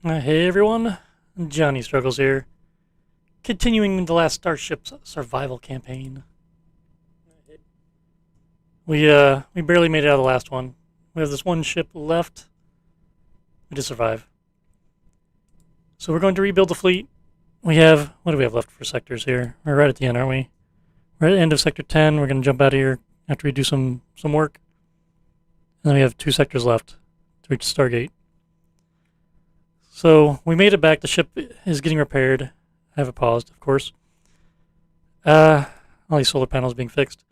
Hey everyone, Johnny Struggles here, continuing the Last Starship Survival campaign. We barely made it out of the last one. We have this one ship left. We did survive. So we're going to rebuild the fleet. What do we have left for sectors here? We're right at the end, aren't we? We're at the end of Sector 10. We're going to jump out of here after we do some work. And then we have 2 sectors left to reach Stargate. So we made it back. The ship is getting repaired. I have it paused, of course. All these solar panels being fixed.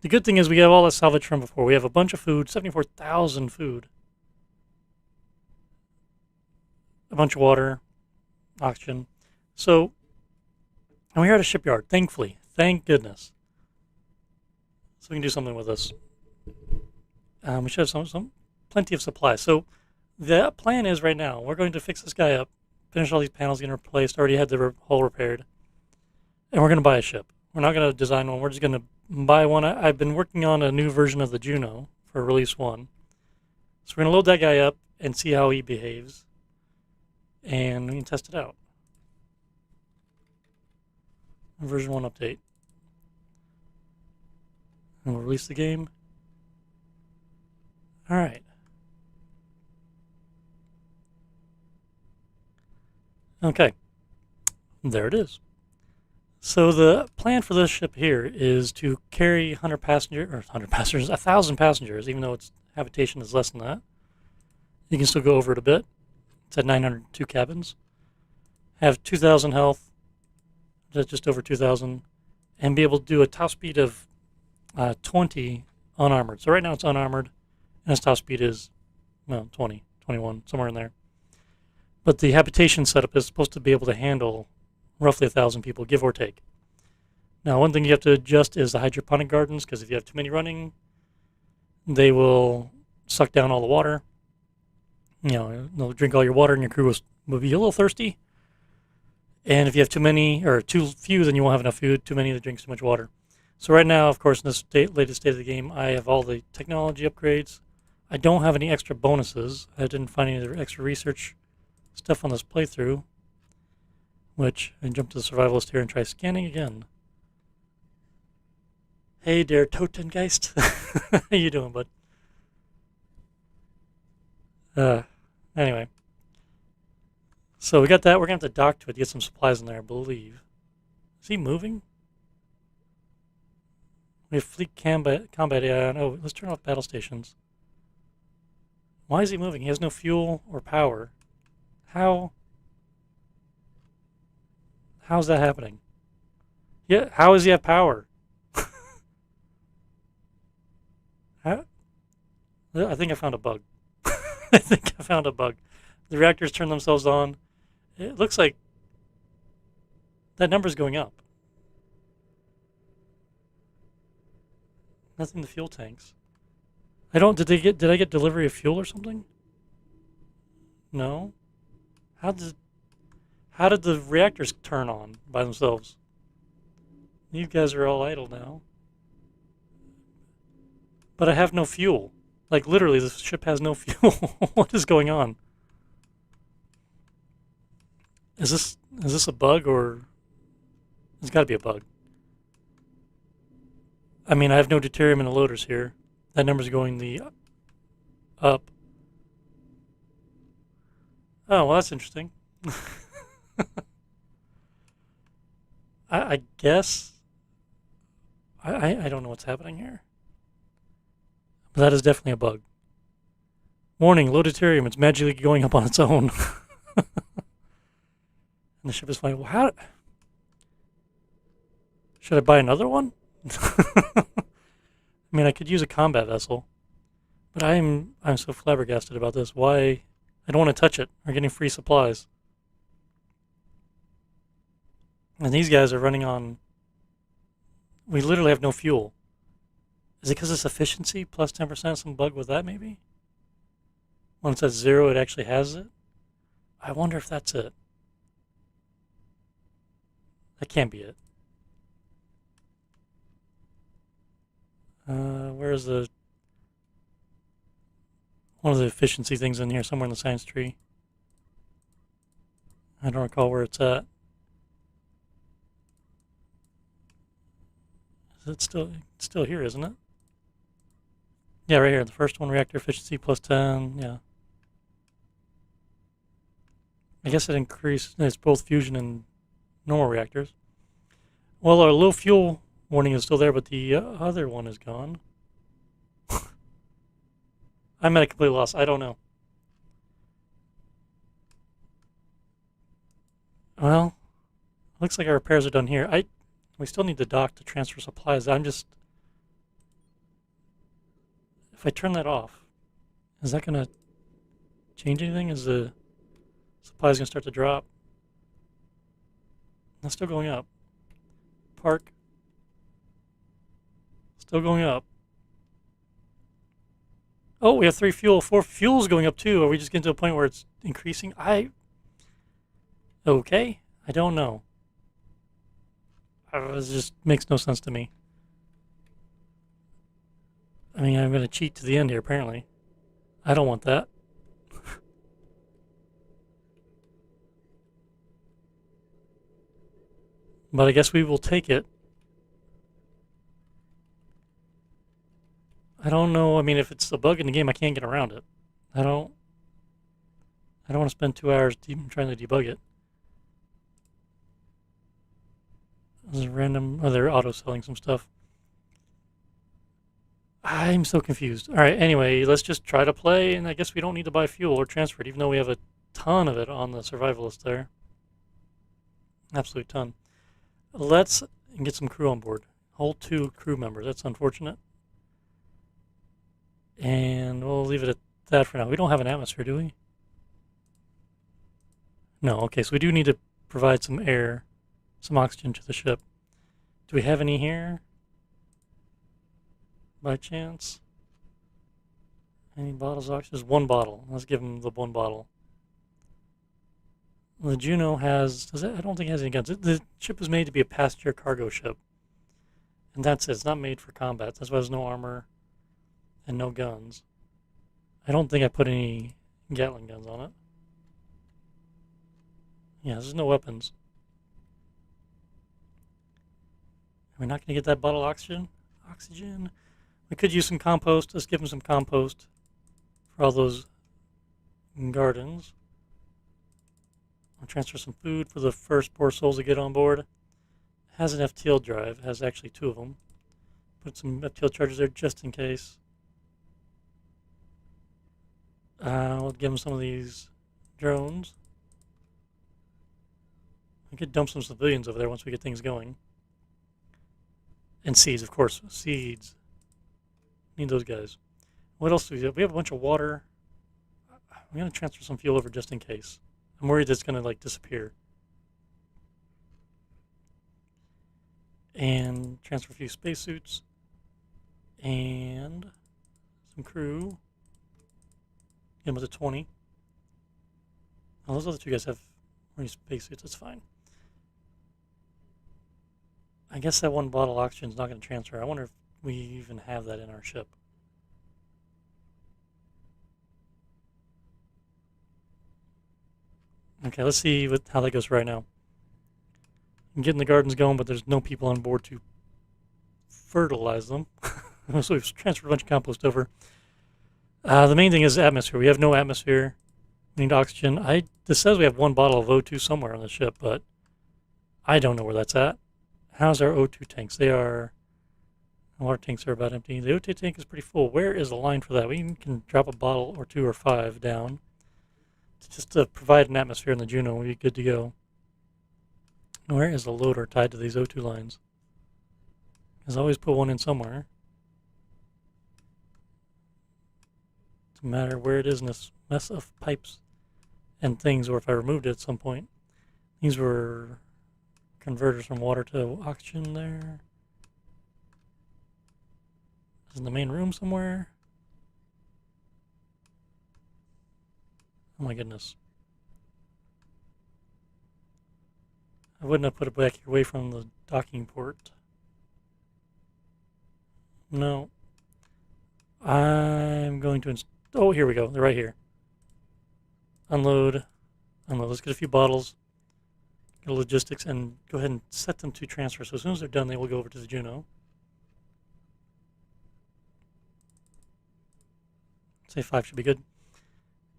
The good thing is we have all that salvage from before. We have a bunch of food, 74,000 food. A bunch of water, oxygen. So, and we're at a shipyard, thankfully. Thank goodness. So we can do something with this. We should have plenty of supplies. So the plan is right now, we're going to fix this guy up, finish all these panels getting replaced, already had the hull repaired, and we're going to buy a ship. We're not going to design one, we're just going to buy one. I've been working on a new version of the Juno for release 1. So we're going to load that guy up and see how he behaves, and we can test it out. Version 1 update. And we'll release the game. Alright. Okay. There it is. So the plan for this ship here is to carry 100 passengers, 1,000 passengers, even though its habitation is less than that. You can still go over it a bit. It's at 902 cabins. Have 2,000 health, just over 2,000, and be able to do a top speed of 20 unarmored. So right now it's unarmored, and its top speed is, well, 20, 21, somewhere in there. But the habitation setup is supposed to be able to handle roughly 1,000 people, give or take. Now, one thing you have to adjust is the hydroponic gardens, because if you have too many running, they will suck down all the water. You know, they'll drink all your water, and your crew will be a little thirsty. And if you have too many, or too few, then you won't have enough food. Too many, that drinks too much water. So right now, of course, in this latest state of the game, I have all the technology upgrades. I don't have any extra bonuses. I didn't find any extra research stuff on this playthrough. Which, I jump to the survivalist here and try scanning again. Hey there, Totengeist. How you doing, bud? Anyway. So we got that. We're going to have to dock to it to get some supplies in there, I believe. Is he moving? We have fleet combat AI on. Oh, let's turn off battle stations. Why is he moving? He has no fuel or power. How's that happening? Yeah, how does he have power? How? I think I found a bug. I think I found a bug. The reactors turn themselves on. It looks like that number's going up. Nothing in the fuel tanks. I don't. Did I get delivery of fuel or something? No. How did the reactors turn on by themselves? You guys are all idle now. But I have no fuel. Like literally, the ship has no fuel. What is going on? Is this a bug, or it's got to be a bug? I mean, I have no deuterium in the loaders here. That number's going the up. Oh, well, that's interesting. I guess I don't know what's happening here. But that is definitely a bug. Warning, low deuterium. It's magically going up on its own. And the ship is flying. Well, how? Should I buy another one? I mean, I could use a combat vessel, but I'm so flabbergasted about this. Why? I don't want to touch it. We're getting free supplies, and these guys are running on. We literally have no fuel. Is it because it's efficiency plus 10%? Some bug with that, maybe? When it's at 0, it actually has it. I wonder if that's it. That can't be it. Where's the one of the efficiency things in here? Somewhere in the science tree. I don't recall where it's at. It's still here, isn't it? Yeah, right here. The first one, reactor efficiency plus 10. Yeah. I guess it increased. It's both fusion and normal reactors. Well, our low fuel warning is still there, but the other one is gone. I'm at a complete loss. I don't know. Well, looks like our repairs are done here. We still need the dock to transfer supplies. If I turn that off, is that gonna change anything? Is the supplies gonna start to drop? That's still going up. Park. Still going up. Oh, we have 3 fuel. 4 fuel's going up too. Are we just getting to a point where it's increasing? Okay. I don't know. It just makes no sense to me. I mean, I'm going to cheat to the end here, apparently. I don't want that. But I guess we will take it. I don't know. I mean, if it's a bug in the game, I can't get around it. I don't want to spend 2 hours trying to debug it. There's a random. Oh, they're auto-selling some stuff. I'm so confused. All right, anyway, let's just try to play, and I guess we don't need to buy fuel or transfer it, even though we have a ton of it on the survivalist there. Absolute ton. Let's get some crew on board. Hold 2 crew members. That's unfortunate. And we'll leave it at that for now. We don't have an atmosphere, do we? No, okay, so we do need to provide some air, some oxygen to the ship. Do we have any here? By chance? Any bottles of oxygen? There's 1 bottle. Let's give him the 1 bottle. The Juno has... I don't think it has any guns. The ship was made to be a passenger cargo ship. And that's it. It's not made for combat. That's why there's no armor and no guns. I don't think I put any Gatling guns on it. Yeah, there's no weapons. Are we not going to get that bottle of oxygen? Oxygen. We could use some compost. Let's give them some compost for all those gardens. I'll transfer some food for the first poor souls to get on board. It has an FTL drive. It has actually 2 of them. Put some FTL chargers there just in case. We'll give them some of these drones. We could dump some civilians over there once we get things going. And seeds, of course. Seeds. Need those guys. What else do we have? We have a bunch of water. I'm going to transfer some fuel over just in case. I'm worried it's going to, like, disappear. And transfer a few spacesuits. And some crew. Get them to 20. Oh, those other 2 guys have spacesuits. That's fine. I guess that 1 bottle of oxygen is not going to transfer. I wonder if we even have that in our ship. Okay, let's see how that goes right now. I'm getting the gardens going, but there's no people on board to fertilize them. So we've transferred a bunch of compost over. The main thing is atmosphere. We have no atmosphere. We need oxygen. This says we have 1 bottle of O2 somewhere on the ship, but I don't know where that's at. How's our O2 tanks? Our tanks are about empty. The O2 tank is pretty full. Where is the line for that? We can drop a bottle or 2 or 5 down. Just to provide an atmosphere in the Juno, we'll be good to go. Where is the loader tied to these O2 lines? Because I always put one in somewhere. Doesn't matter where it is in this mess of pipes and things, or if I removed it at some point. These were converters from water to oxygen there. Is in the main room somewhere. Oh my goodness. I wouldn't have put it back away from the docking port. No. I'm going to oh, here we go. They're right here. Unload. Let's get a few bottles. go to logistics and go ahead and set them to transfer. So as soon as they're done, they will go over to the Juno. Say 5 should be good.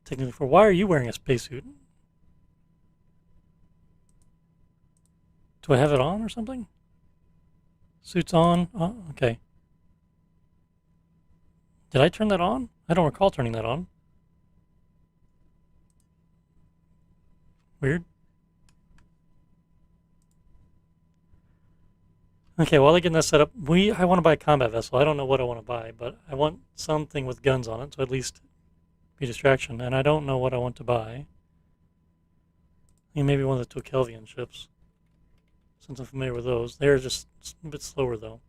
Technically 4. Why are you wearing a spacesuit? Do I have it on or something? Suit's on. Oh, okay. Did I turn that on? I don't recall turning that on. Weird. Okay, while they're getting that set up, I want to buy a combat vessel. I don't know what I want to buy, but I want something with guns on it, so at least be a distraction. And I don't know what I want to buy. I think maybe one of the Tokelvian ships, since I'm familiar with those. They're just a bit slower, though.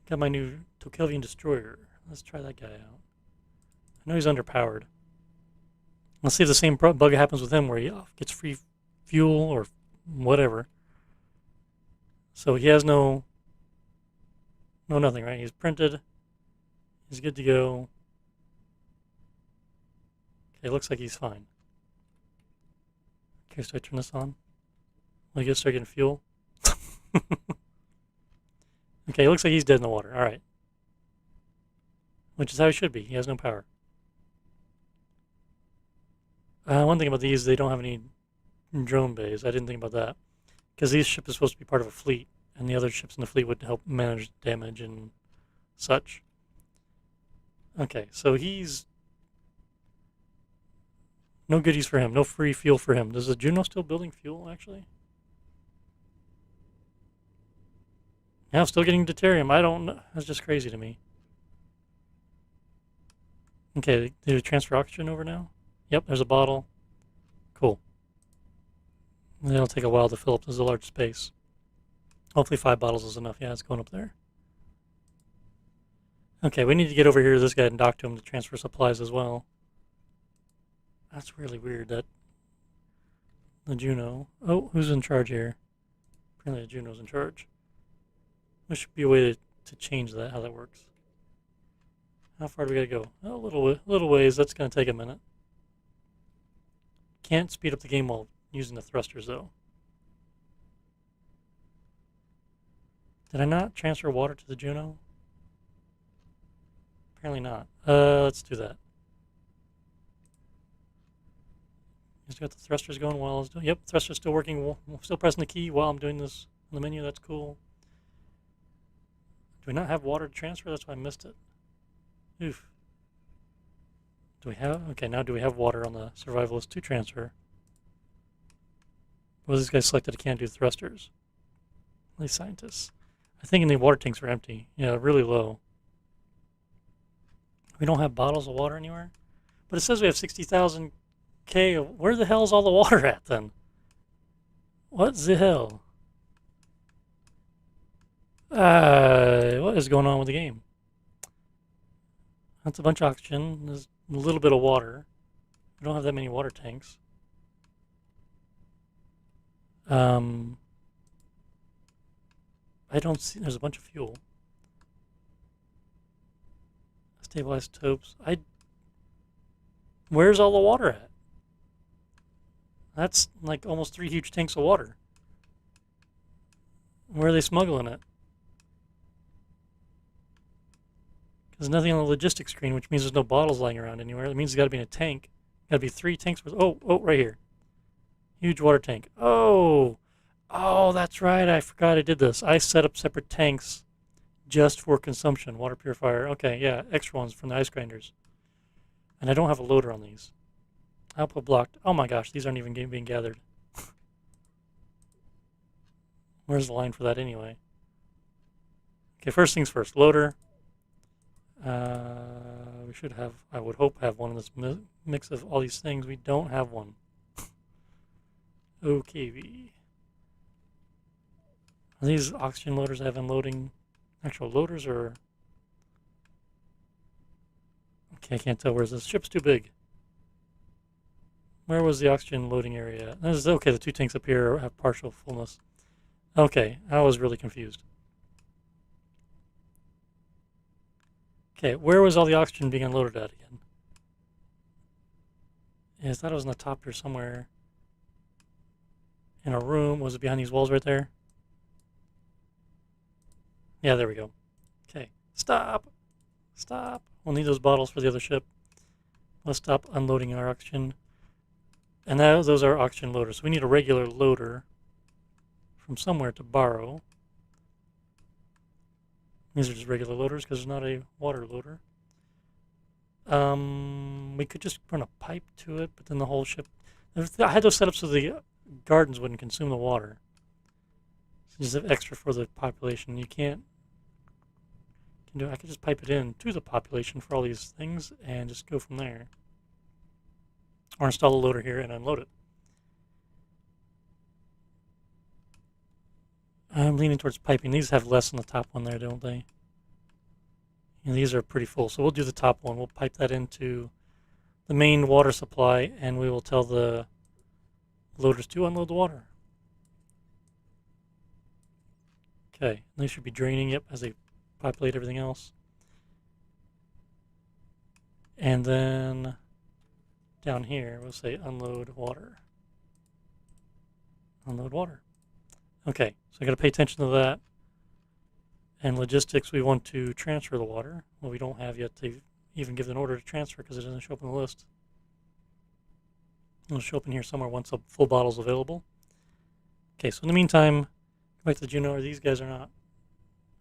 Got my new Tokelvian destroyer. Let's try that guy out. I know he's underpowered. Let's see if the same bug happens with him, where he gets free fuel or whatever. So he has no nothing, right? He's printed. He's good to go. Okay, looks like he's fine. Okay, so I turn this on. Will he get start getting fuel? Okay, looks like he's dead in the water. All right. Which is how he should be. He has no power. One thing about these, they don't have any drone bays. I didn't think about that. Because these ships are supposed to be part of a fleet, and the other ships in the fleet would help manage damage and such. Okay, so he's... No goodies for him. No free fuel for him. Does the Juno still building fuel, actually? Yeah, I'm still getting deuterium. I don't know. That's just crazy to me. Okay, did it transfer oxygen over now? Yep, there's a bottle. Cool. It'll take a while to fill up. There's a large space. Hopefully 5 bottles is enough. Yeah, it's going up there. Okay, we need to get over here to this guy and dock to him to transfer supplies as well. That's really weird that the Juno... Oh, who's in charge here? Apparently the Juno's in charge. There should be a way to change that, how that works. How far do we gotta go? Oh, a little ways. That's gonna take a minute. Can't speed up the game while using the thrusters, though. Did I not transfer water to the Juno? Apparently not. Let's do that. Just got the thrusters going while I was doing... Yep, thruster's still working. Still pressing the key while I'm doing this on the menu. That's cool. Do we not have water to transfer? That's why I missed it. Oof. Do we have... Okay, now do we have water on the survivalist to transfer? Well, this guy selected I can't do thrusters. These scientists. I think the water tanks are empty. Yeah, really low. We don't have bottles of water anywhere? But it says we have 60,000 K. Where the hell is all the water at, then? What the hell? What is going on with the game? That's a bunch of oxygen. There's a little bit of water. We don't have that many water tanks. I don't see... There's a bunch of fuel. Stabilized topes. Where's all the water at? That's like almost 3 huge tanks of water. Where are they smuggling it? There's nothing on the logistics screen, which means there's no bottles lying around anywhere. It means it's got to be in a tank. Got to be 3 tanks. Oh, right here. Huge water tank. Oh, that's right. I forgot I did this. I set up separate tanks just for consumption. Water purifier. Okay, yeah, extra ones from the ice grinders. And I don't have a loader on these. Output blocked. Oh my gosh, these aren't even being gathered. Where's the line for that anyway? Okay, first things first. Loader. We should have, I would hope, have one in this mix of all these things. We don't have one. Okay. Are these oxygen loaders I have unloading actual loaders or... Okay, I can't tell. Where's this? Ship's too big. Where was the oxygen loading area? This is okay. The 2 tanks up here have partial fullness. Okay, I was really confused. Okay, where was all the oxygen being unloaded at again? Yeah, I thought it was in the top here somewhere. in a room. Was it behind these walls right there? Yeah, there we go. Okay, stop. Stop. We'll need those bottles for the other ship. Let's stop unloading our oxygen. And now those are oxygen loaders. So we need a regular loader from somewhere to borrow. These are just regular loaders because there's not a water loader. We could just run a pipe to it, but then the whole ship... I had those set up so the gardens wouldn't consume the water. So just have extra for the population. You can't... I could just pipe it in to the population for all these things and just go from there. Or install a loader here and unload it. I'm leaning towards piping. These have less on the top one there, don't they? And these are pretty full, so we'll do the top one. We'll pipe that into the main water supply, and we will tell the loaders to unload the water. Okay, they should be draining it as they populate everything else. And then down here, we'll say unload water. Unload water. Okay, so I got to pay attention to that. And logistics, we want to transfer the water. Well, we don't have yet to even give an order to transfer because it doesn't show up on the list. It'll show up in here somewhere once a full bottle is available. Okay, so in the meantime, go back to the Juno. These guys are not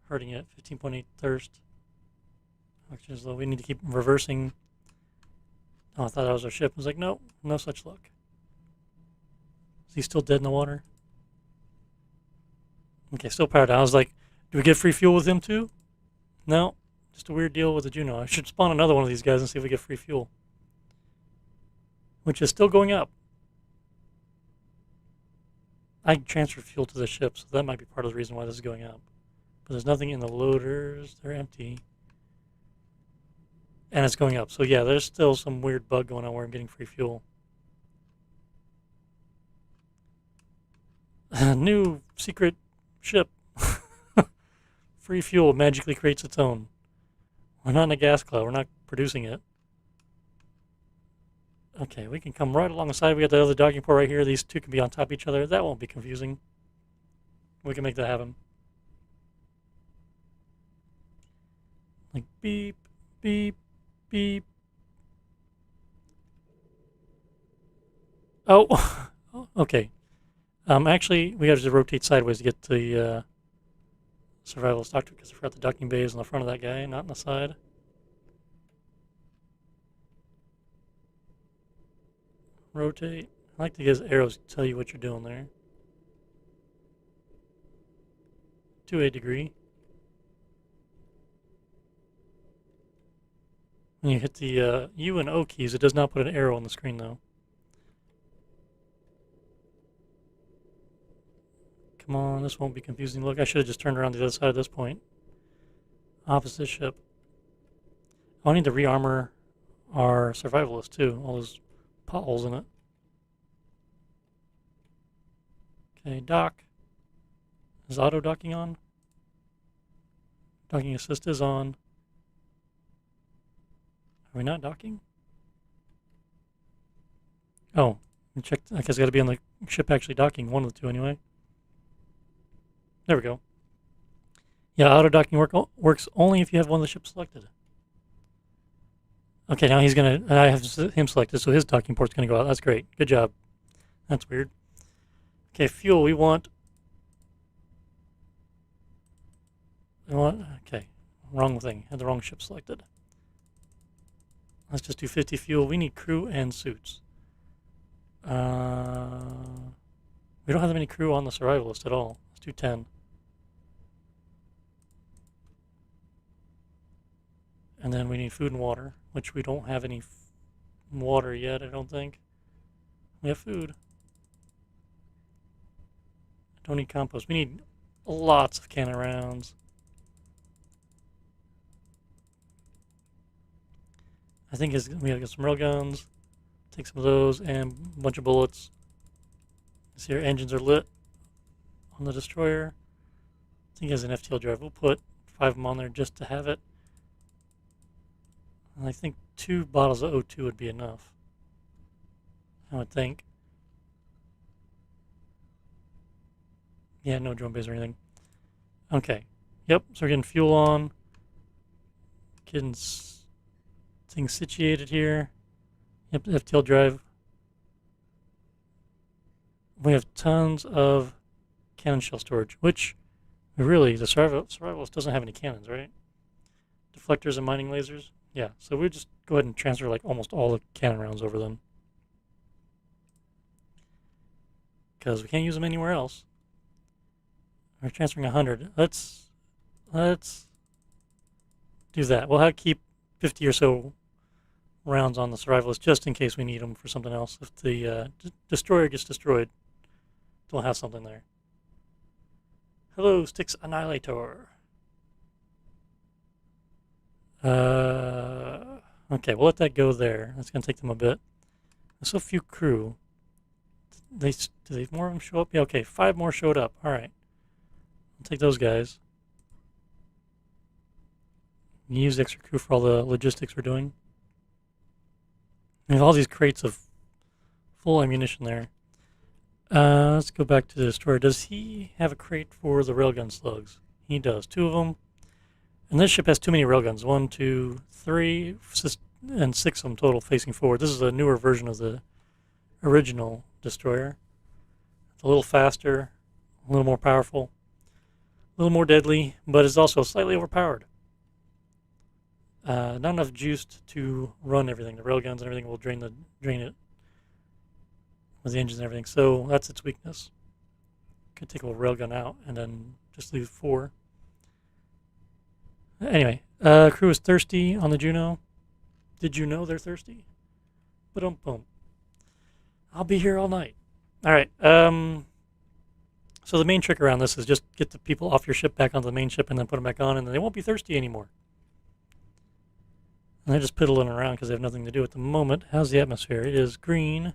hurting it. 15.8 thirst. Oxygen is low. We need to keep reversing. Oh, I thought that was our ship. I was like, no, no such luck. Is he still dead in the water? Okay, still powered down. I was like, do we get free fuel with him too? No, just a weird deal with the Juno. I should spawn another one of these guys and see if we get free fuel. Which is still going up. I transferred fuel to the ship, so that might be part of the reason why this is going up. But there's nothing in the loaders. They're empty. And it's going up. So yeah, there's still some weird bug going on where I'm getting free fuel. New secret ship. Free fuel magically creates its own. We're not in a gas cloud. We're not producing it. Okay, we can come right along the side. We got the other docking port right here. These two can be on top of each other. That won't be confusing. We can make that happen. Like beep, beep, beep. Oh, okay. Actually, we got to rotate sideways to get the survival doctor because I forgot the docking bay is in the front of that guy, not in the side. Rotate. I like to get his arrows to tell you what you're doing there. To a degree. When you hit the U and O keys, it does not put an arrow on the screen though. Come on, this won't be confusing. Look, I should have just turned around to the other side at this point. Opposite ship. I need to re-armor our survivalist too. All those potholes in it. Okay, dock. Is auto docking on? Docking assist is on. Are we not docking? Oh, check. I guess it's got to be on the ship actually docking. One of the two anyway. There we go. Yeah, auto docking works only if you have one of the ships selected. Okay, now he's gonna. I have him selected, so his docking port's gonna go out. That's great. Good job. That's weird. Okay, fuel. We want. Okay, wrong thing. Had the wrong ship selected. Let's just do 50 fuel. We need crew and suits. We don't have any crew on the survivalist at all. Let's do 10. And then we need food and water, which we don't have any water yet, I don't think. We have food. Don't need compost. We need lots of cannon rounds. I think we gotta get some railguns. Take some of those and a bunch of bullets. See our engines are lit on the destroyer. I think it has an FTL drive. We'll put 5 of them on there just to have it. And I think 2 bottles of O2 would be enough. I would think. Yeah, no drone base or anything. Okay. Yep, so we're getting fuel on. Getting things situated here. Yep, FTL drive. We have tons of cannon shell storage, which really, the survivalist doesn't have any cannons, right? Deflectors and mining lasers. Yeah, so we just go ahead and transfer like almost all the cannon rounds over them. Because we can't use them anywhere else. We're transferring 100. Let's do that. We'll keep 50 or so rounds on the survivalist just in case we need them for something else. If the destroyer gets destroyed, we'll have something there. Hello, Styx Annihilator. Okay, we'll let that go there. That's going to take them a bit. There's so few crew. Do more of them show up? Yeah, okay, 5 more showed up. All right. I'll take those guys. Use the extra crew for all the logistics we're doing. We have all these crates of full ammunition there. Let's go back to the destroyer. Does he have a crate for the railgun slugs? He does. 2 of them. And this ship has too many railguns. 1, 2, 3, and 6 of them total facing forward. This is a newer version of the original destroyer. It's a little faster, a little more powerful, a little more deadly, but it's also slightly overpowered. Not enough juice to run everything. The railguns and everything will drain it with the engines and everything. So that's its weakness. Could take a railgun out and then just leave 4. Anyway, crew is thirsty on the Juno. Did you know they're thirsty? Ba-dum-bum. I'll be here all night. All right. So the main trick around this is just get the people off your ship back onto the main ship and then put them back on, and then they won't be thirsty anymore. And they're just piddling around because they have nothing to do at the moment. How's the atmosphere? It is green.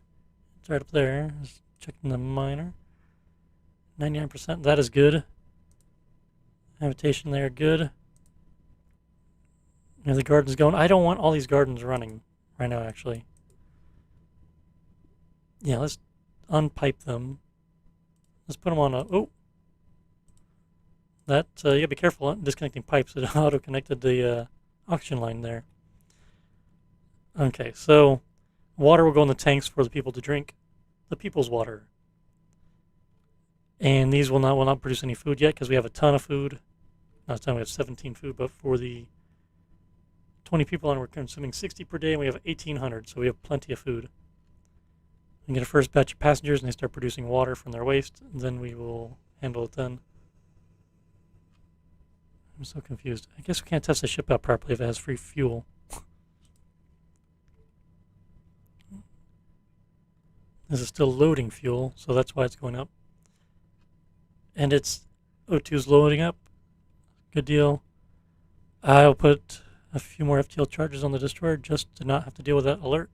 It's right up there. Just checking the miner. 99%. That is good. Habitation there, good. The garden's going. I don't want all these gardens running right now, actually. Yeah, let's unpipe them. Let's put them on a... Oh! You gotta be careful disconnecting pipes. It auto-connected the oxygen line there. Okay, so water will go in the tanks for the people to drink. The people's water. And these will not produce any food yet because we have a ton of food. Not a ton, we have 17 food, but for the 20 people on, we're consuming 60 per day, and we have 1,800, so we have plenty of food. We can get a first batch of passengers, and they start producing water from their waste, and then we will handle it then. I'm so confused. I guess we can't test the ship out properly if it has free fuel. This is still loading fuel, so that's why it's going up. And it's O2 is loading up. Good deal. I'll put a few more FTL charges on the destroyer just to not have to deal with that alert.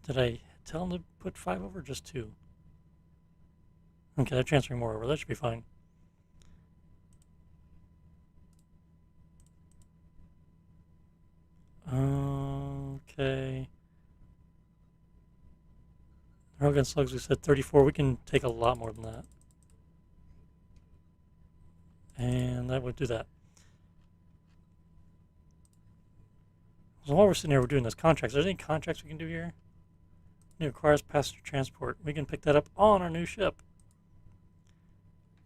Did I tell them to put 5 over or just 2? Okay, they're transferring more over. That should be fine. Okay. Railgun slugs, we said 34. We can take a lot more than that. And that would do that. So while we're sitting here, we're doing this contracts. Are there any contracts we can do here? It requires passenger transport. We can pick that up on our new ship.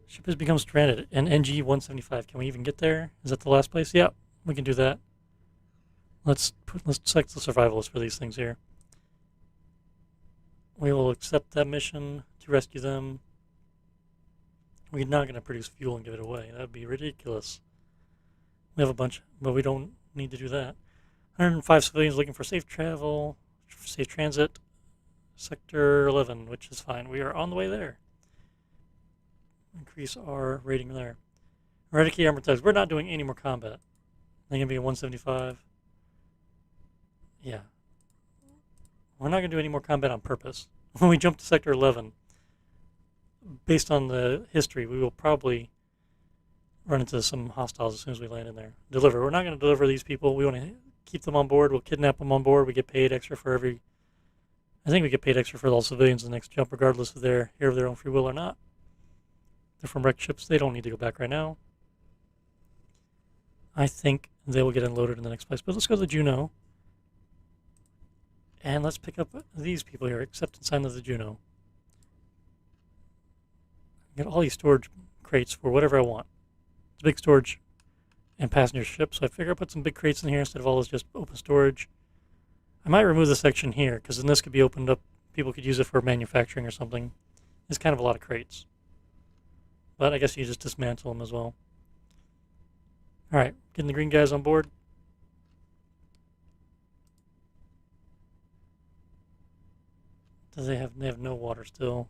Ship has become stranded. And NG 175. Can we even get there? Is that the last place? Yeah, we can do that. Let's select the survivalist for these things here. We will accept that mission to rescue them. We're not going to produce fuel and give it away. That would be ridiculous. We have a bunch, but we don't need to do that. 105 civilians looking for safe travel, safe transit. Sector 11, which is fine. We are on the way there. Increase our rating there. Eradicate armored thugs. We're not doing any more combat. They're going to be a 175. Yeah. We're not going to do any more combat on purpose. When we jump to Sector 11, based on the history, we will probably run into some hostiles as soon as we land in there. Deliver. We're not going to deliver these people. We want to keep them on board. We'll kidnap them on board. We get paid extra for every I think we get paid extra for all civilians in the next jump, regardless if they're here of their own free will or not. They're from wrecked ships. They don't need to go back right now. I think they will get unloaded in the next place. But let's go to the Juno. And let's pick up these people here. Accept and sign of the Juno. Get all these storage crates for whatever I want. It's a big storage and passenger ship, so I figure I'll put some big crates in here instead of all this just open storage. I might remove the section here, because then this could be opened up. People could use it for manufacturing or something. It's kind of a lot of crates. But I guess you just dismantle them as well. Alright, getting the green guys on board. They have no water still.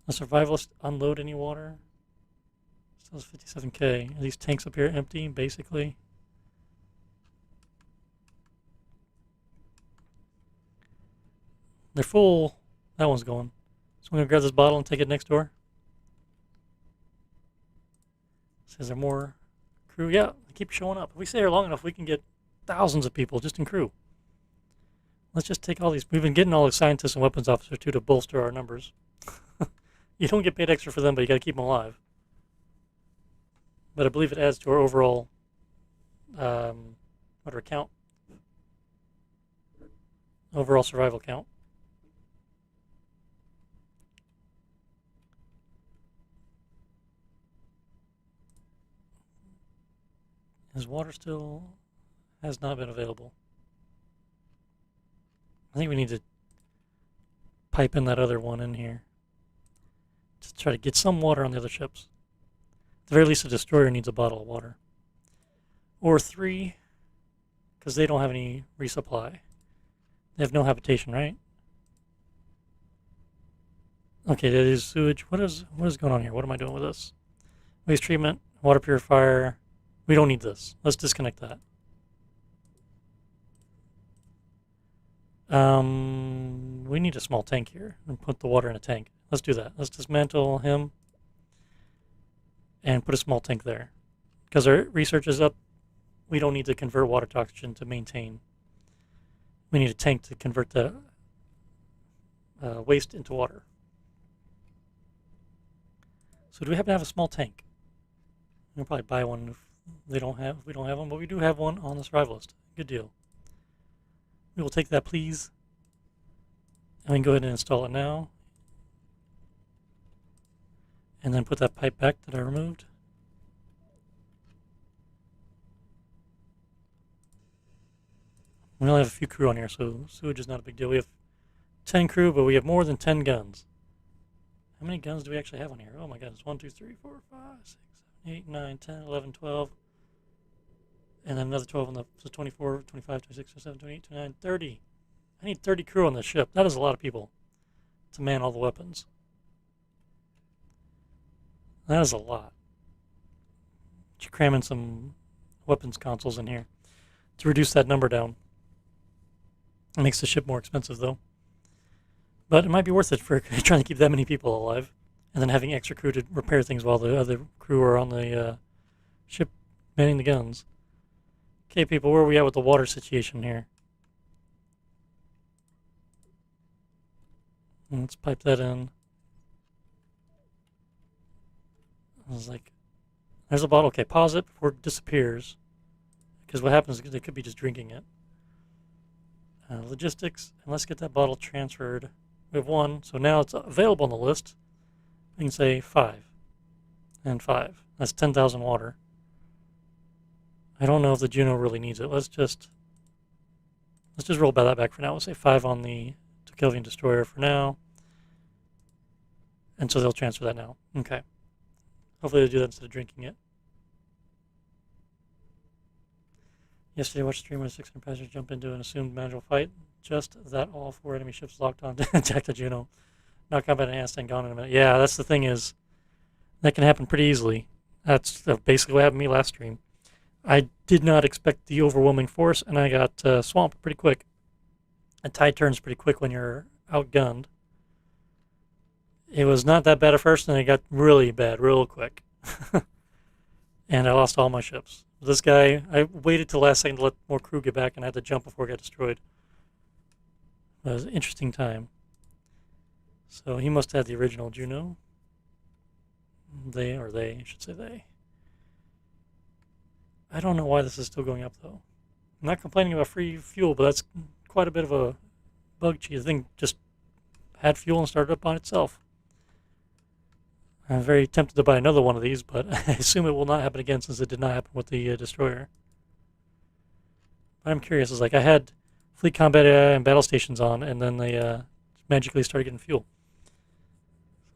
The survivalists unload any water? Still has 57k. Are these tanks up here empty, basically? They're full. That one's going. So I'm going to grab this bottle and take it next door. Is there more crew? Yeah, they keep showing up. If we stay here long enough, we can get thousands of people just in crew. Let's just take all these. We've been getting all the scientists and weapons officers too to bolster our numbers. You don't get paid extra for them, but you got to keep them alive. But I believe it adds to our overall count. Overall survival count. His water still has not been available. I think we need to pipe in that other one in here. Just try to get some water on the other ships. At the very least, a destroyer needs a bottle of water. Or 3, because they don't have any resupply. They have no habitation, right? Okay, that is sewage. What is going on here? What am I doing with this? Waste treatment, water purifier. We don't need this. Let's disconnect that. We need a small tank here and put the water in a tank. Let's do that. Let's dismantle him and put a small tank there. Because our research is up, we don't need to convert water to oxygen to maintain. We need a tank to convert the waste into water. So do we happen to have a small tank? We'll probably buy one if we don't have one, but we do have one on the survivalist. Good deal. We will take that, please. And we can go ahead and install it now. And then put that pipe back that I removed. We only have a few crew on here, so sewage is not a big deal. We have 10 crew, but we have more than 10 guns. How many guns do we actually have on here? Oh my goodness. 1, 2, 3, 4, 5, 6, 7, 8, 9, 10, 11, 12. And then another 12 on the, so 24, 25, 26, 27, 28, 29, 30. I need 30 crew on this ship. That is a lot of people to man all the weapons. That is a lot. Should cram in some weapons consoles in here to reduce that number down. It makes the ship more expensive, though. But it might be worth it for trying to keep that many people alive, and then having extra crew to repair things while the other crew are on the ship manning the guns. Okay, people, where are we at with the water situation here? Let's pipe that in. I was like, there's a bottle. Okay, pause it before it disappears. Because what happens is they could be just drinking it. Logistics, and let's get that bottle transferred. We have 1, so now it's available on the list. We can say 5 and 5. That's 10,000 water. I don't know if the Juno really needs it. Let's just roll by that back for now. We'll say 5 on the Kelvian destroyer for now. And so they'll transfer that now. Okay. Hopefully they'll do that instead of drinking it. Yesterday I watched a stream where 600 passengers jump into an assumed manageable fight. Just that all 4 enemy ships locked on to attack the Juno. Not combat enhanced and gone in a minute. Yeah, that's the thing is, that can happen pretty easily. That's basically what happened to me last stream. I did not expect the overwhelming force, and I got swamped pretty quick. A tide turns pretty quick when you're outgunned. It was not that bad at first, and it got really bad real quick. And I lost all my ships. This guy, I waited till last second to let more crew get back, and I had to jump before it got destroyed. But it was an interesting time. So he must have had the original Juno. I should say they. I don't know why this is still going up though. I'm not complaining about free fuel, but that's quite a bit of a bug cheat. The thing just had fuel and started up on itself. I'm very tempted to buy another one of these, but I assume it will not happen again since it did not happen with the destroyer. But I'm curious. It's like I had fleet combat and battle stations on, and then they magically started getting fuel.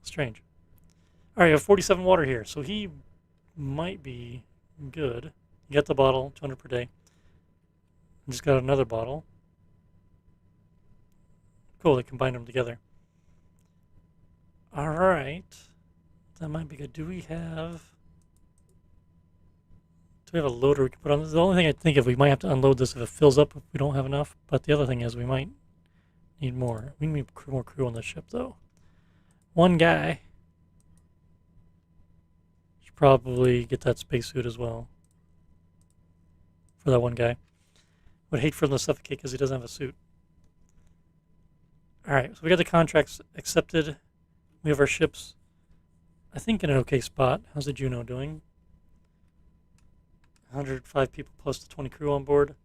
Strange. All right, you have 47 water here, so he might be good. You got the bottle, 200 per day. Just got another bottle. Cool, they combined them together. All right. That might be good. Do we have a loader we can put on? The only thing I think of, we might have to unload this if it fills up if we don't have enough. But the other thing is we might need more. We need more crew on the ship, though. One guy should probably get that spacesuit as well. For that one guy. Would hate for him to suffocate because he doesn't have a suit. Alright, so we got the contracts accepted. We have our ships, I think, in an okay spot. How's the Juno doing? 105 people plus the 20 crew on board.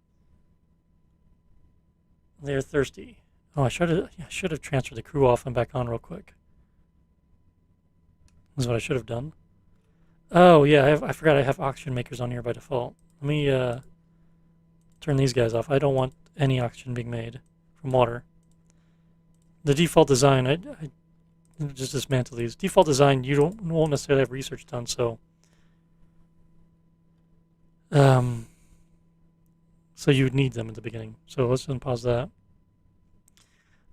They're thirsty. Oh, I should have transferred the crew off and back on real quick. That's what I should have done. Oh, yeah, I forgot I have oxygen makers on here by default. Let me turn these guys off. I don't want any oxygen being made from water. The default design, I just dismantle these. Default design, won't necessarily have research done, so so you would need them at the beginning. So let's unpause that.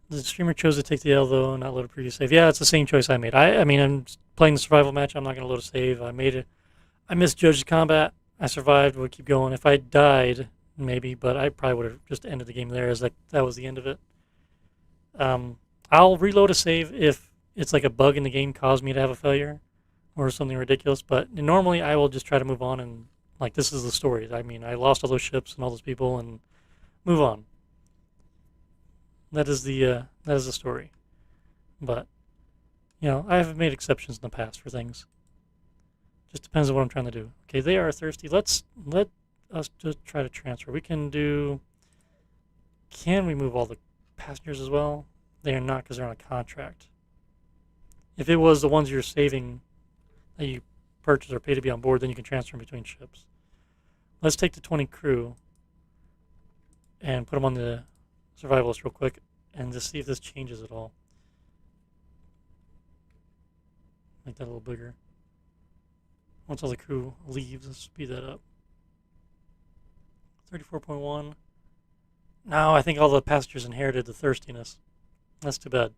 The streamer chose to take the L though, not load a previous save. Yeah, it's the same choice I made. I mean, I'm playing the survival match. I'm not going to load a save. I misjudged combat. I survived. We'll keep going. If I died, maybe, but I probably would have just ended the game there. As like that was the end of it. I'll reload a save if it's like a bug in the game caused me to have a failure or something ridiculous. But normally I will just try to move on and like this is the story. I mean, I lost all those ships and all those people and move on. That is the story. But you know, I have made exceptions in the past for things. Just depends on what I'm trying to do. Okay, they are thirsty. Let us just try to transfer. We can do. Can we move all the passengers as well? They are not because they're on a contract. If it was the ones you're saving that you purchase or pay to be on board, then you can transfer them between ships. Let's take the 20 crew and put them on the survivalist real quick and just see if this changes at all. Make that a little bigger. Once all the crew leaves, let's speed that up. 34.1. No, I think all the passengers inherited the thirstiness. That's too bad.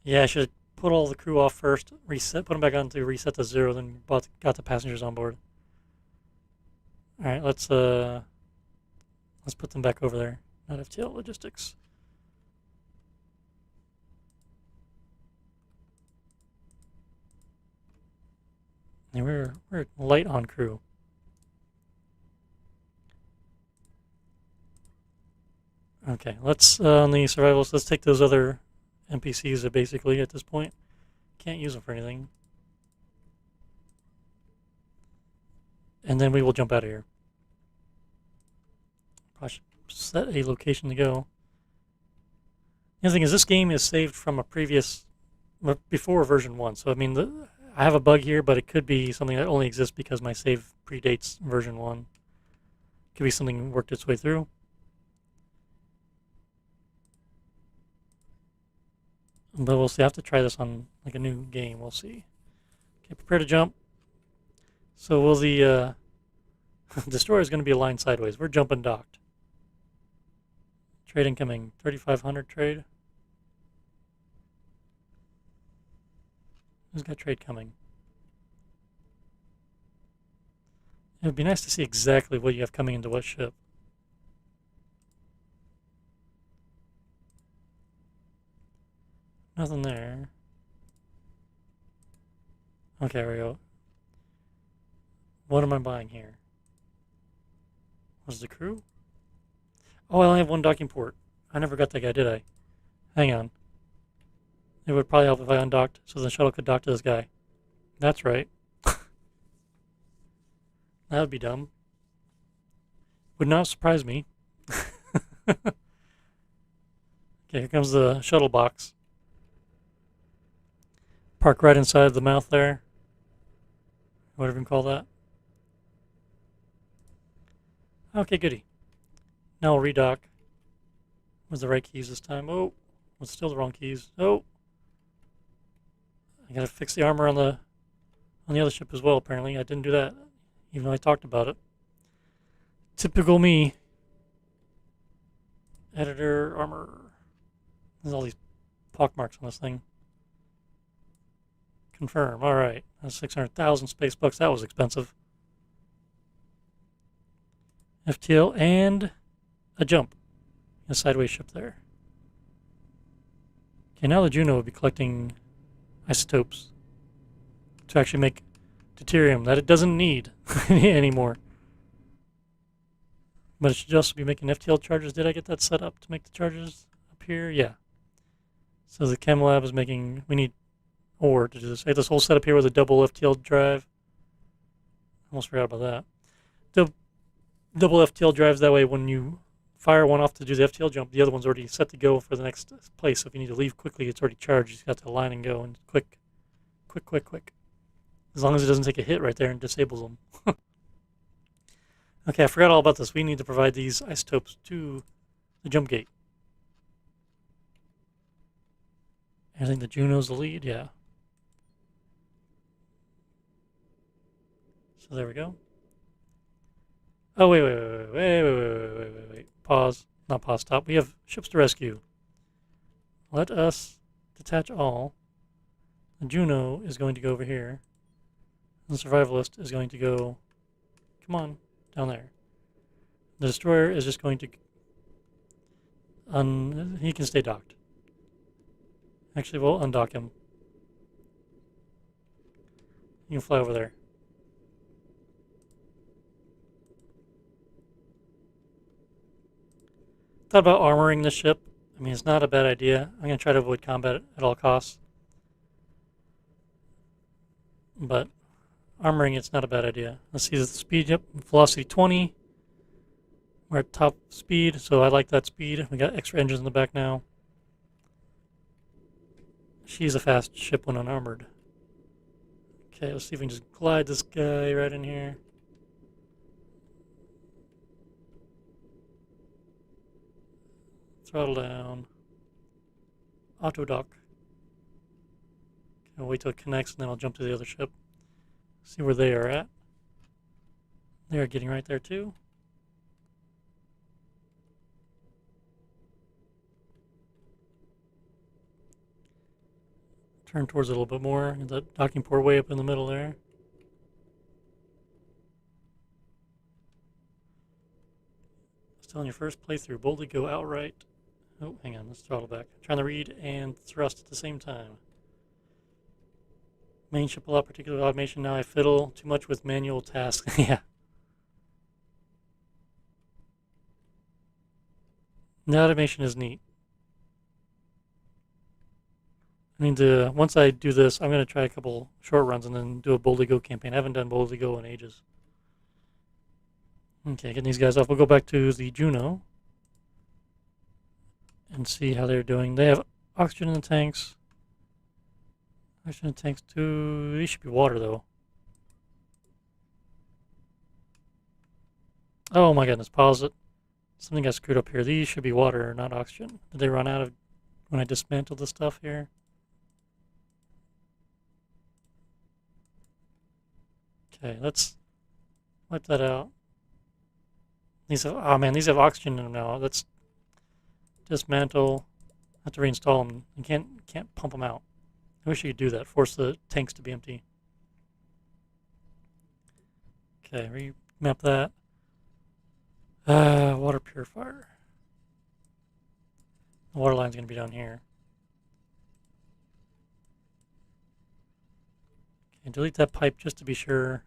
Yeah, I should have put all the crew off first, put them back on to reset to 0, then got the passengers on board. All right, let's put them back over there. Not FTL logistics. And we're light on crew. Okay, let's on the survivals. Let's take those other NPCs that basically at this point can't use them for anything, and then we will jump out of here. I should set a location to go. The other thing is this game is saved from a previous, before version 1. So I mean, I have a bug here, but it could be something that only exists because my save predates version 1. Could be something that worked its way through. But we'll see. I have to try this on like a new game. We'll see. Okay, prepare to jump. So will the destroyer is going to be aligned sideways. We're jumping docked. Trade incoming. 3,500 trade. Who's got trade coming? It would be nice to see exactly what you have coming into what ship. Nothing there. Okay, there we go. What am I buying here? What's the crew? Oh, I only have one docking port. I never got that guy, did I? Hang on. It would probably help if I undocked so the shuttle could dock to this guy. That's right. That would be dumb. Would not surprise me. Okay, here comes the shuttle box. Park right inside the mouth there. Whatever you can call that. Okay, goody. Now we'll redock with the right keys this time. Oh, it's still the wrong keys. Oh, I gotta fix the armor on the other ship as well. Apparently, I didn't do that, even though I talked about it. Typical me. Editor armor. There's all these pockmarks on this thing. Confirm. All right, that's 600,000 space bucks. That was expensive. FTL and a jump. A sideways ship there. Okay, now the Juno will be collecting isotopes to actually make deuterium that it doesn't need anymore. But it should also be making FTL charges. Did I get that set up to make the charges up here? Yeah. So the chem lab is making, we need ore to do this. I have this whole setup here with a double FTL drive. Almost forgot about that. Double FTL drives, that way when you fire one off to do the FTL jump, the other one's already set to go for the next place. So if you need to leave quickly, it's already charged. You just got to align and go, and quick. As long as it doesn't take a hit right there and disables them. Okay, I forgot all about this. We need to provide these isotopes to the Jumpgate. I think the Juno's the lead, yeah. So there we go. Oh, wait. Pause. Not pause, stop. We have ships to rescue. Let us detach all. The Juno is going to go over here. And the Survivalist is going to go, come on, down there. The Destroyer is just going to, he can stay docked. Actually, we'll undock him. You can fly over there. Thought about armoring this ship. I mean, it's not a bad idea. I'm going to try to avoid combat at all costs. But armoring it's not a bad idea. Let's see the speed. Yep, velocity 20. We're at top speed, so I like that speed. We got extra engines in the back now. She's a fast ship when unarmored. Okay, let's see if we can just glide this guy right in here. Throttle down. Auto dock. Okay, I'll wait till it connects and then I'll jump to the other ship. See where they are at. They are getting right there too. Turn towards it a little bit more. Get that docking port way up in the middle there. Still on your first playthrough, boldly go outright. Oh, hang on, let's throttle back. Trying to read and thrust at the same time. Main ship allow particular automation. Now I fiddle too much with manual tasks. Yeah. The automation is neat. I need to, once I do this, I'm going to try a couple short runs and then do a boldly go campaign. I haven't done boldly go in ages. Okay, getting these guys off. We'll go back to the Juno and see how they're doing. They have oxygen in the tanks. Oxygen in the tanks too. These should be water though. Oh my goodness, pause it. Something got screwed up here. These should be water, not oxygen. Did they run out of when I dismantled the stuff here? Okay, let's wipe that out. These have, oh man, these have oxygen in them now. Let's dismantle. I have to reinstall them. You can't pump them out. I wish you could do that. Force the tanks to be empty. Okay, remap that. Water purifier. The water line's going to be down here. Okay, delete that pipe just to be sure.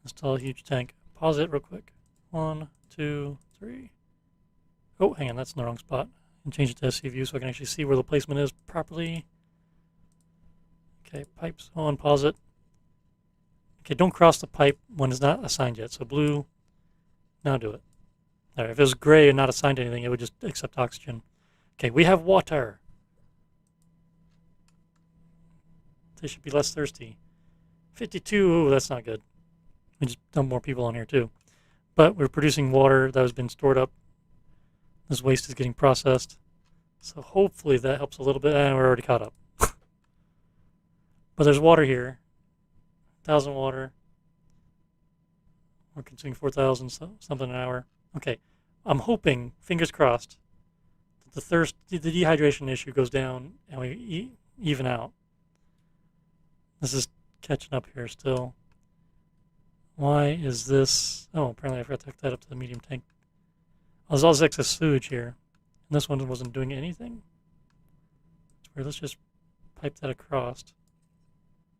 Install a huge tank. Pause it real quick. 1, 2, 3. Oh, hang on, that's in the wrong spot. And change it to SC view so I can actually see where the placement is properly. Okay, pipes on, pause it. Okay, don't cross the pipe when it's not assigned yet. So blue, now do it. All right, if it was gray and not assigned to anything, it would just accept oxygen. Okay, we have water. They should be less thirsty. 52, ooh, that's not good. We just dump more people on here too. But we're producing water that has been stored up. This waste is getting processed. So hopefully that helps a little bit. And we're already caught up. But there's water here. 1,000 water. We're consuming 4,000 something an hour. Okay, I'm hoping, fingers crossed, that the dehydration issue goes down and we even out. This is catching up here still. Why is this? Oh, apparently I forgot to hook that up to the medium tank. Oh, there's all this excess sewage here. And this one wasn't doing anything. It's weird. Let's just pipe that across.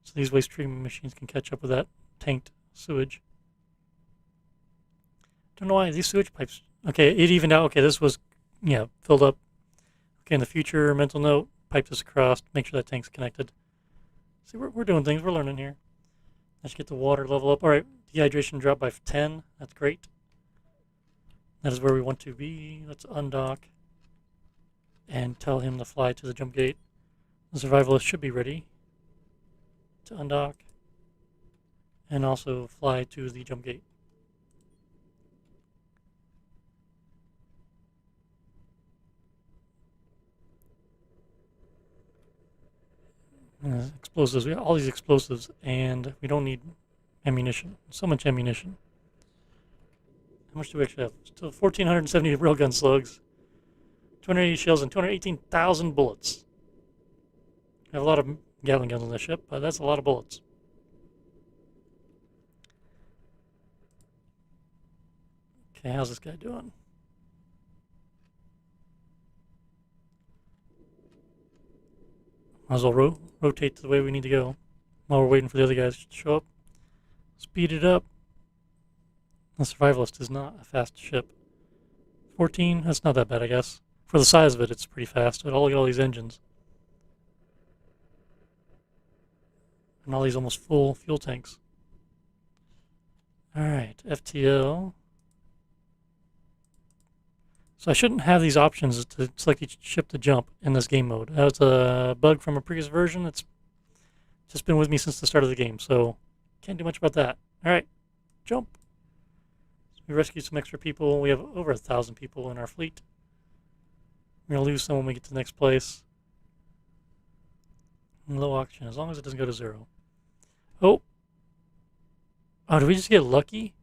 So these waste treatment machines can catch up with that tanked sewage. Don't know why these sewage pipes. Okay, it evened out. Okay, this was, yeah, filled up. Okay, in the future, mental note, pipe this across, make sure that tank's connected. See, we're doing things. We're learning here. Let's get the water level up. All right, dehydration dropped by 10. That's great. That is where we want to be. Let's undock and tell him to fly to the jump gate. The survivalist should be ready to undock and also fly to the jump gate. Explosives. We got all these explosives, and we don't need ammunition. So much ammunition. How much do we actually have? Still 1,470 railgun slugs, 280 shells, and 218,000 bullets. We have a lot of Gatling guns on this ship, but that's a lot of bullets. Okay, how's this guy doing? Might as well rotate to the way we need to go while we're waiting for the other guys to show up. Speed it up. The survivalist is not a fast ship. 14, that's not that bad, I guess. For the size of it, it's pretty fast. But look at all these engines. And all these almost full fuel tanks. Alright, FTL. So I shouldn't have these options to select each ship to jump in this game mode. That's a bug from a previous version that's just been with me since the start of the game, so can't do much about that. Alright, jump. So we rescued some extra people. We have over 1,000 people in our fleet. We're going to lose some when we get to the next place. Low oxygen, as long as it doesn't go to 0. Oh! Oh, did we just get lucky?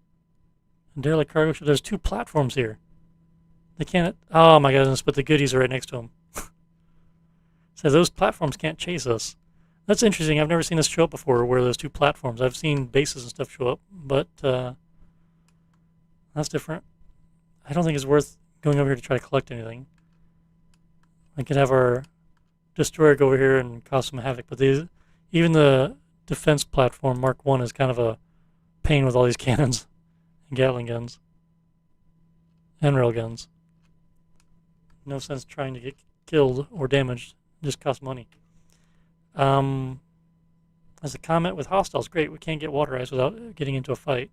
Derelict cargo ship. There's 2 platforms here. They can't. Oh my goodness, but the goodies are right next to them. So those platforms can't chase us. That's interesting. I've never seen this show up before where there's 2 platforms. I've seen bases and stuff show up, but that's different. I don't think it's worth going over here to try to collect anything. I could have our destroyer go over here and cause some havoc, but even the defense platform Mark 1 is kind of a pain with all these cannons and Gatling guns and railguns. No sense trying to get killed or damaged. It just costs money. As a comment with hostiles, great. We can't get waterized without getting into a fight.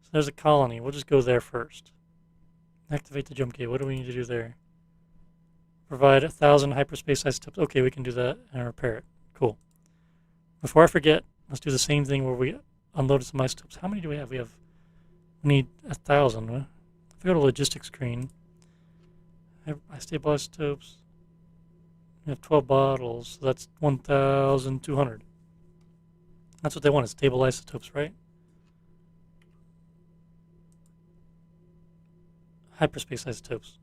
So there's a colony. We'll just go there first. Activate the jump gate. What do we need to do there? Provide 1,000 hyperspace isotopes. Okay, we can do that and repair it. Cool. Before I forget, let's do the same thing where we unloaded some isotopes. How many do we have? We need 1,000. If we go to logistics screen, I stable isotopes. We have 12 bottles, so that's 1,200. That's what they want, is stable isotopes, right? Hyperspace isotopes.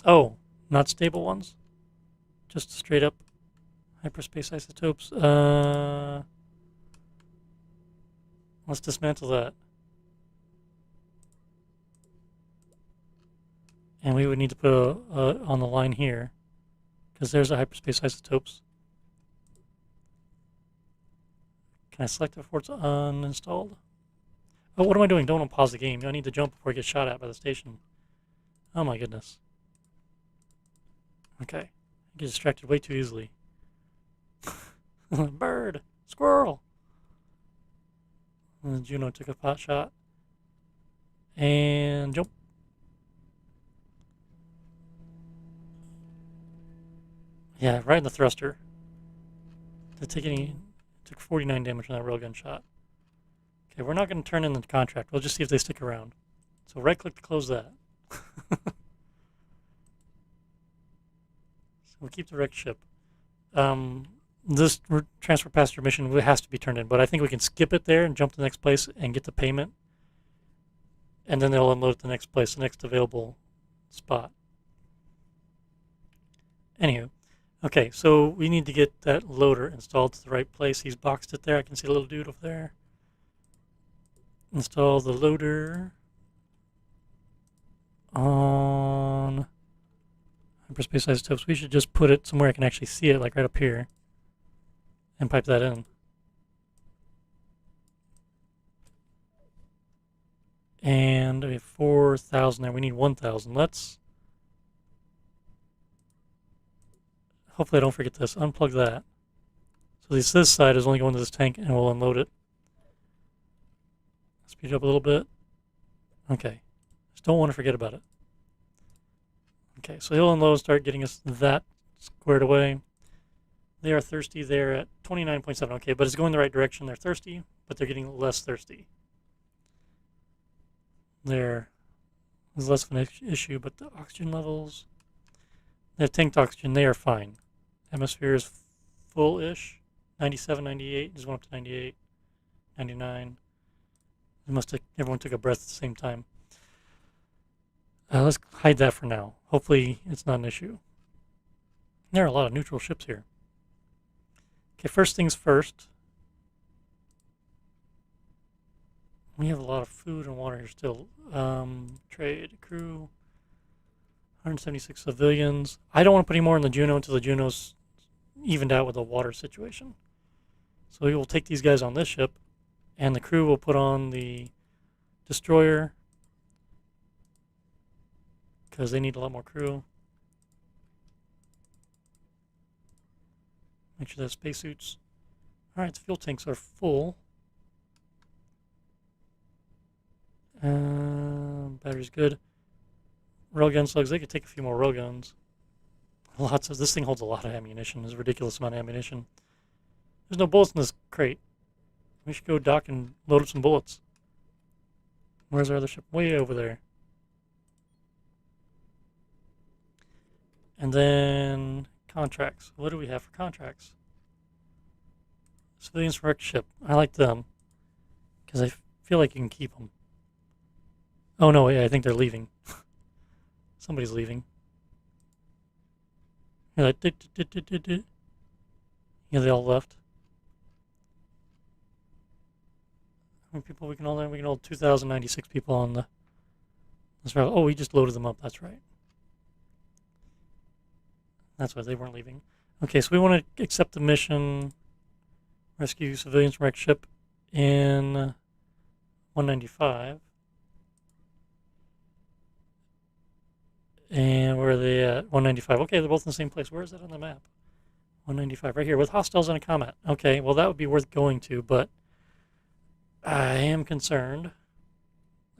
Oh, not stable ones? Just straight up hyperspace isotopes. Let's dismantle that. And we would need to put on the line here, because there's a hyperspace isotopes. Can I select it before it's uninstalled? Oh, what am I doing? Don't pause the game. I need to jump before I get shot at by the station. Oh my goodness. Okay. I get distracted way too easily. Bird! Squirrel! And Juno took a pot shot. And jump. Yeah, right in the thruster. Took 49 damage from that railgun shot. Okay, we're not going to turn in the contract. We'll just see if they stick around. So right click to close that. So we'll keep the wrecked ship. This transfer passenger mission has to be turned in, but I think we can skip it there and jump to the next place and get the payment. And then they'll unload at the next place, the next available spot. Anywho, okay, so we need to get that loader installed to the right place. He's boxed it there. I can see a little dude over there. Install the loader on hyperspace isotopes. We should just put it somewhere I can actually see it, like right up here, and pipe that in. And we have 4,000 there. We need 1,000. Let's... Hopefully I don't forget this. Unplug that. So this side is only going to this tank, and we'll unload it. Speed it up a little bit. Okay. Just don't want to forget about it. Okay, so he'll unload and start getting us that squared away. They are thirsty. They're at 29.7. Okay, but it's going the right direction. They're thirsty, but they're getting less thirsty. There's less of an issue, but the oxygen levels... They have tanked oxygen. They are fine. Atmosphere is full-ish. 97, 98. Just went up to 98. 99. Everyone took a breath at the same time. Let's hide that for now. Hopefully it's not an issue. There are a lot of neutral ships here. Okay, first things first. We have a lot of food and water here still. Trade, crew, 176 civilians. I don't want to put any more in the Juno until the Juno's evened out with the water situation. So we will take these guys on this ship, and the crew will put on the destroyer, because they need a lot more crew. Make sure they have spacesuits. Alright, the fuel tanks are full. Battery's good. Railgun slugs, they could take a few more railguns. This thing holds a lot of ammunition. There's a ridiculous amount of ammunition. There's no bullets in this crate. We should go dock and load up some bullets. Where's our other ship? Way over there. And then contracts. What do we have for contracts? Civilians for wrecked ship. I like them because I feel like you can keep them. Oh no, wait, I think they're leaving. Somebody's leaving. Yeah, yeah, they all left. How many people we can hold? We can hold 2,096 people on the... That's right. Oh, we just loaded them up. That's right. That's why they weren't leaving. Okay, so we want to accept the mission. Rescue civilians from wrecked ship in 195. And where are they at? 195. Okay, they're both in the same place. Where is that on the map? 195. Right here, with hostiles and a comet. Okay, well, that would be worth going to, but I am concerned.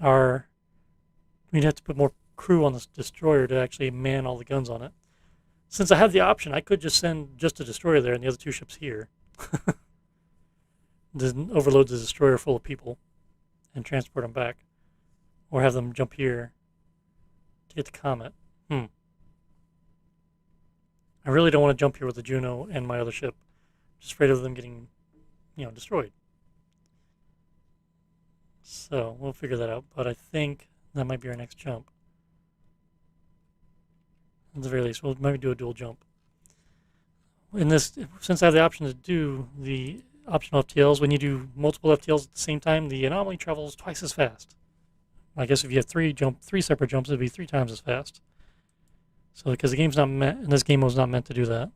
We'd have to put more crew on this destroyer to actually man all the guns on it. Since I have the option, I could just send just a destroyer there and the other two ships here. Just overload the destroyer full of people and transport them back. Or have them jump here to get the comet. I really don't want to jump here with the Juno and my other ship. I'm just afraid of them getting, destroyed. So we'll figure that out. But I think that might be our next jump. At the very least, we'll maybe do a dual jump. In this, since I have the option to do the optional FTLs, when you do multiple FTLs at the same time, the anomaly travels twice as fast. I guess if you have three separate jumps, it'd be 3 times as fast. So because the game's not meant, and this game was not meant to do that.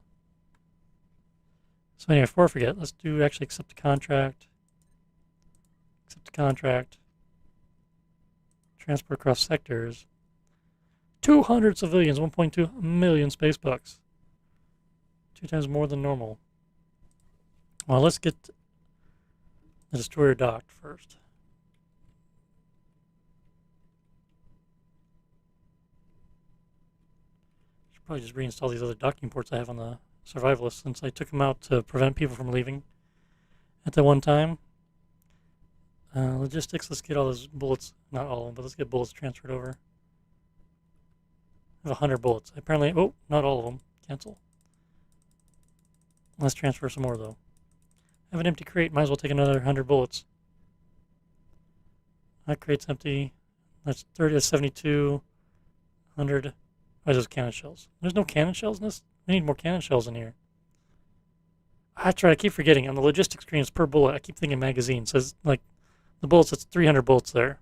So anyway, before I forget, let's do actually accept the contract. Accept the contract. Transport across sectors. 200 civilians, 1.2 million space bucks. 2 times more than normal. Well, let's get the destroyer docked first. Should probably just reinstall these other docking ports I have on the survivalist since I took them out to prevent people from leaving at that one time. Logistics, let's get all those bullets, not all of them, but let's get bullets transferred over. I have 100 bullets. Apparently, oh, not all of them. Cancel. Let's transfer some more, though. I have an empty crate. Might as well take another 100 bullets. That crate's empty. That's 30, that's 72. 100. Oh, those cannon shells. There's no cannon shells in this? We need more cannon shells in here. I keep forgetting. On the logistics screen, it's per bullet. I keep thinking magazine. It says, like, the bullets, it's 300 bullets there.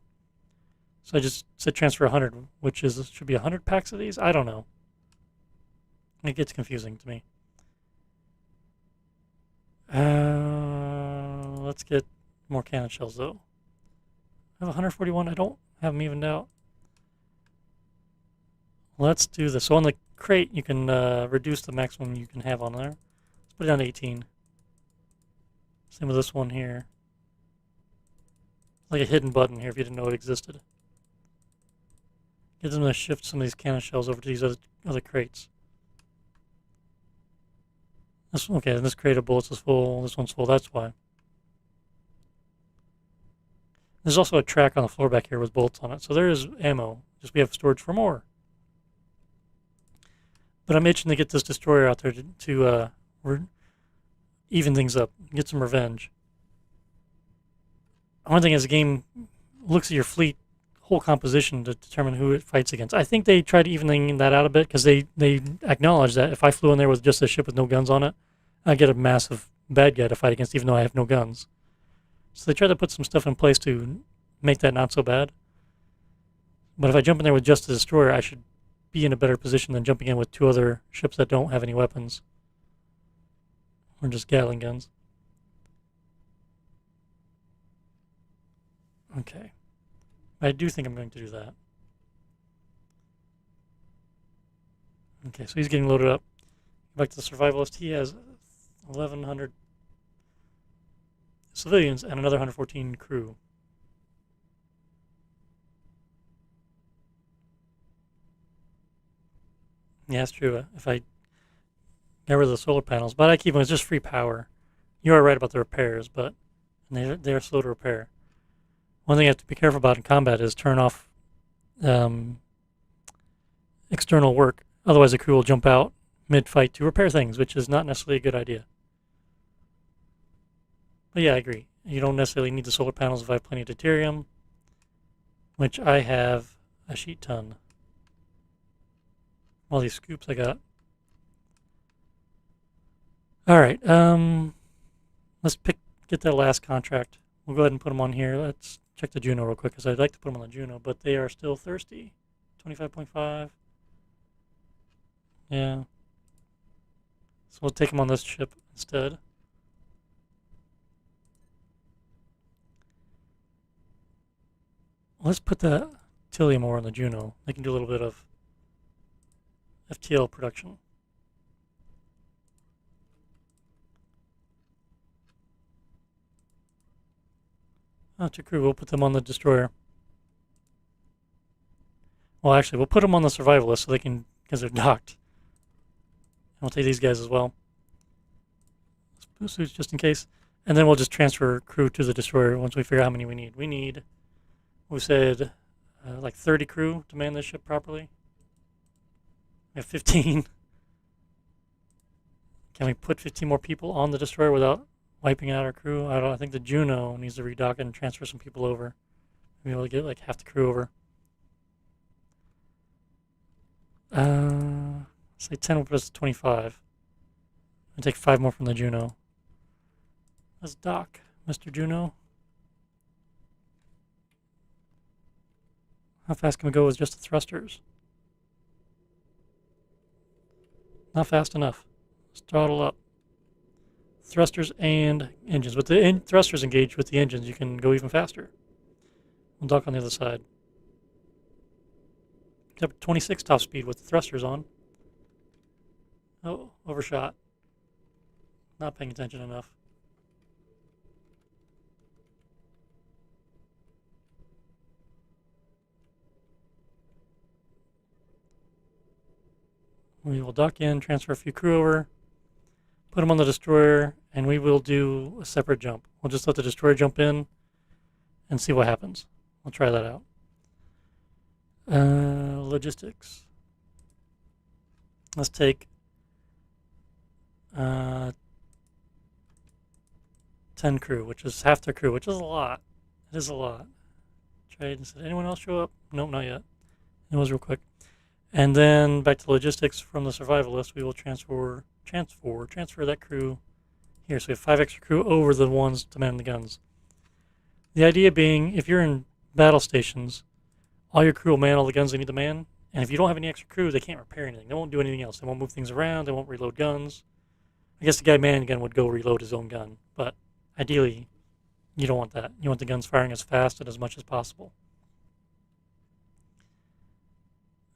So I just said transfer 100, which should be 100 packs of these? I don't know. It gets confusing to me. Let's get more cannon shells, though. I have 141. I don't have them evened out. Let's do this. So on the crate, you can reduce the maximum you can have on there. Let's put it down to 18. Same with this one here. Like a hidden button here if you didn't know it existed. Get them to shift some of these cannon shells over to these other crates. Okay, and this crate of bullets is full. This one's full. That's why. There's also a track on the floor back here with bullets on it. So there is ammo. Just we have storage for more. But I'm itching to get this destroyer out there to even things up. Get some revenge. One thing is the game looks at your fleet whole composition to determine who it fights against. I think they tried evening that out a bit because they acknowledge that if I flew in there with just a ship with no guns on it, I get a massive bad guy to fight against even though I have no guns. So they try to put some stuff in place to make that not so bad. But if I jump in there with just a destroyer, I should be in a better position than jumping in with 2 other ships that don't have any weapons. Or just Gatling guns. Okay. I do think I'm going to do that. Okay, so he's getting loaded up. Back to the survivalist. He has 1,100 civilians and another 114 crew. Yeah, that's true. If I get rid of the solar panels, but I keep them, it's just free power. You are right about the repairs, but they're slow to repair. One thing you have to be careful about in combat is turn off external work. Otherwise, the crew will jump out mid-fight to repair things, which is not necessarily a good idea. But yeah, I agree. You don't necessarily need the solar panels if I have plenty of deuterium, which I have a sheet ton. All these scoops I got. Alright, let's get that last contract. We'll go ahead and put them on here. Let's check the Juno real quick, because I'd like to put them on the Juno, but they are still thirsty. 25.5. Yeah. So we'll take them on this ship instead. Let's put the Tillium ore on the Juno. They can do a little bit of FTL production. To crew, we'll put them on the destroyer. Well, actually, we'll put them on the survivalist so they can, because they're docked. And we'll take these guys as well. Boost suits just in case. And then we'll just transfer crew to the destroyer once we figure out how many we need. We said, like 30 crew to man this ship properly. We have 15. Can we put 15 more people on the destroyer without wiping out our crew? I think the Juno needs to redock and transfer some people over. Maybe we'll get like half the crew over. Say 10 will put us to 25. I'll take 5 more from the Juno. Let's dock, Mr. Juno. How fast can we go with just the thrusters? Not fast enough. Let's throttle up. Thrusters and engines. With the thrusters engaged with the engines, you can go even faster. We'll dock on the other side. Up 26 top speed with the thrusters on. Oh, overshot. Not paying attention enough. We will dock in, transfer a few crew over, put them on the destroyer, and we will do a separate jump. We'll just let the destroyer jump in and see what happens. We'll try that out. Logistics. Let's take 10 crew, which is half their crew, which is a lot. It is a lot. Trade and said, anyone else show up? Nope, not yet. It was real quick. And then back to logistics from the survival list, we will transfer that crew here. So we have 5 extra crew over the ones to man the guns. The idea being, if you're in battle stations, all your crew will man all the guns they need to man. And if you don't have any extra crew, they can't repair anything. They won't do anything else. They won't move things around. They won't reload guns. I guess the guy manning the gun would go reload his own gun. But ideally, you don't want that. You want the guns firing as fast and as much as possible.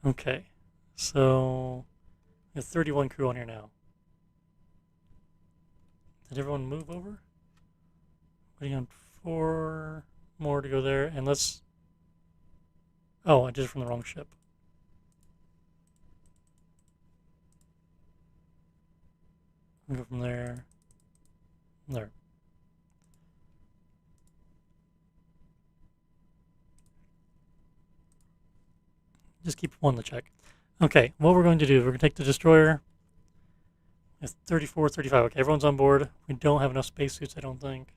Okay, so we have 31 crew on here now. Did everyone move over? Waiting on 4 more to go there, and let's... Oh, I did it from the wrong ship. I'll go from there. There. Just keep one to check. Okay, what we're going to do, we're going to take the destroyer. It's 34, 35. Okay, everyone's on board. We don't have enough spacesuits, I don't think.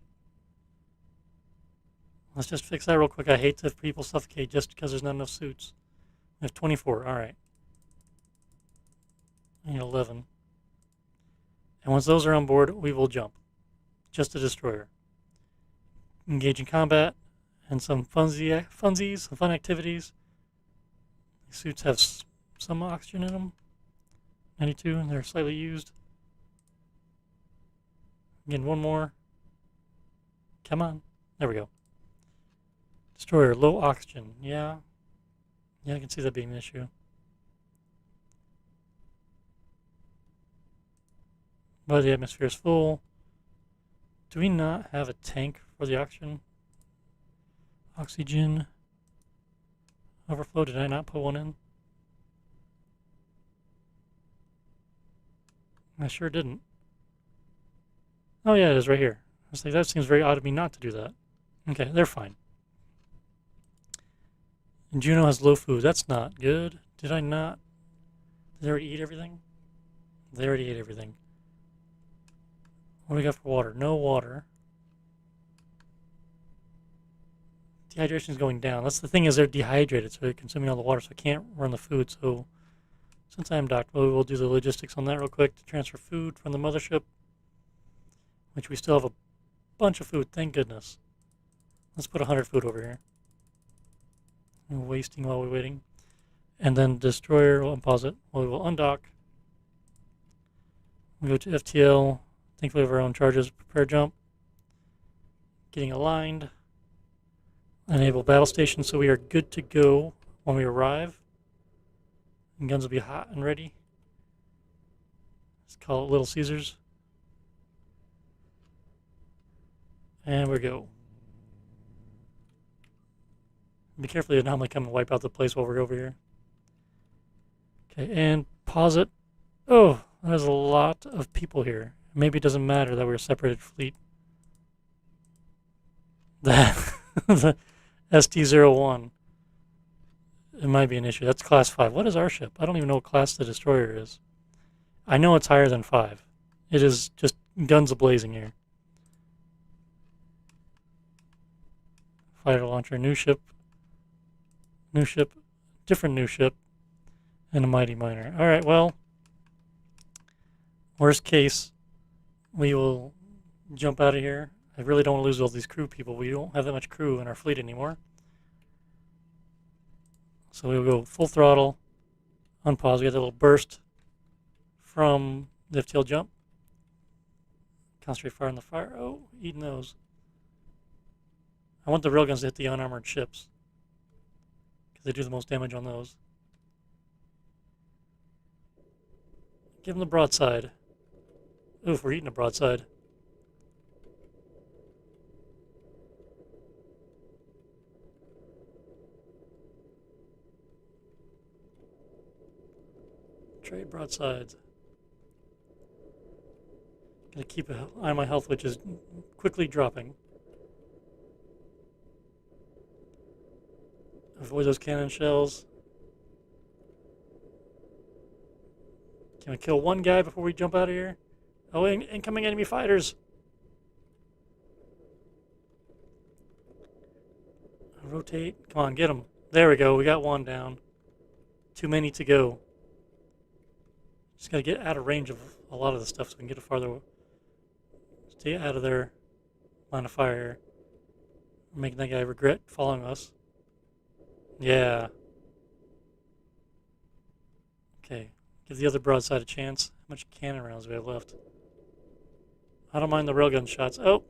Let's just fix that real quick. I hate to have people suffocate just because there's not enough suits. We have 24. All right. I need 11. And once those are on board, we will jump. Just a destroyer. Engage in combat and some funsies, some fun activities. These suits have some oxygen in them. 92, and they're slightly used. Again, one more. Come on. There we go. Destroyer, low oxygen. Yeah. Yeah, I can see that being an issue. But the atmosphere is full. Do we not have a tank for the oxygen? Oxygen overflow. Did I not put one in? I sure didn't. Oh yeah, it is right here. I was like, that seems very odd of me not to do that. Okay, they're fine. And Juno has low food. That's not good. Did I not? Did they already eat everything? They already ate everything. What do we got for water? No water. Dehydration is going down. That's the thing, is they're dehydrated, so they're consuming all the water, so I can't run the food. So since I'm docked, we'll do the logistics on that real quick to transfer food from the mothership, which we still have a bunch of food, thank goodness. Let's put 100 food over here. We're wasting while we're waiting. And then destroyer, we'll unpause it. We will undock. We go to FTL. Thankfully, we have our own charges. Prepare jump. Getting aligned. Enable battle station, so we are good to go when we arrive. And guns will be hot and ready. Let's call it Little Caesars. And we go. Be careful, they normally come and wipe out the place while we're over here. Okay, and pause it. Oh, there's a lot of people here. Maybe it doesn't matter that we're a separated fleet. The ST-01. It might be an issue. That's class 5. What is our ship? I don't even know what class the destroyer is. I know it's higher than 5. It is just guns a-blazing here. Fighter launcher, new ship, different new ship, and a mighty miner. All right, well, worst case, we will jump out of here. I really don't want to lose all these crew people. We don't have that much crew in our fleet anymore. So we'll go full throttle, unpause. We get a little burst from the FTL jump. Concentrate fire on the fire. Oh, eating those. I want the railguns to hit the unarmored ships, because they do the most damage on those. Give him the broadside. Oof, we're eating a broadside. Trade broadsides. Gonna keep an eye on my health, which is quickly dropping. Avoid those cannon shells. Can we kill one guy before we jump out of here? Oh, incoming enemy fighters! Rotate. Come on, get them. There we go. We got one down. Too many to go. Just gotta get out of range of a lot of the stuff so we can get it farther. Stay out of their line of fire. We're making that guy regret following us. Yeah. Okay. Give the other broadside a chance. How much cannon rounds do we have left? I don't mind the railgun shots. Oh!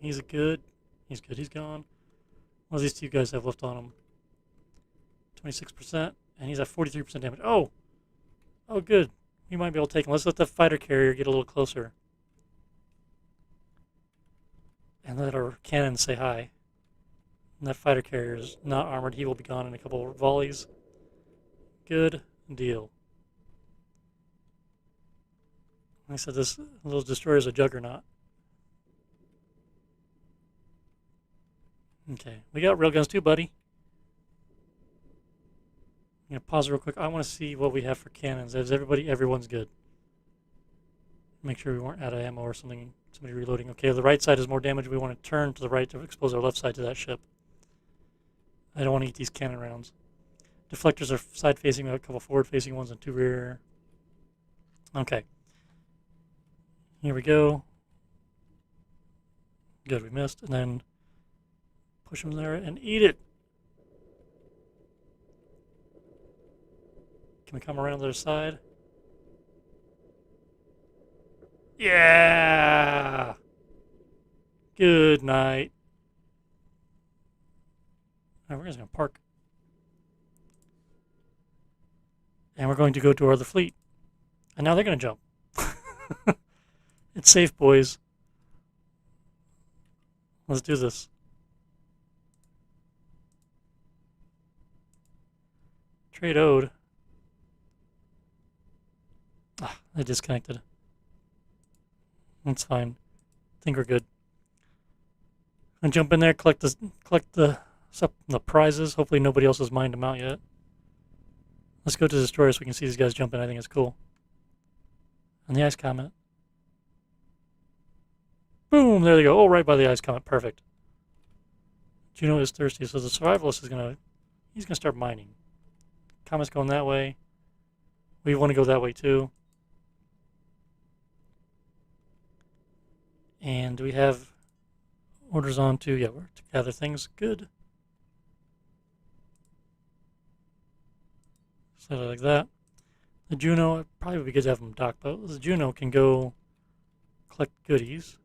He's good. He's good. He's gone. What do these two guys have left on him? 26%. And he's at 43% damage. Oh! Oh, good. We might be able to take him. Let's let the fighter carrier get a little closer. And let our cannons say hi. And that fighter carrier is not armored. He will be gone in a couple of volleys. Good deal. Like I said, this little destroyer is a juggernaut. Okay, we got railguns too, buddy. I'm gonna pause real quick. I want to see what we have for cannons. Is everyone's good? Make sure we weren't out of ammo or something. Somebody reloading. Okay, the right side is more damage. We want to turn to the right to expose our left side to that ship. I don't want to eat these cannon rounds. Deflectors are side facing. We have a couple forward facing ones and two rear. Okay. Here we go. Good, we missed. And then push them there and eat it. Can we come around the other side? Yeah! Good night. All right, we're just going to park. And we're going to go to our other fleet. And now they're going to jump. It's safe, boys. Let's do this. Trade owed. Ah, they disconnected. That's fine. I think we're good. And jump in there, collect the prizes. Hopefully nobody else has mined them out yet. Let's go to the destroyer so we can see these guys jumping. I think it's cool. And the ice comet. Boom! There they go. Oh, right by the ice comet. Perfect. Juno is thirsty, so the survivalist is he's gonna start mining. Comet's going that way. We want to go that way too. And we have orders on to, yeah, we're to gather things. Good. So like that. The Juno, it probably would be good to have them dock, but the Juno can go collect goodies.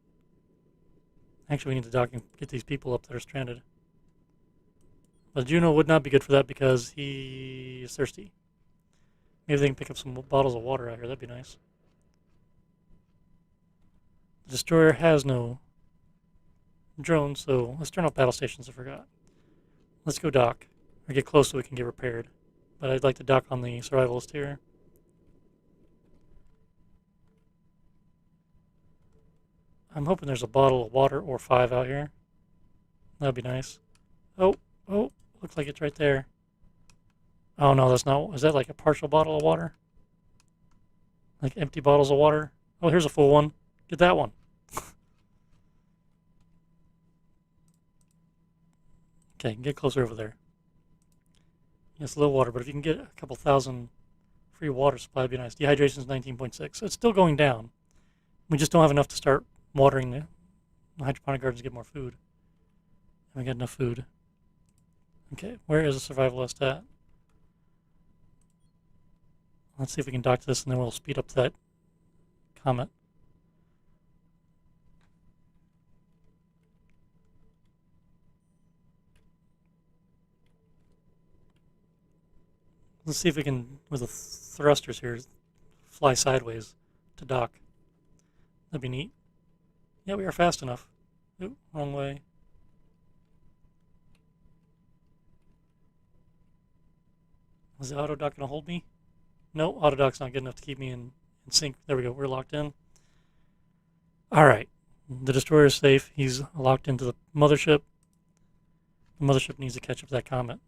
Actually, we need to dock and get these people up that are stranded. But Juno would not be good for that because he is thirsty. Maybe they can pick up some bottles of water out here. That'd be nice. The destroyer has no drone, so let's turn off battle stations. I forgot. Let's go dock or get close so we can get repaired. But I'd like to dock on the survivalist here. I'm hoping there's a bottle of water or 5 out here. That'd be nice. Oh, looks like it's right there. Oh no, that's not. Is that like a partial bottle of water? Like empty bottles of water? Oh, here's a full one. Get that one. Okay, get closer over there. It's low water, but if you can get a couple thousand free water supply, it'd be nice. Dehydration is 19.6, so it's still going down. We just don't have enough to start watering the hydroponic gardens to get more food. And we got enough food. Okay, where is the survivalist at? Let's see if we can dock to this, and then we'll speed up that comet. Let's see if we can, with the thrusters here, fly sideways to dock. That'd be neat. Yeah, we are fast enough. Oop, wrong way. Is the auto dock gonna hold me? No, auto dock's not good enough to keep me in sync. There we go. We're locked in. All right. The destroyer is safe. He's locked into the mothership. The mothership needs to catch up to that comet.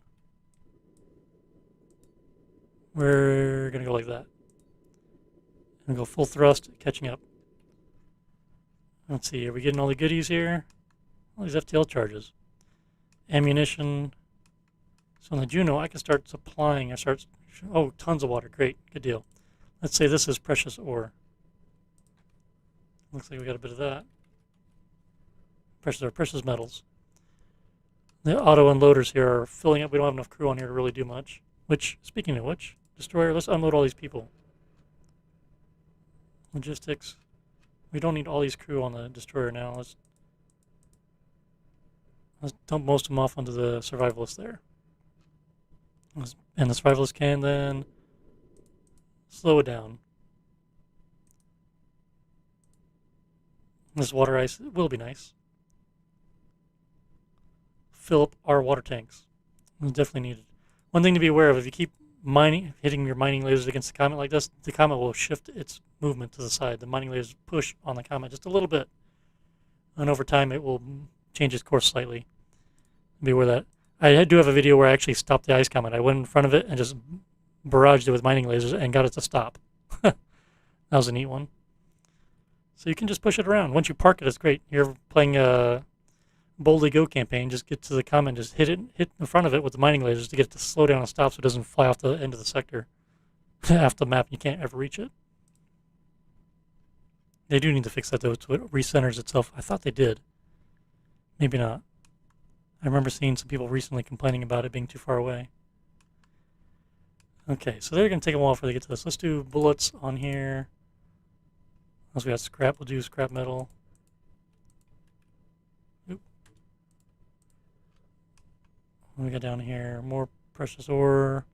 We're gonna go like that. And go full thrust, catching up. Let's see. Are we getting all the goodies here? All these FTL charges. Ammunition. So on the Juno, I can start supplying. Oh, tons of water. Great. Good deal. Let's say this is precious ore. Looks like we got a bit of that. Precious ore, precious metals. The auto unloaders here are filling up. We don't have enough crew on here to really do much. Which, speaking of which, destroyer, let's unload all these people. Logistics. We don't need all these crew on the destroyer now. Let's dump most of them off onto the survivalist there. And the survivalist can then slow it down. This water ice will be nice. Fill up our water tanks. It's definitely needed. One thing to be aware of, if you keep hitting your mining lasers against the comet like this, the comet will shift its movement to the side. The mining lasers push on the comet just a little bit. And over time it will change its course slightly. Be aware of that. I do have a video where I actually stopped the ice comet. I went in front of it and just barraged it with mining lasers and got it to stop. That was a neat one. So you can just push it around. Once you park it, it's great. You're playing a Boldly Go campaign, just get to the comet and just hit in front of it with the mining lasers to get it to slow down and stop so it doesn't fly off the end of the sector. Off the map, you can't ever reach it. They do need to fix that though, so it recenters itself. I thought they did. Maybe not. I remember seeing some people recently complaining about it being too far away. Okay, so they're going to take a while before they get to this. Let's do bullets on here. Once we got scrap, we'll do scrap metal. Oop. What do we got down here? More precious ore.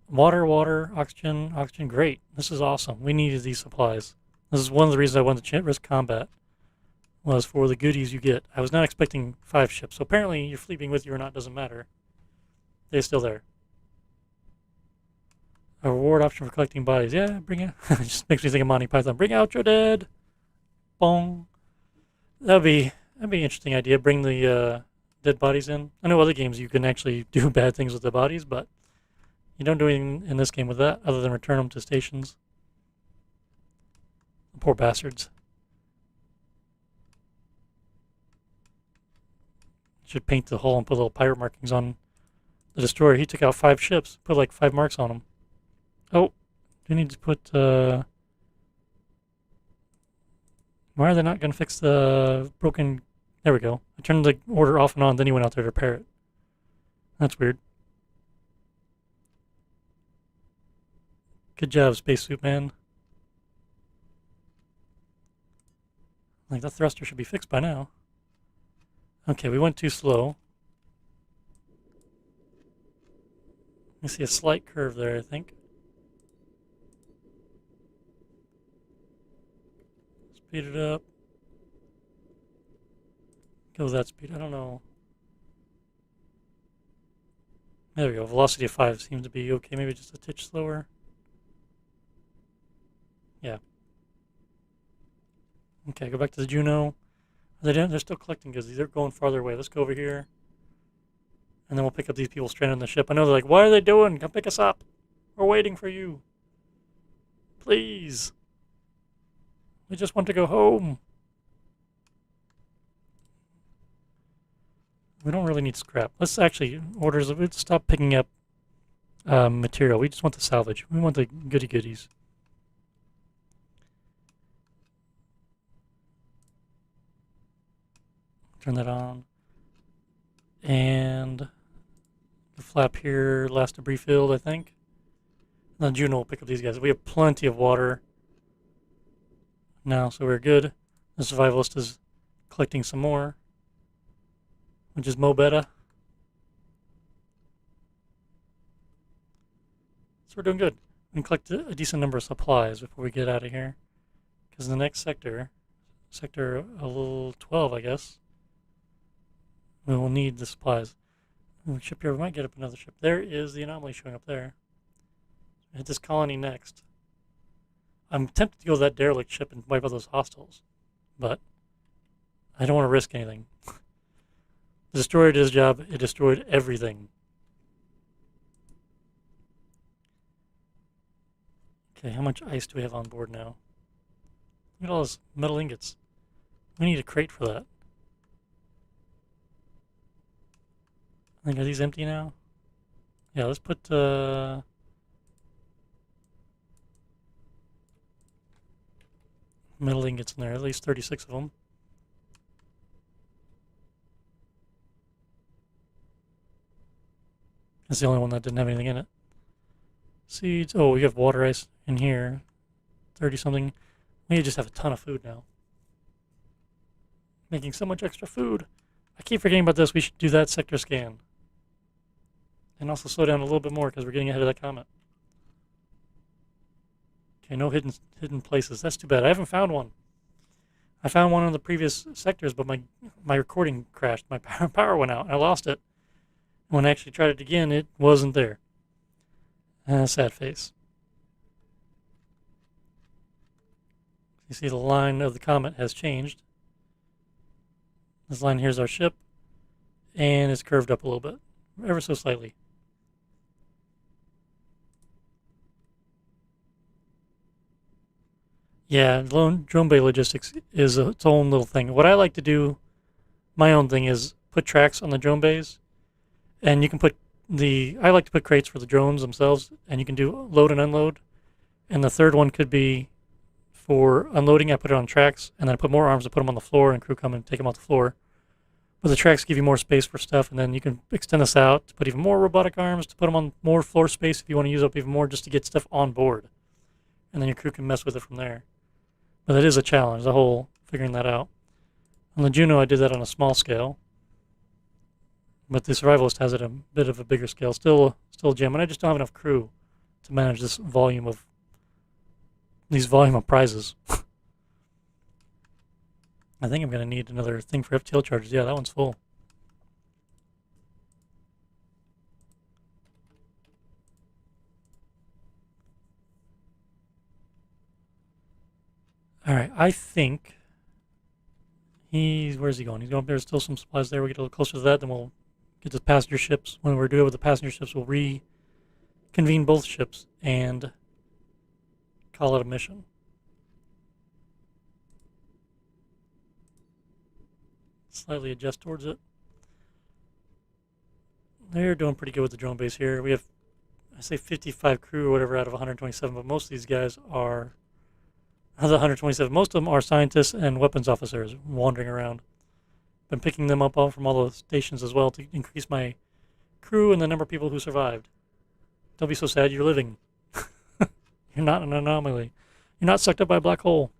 Water, oxygen, great. This is awesome. We needed these supplies. This is one of the reasons I wanted to risk combat, was for the goodies you get. I was not expecting 5 ships, so apparently your fleet being with you or not doesn't matter. They're still there. A reward option for collecting bodies. Yeah, bring it. It just makes me think of Monty Python. Bring out your dead. Bong. That'd be an interesting idea. Bring the dead bodies in. I know other games you can actually do bad things with the bodies, but you don't do anything in this game with that other than return them to stations. Poor bastards. Should paint the hull and put little pirate markings on the destroyer. He took out 5 ships. Put like 5 marks on them. Oh, do need to put, why are they not going to fix the broken, there we go. I turned the order off and on, then he went out there to repair it. That's weird. Good job, Spacesuit Man. Like, that thruster should be fixed by now. Okay, we went too slow. I see a slight curve there, I think. Speed it up. Go with that speed. I don't know. There we go. Velocity of 5 seems to be okay. Maybe just a titch slower. Yeah. Okay, go back to the Juno. They're still collecting goods. They're going farther away. Let's go over here. And then we'll pick up these people stranded on the ship. I know they're like, what are they doing? Come pick us up. We're waiting for you. Please. We just want to go home. We don't really need scrap. Let's actually let's stop picking up material. We just want the salvage. We want the goodies. Turn that on. And the flap here, last debris filled, I think. And then Juno will pick up these guys. We have plenty of water now, so we're good. The survivalist is collecting some more, which is mo better. So we're doing good. and collect a decent number of supplies before we get out of here. Because the next sector, sector 12, I guess, we will need the supplies. Ship here, we might get up another ship. There is the anomaly showing up there. Hit this colony next. I'm tempted to go to that derelict ship and wipe out those hostiles, but I don't want to risk anything. The destroyer did his job. It destroyed everything. Okay, how much ice do we have on board now? Look at all those metal ingots. We need a crate for that. I think, are these empty now? Yeah, let's put metal ingots in there, at least 36 of them. That's the only one that didn't have anything in it. Seeds. Oh, we have water ice in here. 30 something. We just have a ton of food now. Making so much extra food. I keep forgetting about this. We should do that sector scan. And also slow down a little bit more because we're getting ahead of that comet. Okay, no hidden places. That's too bad. I haven't found one. I found one in the previous sectors, but my recording crashed. My power went out. I lost it. When I actually tried it again, it wasn't there. Sad face. You see the line of the comet has changed. This line here is our ship, and it's curved up a little bit, ever so slightly. Yeah, drone bay logistics is its own little thing. What I like to do, my own thing, is put tracks on the drone bays, and you can put I like to put crates for the drones themselves, and you can do load and unload. And the third one could be for unloading. I put it on tracks, and then I put more arms to put them on the floor, and crew come and take them off the floor. But the tracks give you more space for stuff, and then you can extend this out to put even more robotic arms, to put them on more floor space if you want to use up even more, just to get stuff on board. And then your crew can mess with it from there. But it is a challenge, the whole figuring that out. On the Juno, I did that on a small scale. But the Survivalist has it a bit of a bigger scale. Still a gem, and I just don't have enough crew to manage this volume of prizes. I think I'm going to need another thing for FTL charges. Yeah, that one's full. Alright, I think where's he going? He's going up there. There's still some supplies there. We get a little closer to that, then we'll get the passenger ships. When we're doing with the passenger ships, we'll reconvene both ships and call it a mission. Slightly adjust towards it. They're doing pretty good with the drone base here. We have, I say 55 crew or whatever out of 127, but most of these guys are, of the 127, most of them are scientists and weapons officers wandering around. Been picking them up all from all the stations as well to increase my crew and the number of people who survived. Don't be so sad, you're living. You're not an anomaly. You're not sucked up by a black hole.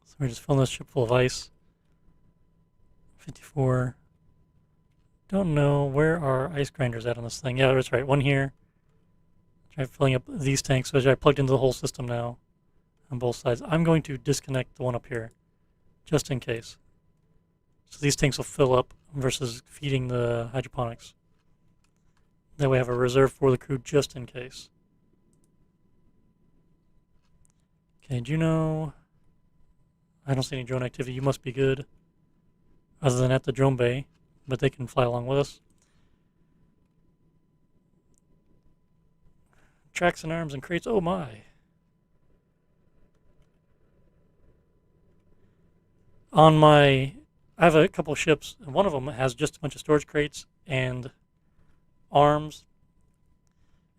So we're just filling this ship full of ice. 54. Don't know where are ice grinders at on this thing. Yeah, that's right. One here. Try filling up these tanks, which I plugged into the whole system now on both sides. I'm going to disconnect the one up here, just in case. So these tanks will fill up versus feeding the hydroponics. That way I have a reserve for the crew just in case. Okay, Juno. I don't see any drone activity. You must be good. Other than at the drone bay, but they can fly along with us. Tracks and arms and crates. Oh my. I have a couple of ships, and one of them has just a bunch of storage crates and arms.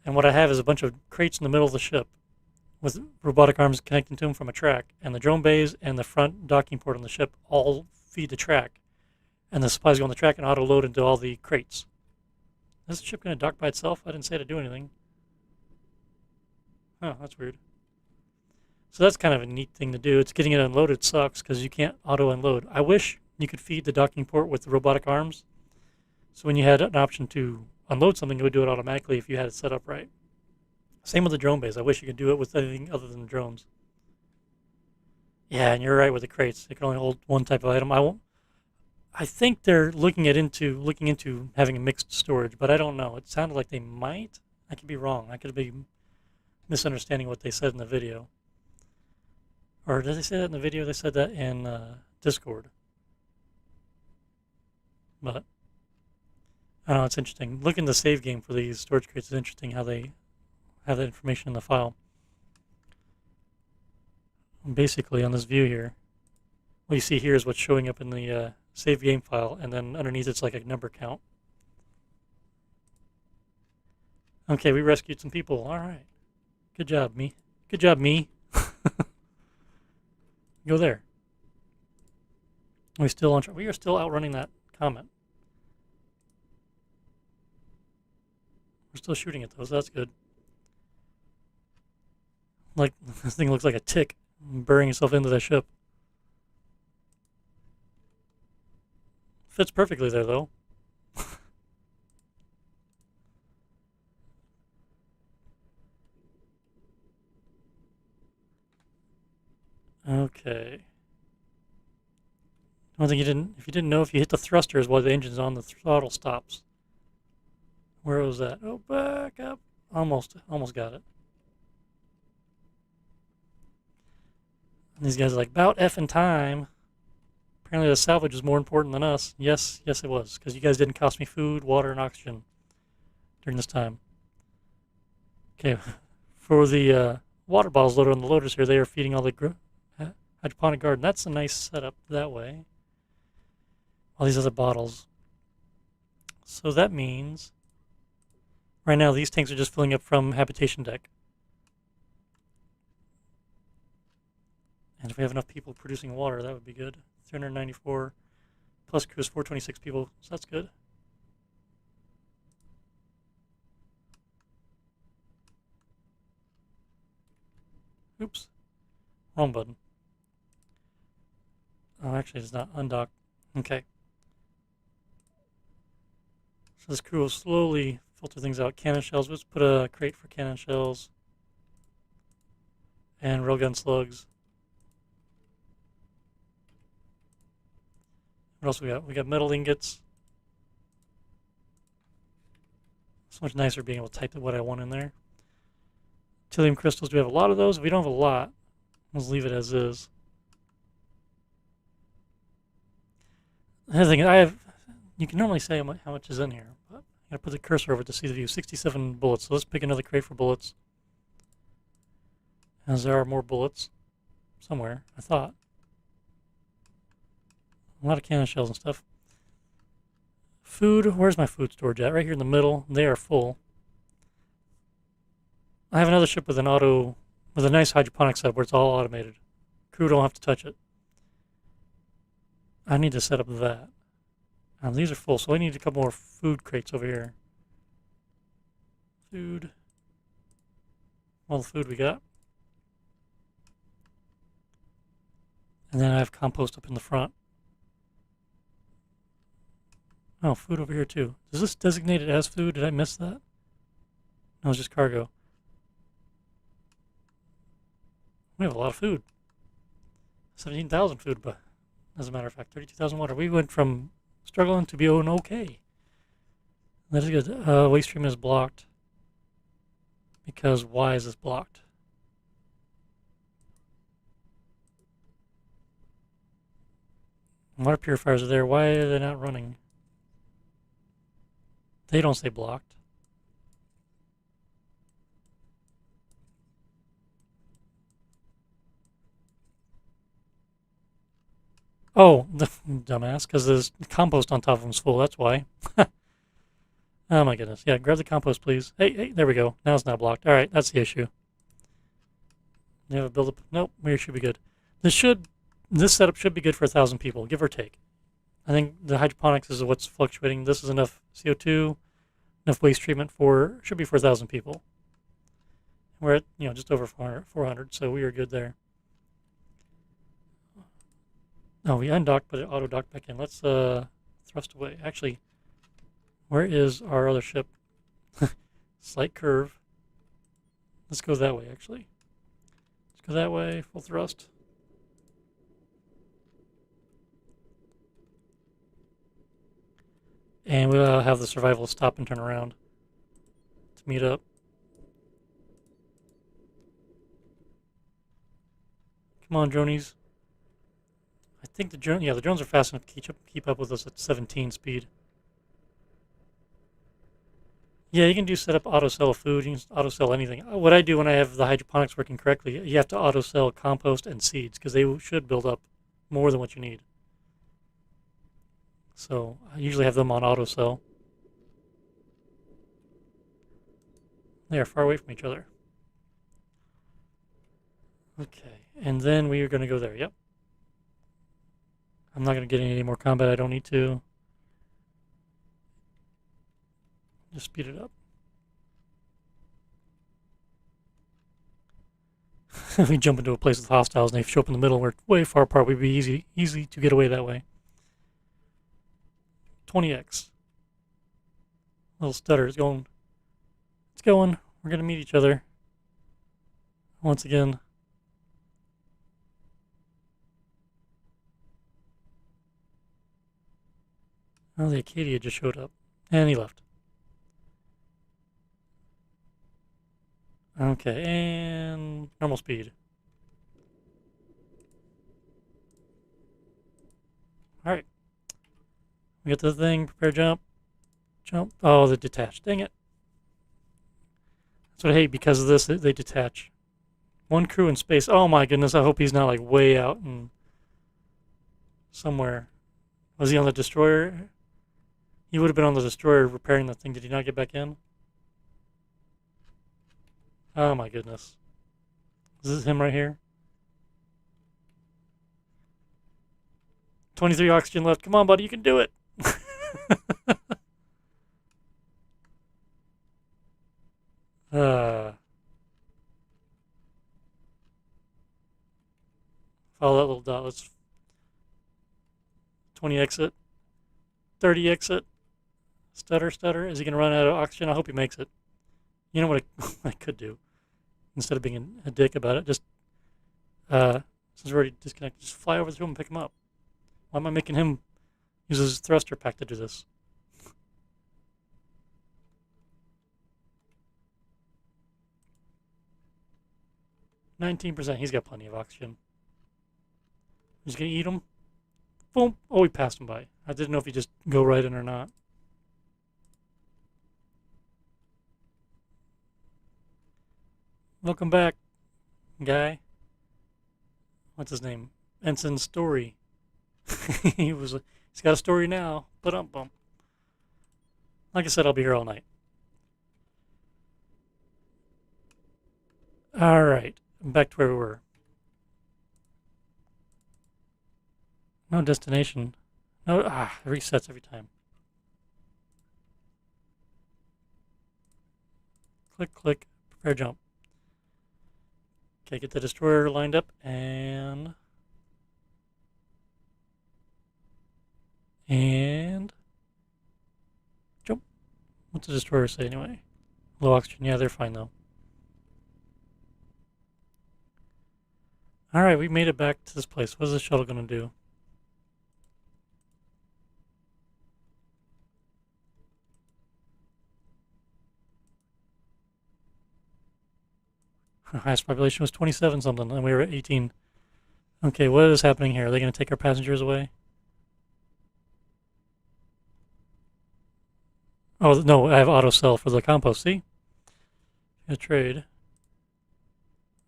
And what I have is a bunch of crates in the middle of the ship with robotic arms connecting to them from a track. And the drone bays and the front docking port on the ship all feed the track. And the supplies go on the track and auto-load into all the crates. Is the ship going to dock by itself? I didn't say to do anything. Oh, that's weird. So that's kind of a neat thing to do. It's getting it unloaded sucks because you can't auto-unload. I wish you could feed the docking port with the robotic arms. So when you had an option to unload something, it would do it automatically if you had it set up right. Same with the drone base. I wish you could do it with anything other than drones. Yeah, and you're right with the crates. It can only hold one type of item. I think they're looking into having a mixed storage, but I don't know. It sounded like they might. I could be wrong. I could be misunderstanding what they said in the video. Or did they say that in the video? They said that in Discord. But I don't know. It's interesting. Looking the save game for these storage crates is interesting. How they have that information in the file. And basically, on this view here, what you see here is what's showing up in the save game file, and then underneath it's like a number count. Okay, we rescued some people. All right. Good job, me. Good job, me. Go there. We are still outrunning that comet. We're still shooting at those. That's good. Like, this thing looks like a tick burying itself into the ship. Fits perfectly there, though. Okay. One thing if you didn't know, if you hit the thrusters while the engine's on, the throttle stops. Where was that? Oh, back up. Almost got it. And these guys are like, about effing time. Apparently the salvage was more important than us. Yes, it was, because you guys didn't cost me food, water, and oxygen during this time. Okay, for the water bottles loaded on the loaders here, they are feeding all the hydroponic garden. That's a nice setup that way. All these other bottles. So that means right now these tanks are just filling up from habitation deck. And if we have enough people producing water, that would be good. 394 plus crew is 426 people, so that's good. Oops, wrong button. Oh, actually, it's not undock. Okay. So this crew will slowly filter things out. Cannon shells. Let's put a crate for cannon shells and railgun slugs. What else we got? We got metal ingots. So much nicer being able to type what I want in there. Titanium crystals. Do we have a lot of those? If we don't have a lot, let's leave it as is. Another thing, you can normally say how much is in here, but I gotta put the cursor over to see the view. 67 bullets. So let's pick another crate for bullets. As there are more bullets somewhere, I thought. A lot of cannon shells and stuff. Food. Where's my food storage at? Right here in the middle. They are full. I have another ship with a nice hydroponic setup where it's all automated. Crew don't have to touch it. I need to set up that. These are full, so I need a couple more food crates over here. Food. All the food we got. And then I have compost up in the front. Oh, food over here too. Is this designated as food? Did I miss that? No, it's just cargo. We have a lot of food. 17,000 food, but as a matter of fact, 32,000 water. We went from struggling to being okay. That is good. Waste stream is blocked. Because why is this blocked? Water purifiers are there. Why are they not running? They don't say blocked. Oh, the dumbass, because there's compost on top of them's full, that's why. Oh my goodness. Yeah, grab the compost, please. Hey, there we go. Now it's not blocked. All right, that's the issue. You have a build-up? Nope, we should be good. This setup should be good for 1,000 people, give or take. I think the hydroponics is what's fluctuating. This is enough CO2, enough waste treatment should be for 1,000 people. We're at, just over 400, so we are good there. No, we undocked, but it auto-docked back in. Let's thrust away. Actually, where is our other ship? Slight curve. Let's go that way, actually. Let's go that way, full thrust. And we'll have the survival stop and turn around to meet up. Come on, dronies. I think the drones are fast enough to keep up with us at 17 speed. Yeah, you can do set up auto sell food. You can auto sell anything. What I do when I have the hydroponics working correctly, you have to auto sell compost and seeds because they should build up more than what you need. So I usually have them on auto sell. They are far away from each other. Okay, and then we are going to go there. Yep. I'm not going to get any more combat. I don't need to. Just speed it up. We jump into a place with hostiles and they show up in the middle. We're way far apart. We'd be easy to get away that way. 20x. Little stutter. It's going. It's going. We're going to meet each other. Once again. Oh, the Acadia just showed up. And he left. Okay, and normal speed. Alright. We get the thing, prepare jump. Jump. Oh, they detached. Dang it. That's what I hate. Because of this, they detach. One crew in space. Oh my goodness, I hope he's not like way out and somewhere. Was he on the destroyer? He would have been on the destroyer repairing the thing. Did he not get back in? Oh my goodness. Is this him right here? 23 oxygen left. Come on, buddy, you can do it. Follow that little dot. Let's 20 exit. 30 exit. Stutter, stutter. Is he going to run out of oxygen? I hope he makes it. You know what I could do? Instead of being a dick about it, just, since we're already disconnected, just fly over to him and pick him up. Why am I making him use his thruster pack to do this? %. He's got plenty of oxygen. He's going to eat him. Boom. Oh, he passed him by. I didn't know if he just go right in or not. Welcome back, guy. What's his name? Ensign Story. He's got a story now. Bum. Like I said, I'll be here all night. All right, back to where we were. No destination. No, it resets every time. Click, click, prepare jump. Okay, get the destroyer lined up and jump. What's the destroyer say anyway? Low oxygen. Yeah, they're fine though. All right, we made it back to this place. What is the shuttle going to do? Our highest population was 27 something, and we were at 18. Okay, what is happening here? Are they going to take our passengers away? Oh, no, I have auto sell for the compost, see? Trade.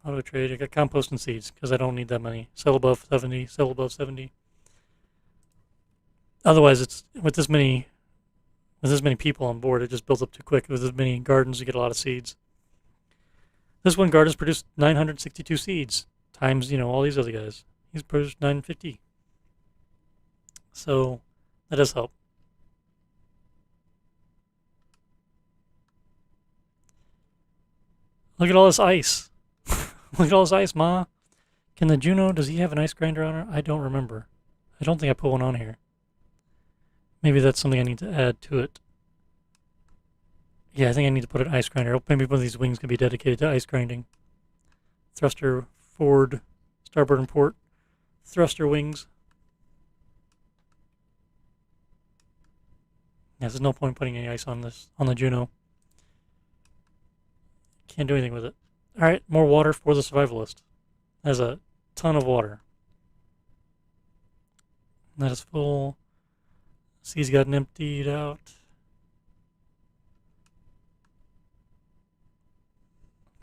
Auto trade. I got compost and seeds, because I don't need that many. Sell above 70, sell above 70. Otherwise, it's with this many people on board, it just builds up too quick. With as many gardens, you get a lot of seeds. This one garden's produced 962 seeds times, all these other guys. He's produced 950. So that does help. Look at all this ice. Look at all this ice, Ma. Can the Juno, does he have an ice grinder on her? I don't remember. I don't think I put one on here. Maybe that's something I need to add to it. Yeah, I think I need to put an ice grinder. Maybe one of these wings could be dedicated to ice grinding. Thruster forward, starboard and port. Thruster wings. Yeah, there's no point putting any ice on the Juno. Can't do anything with it. Alright, more water for the survivalist. There's a ton of water. That is full. Sea's gotten emptied out.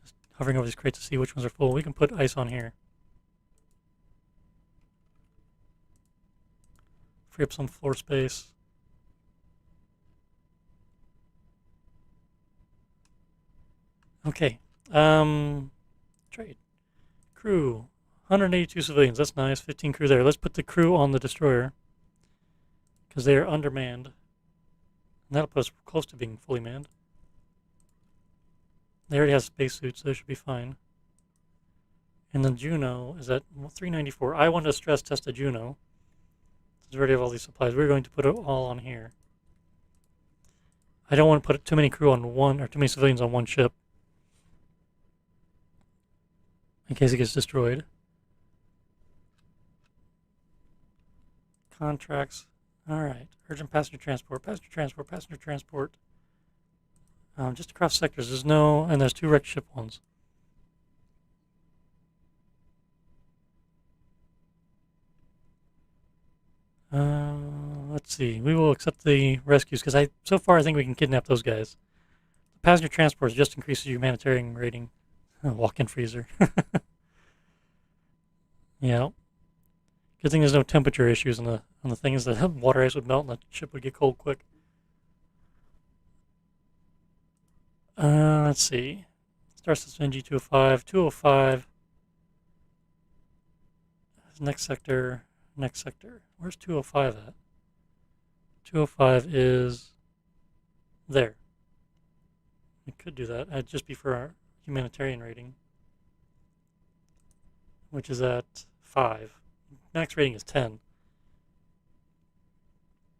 Just hovering over these crates to see which ones are full. We can put ice on here. Free up some floor space. Okay. Trade. Crew. 182 civilians. That's nice. 15 crew there. Let's put the crew on the destroyer. Because they are undermanned. And that'll put us close to being fully manned. They already have spacesuits, so they should be fine. And the Juno is at 394. I want to stress test the Juno. Since we already have all these supplies, we're going to put it all on here. I don't want to put too many crew on one, or too many civilians on one ship. In case it gets destroyed. Contracts. Alright. Urgent passenger transport. Passenger transport. Passenger transport. Just across sectors. There's no... And there's 2 wrecked ship ones. Let's see. We will accept the rescues, because so far I think we can kidnap those guys. The passenger transport just increases your humanitarian rating. Walk-in freezer. Yeah. Good thing there's no temperature issues on the thing. Is the water ice would melt and the ship would get cold quick. Let's see. Star System NG205, 205. Next sector. Next sector. Where's 205 at? 205 is there. We could do that. It'd just be for our humanitarian rating, which is at 5. Max rating is 10.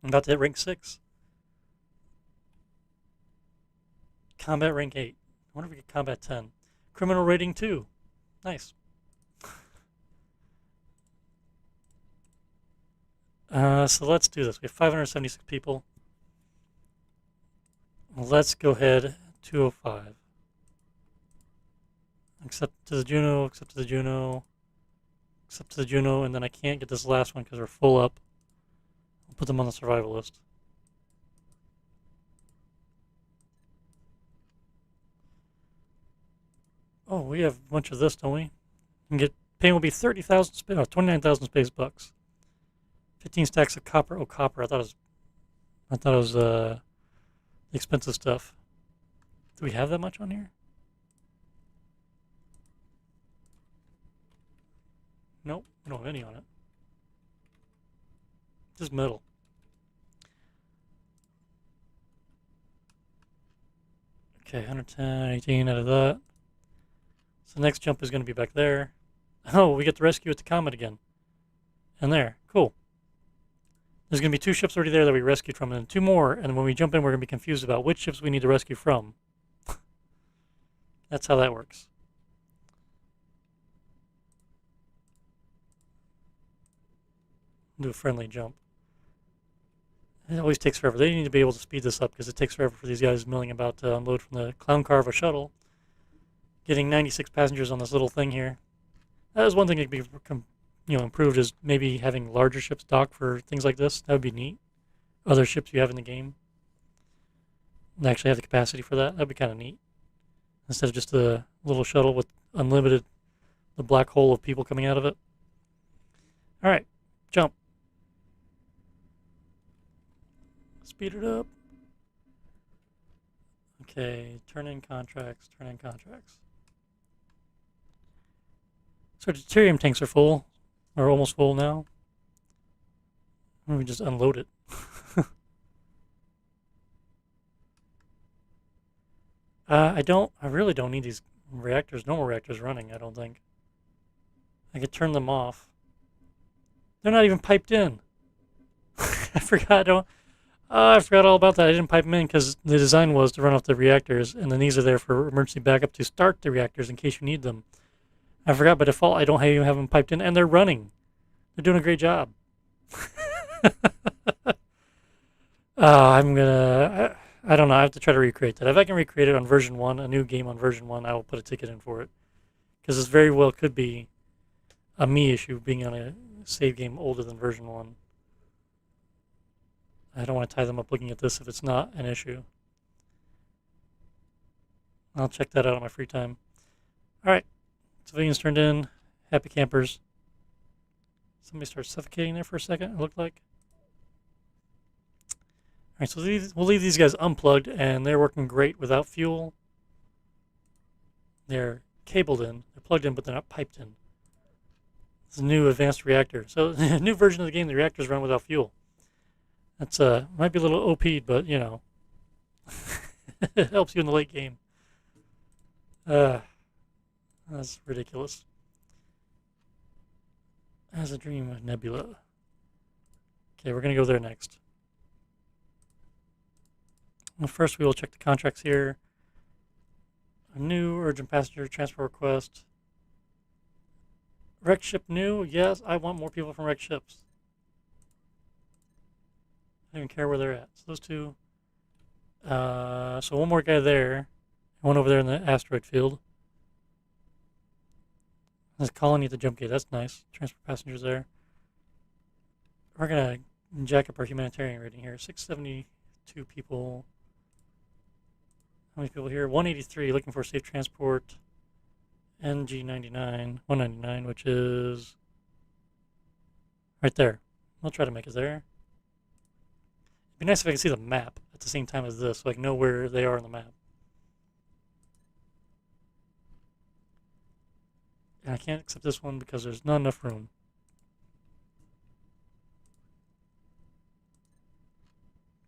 I'm about to hit rank 6. Combat rank 8. I wonder if we get combat 10. Criminal rating 2. Nice. So let's do this. We have 576 people. Let's go ahead 205. Accept to the Juno, accept to the Juno, accept to the Juno, and then I can't get this last one because we're full up. I'll put them on the survival list. Oh, we have a bunch of this, don't we? We can get payment will be 30,000 29,000 space bucks. 15 stacks of copper. Oh, copper. I thought it was expensive stuff. Do we have that much on here? Nope, we don't have any on it. Just metal. Okay, 110, 18 out of that. So the next jump is going to be back there. Oh, we get to rescue at the Comet again. And there, cool. There's going to be 2 ships already there that we rescued from, and then 2 more, and when we jump in, we're going to be confused about which ships we need to rescue from. That's how that works. Do a friendly jump. It always takes forever. They need to be able to speed this up, because it takes forever for these guys milling about to unload from the clown car of a shuttle. Getting 96 passengers on this little thing here. That is one thing that could be improved, is maybe having larger ships dock for things like this. That would be neat. Other ships you have in the game and actually have the capacity for that. That'd be kind of neat. Instead of just a little shuttle with unlimited, the black hole of people coming out of it. Alright, jump. Speed it up. Okay, turn in contracts, turn in contracts. So deuterium tanks are full. Are almost full now. Let me just unload it. I really don't need these reactors, normal reactors running, I don't think. I could turn them off. They're not even piped in. I forgot, I forgot all about that. I didn't pipe them in because the design was to run off the reactors, and then these are there for emergency backup to start the reactors in case you need them. I forgot by default I don't even have them piped in, and they're running. They're doing a great job. I'm gonna. I don't know. I have to try to recreate that. If I can recreate it on version 1, a new game on version 1, I will put a ticket in for it. Because this very well could be a me issue being on a save game older than version 1. I don't want to tie them up looking at this if it's not an issue. I'll check that out on my free time. Alright. Civilians turned in. Happy campers. Somebody started suffocating there for a second, it looked like. Alright, so we'll leave these guys unplugged, and they're working great without fuel. They're cabled in. They're plugged in, but they're not piped in. It's a new advanced reactor. So, a new version of the game, the reactors run without fuel. That's might be a little OP'd, but, you know. It helps you in the late game. That's ridiculous. As a dream of Nebula. Okay, we're going to go there next. Well, first, we will check the contracts here. A new urgent passenger transfer request. Wreck ship new? Yes, I want more people from wreck ships. I don't even care where they're at. So those two. So one more guy there. One over there in the asteroid field. There's a colony at the Jumpgate. That's nice. Transfer passengers there. We're going to jack up our humanitarian rating here. 672 people. How many people here? 183 looking for safe transport. NG99, 199, which is right there. We'll try to make it there. It'd be nice if I could see the map at the same time as this, so I can know where they are on the map. And I can't accept this one because there's not enough room.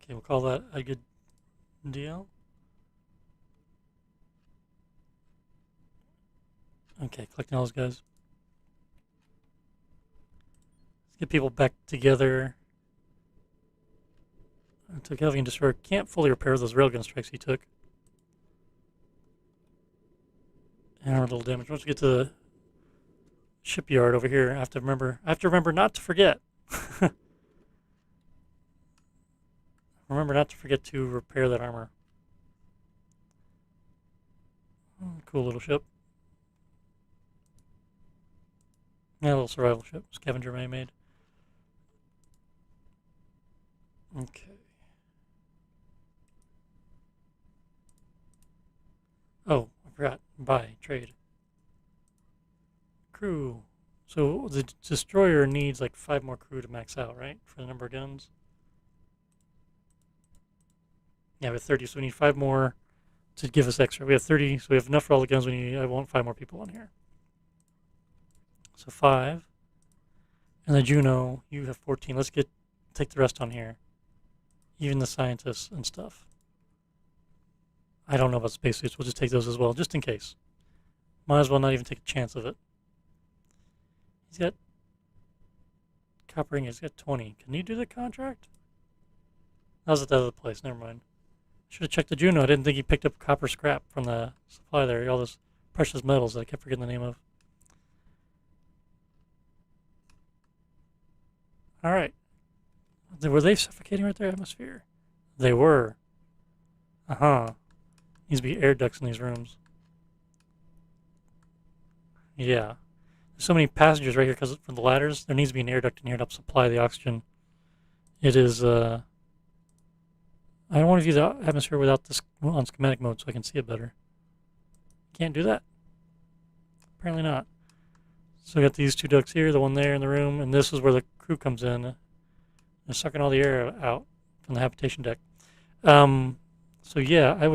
Okay, we'll call that a good deal. Okay, collecting all those guys. Let's get people back together. Took Helvian Destroyer. Can't fully repair those railgun strikes he took. And a little damage. Once we get to the shipyard over here, I have to remember not to forget. Remember not to forget to repair that armor. Cool little ship. Yeah, a little survival ship. Scavenger May made. Okay. Oh, I forgot. Buy. Trade. Crew. So the destroyer needs like 5 more crew to max out, right? For the number of guns. Yeah, we have 30, so we need 5 more to give us extra. We have 30, so we have enough for all the guns we need. I want 5 more people on here. So 5. And the Juno, you have 14. Let's take the rest on here. Even the scientists and stuff. I don't know about spacesuits. We'll just take those as well, just in case. Might as well not even take a chance of it. He's got copper ingots. He's got 20. Can you do the contract? That was at the other place. Never mind. Should have checked the Juno. I didn't think he picked up copper scrap from the supply there. All those precious metals that I kept forgetting the name of. All right. Were they suffocating right there, atmosphere? They were. Needs to be air ducts in these rooms. Yeah. There's so many passengers right here because from the ladders. There needs to be an air duct in here to help supply the oxygen. It is, I don't want to view the atmosphere without this on schematic mode so I can see it better. Can't do that. Apparently not. So we got these 2 ducts here, the one there in the room, and this is where the crew comes in. They're sucking all the air out from the habitation deck. So yeah, I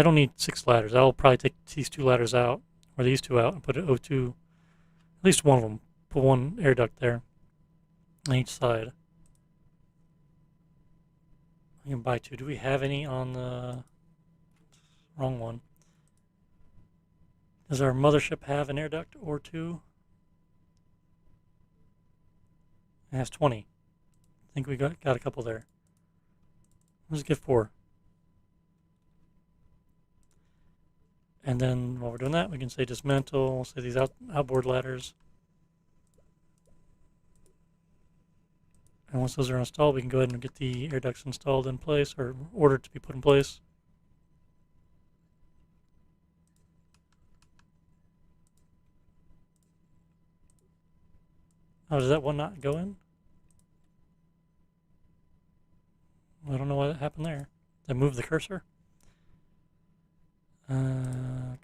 don't need 6 ladders. I'll probably take these 2 ladders out, or these 2 out, and put an O2, at least one of them, put 1 air duct there on each side. I can buy 2. Do we have any on the wrong one? Does our mothership have an air duct or 2? It has 20. I think we got a couple there. Let's get 4. And then while we're doing that, we can say dismantle, say these outboard ladders. And once those are installed, we can go ahead and get the air ducts installed in place, or ordered to be put in place. Oh, does that one not go in? I don't know why that happened there. Did I move the cursor?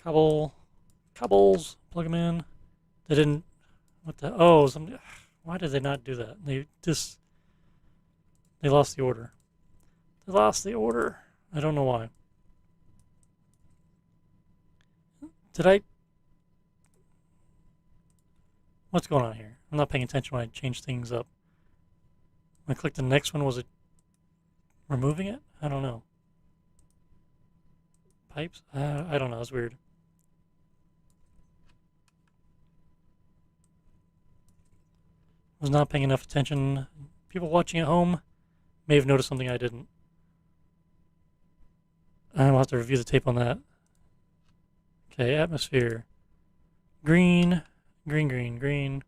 Cobbles, plug them in. They didn't, what the, oh, why did they not do that? They lost the order. They lost the order. I don't know why. What's going on here? I'm not paying attention when I change things up. When I click the next one, was it removing it? I don't know. Pipes? I don't know, it's weird. Was not paying enough attention. People watching at home may have noticed something I didn't. I'll have to review the tape on that. Okay, atmosphere. Green. So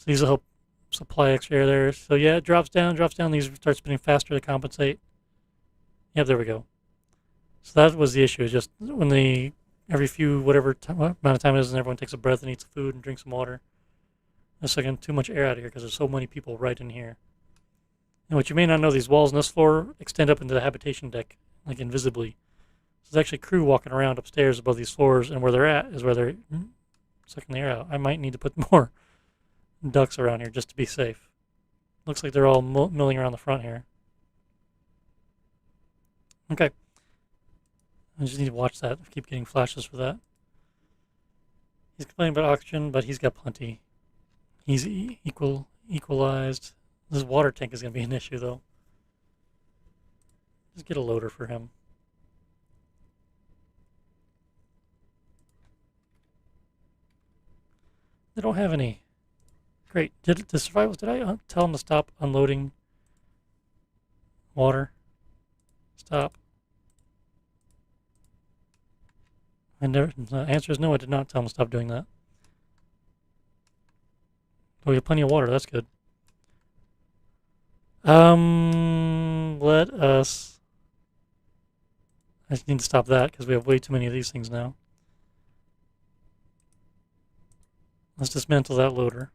these will help supply extra air there. So yeah, it drops down. These start spinning faster to compensate. Yep, there we go. So that was the issue. Just when every few, whatever amount of time it is, and everyone takes a breath and eats food and drinks some water. That's getting too much air out of here because there's so many people right in here. And what you may not know, these walls on this floor extend up into the habitation deck, like invisibly. So there's actually crew walking around upstairs above these floors, and where they're at is where they're sucking the air out. I might need to put more ducts around here just to be safe. Looks like they're all milling around the front here. Okay. I just need to watch that. I keep getting flashes for that. He's complaining about oxygen, but he's got plenty. He's equalized. This water tank is going to be an issue, though. Just get a loader for him. They don't have any. Great. The survivals, did I tell them to stop unloading water? Stop. The answer is no, I did not tell them to stop doing that. Oh, we have plenty of water, that's good. Let us... I just need to stop that because we have way too many of these things now. Let's dismantle that loader.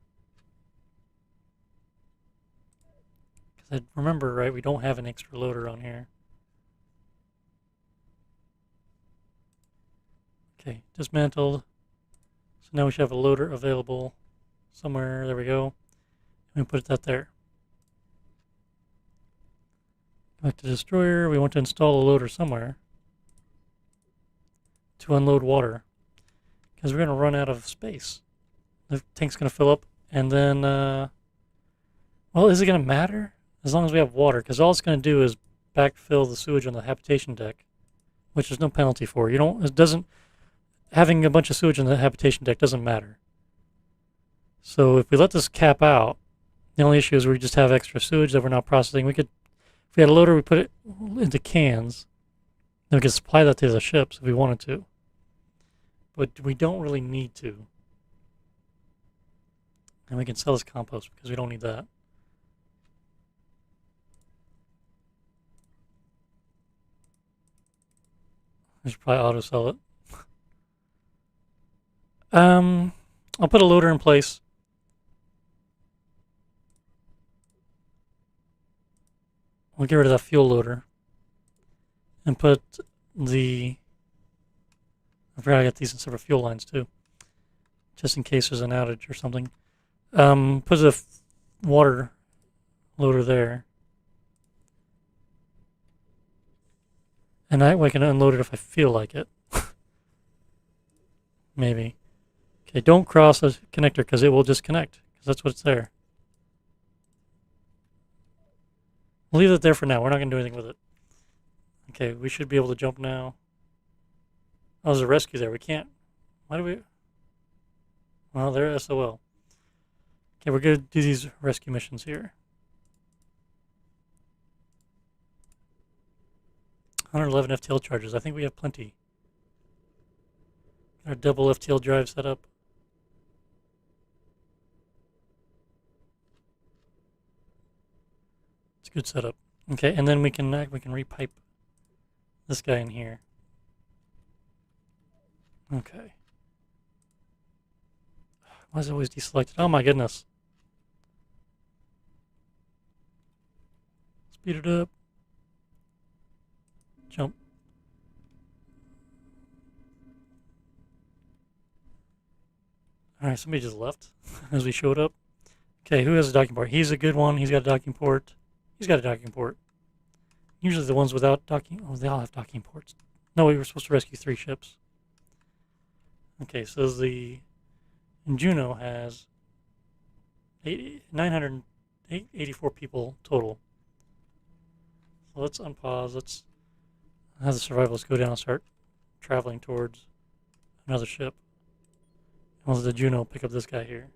Because I remember, right, we don't have an extra loader on here. Okay, dismantled. So now we should have a loader available somewhere. There we go. And we put that there. Back to destroyer. We want to install a loader somewhere to unload water because we're going to run out of space. The tank's going to fill up, and then, well, is it going to matter? As long as we have water, because all it's going to do is backfill the sewage on the habitation deck, which there's no penalty for. Having a bunch of sewage on the habitation deck doesn't matter. So if we let this cap out, the only issue is we just have extra sewage that we're not processing. If we had a loader, we put it into cans, then we could supply that to the ships if we wanted to. But we don't really need to. And we can sell this compost because we don't need that. I should probably auto sell it. I'll put a loader in place. We'll get rid of that fuel loader and put I forgot I got these in separate fuel lines too, just in case there's an outage or something. Put the water loader there. And that way I can unload it if I feel like it. Maybe. Okay, don't cross the connector because it will disconnect, because that's what's there. We'll leave it there for now. We're not going to do anything with it. Okay, we should be able to jump now. Oh, there's a rescue there. We can't. Why do we? Well, they're SOL. Okay, we're going to do these rescue missions here. 111 FTL charges. I think we have plenty. Got our double FTL drive set up. It's a good setup. Okay, and then we can repipe this guy in here. Okay. Why is it always deselected? Oh my goodness. Speed it up. Jump. Alright, somebody just left as we showed up. Okay, who has a docking port? He's a good one. He's got a docking port. He's got a docking port. Usually the ones without docking... Oh, they all have docking ports. No, we were supposed to rescue 3 ships. Okay, so the Juno has 984 people total. So let's unpause. Let's have the survivalists go down and start traveling towards another ship. And let the Juno pick up this guy here.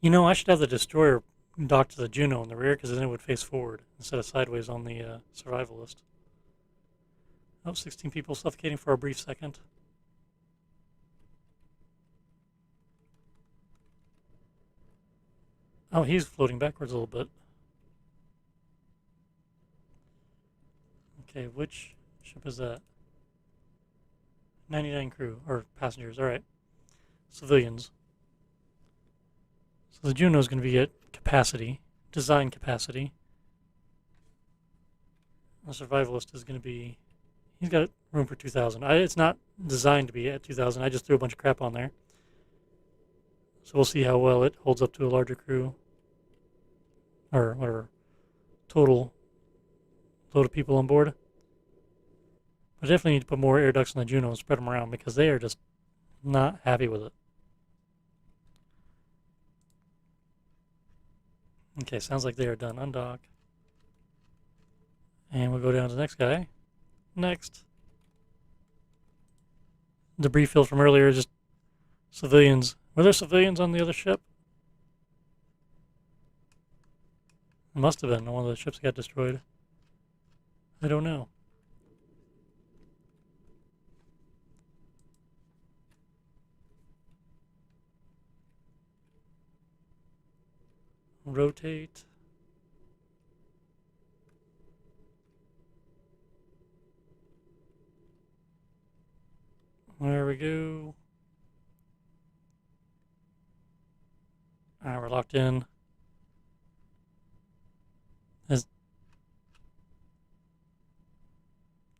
You know, I should have the destroyer dock to the Juno in the rear, because then it would face forward instead of sideways on the survivalist. Oh, 16 people suffocating for a brief second. Oh, he's floating backwards a little bit. Okay, which ship is that? 99 crew, or passengers, alright. Civilians. So the Juno is going to be at capacity, design capacity. The survivalist is going to be, he's got room for 2,000. It's not designed to be at 2,000. I just threw a bunch of crap on there. So we'll see how well it holds up to a larger crew. Or whatever. Total load of people on board. I definitely need to put more air ducts on the Juno and spread them around, because they are just not happy with it. Okay, sounds like they are done. Undock. And we'll go down to the next guy. Next. Debris field from earlier, just civilians. Were there civilians on the other ship? It must have been. One of the ships got destroyed. I don't know. Rotate. There we go. Alright, we're locked in.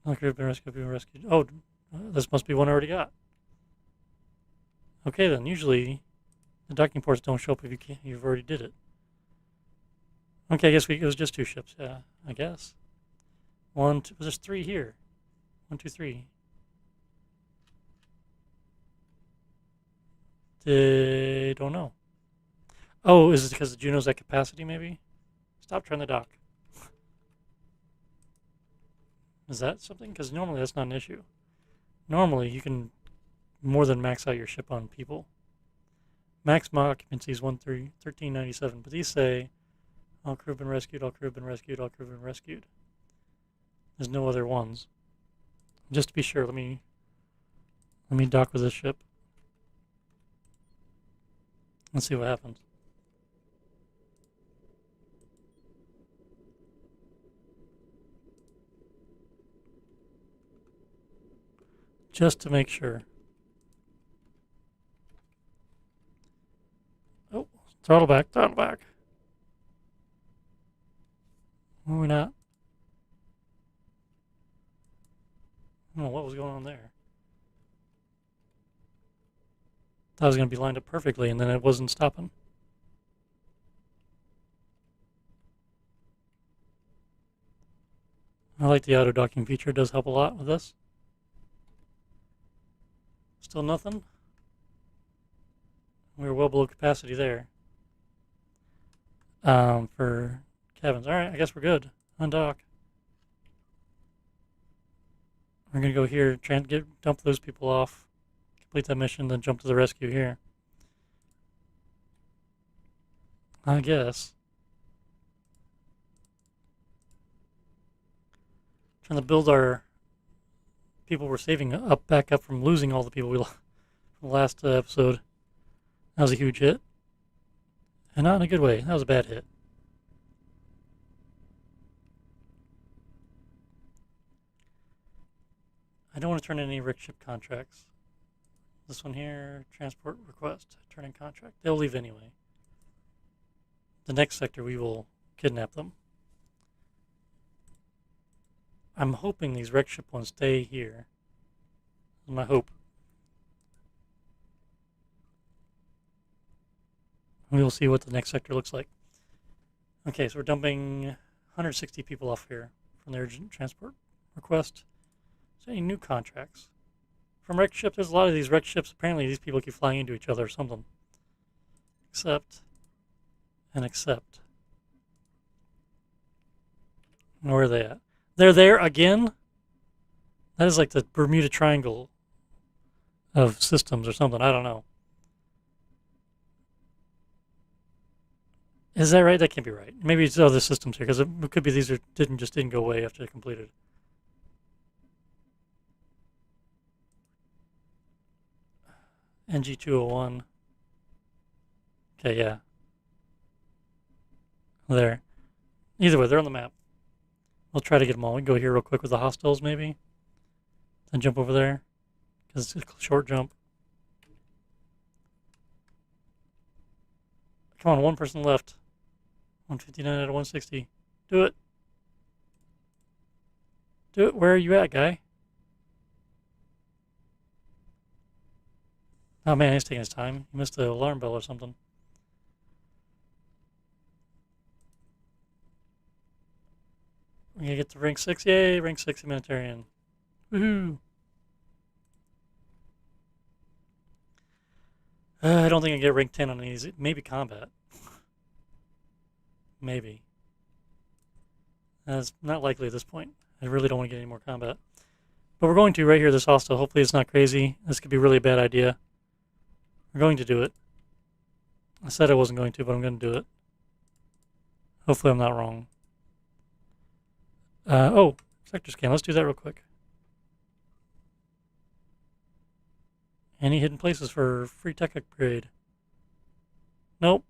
Okay, we've been rescued. Oh, this must be one I already got. Okay then, usually the docking ports don't show up if you've already did it. Okay, I guess it was just 2 ships, yeah, I guess. There's 3 here. 1, 2, 3. They don't know. Oh, is it because the Juno's at capacity, maybe? Stop trying to dock. Is that something? Because normally that's not an issue. Normally you can more than max out your ship on people. Maximum occupancy is 1397, but these say all crew have been rescued, all crew have been rescued, all crew have been rescued. There's no other ones. Just to be sure, let me dock with this ship. Let's see what happens. Just to make sure. Oh, throttle back, throttle back. Were we not? I don't know what was going on there. Thought I was going to be lined up perfectly, and then it wasn't stopping. I like the auto docking feature. It does help a lot with this. Still nothing? We're well below capacity there. For cabins. Alright, I guess we're good. Undock. We're going to go here, dump those people off, complete that mission, then jump to the rescue here. I guess. Trying to build our people we're saving up back up from losing all the people we lost from the last episode. That was a huge hit. And not in a good way. That was a bad hit. I don't want to turn in any Rick ship contracts. This one here, transport request, turn in contract. They'll leave anyway. The next sector, we will kidnap them. I'm hoping these wreck ship ones stay here. That's my hope. We will see what the next sector looks like. Okay, so we're dumping 160 people off here from the urgent transport request. Is there any new contracts? From wreck ships, there's a lot of these wreck ships. Apparently these people keep flying into each other or something. Accept. And accept. Where are they at? They're there again? That is like the Bermuda Triangle of systems or something. I don't know. Is that right? That can't be right. Maybe it's other systems here, because it could be these didn't go away after they completed. NG201. Okay, yeah. There. Either way, they're on the map. We'll try to get them all. We can go here real quick with the hostiles, maybe. Then jump over there, because it's a short jump. Come on, one person left. 159 out of 160. Do it. Do it. Where are you at, guy? Oh man, he's taking his time. He missed the alarm bell or something. We're gonna get to rank 6. Yay, rank 6 humanitarian. Woohoo! I don't think I get rank 10 on these. Maybe combat. Maybe. That's not likely at this point. I really don't want to get any more combat. But we're going to right here, this hostile. Hopefully it's not crazy. This could be really a bad idea. We're going to do it. I said I wasn't going to, but I'm going to do it. Hopefully I'm not wrong. Oh, sector scan. Let's do that real quick. Any hidden places for free tech upgrade? Nope.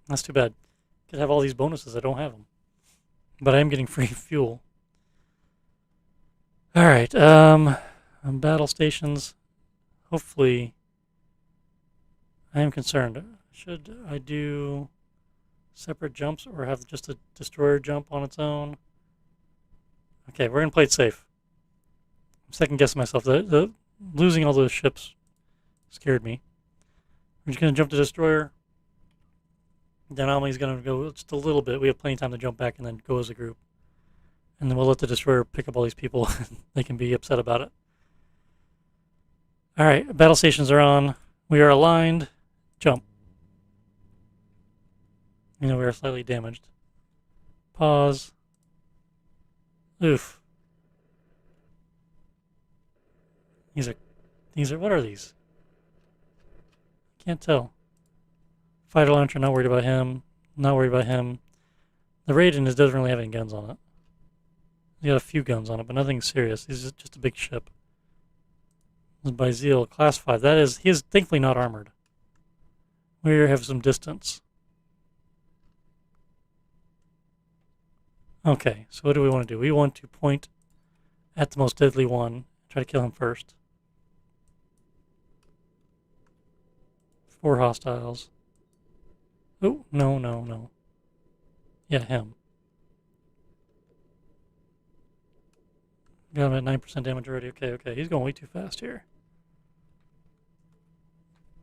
That's too bad. Could have all these bonuses. I don't have them. But I am getting free fuel. Alright, battle stations. Hopefully, I am concerned. Should I do separate jumps or have just a destroyer jump on its own? Okay, we're going to play it safe. I'm second guessing myself. The losing all those ships scared me. We're just going to jump to destroyer. Then Amelie's going to go just a little bit. We have plenty of time to jump back and then go as a group. And then we'll let the destroyer pick up all these people. They can be upset about it. Alright, battle stations are on. We are aligned. Jump. We are slightly damaged. Pause. Oof. These are, what are these? Can't tell. Fighter launcher, not worried about him. Not worried about him. The Raiden doesn't really have any guns on it. He's got a few guns on it, but nothing serious. He's just a big ship. This is by Zeal, class 5. He is thankfully not armored. We have some distance. Okay, so what do we want to do? We want to point at the most deadly one. Try to kill him first. 4 hostiles. Oh, no. Yeah, him. Got him at 9% damage already. Okay. He's going way too fast here.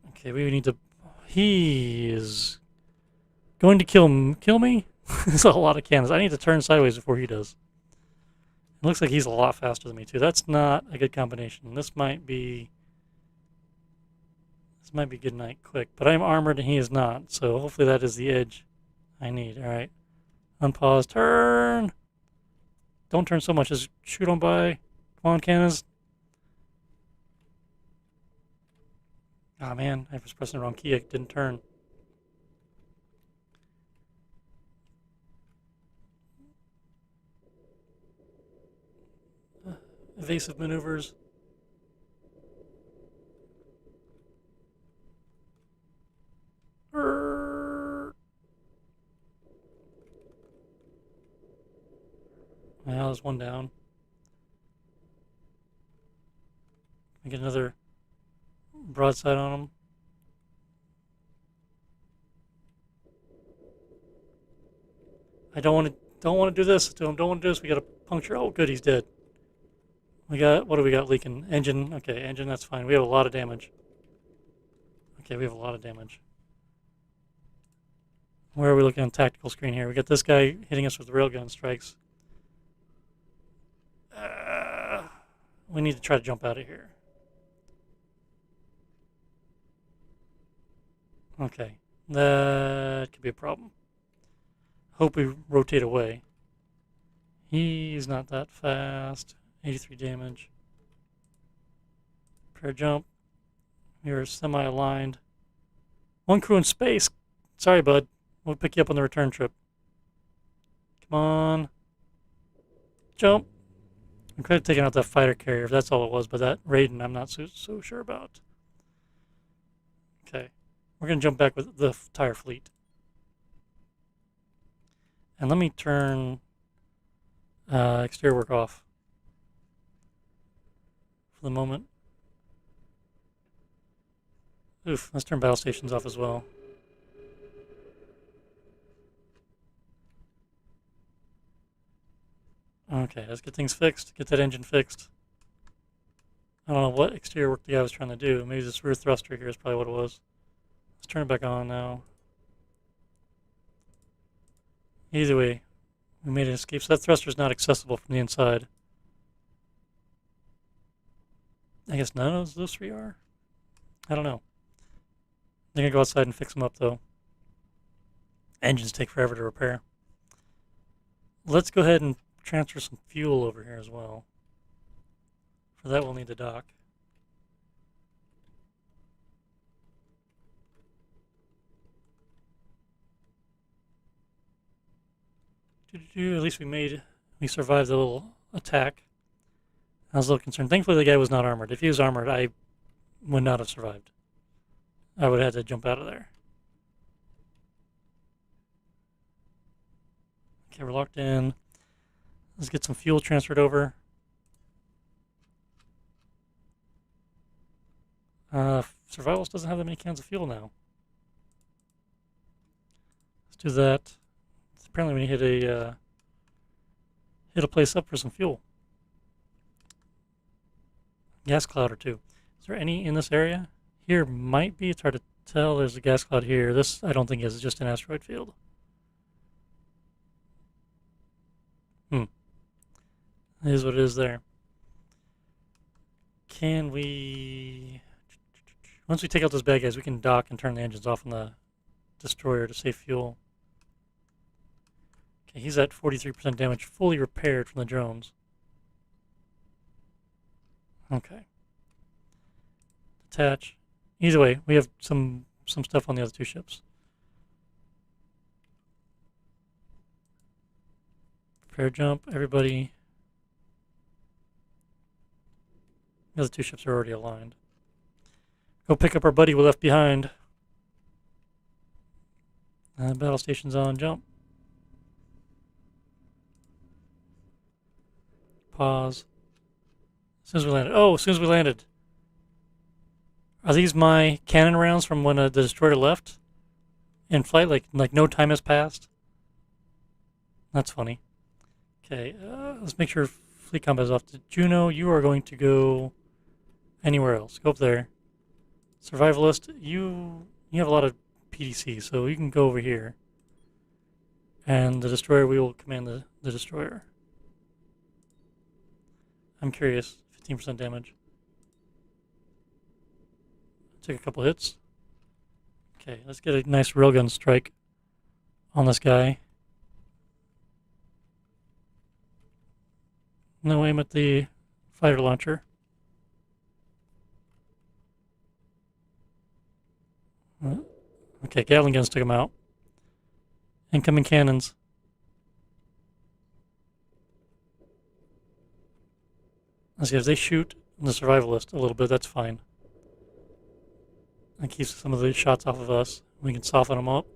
Okay, we need to... He is going to kill me? There's a lot of cannons. I need to turn sideways before he does. It looks like he's a lot faster than me, too. That's not a good combination. This might be good night quick, but I'm armored and he is not, so hopefully that is the edge I need. Alright. Unpause. Turn! Don't turn so much. Just shoot on by. Come on, cannons. Ah, man. I was pressing the wrong key. I didn't turn. evasive maneuvers. Now there's one down. I get another broadside on him. I don't want to do this to him. Don't want to do this. We got a puncture. Oh, good, he's dead. We got, what do we got leaking? Engine. Okay, engine. That's fine. We have a lot of damage. Okay, we have a lot of damage. Where are we looking on tactical screen here? We got this guy hitting us with railgun strikes. We need to try to jump out of here. Okay, that could be a problem. Hope we rotate away. He's not that fast. 83 damage. Prepare jump. You're semi-aligned. One crew in space. Sorry, bud. We'll pick you up on the return trip. Come on. Jump. We could have taken out that fighter carrier if that's all it was, but that Raiden I'm not so sure about. Okay. We're going to jump back with the entire fleet. And let me turn exterior work off for the moment. Oof, let's turn battle stations off as well. Okay, let's get things fixed. Get that engine fixed. I don't know what exterior work the guy was trying to do. Maybe this rear thruster here is probably what it was. Let's turn it back on now. Either way, we made an escape. So that thruster is not accessible from the inside. I guess none of those three are? I don't know. They're going to go outside and fix them up, though. Engines take forever to repair. Let's go ahead and transfer some fuel over here as well. For that, we'll need the dock. At least we survived the little attack. I was a little concerned. Thankfully, the guy was not armored. If he was armored, I would not have survived. I would have had to jump out of there. Okay, we're locked in. Let's get some fuel transferred over. Survivalist doesn't have that many cans of fuel now. Let's do that. Apparently we hit a place up for some fuel. Gas cloud or two. Is there any in this area? Here might be. It's hard to tell. There's a gas cloud here. This I don't think is. It's just an asteroid field. It is what it is there. Can we... Once we take out those bad guys, we can dock and turn the engines off on the destroyer to save fuel. Okay, he's at 43% damage, fully repaired from the drones. Okay. Detach. Either way, we have some stuff on the other two ships. Prepare jump, everybody. The other two ships are already aligned. Go pick up our buddy we left behind. Battle station's on, jump. Pause. As soon as we landed. Oh, as soon as we landed. Are these my cannon rounds from when the destroyer left? In flight, like no time has passed? That's funny. Okay, let's make sure fleet combat is off. To Juno, you are going to go anywhere else. Go up there. Survivalist, you have a lot of PDC, so you can go over here. And the destroyer, we will command the destroyer. I'm curious. 15% damage. Take a couple hits. Okay, let's get a nice railgun strike on this guy. No aim at the fighter launcher. Okay, Gatling guns took him out. Incoming cannons. Let's see, if they shoot the survivalist a little bit, that's fine. That keeps some of the shots off of us. We can soften them up.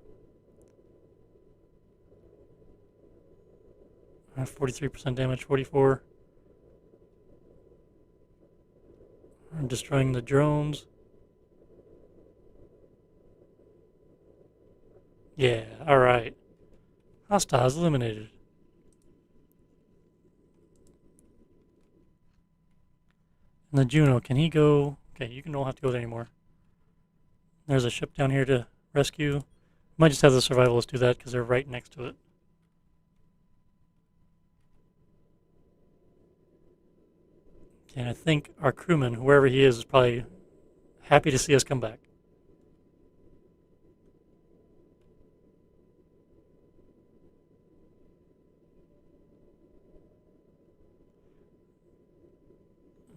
43% damage, 44. We're destroying the drones. Yeah, alright. Hostiles eliminated. And the Juno, can he go? Okay, you don't have to go there anymore. There's a ship down here to rescue. Might just have the survivalists do that because they're right next to it. And I think our crewman, whoever he is probably happy to see us come back.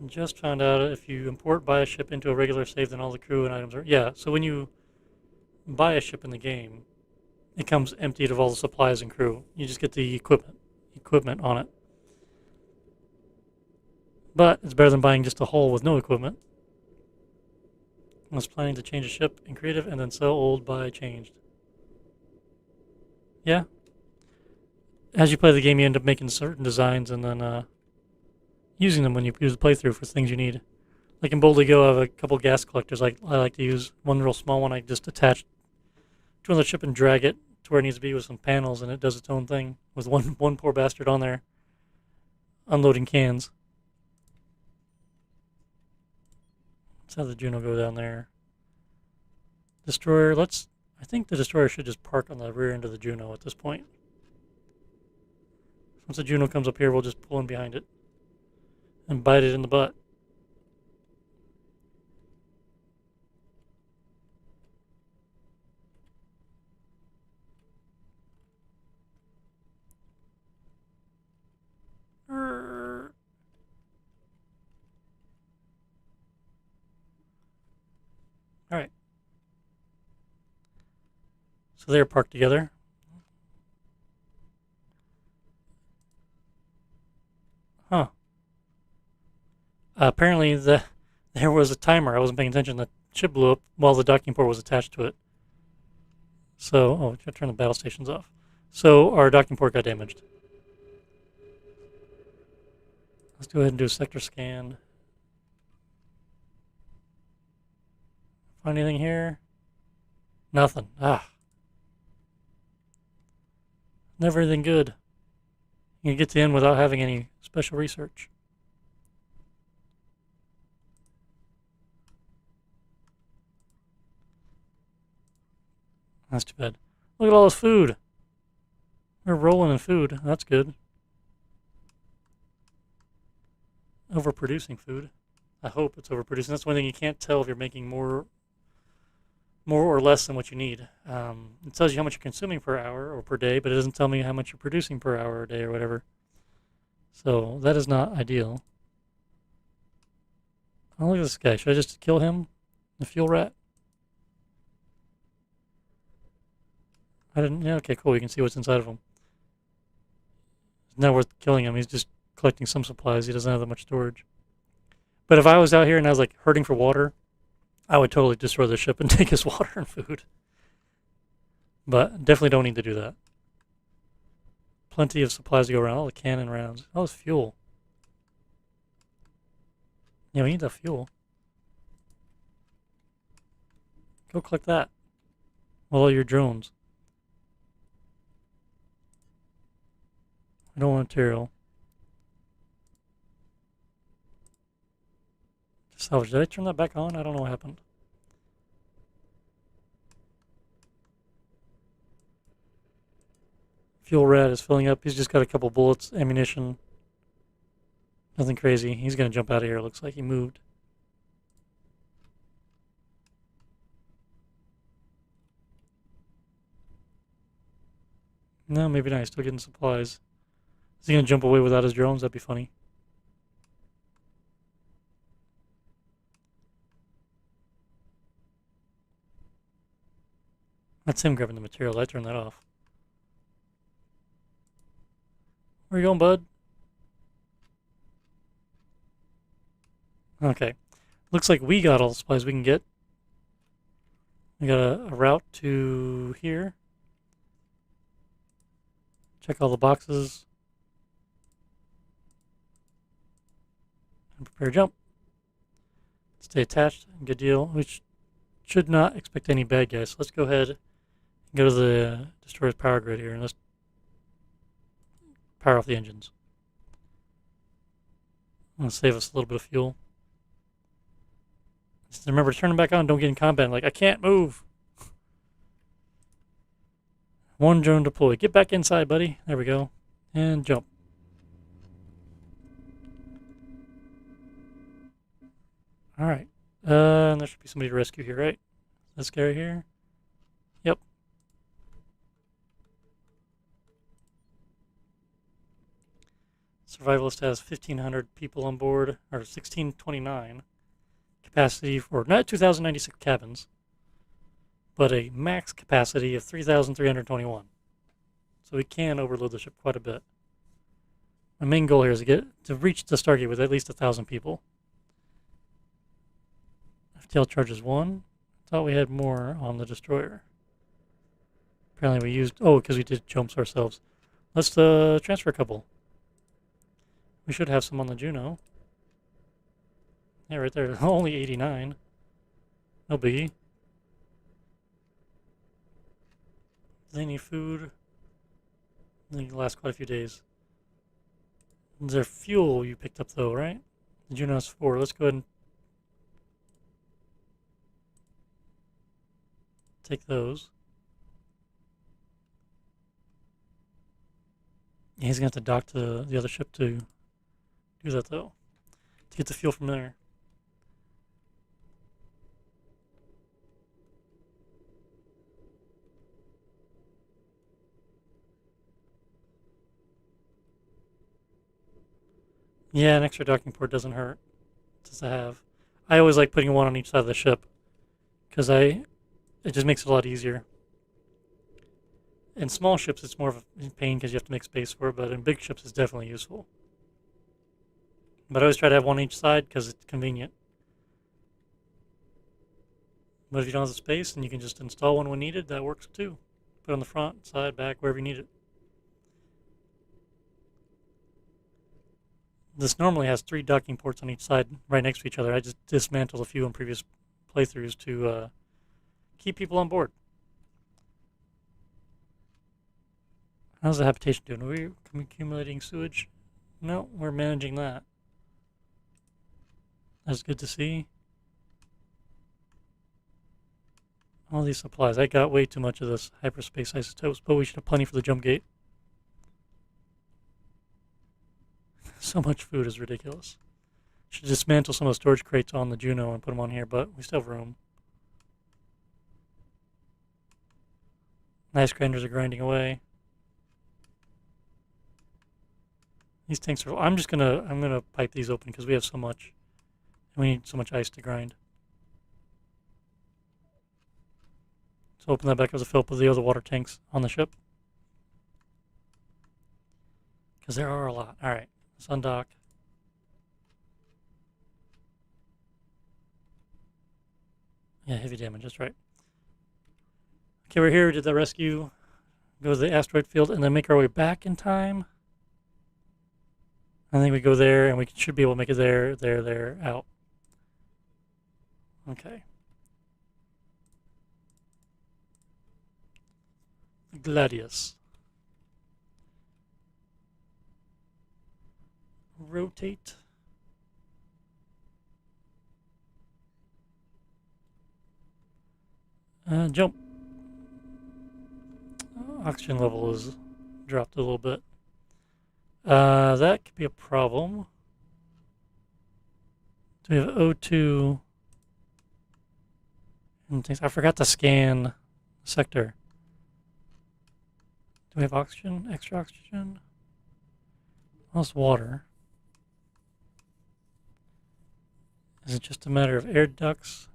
Just found out if you import buy a ship into a regular save, then all the crew and items are... Yeah, so when you buy a ship in the game, it comes emptied of all the supplies and crew. You just get the equipment on it. But it's better than buying just a hull with no equipment. I was planning to change a ship in creative and then sell old, buy changed. Yeah. As you play the game, you end up making certain designs and then using them when you use the playthrough for things you need. Like in Boldly Go, I have a couple gas collectors I like to use. One real small one I just attach to another ship and drag it to where it needs to be with some panels, and it does its own thing with one poor bastard on there unloading cans. Let's have the Juno go down there. Destroyer, I think the destroyer should just park on the rear end of the Juno at this point. Once the Juno comes up here, we'll just pull in behind it and bite it in the butt. Alright. So they're parked together. Huh. Apparently there was a timer. I wasn't paying attention. The ship blew up while the docking port was attached to it. So, I turn the battle stations off. So our docking port got damaged. Let's go ahead and do a sector scan. Find anything here? Nothing. Never anything good. You can get to the end without having any special research. That's too bad. Look at all this food. We're rolling in food. That's good. Overproducing food. I hope it's overproducing. That's one thing you can't tell if you're making more or less than what you need. It tells you how much you're consuming per hour or per day, but it doesn't tell me how much you're producing per hour or day or whatever. So that is not ideal. Oh, look at this guy. Should I just kill him? The fuel rat? I didn't. Yeah, okay, cool. You can see what's inside of him. It's not worth killing him. He's just collecting some supplies. He doesn't have that much storage. But if I was out here and I was like hurting for water, I would totally destroy the ship and take his water and food. But definitely don't need to do that. Plenty of supplies to go around. All the cannon rounds. All this fuel. Yeah, we need that fuel. Go collect that. Well, all your drones. I don't want material. Salvage. Did I turn that back on? I don't know what happened. Fuel rat is filling up. He's just got a couple bullets, ammunition. Nothing crazy. He's going to jump out of here. Looks like he moved. No, maybe not. He's still getting supplies. Is he going to jump away without his drones? That'd be funny. That's him grabbing the material. I turned that off. Where you going, bud? Okay. Looks like we got all the supplies we can get. We got a route to here. Check all the boxes. And prepare jump. Stay attached. Good deal. We should not expect any bad guys. So let's go ahead and go to the destroyer's power grid here and let's power off the engines. That'll save us a little bit of fuel. Just remember to turn them back on. Don't get in combat. Like, I can't move. One drone deployed. Get back inside, buddy. There we go. And jump. Alright. And there should be somebody to rescue here, right? This guy here? Yep. Survivalist has 1,500 people on board, or 1,629. Capacity for not 2,096 cabins, but a max capacity of 3,321. So we can overload the ship quite a bit. My main goal here is to reach the Stargate with at least 1,000 people. FTL charges 1. Thought we had more on the destroyer. Apparently we used, because we did jumps ourselves. Let's transfer a couple. We should have some on the Juno. Yeah, right there. Only 89. No biggie. Do they need food? I think it'll last quite a few days. Is there fuel you picked up though, right? The Juno's 4. Let's go ahead and take those. Yeah, he's gonna have to dock to the other ship to do that though. To get the fuel from there. Yeah, an extra docking port doesn't hurt. Just to have. I always like putting one on each side of the ship because it just makes it a lot easier. In small ships, it's more of a pain because you have to make space for it, but in big ships, it's definitely useful. But I always try to have one on each side because it's convenient. But if you don't have the space and you can just install one when needed, that works too. Put it on the front, side, back, wherever you need it. This normally has 3 docking ports on each side right next to each other. I just dismantled a few in previous playthroughs to keep people on board. How's the habitation doing? Are we accumulating sewage? No, we're managing that. That's good to see. All these supplies. I got way too much of this hyperspace isotopes, but we should have plenty for the Jumpgate. So much food is ridiculous. Should dismantle some of the storage crates on the Juno and put them on here, but we still have room. Nice grinders are grinding away. These tanks are. I'm gonna pipe these open because we have so much, and we need so much ice to grind. So open that back up to fill up with the other water tanks on the ship, because there are a lot. All right, let's undock. Yeah, heavy damage. That's right. Okay, we're here. We did the rescue. Go to the asteroid field and then make our way back in time. I think we go there, and we should be able to make it there, out. Okay. Gladius. Rotate. Jump. Oxygen level is dropped a little bit. That could be a problem. Do we have O2? And things? I forgot to scan sector. Do we have oxygen? Extra oxygen? How's water? Is it just a matter of air ducts?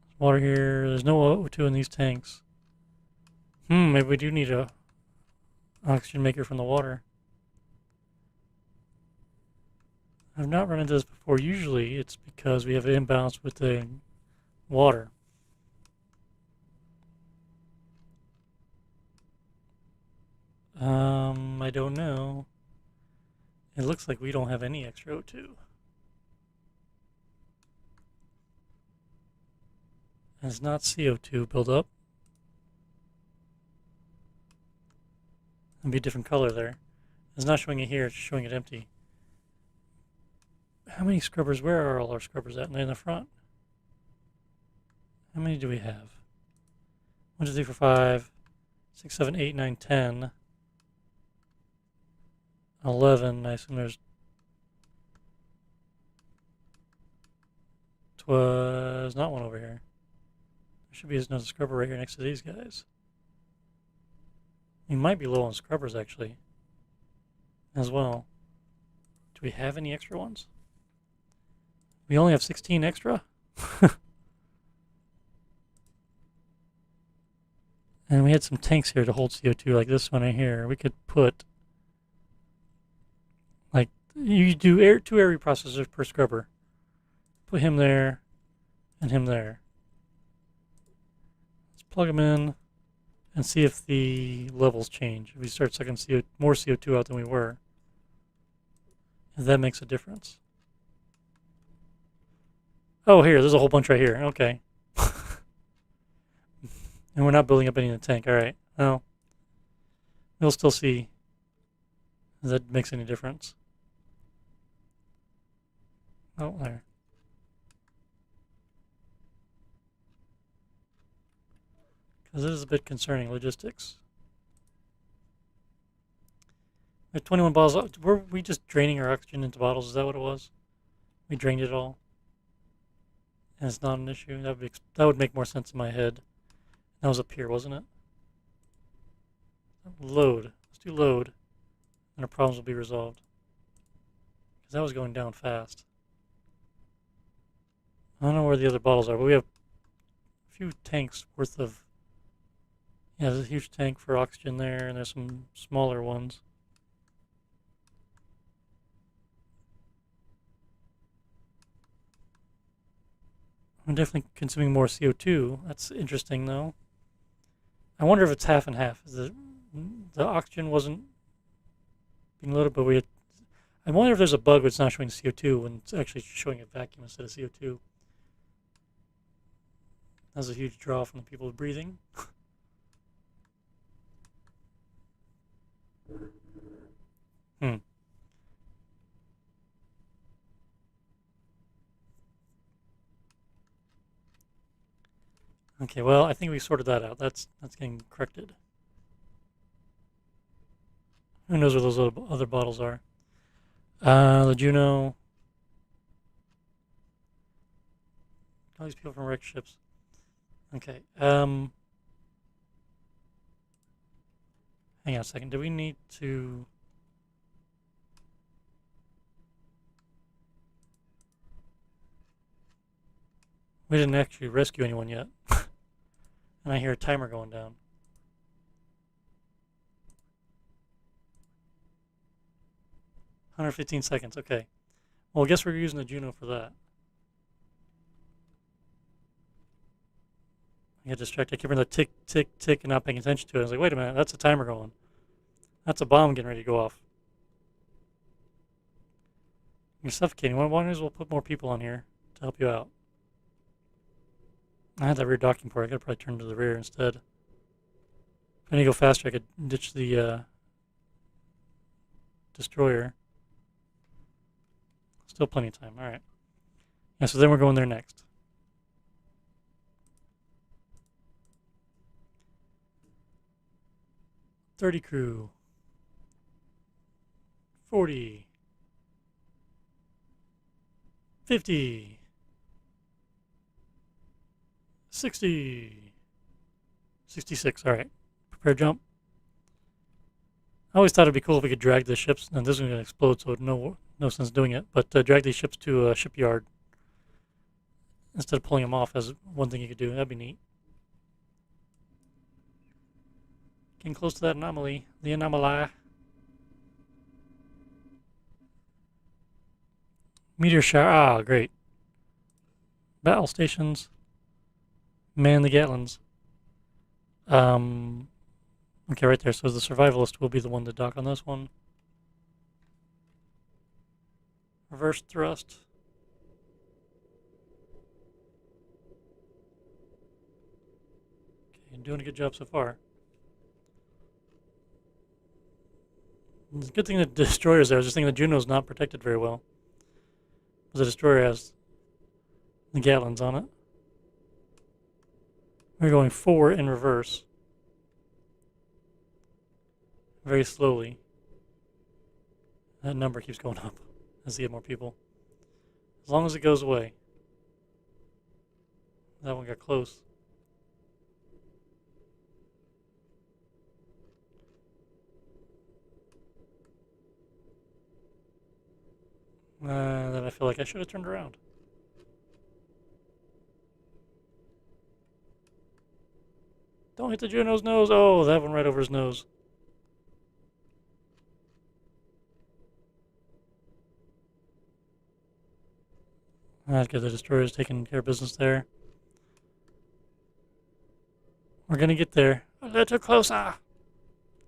There's water here. There's no O2 in these tanks. Maybe we do need a oxygen maker from the water. I've not run into this before. Usually it's because we have an imbalance with the water. I don't know. It looks like we don't have any extra O2. And it's not CO2 buildup. It'd be a different color there. It's not showing it here, it's showing it empty. How many scrubbers? Where are all our scrubbers at? They're in the front. How many do we have? 1, 2, 3, 4, 5, 6, 7, 8, 9, 10, 11. I assume there's 12. There's not one over here. There should be another scrubber right here next to these guys. We might be low on scrubbers actually, as well. Do we have any extra ones? We only have 16 extra? And we had some tanks here to hold CO2, like this one right here. We could put, like, you do 2 air reprocessors per scrubber. Put him there, and him there. Let's plug them in and see if the levels change. If we start sucking more CO2 out than we were, if that makes a difference. Oh, here, there's a whole bunch right here. Okay. And we're not building up any in the tank. All right. Well, we'll still see if that makes any difference. Oh, there. Because it is a bit concerning, logistics. We have 21 bottles. Were we just draining our oxygen into bottles? Is that what it was? We drained it all? And it's not an issue? That would make more sense in my head. That was up here, wasn't it? Load. Let's do load. And our problems will be resolved. Because that was going down fast. I don't know where the other bottles are, but we have a few tanks worth of... Yeah, there's a huge tank for oxygen there, and there's some smaller ones. I'm definitely consuming more CO2. That's interesting, though. I wonder if it's half and half. The oxygen wasn't being loaded, but I wonder if there's a bug where it's not showing CO2 when it's actually showing a vacuum instead of CO2. That's a huge draw from the people breathing. Okay, well, I think we sorted that out. That's getting corrected. Who knows where those other bottles are? The Juno. All these people from wrecked ships. Okay. Hang on a second. Do we need to... We didn't actually rescue anyone yet. And I hear a timer going down. "115 seconds, okay. Well, I guess we're using the Juno for that. I get distracted. I keep hearing the tick, tick, tick and not paying attention to it. I was like, wait a minute, that's a timer going. That's a bomb getting ready to go off. You're suffocating. Why don't we put more people on here to help you out? I had that rear docking port. I could probably turn to the rear instead. If I need to go faster, I could ditch the destroyer. Still plenty of time. All right. Yeah, so then we're going there next. "30 crew. 40. 50. 60. 66. All right. Prepare jump. I always thought it'd be cool if we could drag the ships, and this is going to explode, so no sense doing it, but drag these ships to a shipyard instead of pulling them off as one thing you could do. That'd be neat. Getting close to that anomaly. The anomaly. Meteor shower. Ah, great. Battle stations. Man the Gatlins. Okay, right there. So the survivalist will be the one to dock on this one. Reverse thrust. Okay, doing a good job so far. It's a good thing that the destroyer's there. I was just thinking the Juno's not protected very well. The destroyer has the Gatlins on it. We're going 4 in reverse. Very slowly. That number keeps going up as they get more people. As long as it goes away. That one got close. Then I feel like I should have turned around. Don't hit the Juno's nose. Oh, that one right over his nose. That's good. The destroyer's taking care of business there. We're gonna get there. A little closer.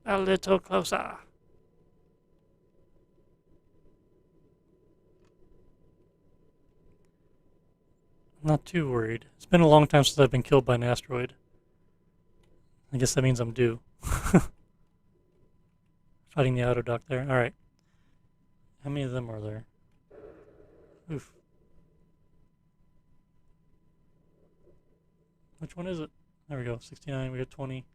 A little closer. I'm not too worried. It's been a long time since I've been killed by an asteroid. I guess that means I'm due. Fighting the auto dock there. Alright. How many of them are there? Oof. Which one is it? There we go. 69. We got 20.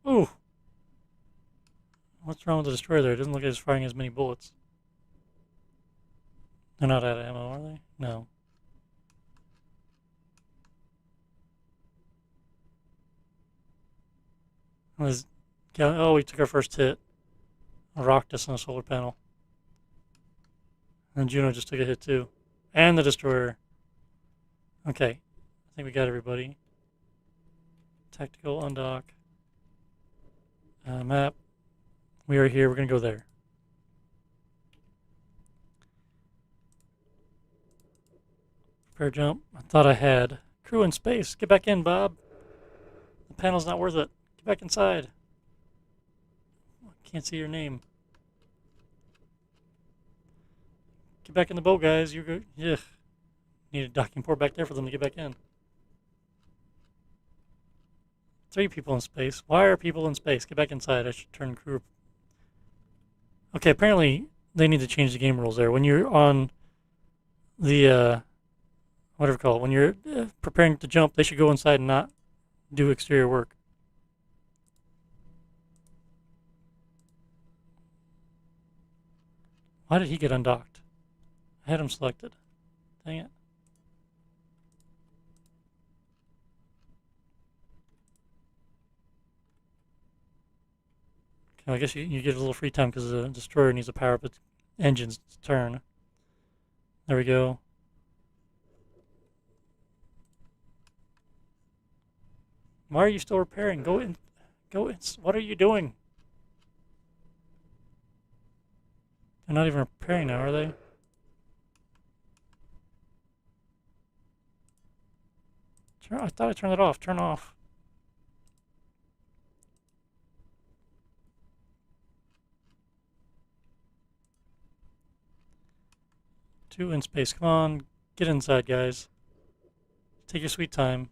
Ooh. What's wrong with the destroyer there? It doesn't look like it's firing as many bullets. They're not out of ammo, are they? No. Oh, we took our first hit. Rocked us on a solar panel. And Juno just took a hit too. And the destroyer. Okay. I think we got everybody. Tactical undock. Map. We are here. We're going to go there. Prepare jump. I thought I had. Crew in space. Get back in, Bob. The panel's not worth it. Get back inside. Can't see your name. Get back in the boat, guys. You're good. Ugh. Need a docking port back there for them to get back in. 3 people in space. Why are people in space? Get back inside. I should turn crew. Okay, apparently they need to change the game rules there. When you're on the, whatever you call it, when you're preparing to jump, they should go inside and not do exterior work. Why did he get undocked? I had him selected. Dang it. Okay, I guess you get a little free time because the destroyer needs to power up its engines to turn. There we go. Why are you still repairing? Go in. Go in. What are you doing? They're not even repairing now, are they? I thought I turned it off. Turn off. Two in space. Come on. Get inside, guys. Take your sweet time.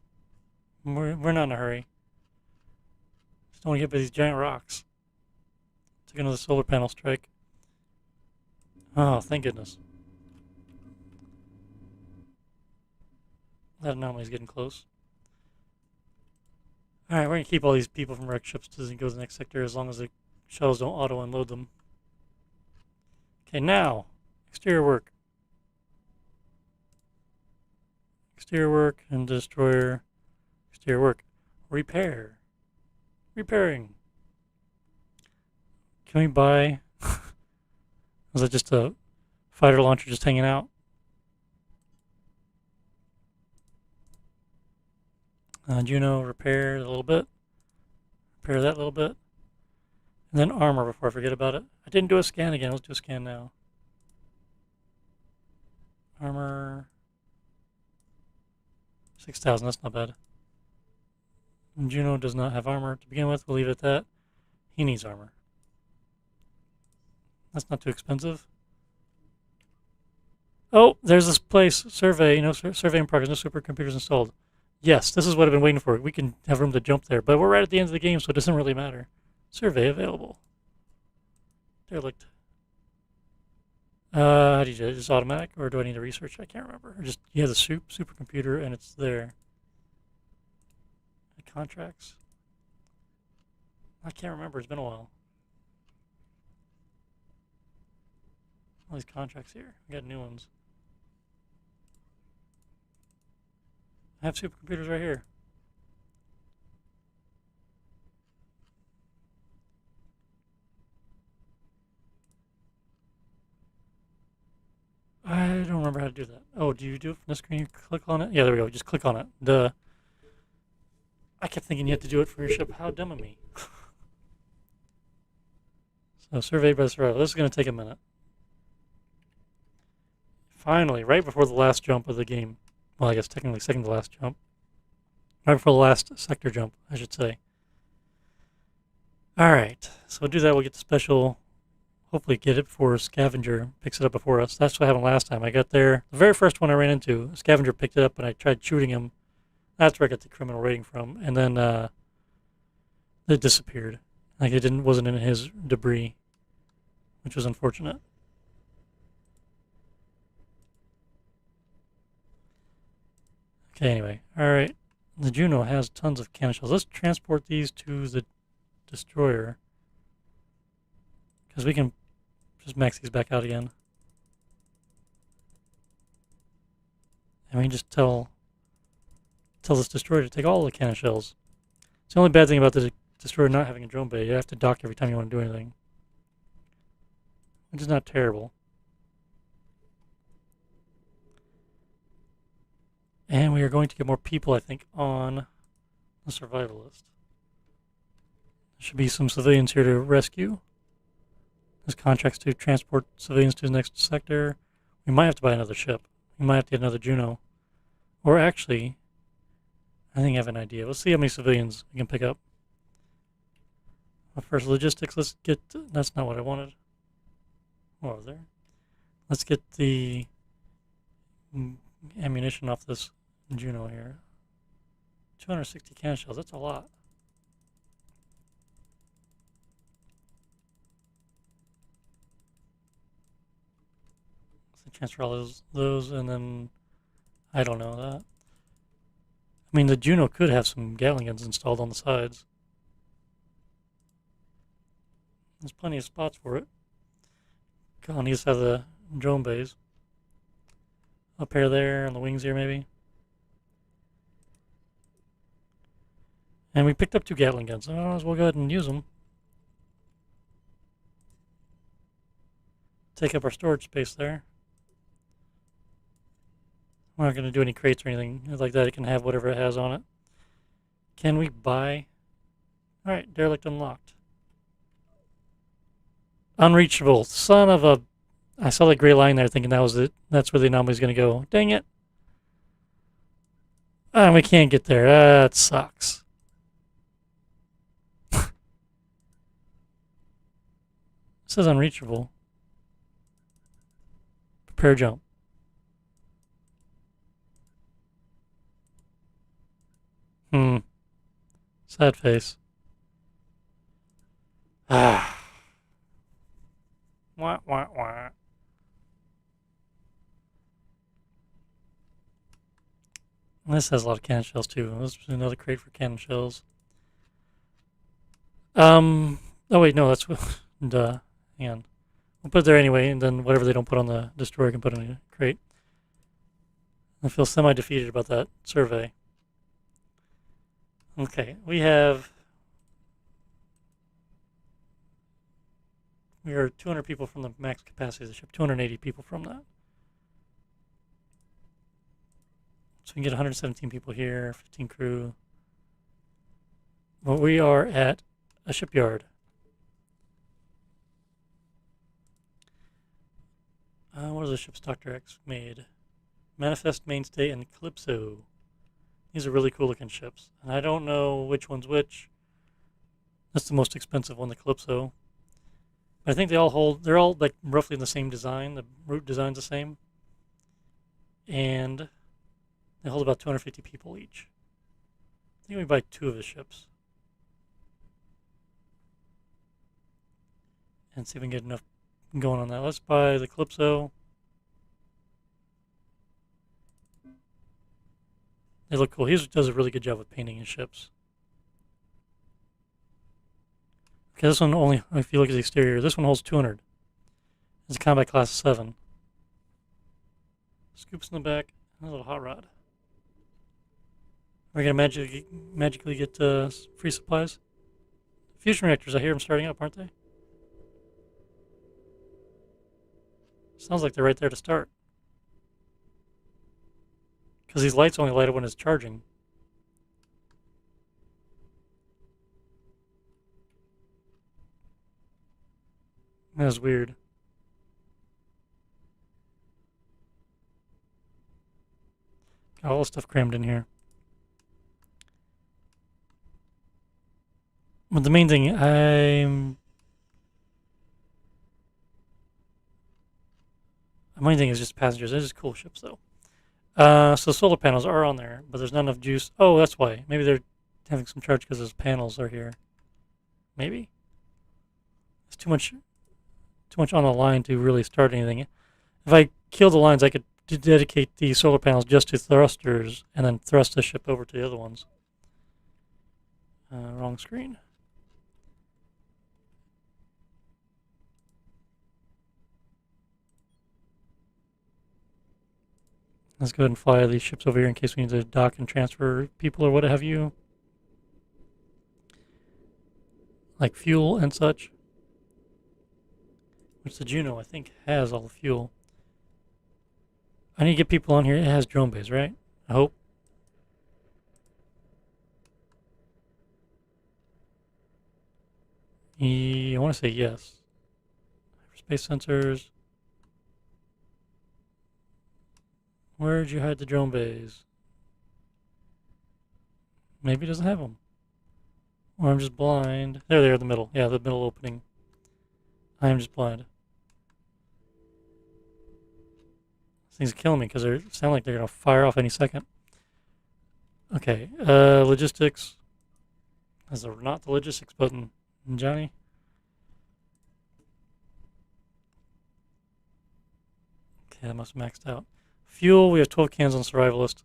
We're not in a hurry. Just don't want to get by these giant rocks. Took another solar panel strike. Oh, thank goodness. That anomaly's getting close. Alright, we're going to keep all these people from wrecked ships to go to the next sector as long as the shuttles don't auto-unload them. Okay, now, exterior work. Exterior work and destroyer. Exterior work. Repair. Repairing. Can we buy... Was that just a fighter launcher just hanging out? Juno, repair a little bit. Repair that a little bit. And then armor before I forget about it. I didn't do a scan again. Let's do a scan now. Armor. 6,000. That's not bad. And Juno does not have armor to begin with. We'll leave it at that. He needs armor. That's not too expensive. Oh, there's this place. Survey. Survey in progress. No supercomputers installed. Yes, this is what I've been waiting for. We can have room to jump there, but we're right at the end of the game, so it doesn't really matter. Survey available. Derelict. How do you do it? Is it automatic, or do I need to research? I can't remember. Or just, you have the supercomputer, and it's there. Contracts. I can't remember. It's been a while. All these contracts here. We got new ones. I have supercomputers right here. I don't remember how to do that. Oh, do you do it from the screen? You click on it? Yeah, there we go. Just click on it. Duh. I kept thinking you had to do it for your ship. How dumb of me. So, surveyed by survival. This is going to take a minute. Finally, right before the last jump of the game. Well, I guess technically second to last jump. Right before the last sector jump, I should say. Alright, so we'll do that. We'll get the special. Hopefully get it before Scavenger picks it up before us. That's what happened last time. I got there. The very first one I ran into, Scavenger picked it up and I tried shooting him. That's where I got the criminal rating from. And then it disappeared. Like it wasn't in his debris, which was unfortunate. Okay, anyway. Alright. The Juno has tons of cannon shells. Let's transport these to the destroyer. Because we can just max these back out again. And we can just tell this destroyer to take all the cannon shells. It's the only bad thing about the destroyer not having a drone bay. You have to dock every time you want to do anything. Which is not terrible. And we are going to get more people, I think, on the survival list. There should be some civilians here to rescue. There's contracts to transport civilians to the next sector. We might have to buy another ship. We might have to get another Juno. Or actually, I think I have an idea. Let's see how many civilians we can pick up. Well, first, logistics. Let's get... That's not what I wanted. What was there? Let's get the ammunition off this Juno here. 260 cannon shells. That's a lot. Let's transfer all those, and then I don't know that. I mean, the Juno could have some Gatling guns installed on the sides. There's plenty of spots for it. Colonies have the drone bays. Up here, there, on the wings here, maybe. And we picked up 2 Gatling guns, so I might as well go ahead and use them. Take up our storage space there. We're not going to do any crates or anything like that. It can have whatever it has on it. Can we buy? Alright, derelict unlocked. Unreachable. Son of a... I saw that gray line there thinking that was it. That's where the anomaly's going to go. Dang it. We can't get there. That sucks. It says unreachable. Prepare jump. Sad face. Wah, wah, wah. And this has a lot of cannon shells too. This is another crate for cannon shells. Oh wait, no, that's duh. Hang on. We'll put it there anyway, and then whatever they don't put on the destroyer can put in a crate. I feel semi-defeated about that survey. Okay, we are 200 people from the max capacity of the ship, 280 people from that. So we can get 117 people here, 15 crew. But we are at a shipyard. What are the ships Dr. X made? Manifest, Mainstay, and Calypso. These are really cool looking ships. And I don't know which one's which. That's the most expensive one, the Calypso. But I think they're all like roughly in the same design. The root design's the same. And they hold about 250 people each. I think we buy 2 of his ships. And see if we can get enough going on that. Let's buy the Calypso. They look cool. He does a really good job of painting his ships. Okay, this one only, if you look at the exterior, this one holds 200. It's a combat class 7. Scoops in the back, and a little hot rod. We're going to magically get free supplies. Fusion reactors, I hear them starting up, aren't they? Sounds like they're right there to start. Because these lights only light up when it's charging. That's weird. Got all the stuff crammed in here. But the main thing, the main thing is just passengers. They're just cool ships, though. So solar panels are on there, but there's not enough juice. Oh, that's why. Maybe they're having some charge because those panels are here. Maybe? It's too much on the line to really start anything. If I kill the lines, I could dedicate the solar panels just to thrusters and then thrust the ship over to the other ones. Wrong screen. Let's go ahead and fly these ships over here in case we need to dock and transfer people or what have you. Like fuel and such. Which the Juno, I think, has all the fuel. I need to get people on here. It has drone bays, right? I hope. I want to say yes. Space sensors. Where'd you hide the drone bays? Maybe it doesn't have them. Or I'm just blind. There they are in the middle. Yeah, the middle opening. I am just blind. These things are killing me because they sound like they're going to fire off any second. Okay, logistics. That's not the logistics button, Johnny. Okay, that must have maxed out. Fuel, we have 12 cans on Survivalist.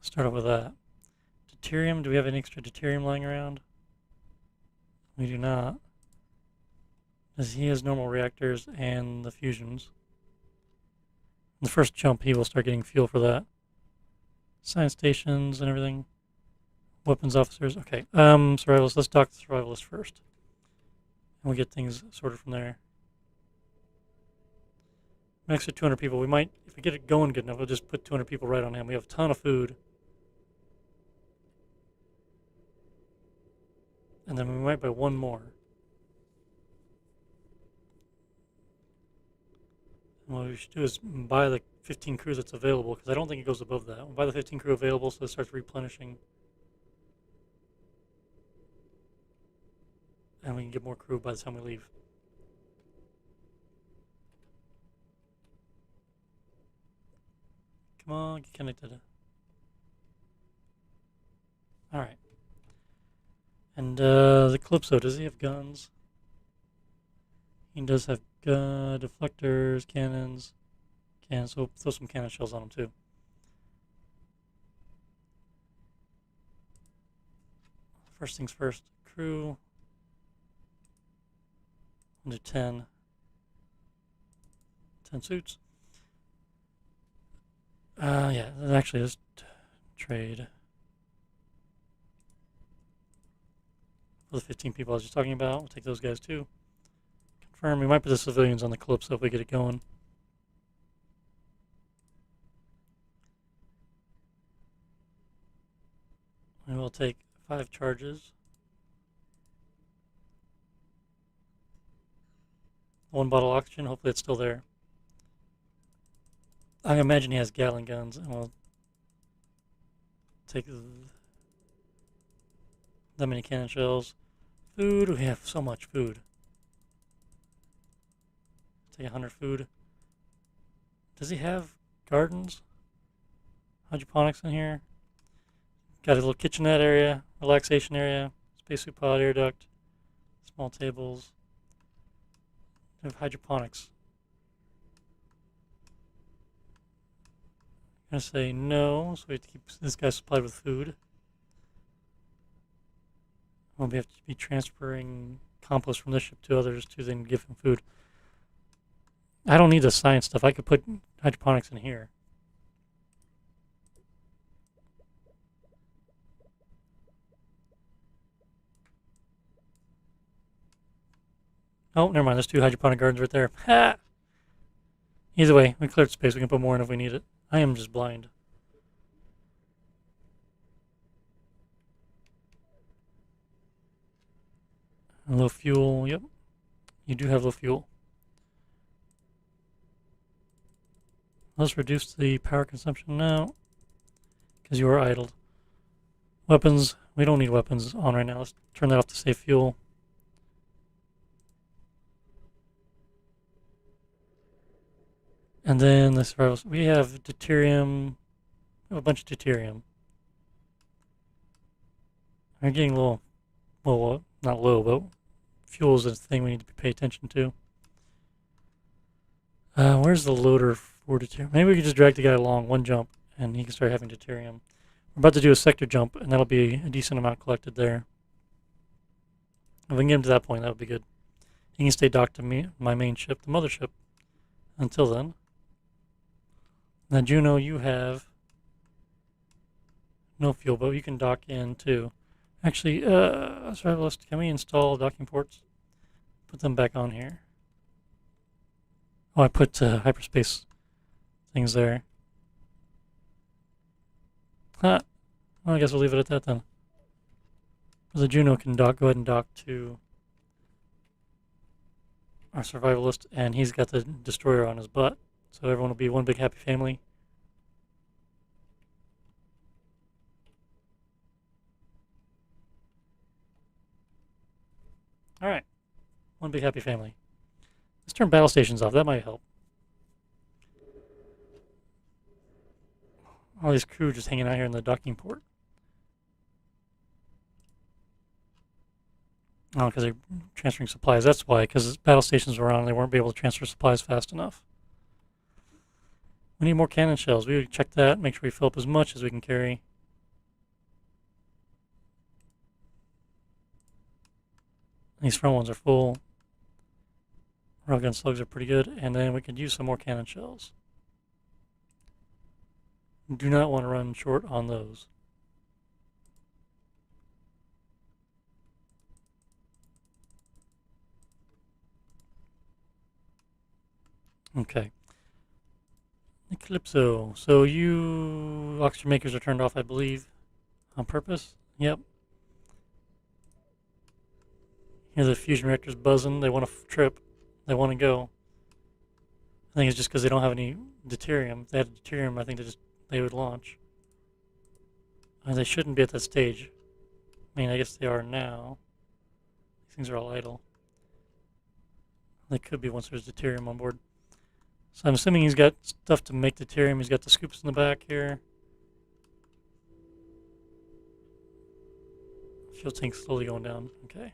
Start off with that. Deuterium, do we have any extra deuterium lying around? We do not. As he has normal reactors and the fusions. In the first jump, he will start getting fuel for that. Science stations and everything. Weapons officers. Okay. Survivalist. Let's dock the survivalist first. And we'll get things sorted from there. Next to 200 people. We might, if we get it going good enough, we'll just put 200 people right on him. We have a ton of food. And then we might buy one more. And what we should do is buy the 15 crew that's available, because I don't think it goes above that. We'll buy the 15 crew available so it starts replenishing. And we can get more crew by the time we leave. Come on, get connected. Alright. And the Calypso, does he have guns? He does have deflectors, cannons. So throw some cannon shells on him too. First things first, crew. We'll do 10. 10 suits. Yeah, actually, let's trade for the 15 people I was just talking about. We'll take those guys too. Confirm. We might put the civilians on the Calypso if we get it going. we'll take 5 charges. 1 bottle of oxygen, hopefully it's still there. I imagine he has Gatling guns, and we'll take that many cannon shells. Food, we have so much food. Take 100 food. Does he have gardens? Hydroponics in here. Got a little kitchenette area, relaxation area, spacesuit pod, air duct, small tables. We have hydroponics. I'm going to say no, so we have to keep this guy supplied with food. Well, we have to be transferring compost from this ship to others to then give him food. I don't need the science stuff. I could put hydroponics in here. Oh, never mind. There's 2 hydroponic gardens right there. Ha! Either way, we cleared space. We can put more in if we need it. I am just blind. Low fuel. Yep. You do have low fuel. Let's reduce the power consumption now, because you are idled. Weapons. We don't need weapons on right now. Let's turn that off to save fuel. And then the survival. We have deuterium. We have a bunch of deuterium. We're getting low. Well, not low, but fuel is a thing we need to pay attention to. Where's the loader for deuterium? Maybe we could just drag the guy along 1 jump, and he can start having deuterium. We're about to do a sector jump, and that'll be a decent amount collected there. If we can get him to that point, that would be good. He can stay docked to my main ship, the mothership. Until then. Now, Juno, you have no fuel, but you can dock in too. Actually, survivalist, can we install docking ports? Put them back on here. Oh, I put hyperspace things there. Huh. Well, I guess we'll leave it at that then. The Juno can go ahead and dock to our survivalist, and he's got the destroyer on his butt. So everyone will be one big happy family. Alright. One big happy family. Let's turn battle stations off. That might help. All these crew just hanging out here in the docking port. Oh, because they're transferring supplies. That's why, because battle stations were on, they weren't able to transfer supplies fast enough. We need more cannon shells. We would check that, make sure we fill up as much as we can carry. These front ones are full. Railgun slugs are pretty good, and then we could use some more cannon shells. Do not want to run short on those. Okay. Eclipso. So you oxygen makers are turned off, I believe, on purpose. Yep. Hear the fusion reactors buzzing. They want to trip. They want to go. I think it's just because they don't have any deuterium. If they had deuterium, I think they would launch. They shouldn't be at that stage. I mean, I guess they are now. These things are all idle. They could be once there's deuterium on board. So I'm assuming he's got stuff to make deuterium. He's got the scoops in the back here. Fuel tank slowly going down. Okay.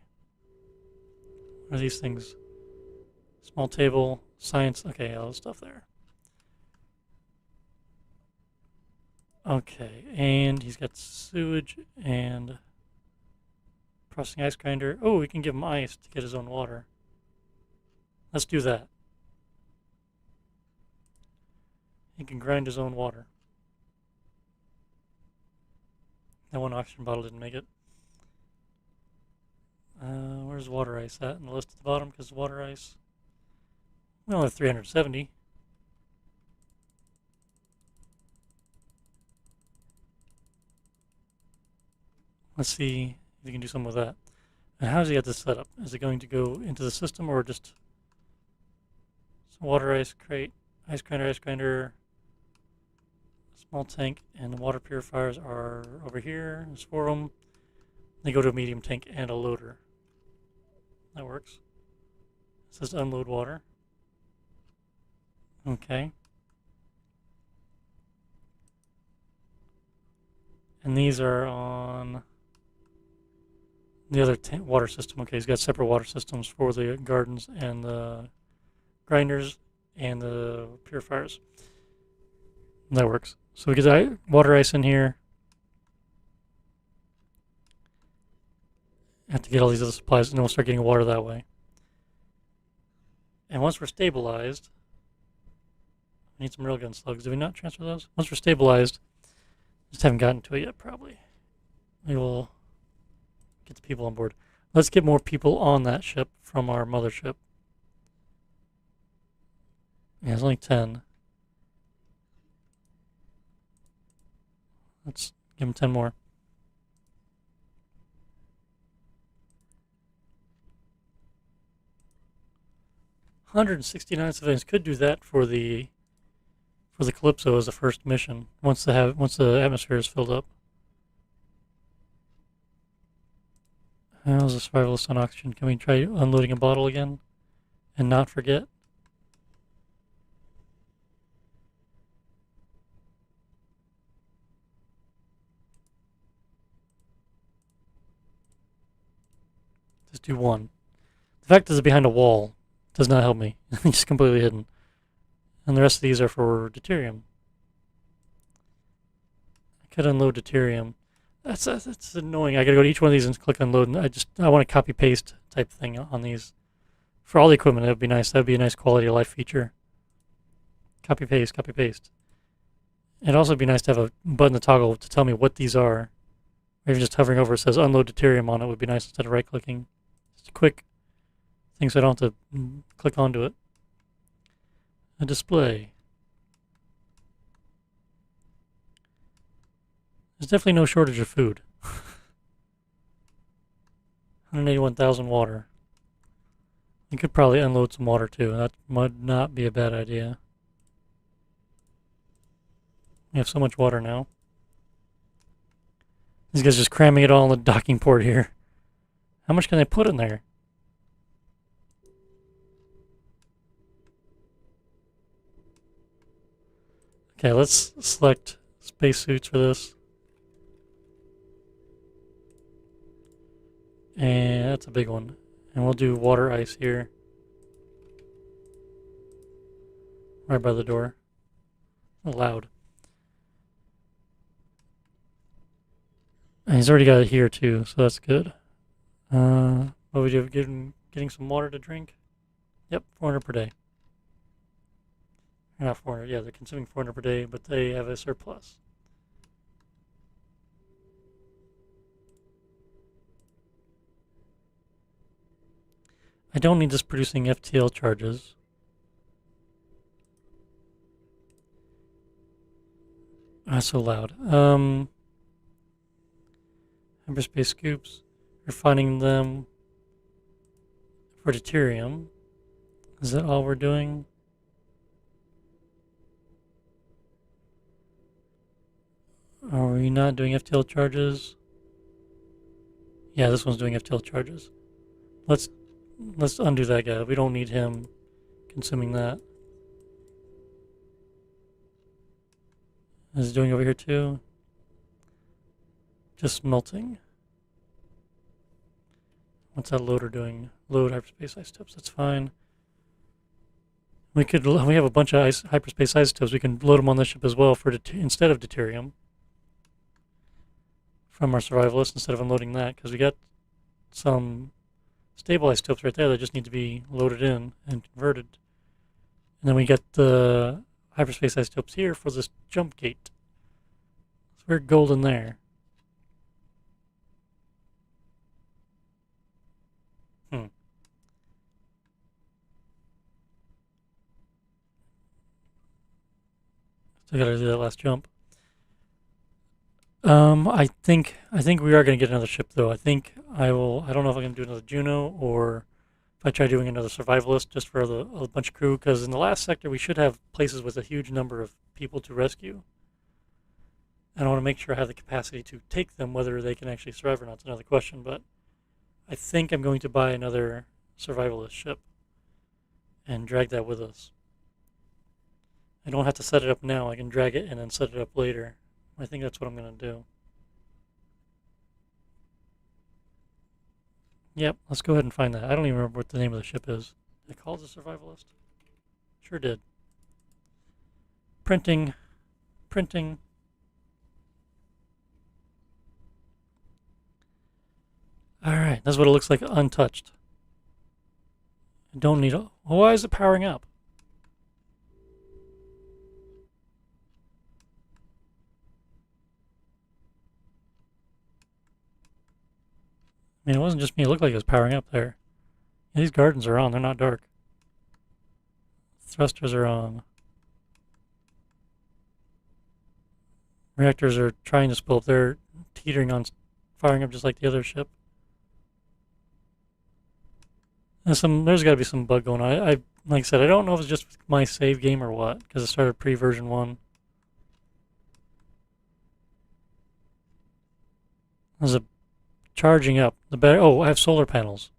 What are these things? Small table, science. Okay, all the stuff there. Okay, and he's got sewage and processing ice grinder. Oh, we can give him ice to get his own water. Let's do that. He can grind his own water. That 1 oxygen bottle didn't make it. Where's water ice at in the list at the bottom? Because water ice, we only have 370. Let's see if you can do something with that. And how does he get this set up? Is it going to go into the system or just water ice crate, ice grinder, small tank, and the water purifiers are over here. There's 4 of them. They go to a medium tank and a loader. That works. It says unload water. Okay. And these are on the other water system. Okay, he's got separate water systems for the gardens and the grinders and the purifiers. That works. So we get water ice in here. Have to get all these other supplies, and then we'll start getting water that way. And once we're stabilized, we need some railgun slugs. Did we not transfer those? Once we're stabilized, just haven't gotten to it yet, probably. We will get the people on board. Let's get more people on that ship from our mothership. Yeah, there's only 10. Let's give them 10 more. 169 civilians. Could do that for the Calypso as a first mission once the atmosphere is filled up. How's the survivalist on oxygen? Can we try unloading a bottle again and not forget? Just do one. The fact that it's behind a wall does not help me. It's completely hidden. And the rest of these are for deuterium. I could unload deuterium. That's annoying. I gotta go to each one of these and click unload. And I want a copy paste type thing on these. For all the equipment, that would be nice. That would be a nice quality of life feature. Copy paste, copy paste. It'd also be nice to have a button to toggle to tell me what these are. Or even just hovering over it says unload deuterium on it would be nice instead of right clicking. Just a quick thing so I don't have to click onto it. A display. There's definitely no shortage of food. 181,000 water. You could probably unload some water too. That might not be a bad idea. We have so much water now. These guys just cramming it all in the docking port here. How much can they put in there? Okay, let's select spacesuits for this. And that's a big one. And we'll do water ice here. Right by the door. Loud. And he's already got it here too, so that's good. What we do? Getting some water to drink? Yep, 400 per day. Not 400, yeah, they're consuming 400 per day, but they have a surplus. I don't need this producing FTL charges. That's so loud. Hyperspace scoops. Refining them for deuterium. Is that all we're doing? Are we not doing FTL charges? Yeah, this one's doing FTL charges. Let's undo that guy. We don't need him consuming that. Is it doing over here too? Just melting. What's that loader doing? Load hyperspace isotopes. That's fine. We have a bunch of hyperspace isotopes. We can load them on this ship as well for instead of deuterium from our survivalist instead of unloading that because we got some stable isotopes right there that just need to be loaded in and converted. And then we get the hyperspace isotopes here for this Jumpgate. So we're golden there. Still gotta do that last jump. I think we are gonna get another ship though. I think I will. I don't know if I'm gonna do another Juno or if I try doing another survivalist just for a bunch of crew. Because in the last sector we should have places with a huge number of people to rescue. And I want to make sure I have the capacity to take them. Whether they can actually survive or not is another question. But I think I'm going to buy another survivalist ship and drag that with us. I don't have to set it up now. I can drag it and then set it up later. I think that's what I'm going to do. Yep, let's go ahead and find that. I don't even remember what the name of the ship is. Did it call it the survivalist? Sure did. Printing. Printing. Alright, that's what it looks like untouched. I don't need a... Why is it powering up? I mean, it wasn't just me. It looked like it was powering up there. These gardens are on. They're not dark. Thrusters are on. Reactors are trying to spool up. They're teetering on firing up just like the other ship. There's got to be some bug going on. I like I said, I don't know if it's just my save game or what, because it started pre-version 1. There's a charging up. The battery. Oh, I have solar panels.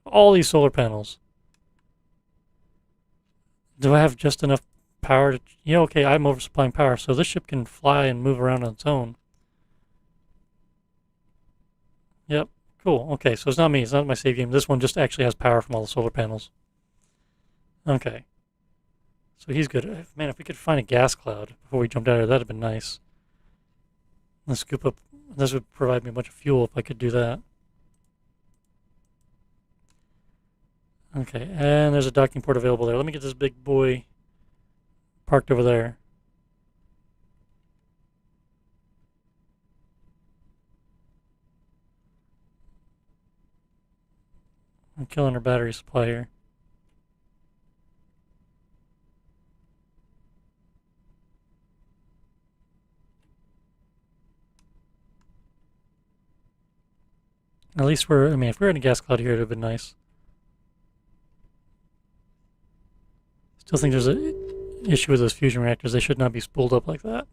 All these solar panels. Do I have just enough power to... Yeah, okay, I'm oversupplying power, so this ship can fly and move around on its own. Yep, cool. Okay, so it's not me. It's not my save game. This one just actually has power from all the solar panels. Okay. So he's good. Man, if we could find a gas cloud before we jumped out of here, that'd have been nice. Let's scoop up... This would provide me a bunch of fuel if I could do that. Okay, and there's a docking port available there. Let me get this big boy parked over there. I'm killing our battery supply here. At least I mean, if we were in a gas cloud here, it would have been nice. Still think there's an issue with those fusion reactors. They should not be spooled up like that.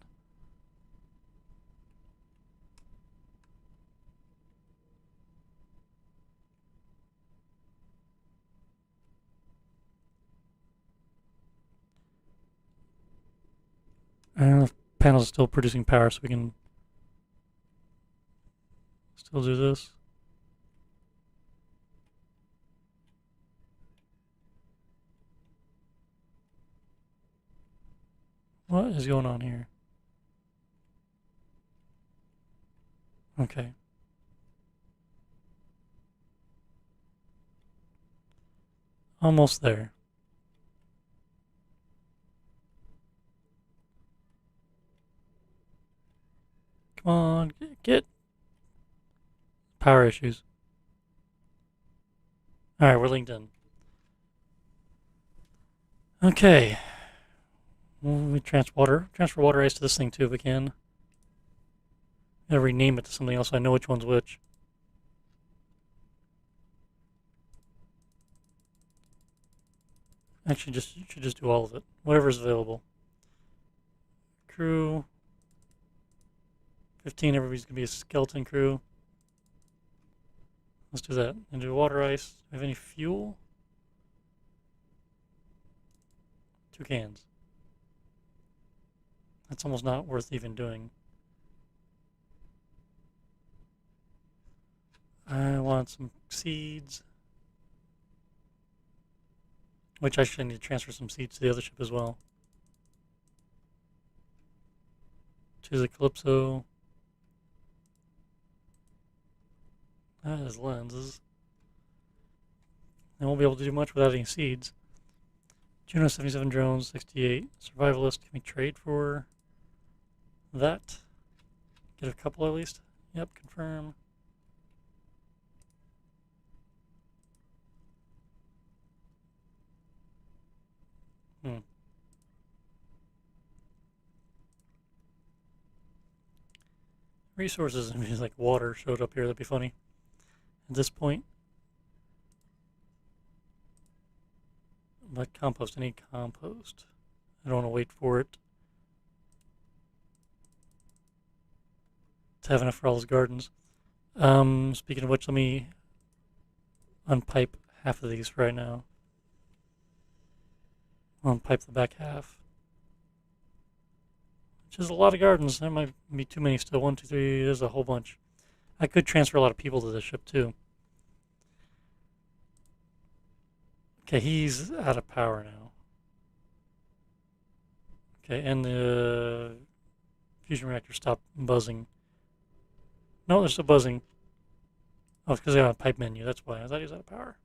The panel's still producing power, so we can still do this. What is going on here? Okay. Almost there. Come on, get power issues. Alright, we're linked in. Okay. We transfer water ice to this thing too if we can. Gotta rename it to something else so I know which one's which. Actually, should just do all of it. Whatever's available. Crew. 15, everybody's gonna be a skeleton crew. Let's do that. And do water ice. Do we have any fuel? 2 cans. That's almost not worth even doing. I want some seeds. Which I should need to transfer some seeds to the other ship as well. To the Calypso. That is lenses. I won't be able to do much without any seeds. Juno 77 drones, 68. Survivalist, can we trade for that? Get a couple at least? Yep, confirm. resources, and like water showed up here. That'd be funny. At this point, but compost. I need compost. I don't want to wait for it to have enough for all those gardens. Speaking of which, let me unpipe half of these right now. I'll unpipe the back half. Which is a lot of gardens. There might be too many still. 1, 2, 3, there's a whole bunch. I could transfer a lot of people to this ship too. Okay, he's out of power now. Okay, and the fusion reactor stopped buzzing. No, they're still buzzing. Oh, it's because they have a pipe menu. That's why. I thought he was out of power.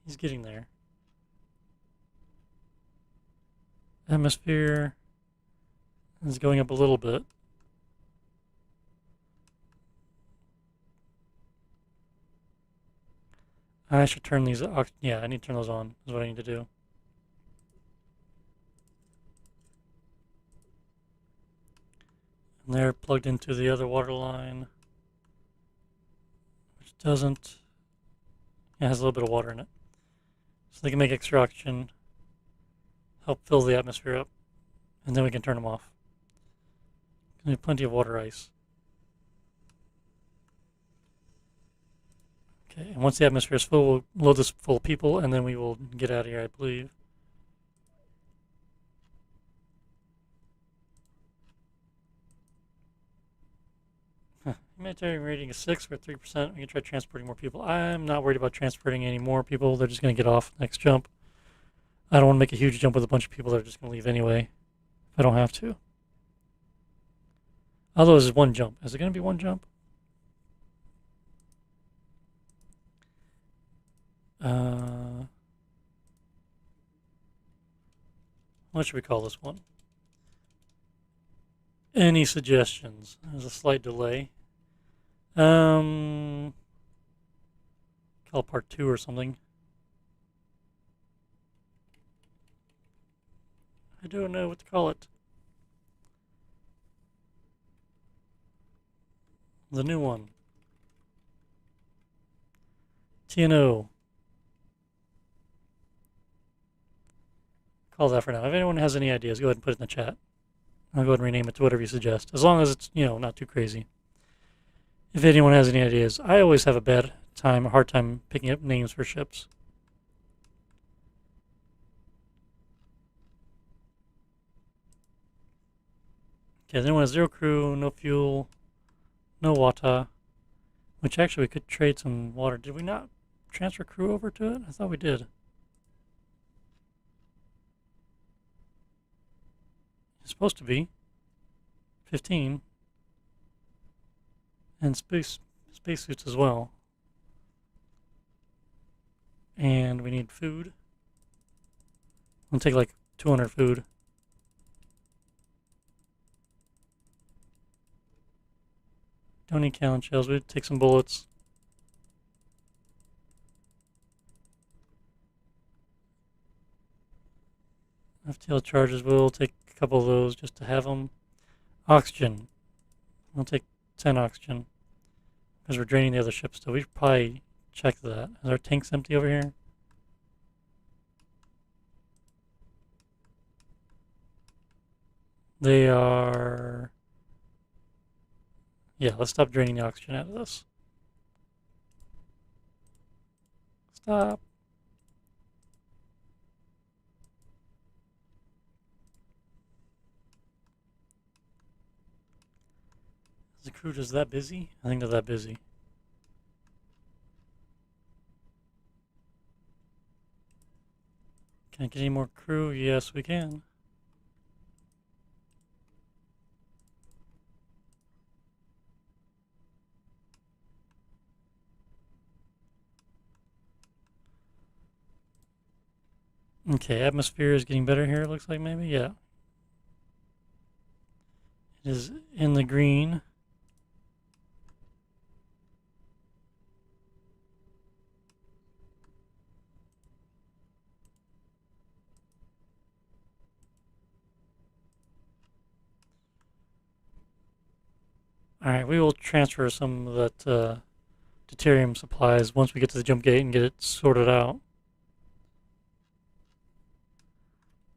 He's getting there. Atmosphere is going up a little bit. I should turn these. Yeah, I need to turn those on. Is what I need to do. And they're plugged into the other water line, which doesn't. Yeah, it has a little bit of water in it, so they can make extra oxygen, help fill the atmosphere up, and then we can turn them off. We have plenty of water ice. Okay, and once the atmosphere is full, we'll load this full of people, and then we will get out of here, I believe. Humanitarian rating is 6 for 3%. We can try transporting more people. I'm not worried about transporting any more people. They're just going to get off next jump. I don't want to make a huge jump with a bunch of people that are just going to leave anyway, if I don't have to. Although this is one jump. Is it going to be one jump? What should we call this one? Any suggestions? There's a slight delay. Call part 2 or something. I don't know what to call it. The new one. TNO. Call that for now. If anyone has any ideas, go ahead and put it in the chat. I'll go ahead and rename it to whatever you suggest, as long as it's, not too crazy. If anyone has any ideas, I always have a hard time picking up names for ships. Okay, then one has 0 crew, no fuel, no water, which actually we could trade some water. Did we not transfer crew over to it? I thought we did. It's supposed to be 15, and spacesuits as well. And we need food. I'll take like 200 food. Don't need cannon shells. We'll take some bullets. FTL charges. We'll take a couple of those just to have them. Oxygen. We'll take 10 oxygen because we're draining the other ships. So we should probably check that. Is our tanks empty over here? They are. Yeah, let's stop draining the oxygen out of this. Stop. Is the crew just that busy? I think they're that busy. Can I get any more crew? Yes, we can. Okay, atmosphere is getting better here, it looks like maybe? Yeah. It is in the green. Alright, we will transfer some of that deuterium supplies once we get to the jump gate and get it sorted out.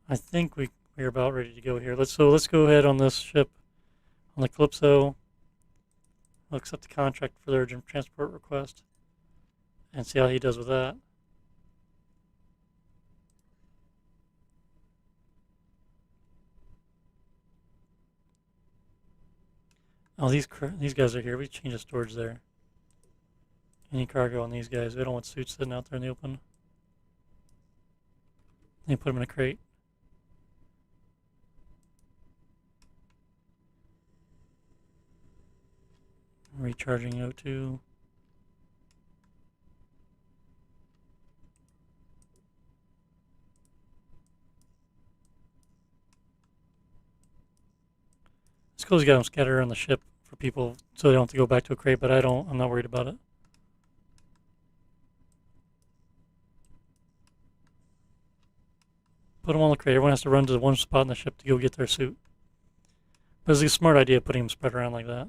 I think we're about ready to go here. Let's go ahead on this ship, on the Calypso. We'll accept the contract for the urgent transport request and see how he does with that. Oh, these guys are here. We change the storage there. Any cargo on these guys? We don't want suits sitting out there in the open. They put them in a crate. Recharging O2. School's got them scattered around the ship for people so they don't have to go back to a crate, but I'm not worried about it. Put them on the crate. Everyone has to run to the one spot in the ship to go get their suit. But it's a smart idea putting them spread around like that.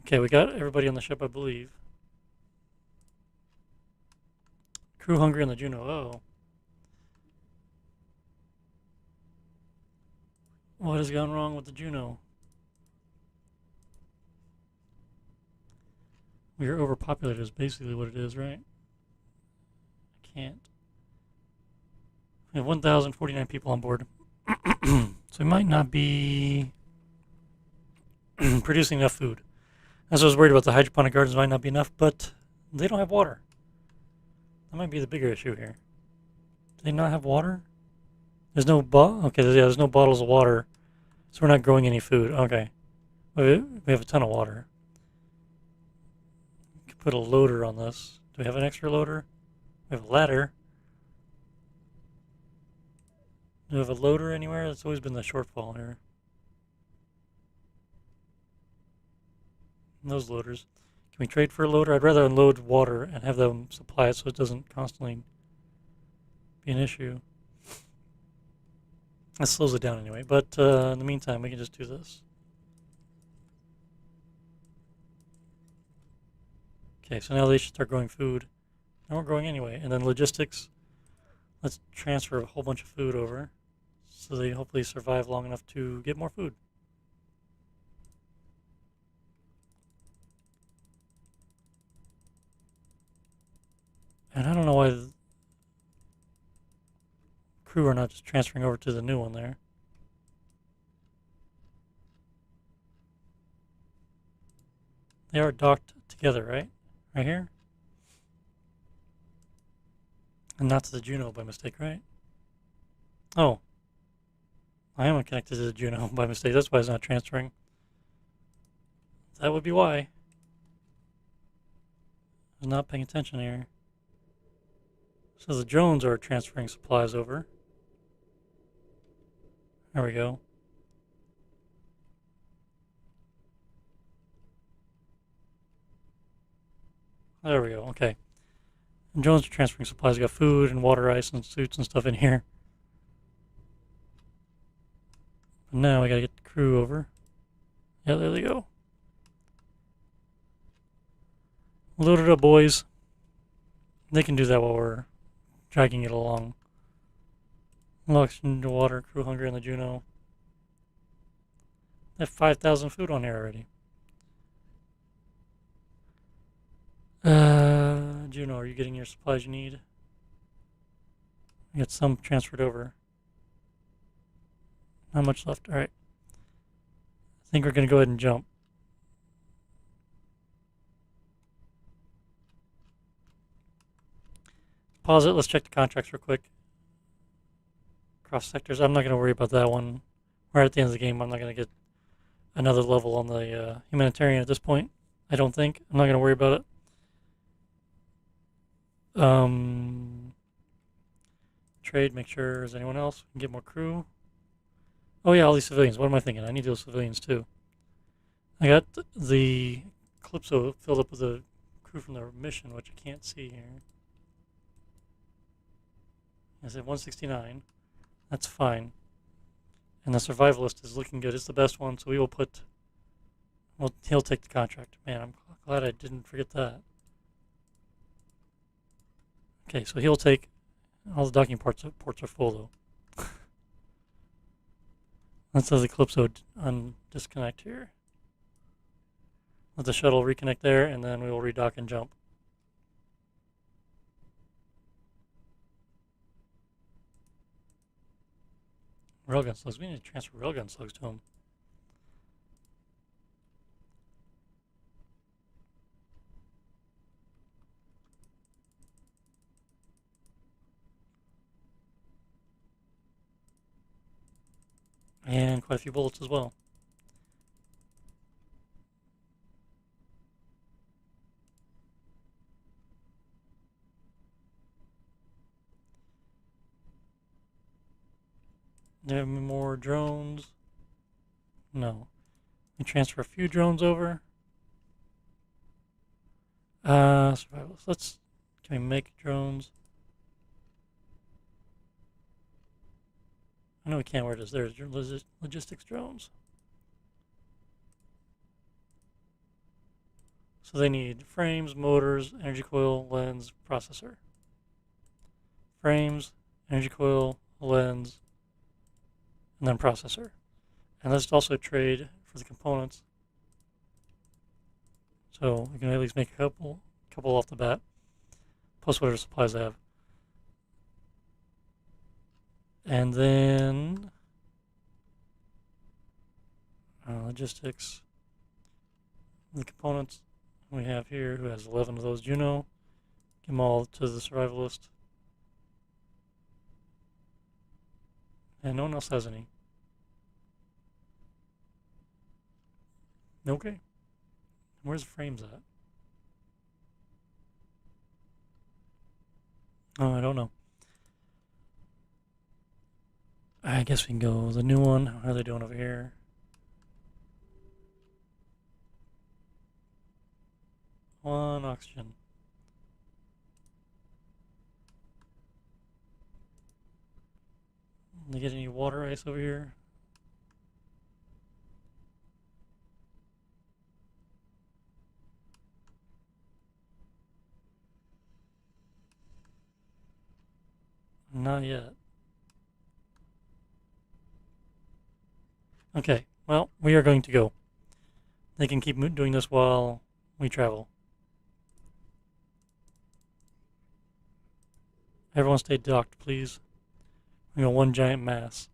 Okay, we got everybody on the ship, I believe. Crew hungry on the Juno. Oh. What has gone wrong with the Juno? We are overpopulated is basically what it is, right? I can't. We have 1,049 people on board. So we might not be producing enough food. As I was worried about, the hydroponic gardens might not be enough, but they don't have water. That might be the bigger issue here. Do they not have water? There's no there's no bottles of water, so we're not growing any food. Okay. We have a ton of water. We could put a loader on this. Do we have an extra loader? We have a ladder. Do we have a loader anywhere? That's always been the shortfall here. And those loaders. Can we trade for a loader? I'd rather unload water and have them supply it so it doesn't constantly be an issue. That slows it down anyway, but in the meantime, we can just do this. Okay, so now they should start growing food. And we're growing anyway. And then logistics, let's transfer a whole bunch of food over so they hopefully survive long enough to get more food. And I don't know why the crew are not just transferring over to the new one there. They are docked together, right? Right here? And not to the Juno by mistake, right? Oh. I am connected to the Juno by mistake. That's why it's not transferring. That would be why. I'm not paying attention here. So the drones are transferring supplies over. There we go. There we go, okay. And drones are transferring supplies. We got food and water ice and suits and stuff in here. But now we gotta get the crew over. Yeah, there they go. Load it up, boys. They can do that while we're dragging it along. Oxygen to water, crew hungry on the Juno. They have 5,000 food on here already. Juno, are you getting your supplies you need? We got some transferred over. Not much left. Alright. I think we're going to go ahead and jump. Pause it. Let's check the contracts real quick. Cross sectors. I'm not going to worry about that one. We're at the end of the game. I'm not going to get another level on the humanitarian at this point. I don't think. I'm not going to worry about it. Trade, make sure there's anyone else. We can get more crew. Oh yeah, all these civilians. What am I thinking? I need those civilians too. I got the Calypso filled up with the crew from the mission, which I can't see here. I said 169. That's fine. And the survivalist is looking good. It's the best one, so we will put Well, he'll take the contract. Man, I'm glad I didn't forget that. Okay, so he'll take all the docking ports are full though. Let's let the Calypso disconnect here. Let the shuttle reconnect there, and then we will redock and jump. Railgun slugs. We need to transfer railgun slugs to him. And quite a few bullets as well. There more drones? No. We transfer a few drones over. Survivalists. Can we make drones? I know we can't. Where it is. There's logistics drones. So they need frames, motors, energy coil, lens, processor. Frames, energy coil, lens, and then processor. And let's also trade for the components. So we can at least make a couple off the bat, plus whatever supplies I have. And then logistics, the components we have here, who has 11 of those, Juno. Give them all to the survivalist. And no one else has any. Okay. Where's the frames at? Oh, I don't know. I guess we can go the new one. How are they doing over here? One oxygen. They get any water ice over here? Not yet. Okay, well, we are going to go. They can keep doing this while we travel. Everyone stay docked, please. We got one giant mass.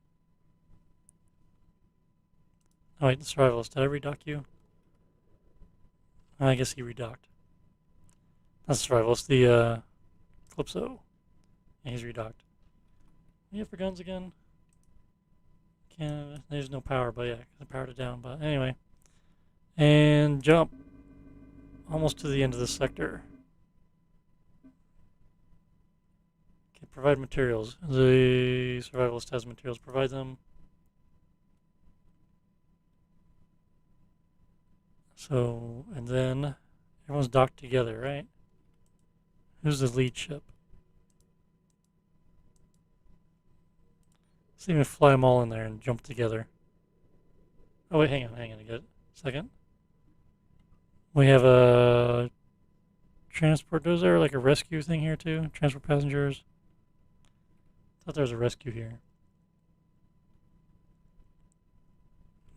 Oh wait, the survivalist. Did I redock you? I guess he redocked. That's the survivalist. The Calypso. Yeah, he's redocked. You have for guns again? There's no power, but yeah, I powered it down. But anyway, and jump almost to the end of this sector. Okay, provide materials. The survivalist has materials. Provide them. So, and then everyone's docked together, right? Who's the lead ship? See if we fly them all in there and jump together. Oh wait, hang on a good second. We have a transport. Is there like a rescue thing here too? Transport passengers. Thought there was a rescue here.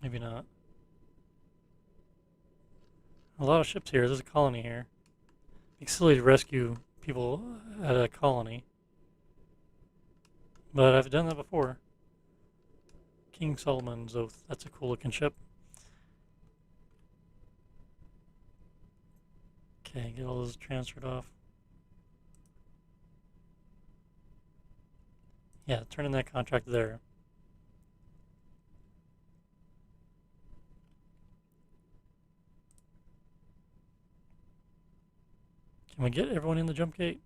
Maybe not. A lot of ships here. There's a colony here. It's silly to rescue people at a colony. But I've done that before. King Solomon's Oath. That's a cool looking ship. Okay, get all those transferred off. Yeah, turn in that contract there. Can we get everyone in the jump gate?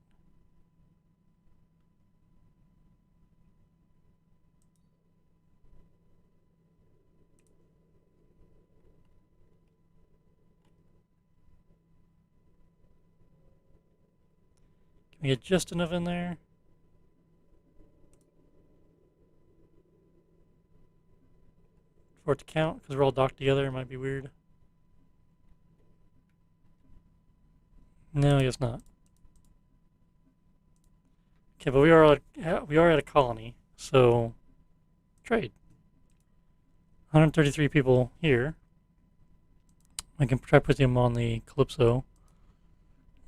Can we get just enough in there? For it to count, because we're all docked together, it might be weird. No, I guess not. Okay, but we are at a colony, so trade. 133 people here. I can try putting him on the Calypso.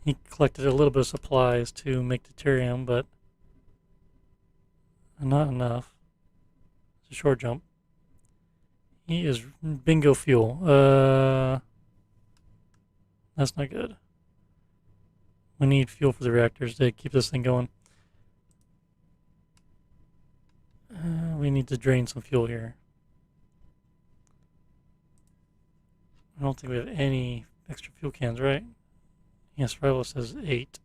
He collected a little bit of supplies to make deuterium, but not enough. It's a short jump. He is bingo fuel. That's not good. We need fuel for the reactors to keep this thing going. We need to drain some fuel here. I don't think we have any extra fuel cans, right? Yes, Survival says 8.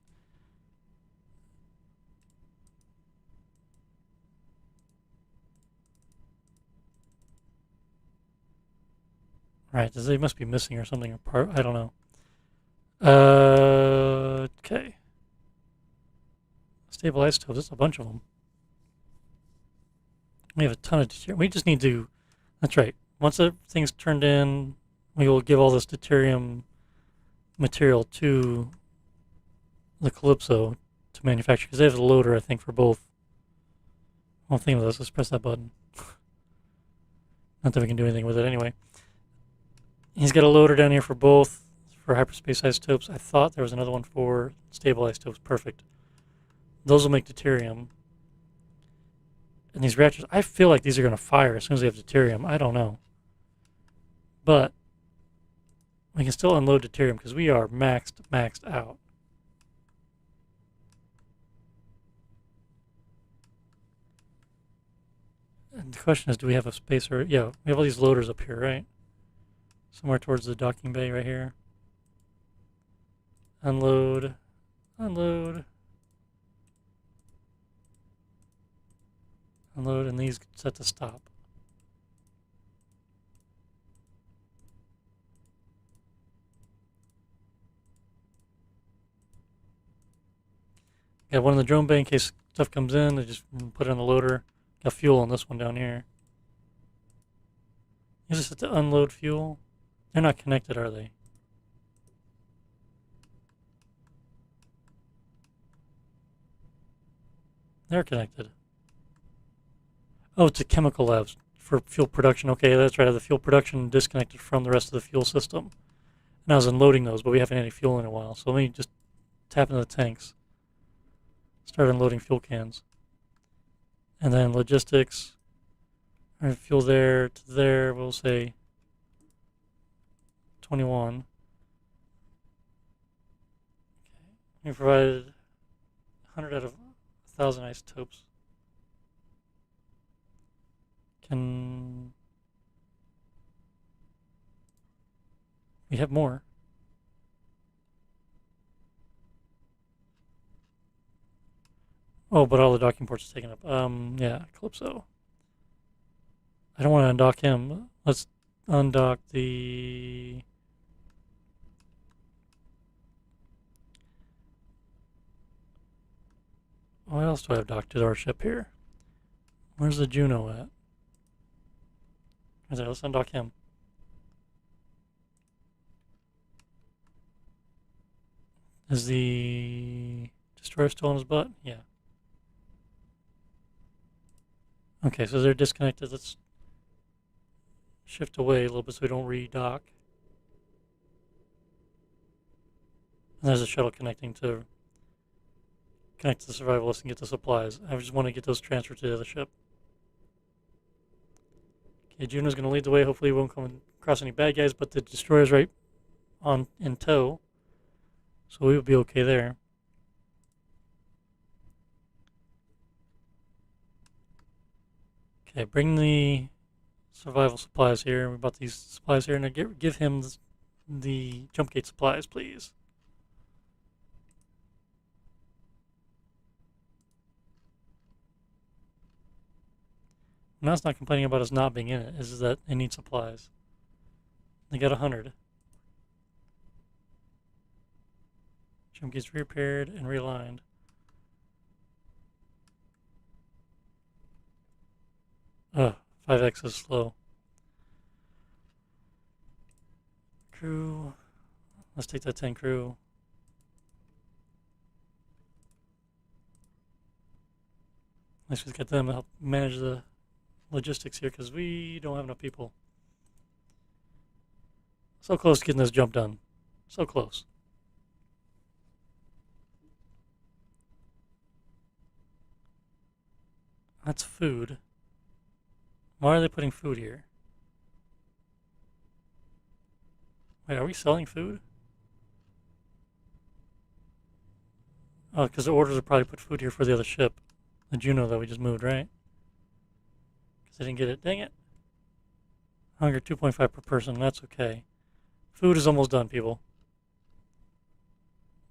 Right, they must be missing or something apart. I don't know. Okay. Stable isotopes, there's a bunch of them. We have a ton of deuterium. We just need to, that's right. Once the thing's turned in, we will give all this deuterium material to the Calypso to manufacture, because they have a loader, I think, for both. One thing with this, let's press that button. Not that we can do anything with it anyway. He's got a loader down here for both, for hyperspace isotopes. I thought there was another one for stable isotopes. Perfect. Those will make deuterium. And these reactors, I feel like these are going to fire as soon as they have deuterium. I don't know. But we can still unload deuterium because we are maxed out. And the question is, do we have a spacer? Yeah, we have all these loaders up here, right? Somewhere towards the docking bay right here. Unload. Unload. Unload, and these set to stop. Got one in the drone bay in case stuff comes in. They just put it on the loader. Got fuel on this one down here. You just have to unload fuel. They're not connected, are they? They're connected. Oh, it's a chemical labs for fuel production. Okay, that's right. I have the fuel production disconnected from the rest of the fuel system. And I was unloading those, but we haven't had any fuel in a while. So let me just tap into the tanks. Start unloading fuel cans. And then logistics. All right, fuel there to there. We'll say 21. Okay. We provided 100 out of 1,000 isotopes. Can we have more? Oh, but all the docking ports are taken up. Yeah, Calypso. I don't want to undock him. Let's undock the... What else do I have docked to our ship here? Where's the Juno at? Right there, let's undock him. Is the destroyer still on his butt? Yeah. Okay, so they're disconnected. Let's shift away a little bit so we don't re-dock. And there's a shuttle connect to the survivalist and get the supplies. I just want to get those transferred to the other ship. Okay, Juno's going to lead the way. Hopefully we won't come across any bad guys, but the destroyer's right in tow. So we will be okay there. Okay, bring the survival supplies here. We bought these supplies here, and give him the Jumpgate supplies, please. Now it's not complaining about us not being in it. It's that they need supplies. They got 100. Jumpgate's repaired and realigned. Ugh, 5x is slow. Crew. Let's take that 10 crew. Let's just get them to help manage the logistics here because we don't have enough people. So close to getting this jump done. So close. That's food. Why are they putting food here? Wait, are we selling food? Oh, because the orders will probably put food here for the other ship. The Juno that we just moved, right? Because I didn't get it. Dang it. Hunger 2.5 per person. That's okay. Food is almost done, people.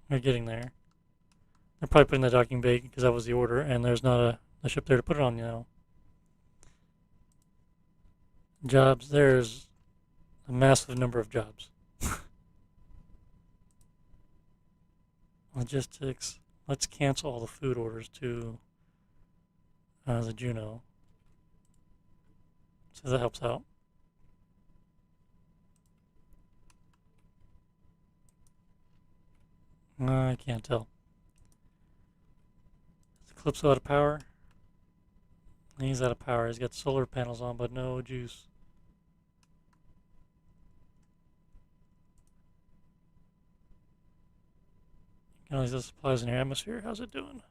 We're getting there. They're probably putting the docking bay because that was the order, and there's not a ship there to put it on, you know. Jobs. There's a massive number of jobs. Logistics. Let's cancel all the food orders to the Juno. So that helps out. I can't tell. Is Calypso out of power? He's out of power. He's got solar panels on, but no juice. Got all these other supplies in your atmosphere. How's it doing?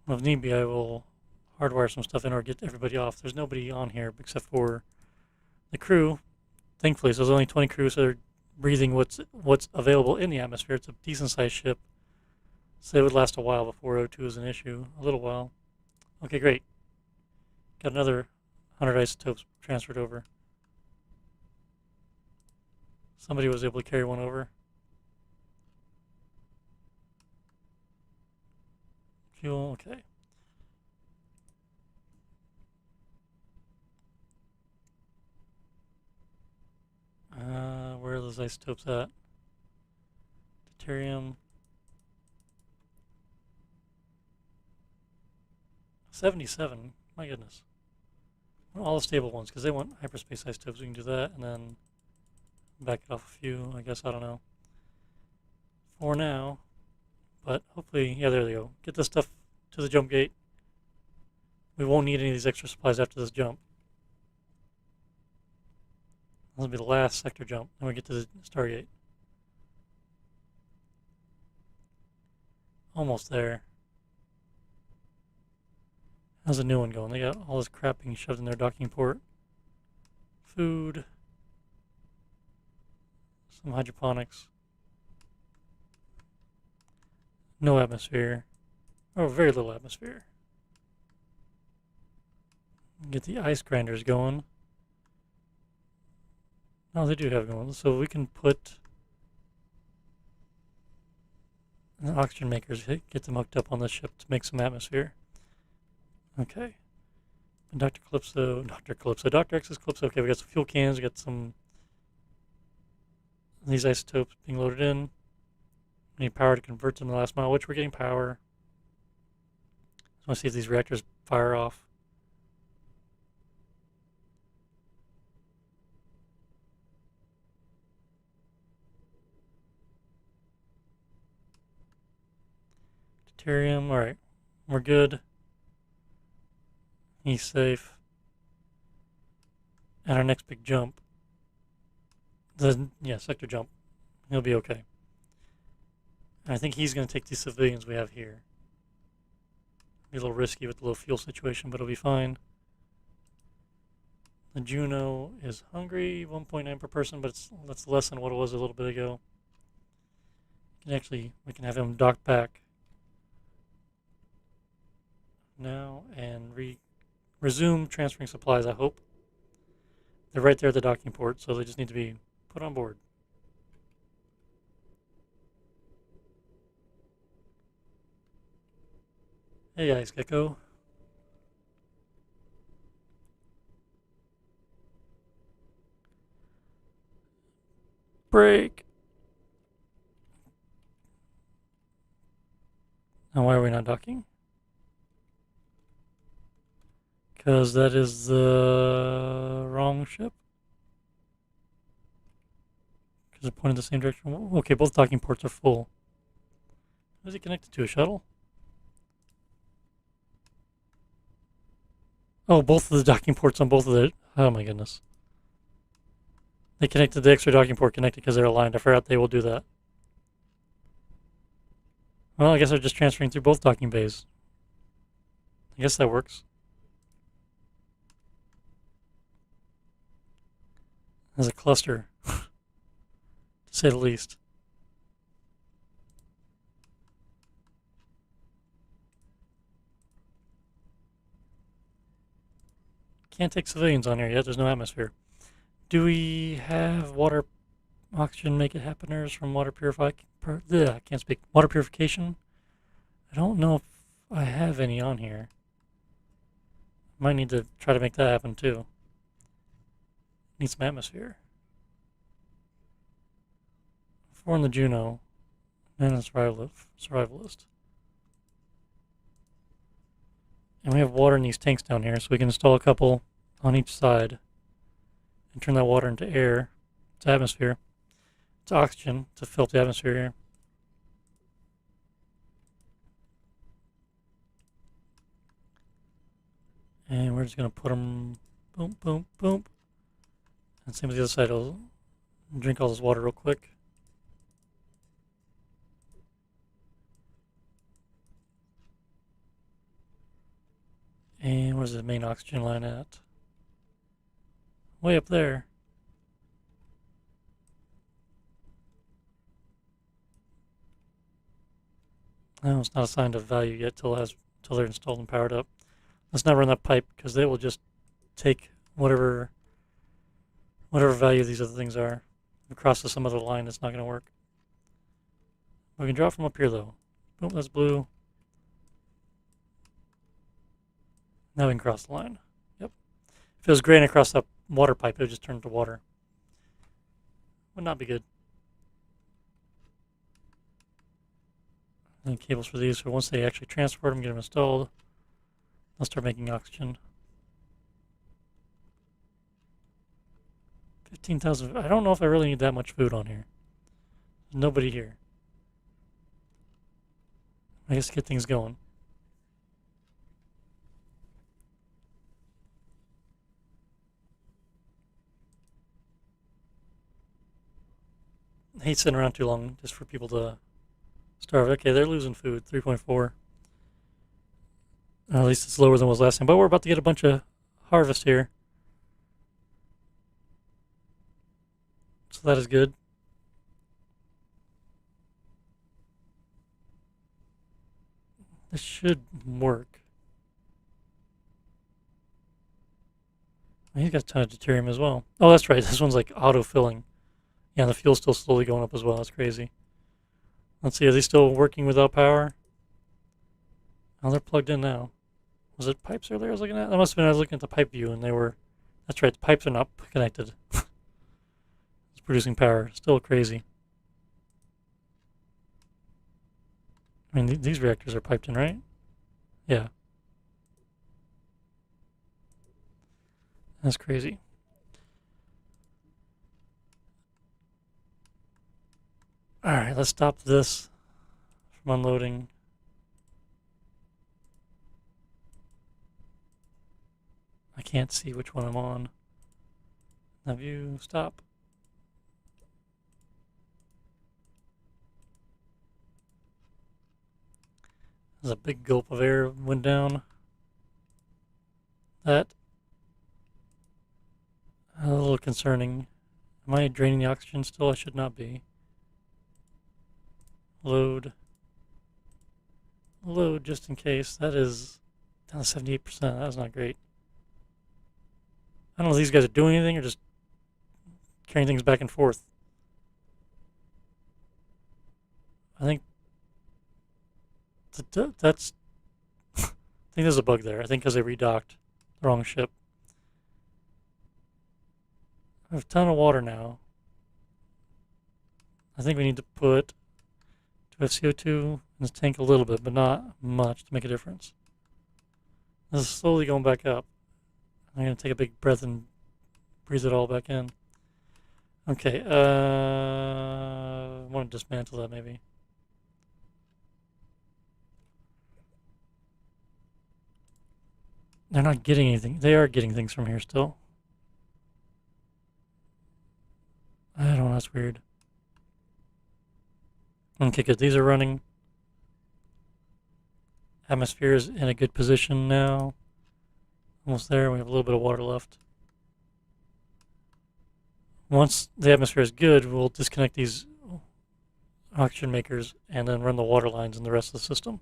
Well, if need be, I will hardwire some stuff in or get everybody off. There's nobody on here except for the crew. Thankfully, so there's only 20 crew, so they're breathing what's available in the atmosphere. It's a decent-sized ship, so it would last a while before O2 is an issue. A little while. Okay, great. Got another 100 isotopes transferred over. Somebody was able to carry one over. Fuel, okay. Where are those isotopes at? Deuterium. 77. My goodness. All the stable ones, because they want hyperspace isotopes. We can do that, and then back it off a few, I guess. I don't know. For now. But hopefully, yeah, there they go. Get this stuff to the jump gate. We won't need any of these extra supplies after this jump. This will be the last sector jump. Then we get to the Stargate. Almost there. How's the new one going? They got all this crap being shoved in their docking port. Food. Some hydroponics. No atmosphere. Oh, very little atmosphere. Get the ice grinders going. Oh, they do have going. So we can put the oxygen makers, get them hooked up on the ship to make some atmosphere. Okay. And Dr. X's Calypso. Okay, we got some fuel cans, we got some of these isotopes being loaded in. We need power to convert them to the last mile, which we're getting power. Just want to see if these reactors fire off. Deuterium, alright. We're good. He's safe. And our next big jump. Sector jump. He'll be okay. And I think he's going to take these civilians we have here. Be a little risky with the low fuel situation, but it'll be fine. The Juno is hungry, 1.9 per person, but that's less than what it was a little bit ago. We can have him dock back now and resume transferring supplies, I hope. They're right there at the docking port, so they just need to be put on board. Hey, Ice Gecko. Break! Now, why are we not docking? Because that is the wrong ship. Because they're pointing the same direction. Okay, both docking ports are full. Is it connected to a shuttle? Oh, both of the docking ports on both of the... Oh my goodness. They connected the extra docking port connected because they're aligned. I forgot they will do that. Well, I guess they're just transferring through both docking bays. I guess that works. As a cluster, to say the least. Can't take civilians on here yet. There's no atmosphere. Do we have water, oxygen, make it happeners from water purify? I can't speak. Water purification. I don't know if I have any on here. Might need to try to make that happen too. Need some atmosphere. 4 on the Juno. And a survivalist. And we have water in these tanks down here, so we can install a couple on each side and turn that water into air. It's atmosphere. It's oxygen to fill up the atmosphere here. And we're just going to put them boom, boom, boom. And same with the other side. I'll drink all this water real quick. And where's the main oxygen line at? Way up there. No, it's not assigned a value yet till they're installed and powered up. Let's not run that pipe because they will just take whatever value these other things are. If it crosses some other line, it's not going to work. We can draw from up here though. Boom, that's blue. Now we can cross the line. Yep. If it was gray and across that water pipe, it would just turn to water. Would not be good. And cables for these, so once they actually transport them, get them installed, they'll start making oxygen. 15,000. I don't know if I really need that much food on here. There's nobody here. I guess get things going. I hate sitting around too long just for people to starve. Okay, they're losing food. 3.4. At least it's lower than it was last time. But we're about to get a bunch of harvest here. So that is good. This should work. He's got a ton of deuterium as well. Oh, that's right. This one's like auto-filling. Yeah, the fuel's still slowly going up as well. That's crazy. Let's see. Are they still working without power? Oh, they're plugged in now. Was it pipes earlier I was looking at? That must have been I was looking at the pipe view and they were... That's right. The pipes are not connected. It's producing power. Still crazy. I mean, these reactors are piped in, right? Yeah. That's crazy. Alright, let's stop this from unloading. I can't see which one I'm on. Now view, stop. There's a big gulp of air went down. That a little concerning. Am I draining the oxygen still? I should not be. Load. Load just in case. That is down to 78%. That's not great. I don't know if these guys are doing anything or just carrying things back and forth. I think that's... I think there's a bug there. I think because they redocked the wrong ship. I have a ton of water now. I think we need to put... Do we have CO2 in this tank a little bit, but not much to make a difference. This is slowly going back up. I'm going to take a big breath and breathe it all back in. Okay, I want to dismantle that maybe. They're not getting anything. They are getting things from here still. I don't know, that's weird. Okay, good. These are running. Atmosphere is in a good position now. Almost there. We have a little bit of water left. Once the atmosphere is good, we'll disconnect these oxygen makers and then run the water lines in the rest of the system.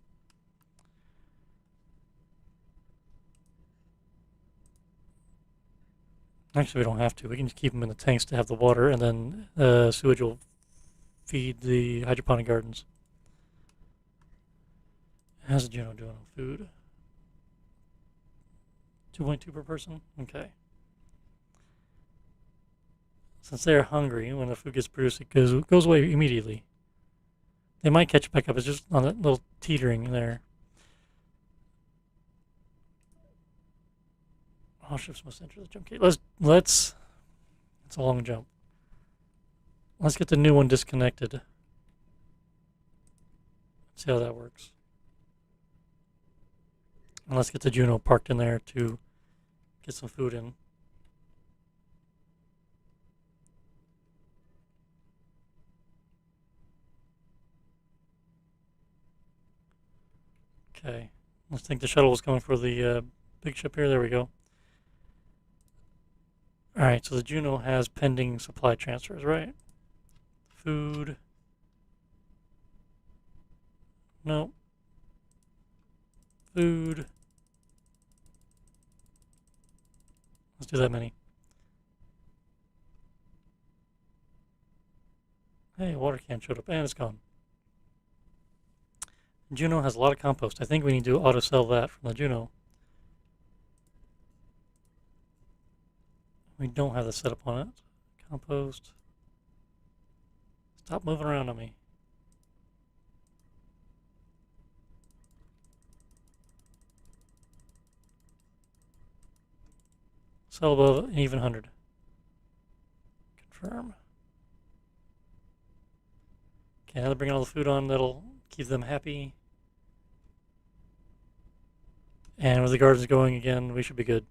Actually, we don't have to. We can just keep them in the tanks to have the water, and then sewage will feed the hydroponic gardens. How's Juno doing on food? 2.2 per person? Okay. Since they're hungry, when the food gets produced, it goes away immediately. They might catch it back up. It's just on that little teetering there. All ships must enter the jump gate. Let's. It's a long jump. Let's get the new one disconnected. See how that works. And let's get the Juno parked in there to get some food in. Okay. Let's think the shuttle was coming for the big ship here. There we go. Alright, so the Juno has pending supply transfers, right? Food. No. Food. Let's do that many. Hey, water can showed up and it's gone. Juno has a lot of compost. I think we need to auto sell that from the Juno. We don't have the setup on it. Compost. Stop moving around on me. Sell above an even 100. Confirm. Okay, now they're bringing all the food on. That'll keep them happy. And with the gardens going again, we should be good.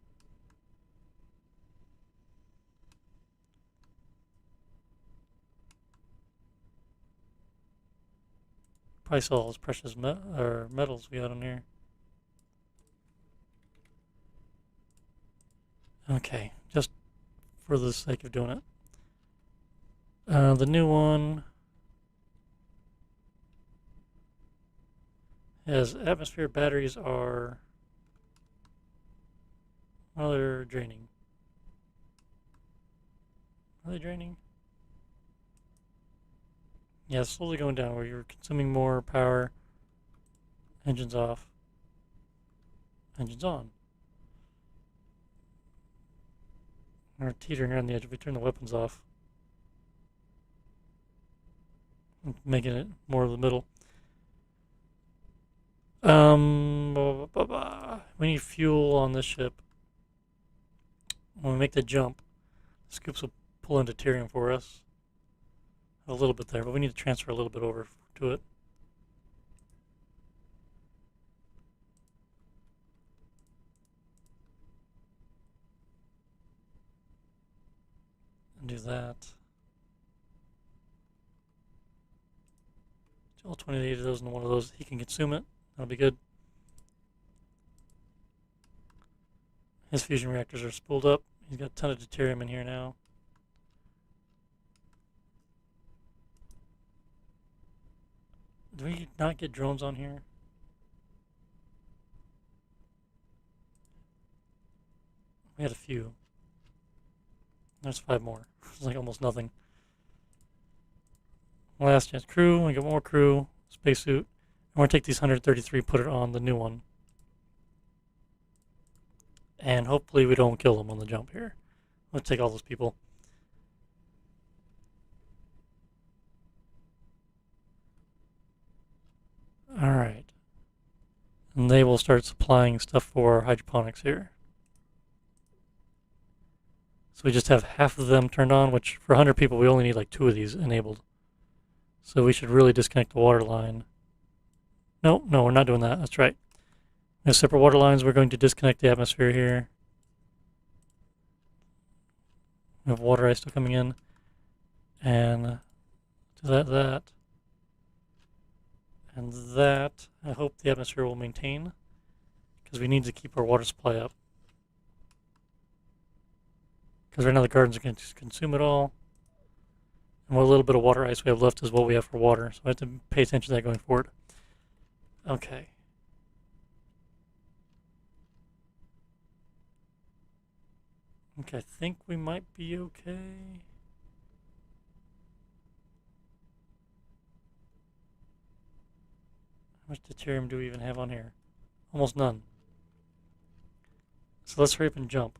Probably sell all those precious metals we got on here. Okay, just for the sake of doing it. The new one has atmosphere batteries are... Well, they're draining. Are they draining? Yeah, slowly going down where you're consuming more power. Engines off. Engines on. We're teetering around the edge if we turn the weapons off. Making it more of the middle. We need fuel on this ship. When we make the jump, the scoops will pull into deuterium for us. A little bit there, but we need to transfer a little bit over to it. And do that. All 28 of those into one of those. He can consume it. That'll be good. His fusion reactors are spooled up. He's got a ton of deuterium in here now. Do we not get drones on here? We had a few. There's 5 more. It's like almost nothing. Last chance crew. We got more crew. Spacesuit. I want to take these 133, put it on the new one. And hopefully we don't kill them on the jump here. Let's take all those people. Alright. And they will start supplying stuff for hydroponics here. So we just have half of them turned on, which for 100 people we only need like 2 of these enabled. So we should really disconnect the water line. No, we're not doing that. That's right. We have separate water lines. We're going to disconnect the atmosphere here. We have water ice still coming in. And do that. And that. I hope the atmosphere will maintain, because we need to keep our water supply up. Because right now the gardens are going to consume it all. And what little bit of water ice we have left is what we have for water. So I have to pay attention to that going forward. Okay. Okay, I think we might be okay. How much deuterium do we even have on here? Almost none. So let's hurry up and jump,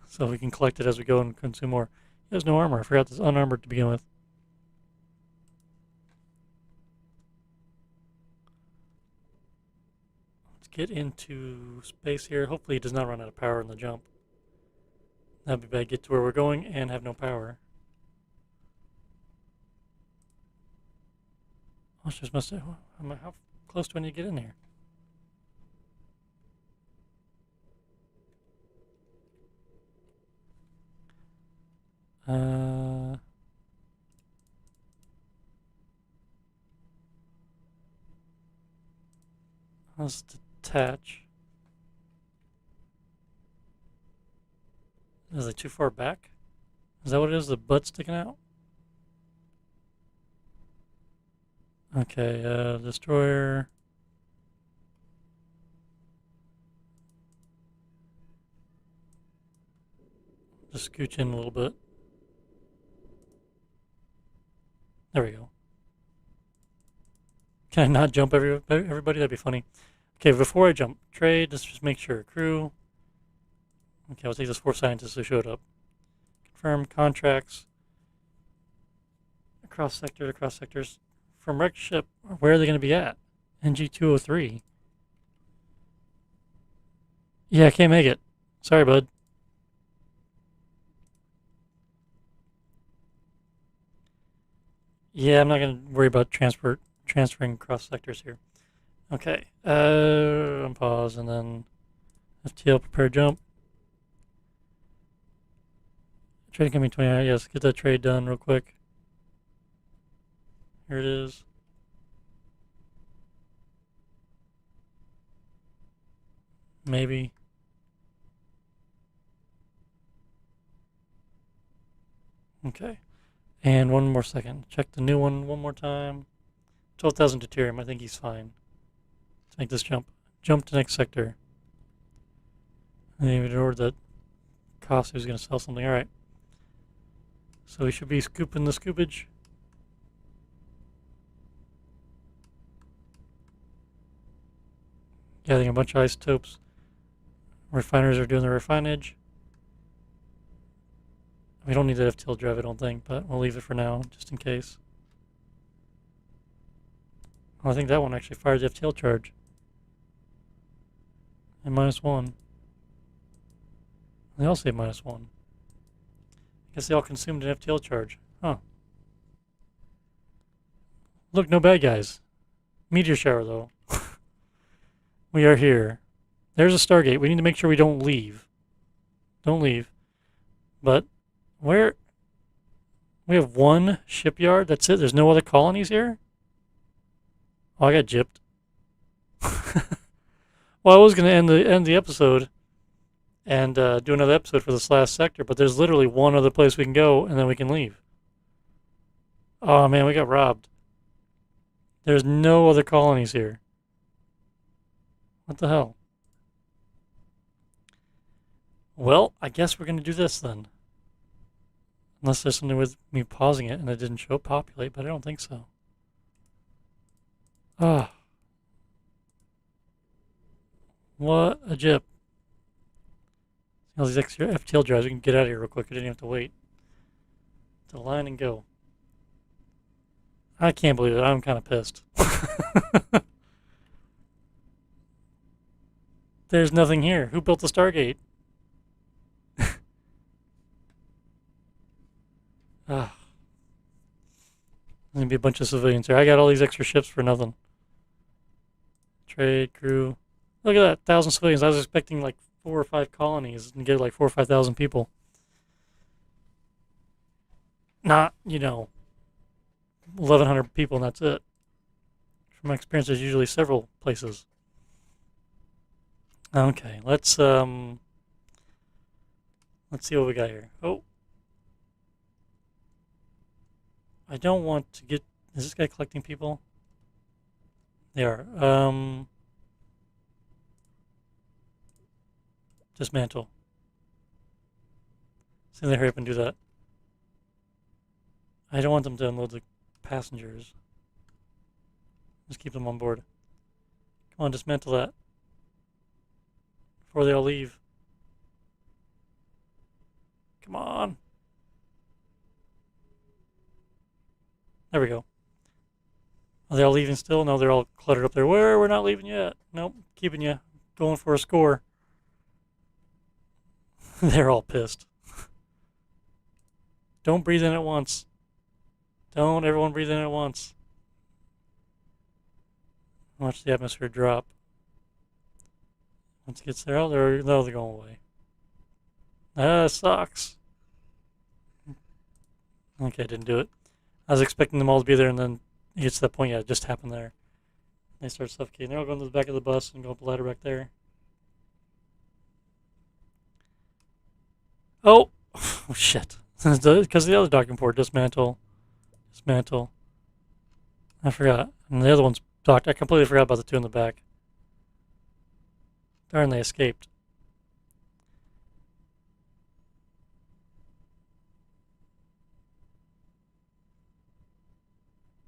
so we can collect it as we go and consume more. He has no armor. I forgot this unarmored to begin with. Let's get into space here. Hopefully it does not run out of power in the jump. That'd be bad. Get to where we're going and have no power. Oh, just must have. How close do I need to get in here? Let's detach. Is it too far back? Is that what it is? The butt sticking out? Okay, destroyer. Just scooch in a little bit. There we go. Can I not jump everybody? That'd be funny. Okay, before I jump, trade, let's just make sure. Crew. Okay, I'll take those 4 scientists who showed up. Confirm contracts. Across sector to cross sectors. From wrecked ship, where are they going to be at? NG-203. Yeah, I can't make it. Sorry, bud. Yeah, I'm not going to worry about transferring across sectors here. Okay, unpause and then FTL prepare jump. Trade coming 29. Yes, get that trade done real quick. Here it is. Maybe. Okay. And one more second. Check the new one more time. 12,000 deuterium. I think he's fine. Let's make this jump. Jump to next sector. And then we ordered that cost who's going to sell something. All right. So we should be scooping the scoopage. Gathering a bunch of isotopes. Refiners are doing the refinage. We don't need that FTL drive, I don't think, but we'll leave it for now, just in case. Oh, I think that one actually fired the FTL charge. And -1. They all say -1. I guess they all consumed an FTL charge. Huh. Look, no bad guys. Meteor shower, though. We are here. There's a Stargate. We need to make sure we don't leave. Don't leave. But where? We have one shipyard. That's it. There's no other colonies here? Oh, I got gypped. Well, I was going to end the episode and do another episode for this last sector, but there's literally one other place we can go, and then we can leave. Oh, man, we got robbed. There's no other colonies here. What the hell? Well, I guess we're going to do this then. Unless there's something with me pausing it and it didn't show populate, but I don't think so. Ah. What a jip. All these extra FTL drives, we can get out of here real quick. I didn't have to wait. To line and go. I can't believe it. I'm kind of pissed. There's nothing here. Who built the Stargate? Ah. There's going to be a bunch of civilians here. I got all these extra ships for nothing. Trade, crew. Look at that, 1,000 civilians. I was expecting like 4 or 5 colonies and get like 4 or 5 thousand people. Not, 1,100 people and that's it. From my experience, there's usually several places. Okay, let's see what we got here. Oh, I don't want to get. Is this guy collecting people? They are. Dismantle. See if they hurry up and do that. I don't want them to unload the passengers. Just keep them on board. Come on, dismantle that before they all leave. Come on. There we go. Are they all leaving still? No, they're all cluttered up there. Where? We're not leaving yet. Nope, keeping you. Going for a score. They're all pissed. Don't breathe in at once. Don't everyone breathe in at once. Watch the atmosphere drop. Once it gets there, they're going away. That sucks. Okay, didn't do it. I was expecting them all to be there, and then it gets to that point. Yeah, it just happened there. They start suffocating. They're all going to the back of the bus and go up the ladder back there. Oh, oh shit! Because the other docking port dismantle. I forgot. And the other one's docked. I completely forgot about the two in the back. Darn, they escaped.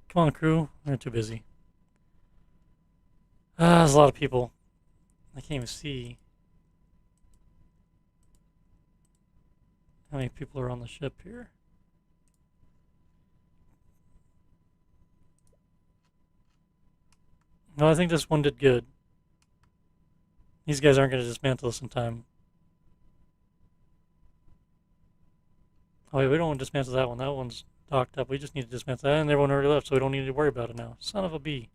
Come on, crew. They're too busy. There's a lot of people. I can't even see how many people are on the ship here. No, I think this one did good. These guys aren't going to dismantle this in time. Oh wait, we don't want to dismantle that one. That one's docked up. We just need to dismantle that, and everyone already left, so we don't need to worry about it now. Son of a bee.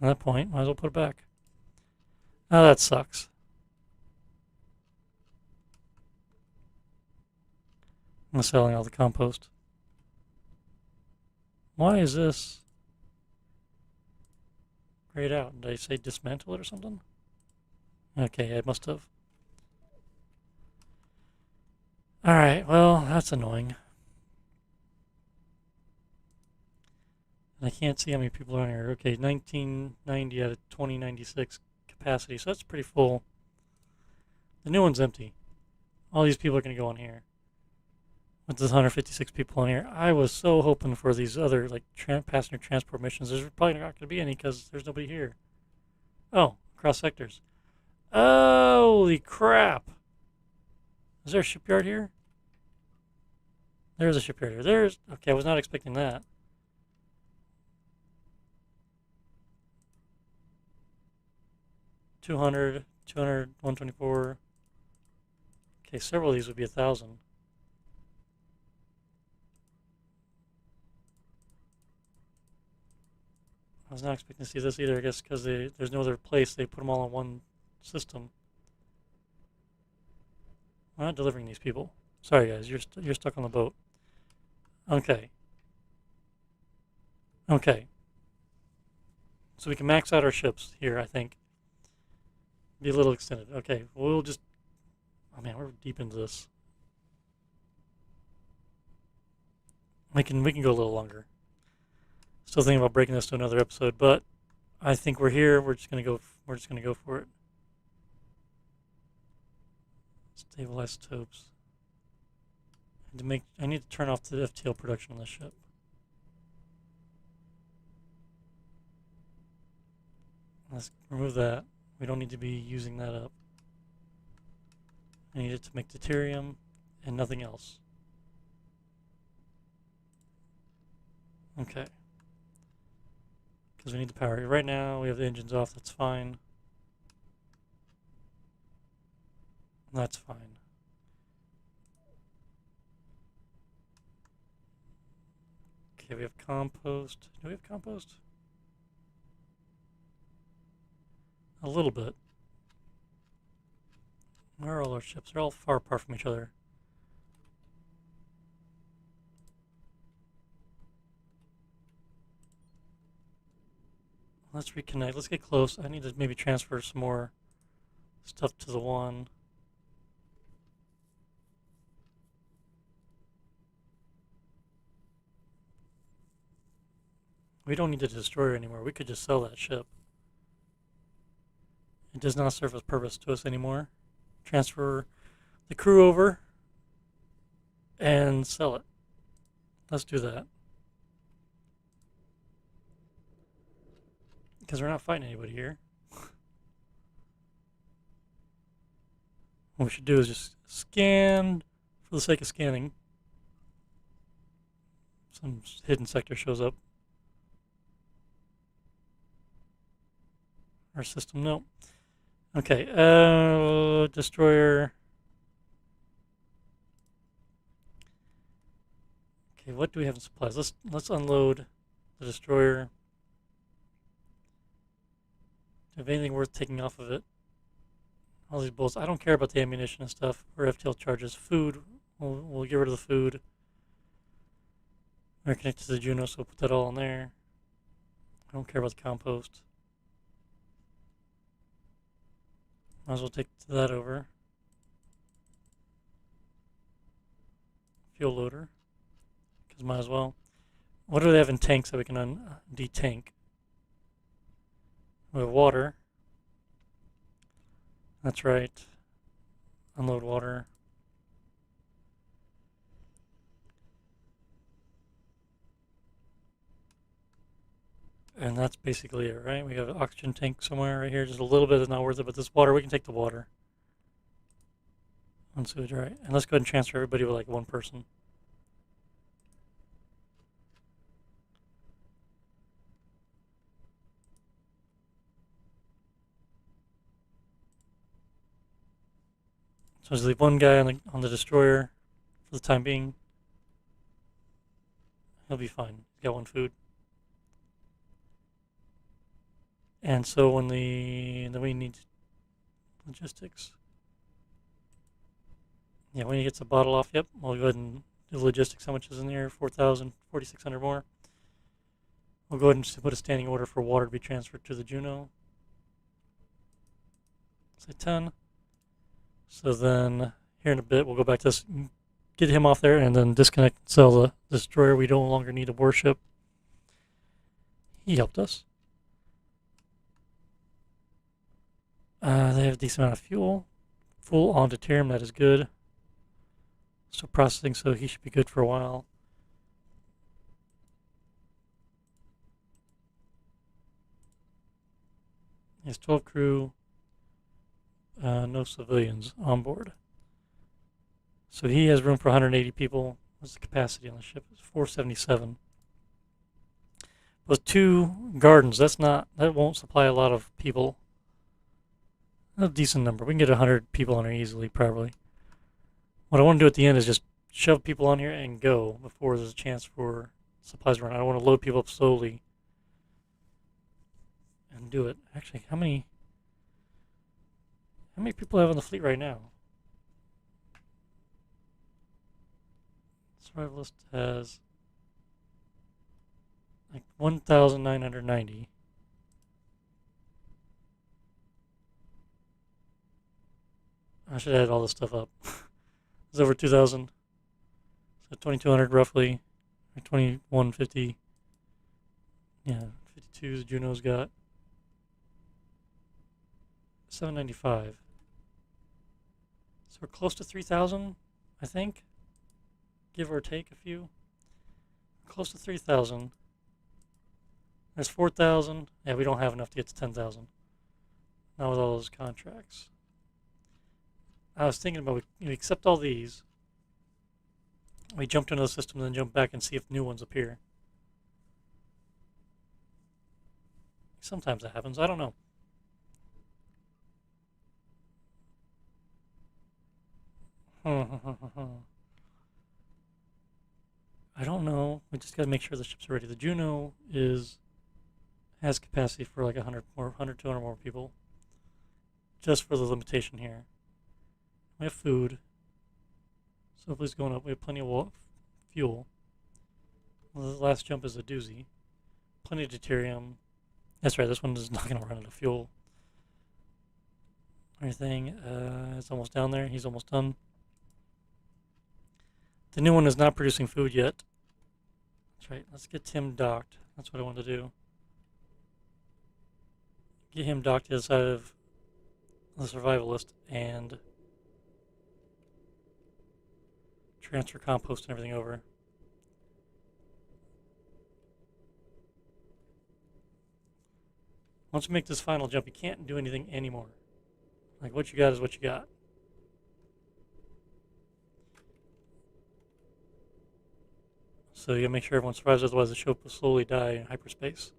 At that point, might as well put it back. Oh, that sucks. I'm selling all the compost. Why is this grayed out? Did I say dismantle it or something? Okay, I must have. Alright, well, that's annoying. And I can't see how many people are on here. Okay, 1990 out of 2096 capacity, so that's pretty full. The new one's empty. All these people are going to go on here. With this 156 people on here, I was so hoping for these other like passenger transport missions. There's probably not going to be any because there's nobody here. Oh, cross sectors. Holy crap! Is there a shipyard here? There's a shipyard here. Okay, I was not expecting that. $200, 200, 124. Okay, several of these would be 1,000. I was not expecting to see this either, I guess, because there's no other place. They put them all on one system. I'm not delivering these people. Sorry, guys, you're stuck on the boat. Okay. Okay. So we can max out our ships here, I think. Be a little extended. Okay, we'll just... Oh man, we're deep into this. We can go a little longer. Still thinking about breaking this to another episode, but I think we're here. We're just gonna go for it. Stable isotopes. I need to turn off the FTL production on this ship. Let's remove that. We don't need to be using that up. I need it to make deuterium and nothing else. Okay. Because we need the power. Right now we have the engines off, that's fine. That's fine. Okay, we have compost. Do we have compost? A little bit. Where are all our ships? They're all far apart from each other. Let's reconnect. Let's get close. I need to maybe transfer some more stuff to the one. We don't need a destroyer anymore. We could just sell that ship. It does not serve a purpose to us anymore. Transfer the crew over and sell it. Let's do that. Because we're not fighting anybody here. What we should do is just scan for the sake of scanning. Some hidden sector shows up. Our system, no. Okay, destroyer. Okay, what do we have in supplies? Let's unload the destroyer. Do we have anything worth taking off of it? All these bullets. I don't care about the ammunition and stuff or FTL charges. Food, we'll get rid of the food. We're connected to the Juno, so we'll put that all in there. I don't care about the compost. Might as well take that over. Fuel loader, because might as well. What do they have in tanks that we can de-tank? We have water. That's right. Unload water. And that's basically it, right? We have an oxygen tank somewhere right here. Just a little bit is not worth it, but this water, we can take the water. On sewage, right? And let's go ahead and transfer everybody with like one person. So just leave one guy on the destroyer for the time being. He'll be fine. He's got one food. And so when then we need logistics. Yeah, when he gets a bottle off, yep, we'll go ahead and do logistics. How much is in there? 4,000, 4,600 more. We'll go ahead and put a standing order for water to be transferred to the Juno. Say 10. So then here in a bit, we'll go back to this, get him off there, and then disconnect and sell the destroyer. We no longer need a warship. He helped us. They have a decent amount of fuel. Full on deuterium, that is good. Still processing, so he should be good for a while. He has 12 crew, no civilians on board. So he has room for 180 people. What's the capacity on the ship? It's 477. With 2 gardens, that won't supply a lot of people. A decent number. We can get 100 people on here easily, probably. What I want to do at the end is just shove people on here and go before there's a chance for supplies to run. I don't want to load people up slowly and do it. Actually, how many people have on the fleet right now? Survivalist has like 1,990. I should add all this stuff up. It's over 2,000. So 2,200 roughly. Or 2,150. Yeah, 52's Juno's got. 795. So we're close to 3,000, I think. Give or take a few. Close to 3,000. There's 4,000. Yeah, we don't have enough to get to 10,000. Not with all those contracts. I was thinking about we accept all these. We jump to another system and then jump back and see if new ones appear. Sometimes that happens. I don't know. I don't know. We just gotta make sure the ships are ready. The Juno has capacity for like 200 more people. Just for the limitation here. We have food. So please going up. We have plenty of fuel. Well, the last jump is a doozy. Plenty of deuterium. That's right, this one is not going to run out of fuel. Everything is almost down there. He's almost done. The new one is not producing food yet. That's right, let's get Tim docked. That's what I want to do. Get him docked inside of the survivalist and transfer compost and everything over. Once we make this final jump, you can't do anything anymore. Like, what you got is what you got. So you gotta make sure everyone survives, otherwise the ship will slowly die in hyperspace.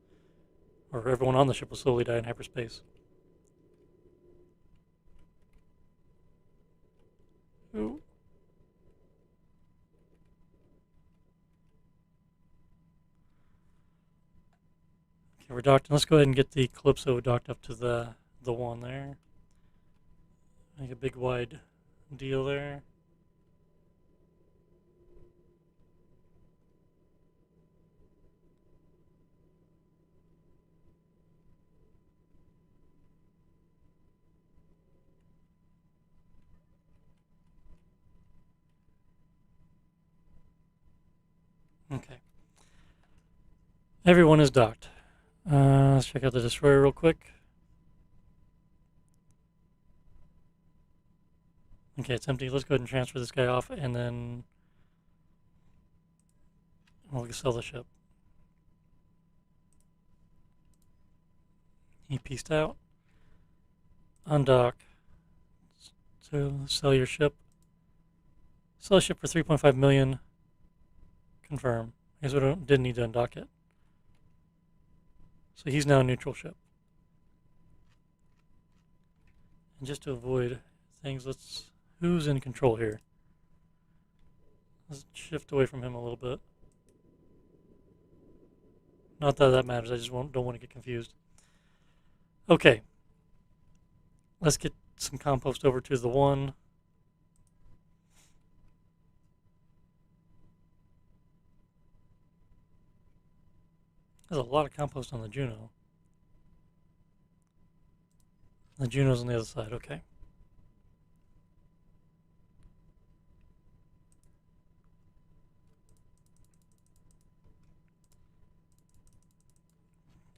Or everyone on the ship will slowly die in hyperspace. Ooh. Okay, we're docked. Let's go ahead and get the Calypso docked up to the one there. Make a big wide deal there. Okay. Everyone is docked. Let's check out the destroyer real quick. Okay, it's empty. Let's go ahead and transfer this guy off, and then we'll sell the ship. He pieced out. Undock. So sell your ship. Sell a ship for 3.5 million. Confirm. I guess we didn't need to undock it. So he's now a neutral ship. And just to avoid things, who's in control here? Let's shift away from him a little bit. Not that that matters, I just don't want to get confused. Okay. Let's get some compost over to the one. There's a lot of compost on the Juno. The Juno's on the other side, okay.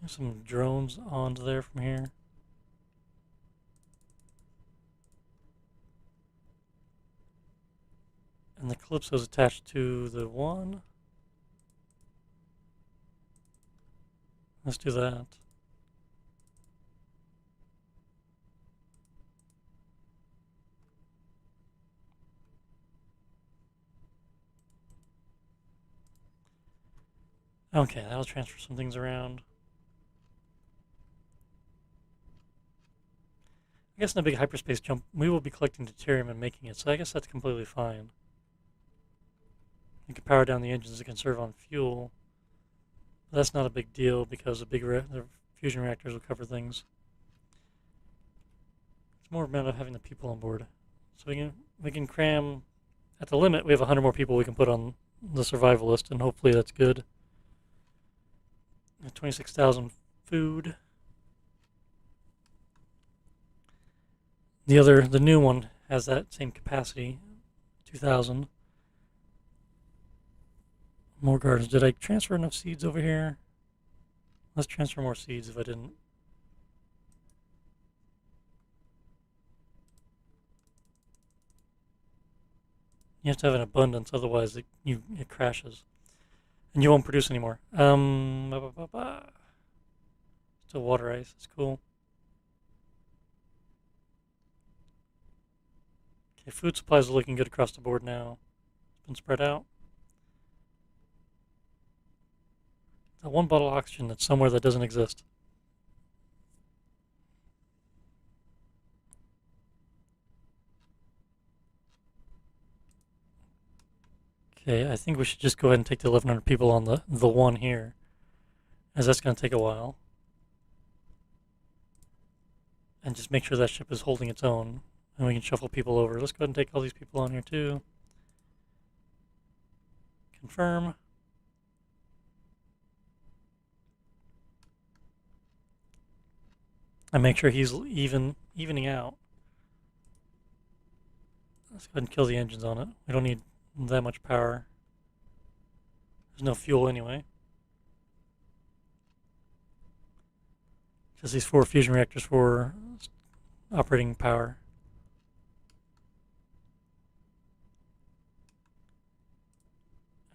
There's some drones onto there from here. And the Calypso's attached to the one. Let's do that. Okay, that'll transfer some things around. I guess in a big hyperspace jump, we will be collecting deuterium and making it, so I guess that's completely fine. You can power down the engines to conserve on fuel. But that's not a big deal because the fusion reactors will cover things. It's more a matter of having the people on board. So we can cram, at the limit, we have 100 more people we can put on the survivalist, and hopefully that's good. 26,000 food. The new one has that same capacity, 2,000. More gardens. Did I transfer enough seeds over here? Let's transfer more seeds if I didn't. You have to have an abundance, otherwise it crashes. And you won't produce anymore. Still water ice, it's cool. Okay, food supplies are looking good across the board now. It's been spread out. That one bottle of oxygen that's somewhere that doesn't exist. Okay, I think we should just go ahead and take the 1,100 people on the one here, as that's going to take a while. And just make sure that ship is holding its own, and we can shuffle people over. Let's go ahead and take all these people on here too. Confirm. And make sure he's evening out. Let's go ahead and kill the engines on it. We don't need that much power. There's no fuel anyway. Just these 4 fusion reactors for operating power.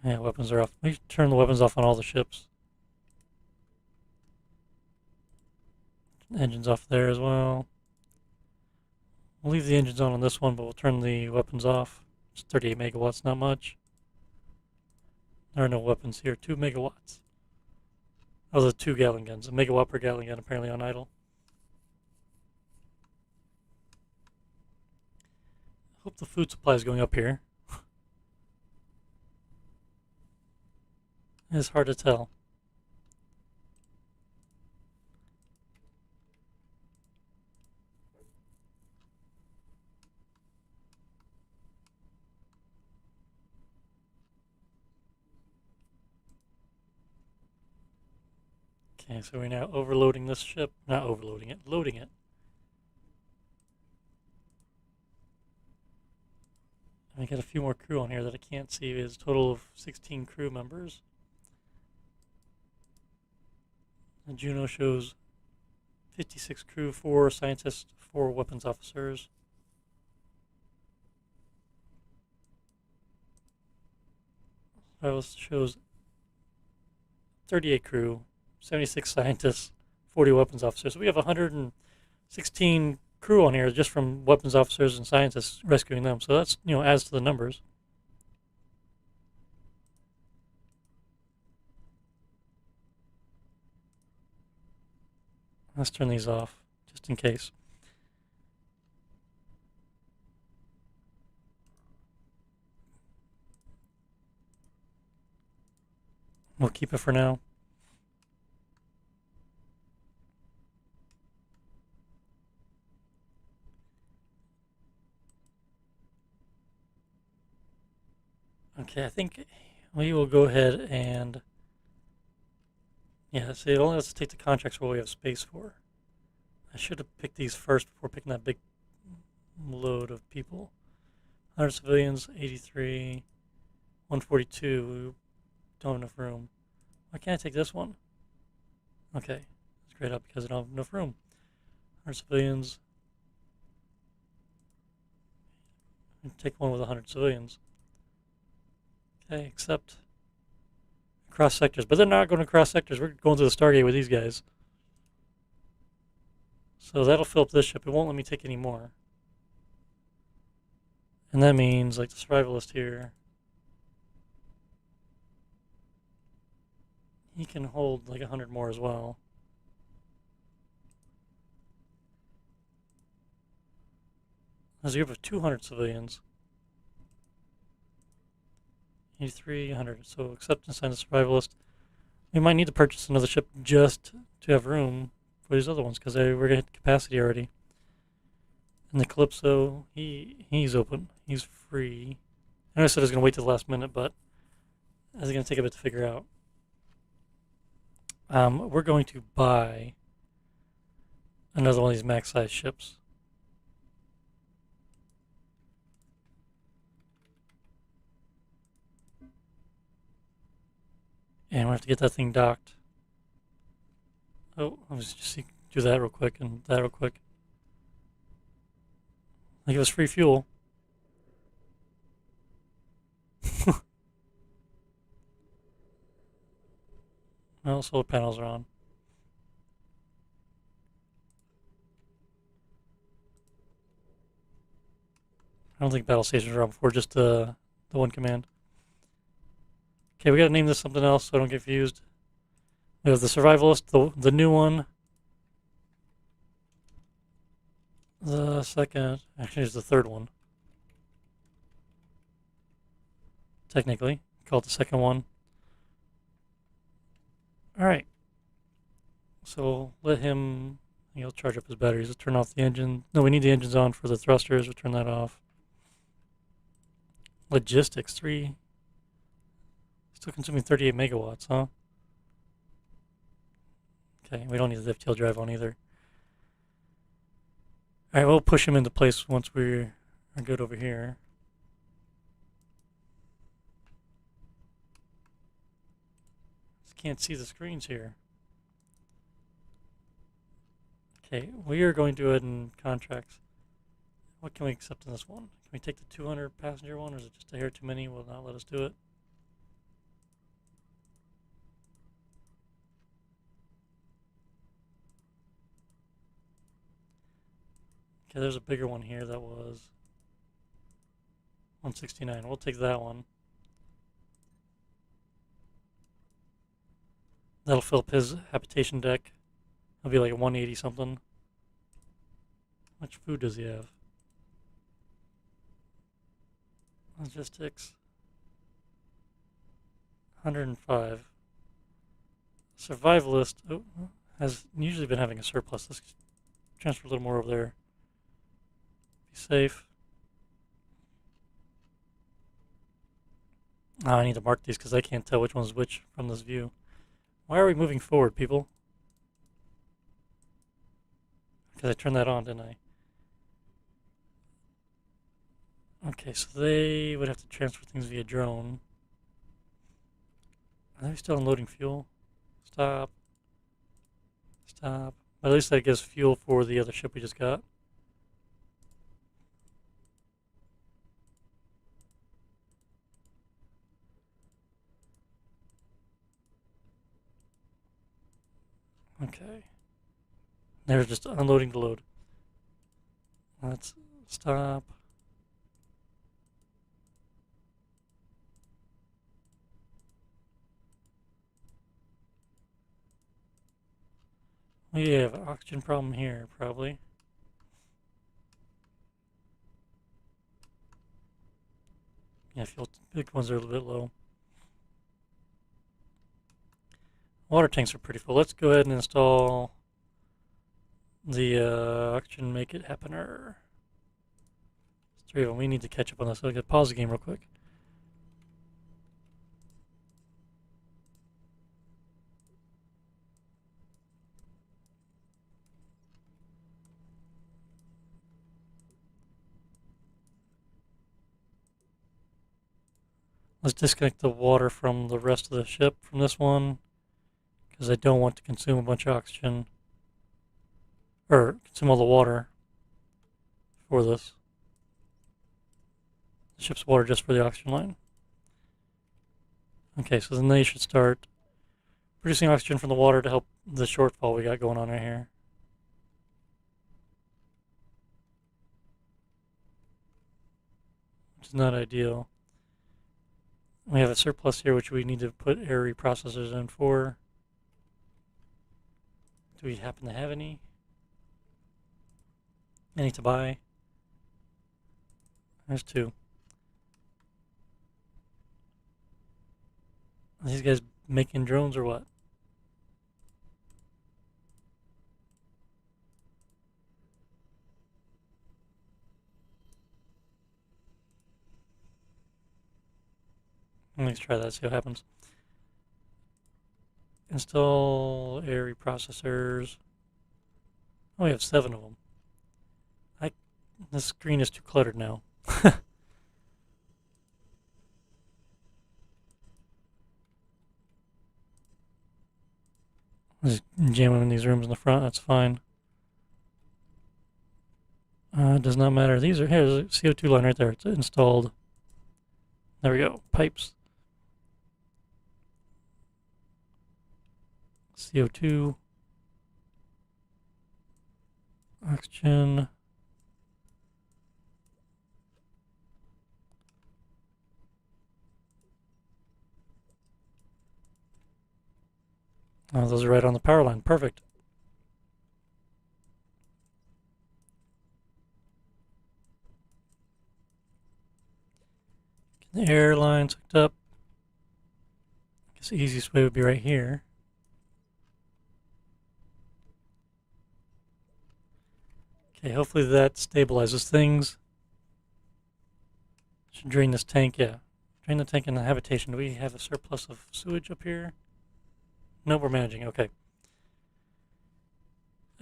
Yeah, weapons are off. We should turn the weapons off on all the ships. Engines off there as well. We'll leave the engines on this one, but we'll turn the weapons off. It's 38 megawatts, not much. There are no weapons here. 2 megawatts. Oh, the 2 gallon guns. A megawatt per gallon gun apparently on idle. Hope the food supply is going up here. It's hard to tell. Okay, so we're now overloading this ship. Not overloading it, loading it. And we got a few more crew on here that I can't see. There's a total of 16 crew members. And Juno shows 56 crew, 4 scientists, 4 weapons officers. Survivalist shows 38 crew, 76 scientists, 40 weapons officers. So we have 116 crew on here just from weapons officers and scientists rescuing them. So that's, adds to the numbers. Let's turn these off, just in case. We'll keep it for now. Okay, I think we will go ahead and see, it only lets us take the contracts where we have space for. I should have picked these first before picking that big load of people. 100 civilians, 83, 142. Don't have enough room. Why can't I take this one? Okay, it's grayed out because I don't have enough room. 100 civilians. Take one with 100 civilians. Okay, except cross sectors, but they're not going to cross sectors. We're going to the Stargate with these guys. So that'll fill up this ship. It won't let me take any more. And that means, like, the survivalist here, he can hold like 100 more as well. There's a group of 200 civilians. 83, 100. So acceptance sign the survivalist. We might need to purchase another ship just to have room for these other ones because we're going to hit capacity already. And the Calypso, he's open. He's free. I know I said I was going to wait till the last minute, but it's going to take a bit to figure out. We're going to buy another one of these max size ships. And we have to get that thing docked. Oh, let's just do that real quick and that real quick. They give us free fuel. Well, solar panels are on. I don't think battle stations are on before, just the one command. Okay, we gotta name this something else so I don't get confused. We have the survivalist, the new one. The second, actually, it's the third one. technically. Call it the second one. Alright. So let him, he'll charge up his batteries. Let's turn off the engine. No, we need the engines on for the thrusters. We'll turn that off. Logistics, 3. Still consuming 38 megawatts, huh? Okay, we don't need the FTL drive on either. Alright, we'll push him into place once we are good over here. Just can't see the screens here. Okay, we are going to go ahead and contracts. What can we accept in this one? Can we take the 200 passenger one, or is it just a hair too many? Will not let us do it. Okay, there's a bigger one here that was 169. We'll take that one. That'll fill up his habitation deck. It'll be like 180 something. How much food does he have? Logistics. 105. Survivalist has usually been having a surplus. Let's transfer a little more over there. Be safe. Oh, I need to mark these because I can't tell which one's which from this view. Why are we moving forward, people? Because I turned that on, didn't I? Okay, so they would have to transfer things via drone. Are they still unloading fuel? Stop. Stop. But at least that gives fuel for the other ship we just got. Okay. They're just unloading the load. Let's stop. We have an oxygen problem here, probably. Yeah, fuel big ones are a little bit low. Water tanks are pretty full. Let's go ahead and install the oxygen make it happener. There's 3 of them. We need to catch up on this. So I gotta pause the game real quick. Let's disconnect the water from the rest of the ship from this one, because I don't want to consume a bunch of oxygen, or consume all the water for this. The ship's water just for the oxygen line. Okay, so then they should start producing oxygen from the water to help the shortfall we got going on right here. Which is not ideal. We have a surplus here which we need to put air reprocessors in for. Do we happen to have any? Any to buy? There's 2. Are these guys making drones or what? Let's try that, see what happens. Install air reprocessors. Oh, we have 7 of them. This screen is too cluttered now. Just jam them in these rooms in the front, that's fine. It does not matter. These are, here's a CO2 line right there. It's installed. There we go. Pipes. CO2. Oxygen. Oh, those are right on the power line. Perfect. airline's hooked up. I guess the easiest way would be right here. Okay, hopefully that stabilizes things. Should drain this tank, yeah. Drain the tank in the habitation. Do we have a surplus of sewage up here? No, we're managing, okay.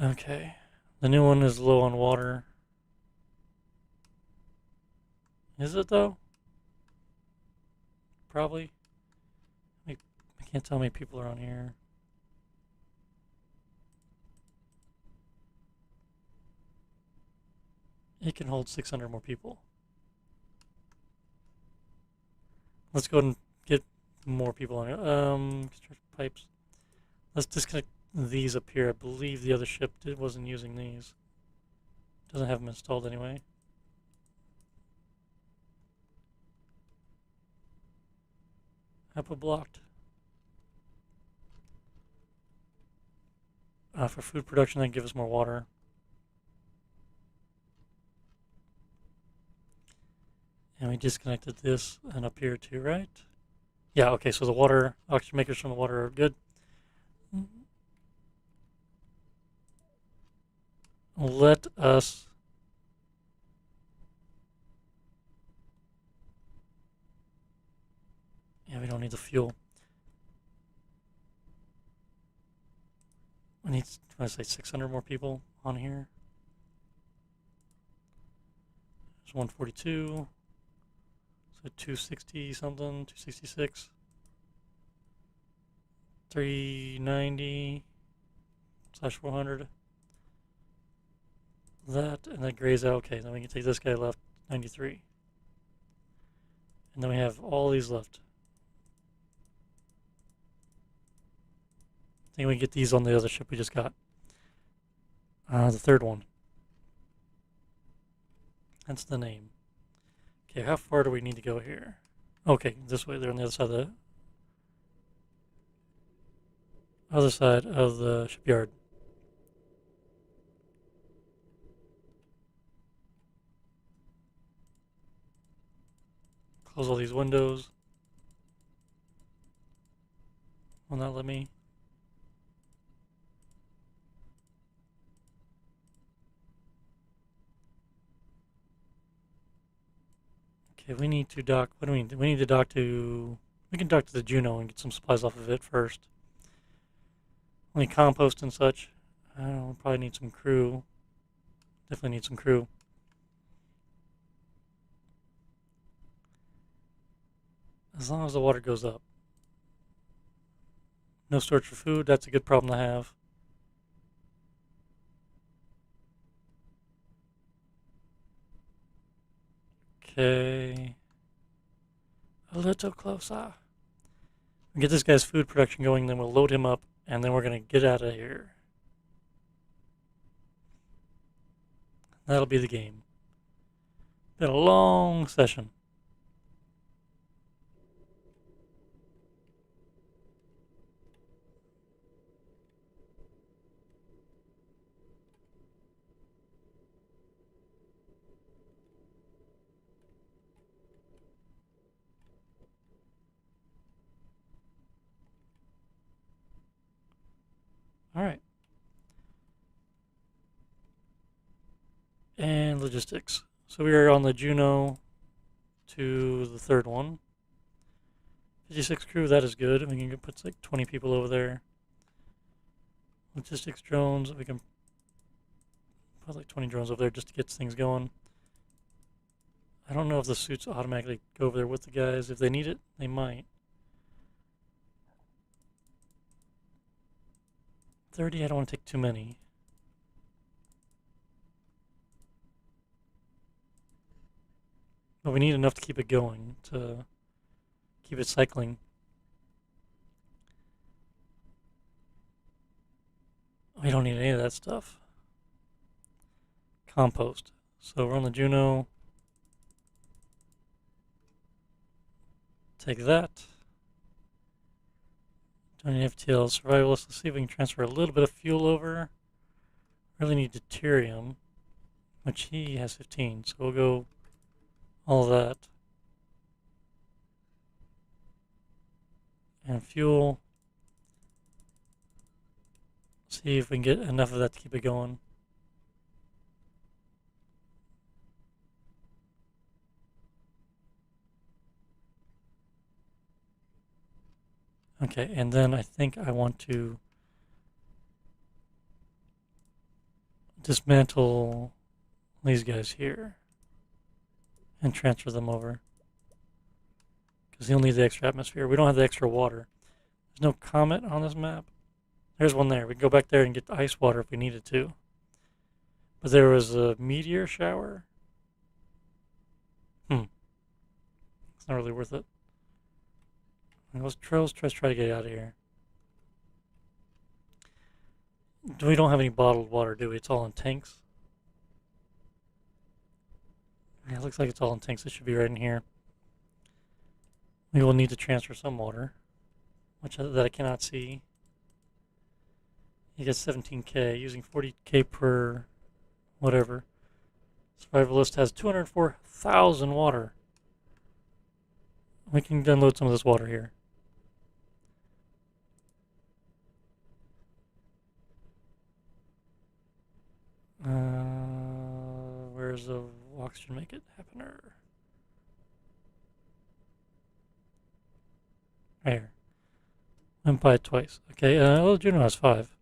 Okay. The new one is low on water. Is it though? Probably. I can't tell how many people are on here. It can hold 600 more people. Let's go ahead and get more people on here. Construction pipes. Let's disconnect these up here. I believe the other ship wasn't using these. Doesn't have them installed anyway. HEPA blocked. For food production, they give us more water. And we disconnected this and up here too, right? Yeah, okay, so the water, oxygen makers from the water are good. Let us we don't need the fuel. We need, I say 600 more people on here. There's 142. So 260 something, 266. 390 slash 400. That, and that grays out. Okay, then we can take this guy left, 93. And then we have all these left. I think we can get these on the other ship we just got. The third one. That's the name. Okay, how far do we need to go here? Okay, this way. They're on the other side of the shipyard. Close all these windows. Will not let me. Okay, we need to dock. What do we need? We need to dock to. We can dock to the Juno and get some supplies off of it first. Only compost and such. I don't know. We'll probably need some crew. Definitely need some crew. As long as the water goes up. No storage for food. That's a good problem to have. Okay. A little closer. We get this guy's food production going, then we'll load him up, and then we're going to get out of here. That'll be the game. Been a long session. All right. And logistics. So we are on the Juno to the third one. 56 crew, that is good. We can put like 20 people over there. Logistics drones, we can put like 20 drones over there just to get things going. I don't know if the suits automatically go over there with the guys. If they need it, they might. 30, I don't want to take too many. But we need enough to keep it going, to keep it cycling. We don't need any of that stuff. Compost. So we're on the Juno. Take that. Don't need FTL survivalist. Let's see if we can transfer a little bit of fuel over. Really need deuterium, which he has 15, so we'll go all that. And fuel. See if we can get enough of that to keep it going. Okay, and then I think I want to dismantle these guys here and transfer them over. Because he'll need the extra atmosphere. We don't have the extra water. There's no comet on this map. There's one there. We can go back there and get the ice water if we needed to. But there was a meteor shower. It's not really worth it. Let's try to get out of here. We don't have any bottled water, do we? It's all in tanks. Yeah, it looks like it's all in tanks. It should be right in here. We will need to transfer some water, that I cannot see. You get 17k using 40k per whatever. Survivalist has 204,000 water. We can unload some of this water here. Where's the oxygen make it happener? Right here. Went by it twice. Okay, well, Juno has 5.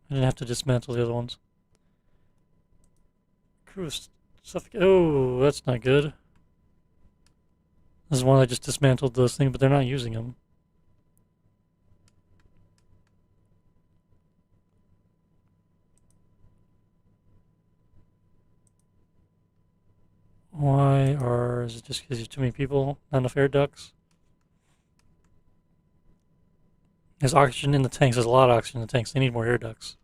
I didn't have to dismantle the other ones. Crew stuff. Oh, that's not good. This is one I just dismantled those things, but they're not using them. Is it just because there's too many people? Not enough air ducts? There's oxygen in the tanks. There's a lot of oxygen in the tanks. They need more air ducts.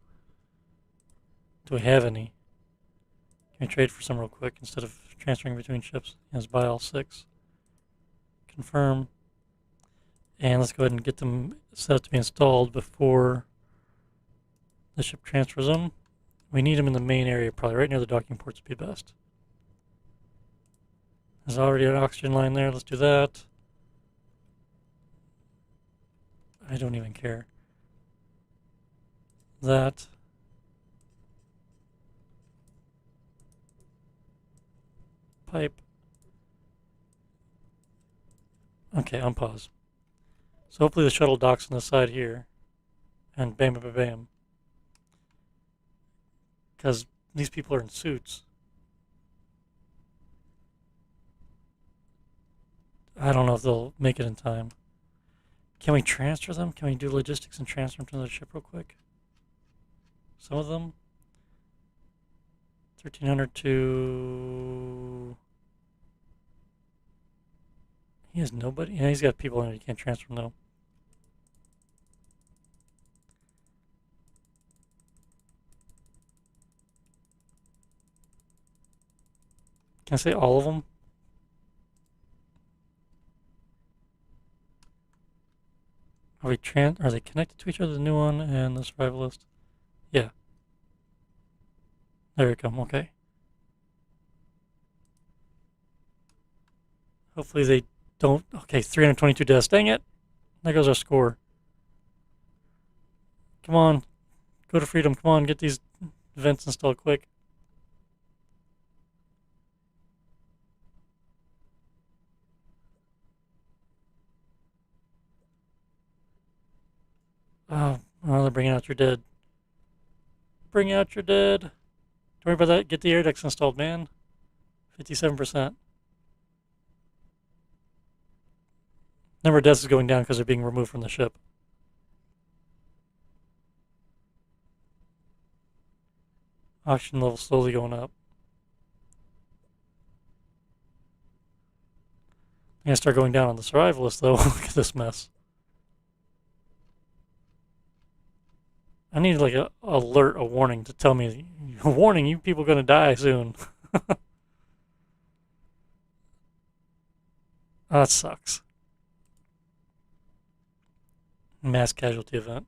Do we have any? Can we trade for some real quick instead of transferring between ships? Let's buy all 6. Confirm. And let's go ahead and get them set up to be installed before the ship transfers them. We need them in the main area, probably right near the docking ports would be best. There's already an oxygen line there. Let's do that. I don't even care. That. Pipe. Okay, unpause. So hopefully the shuttle docks on the side here. And bam, bam, bam, bam. Because these people are in suits. I don't know if they'll make it in time. Can we transfer them? Can we do logistics and transfer them to the ship real quick? Some of them? 1300 to... He has nobody? Yeah, he's got people in it. You can't transfer them though. Can I say all of them? Are they connected to each other, the new one and the survivalist? Yeah. There we come, okay. Hopefully they don't. Okay, 322 deaths. Dang it. There goes our score. Come on. Go to freedom. Come on, get these vents installed quick. Oh, they're bringing out your dead. Bring out your dead. Don't worry about that. Get the air ducts installed, man. 57%. Number of deaths is going down because they're being removed from the ship. Oxygen level slowly going up. I'm going to start going down on the survivalist, though. Look at this mess. I need like a alert, a warning to tell me, warning, you people are going to die soon. Oh, that sucks. Mass casualty event.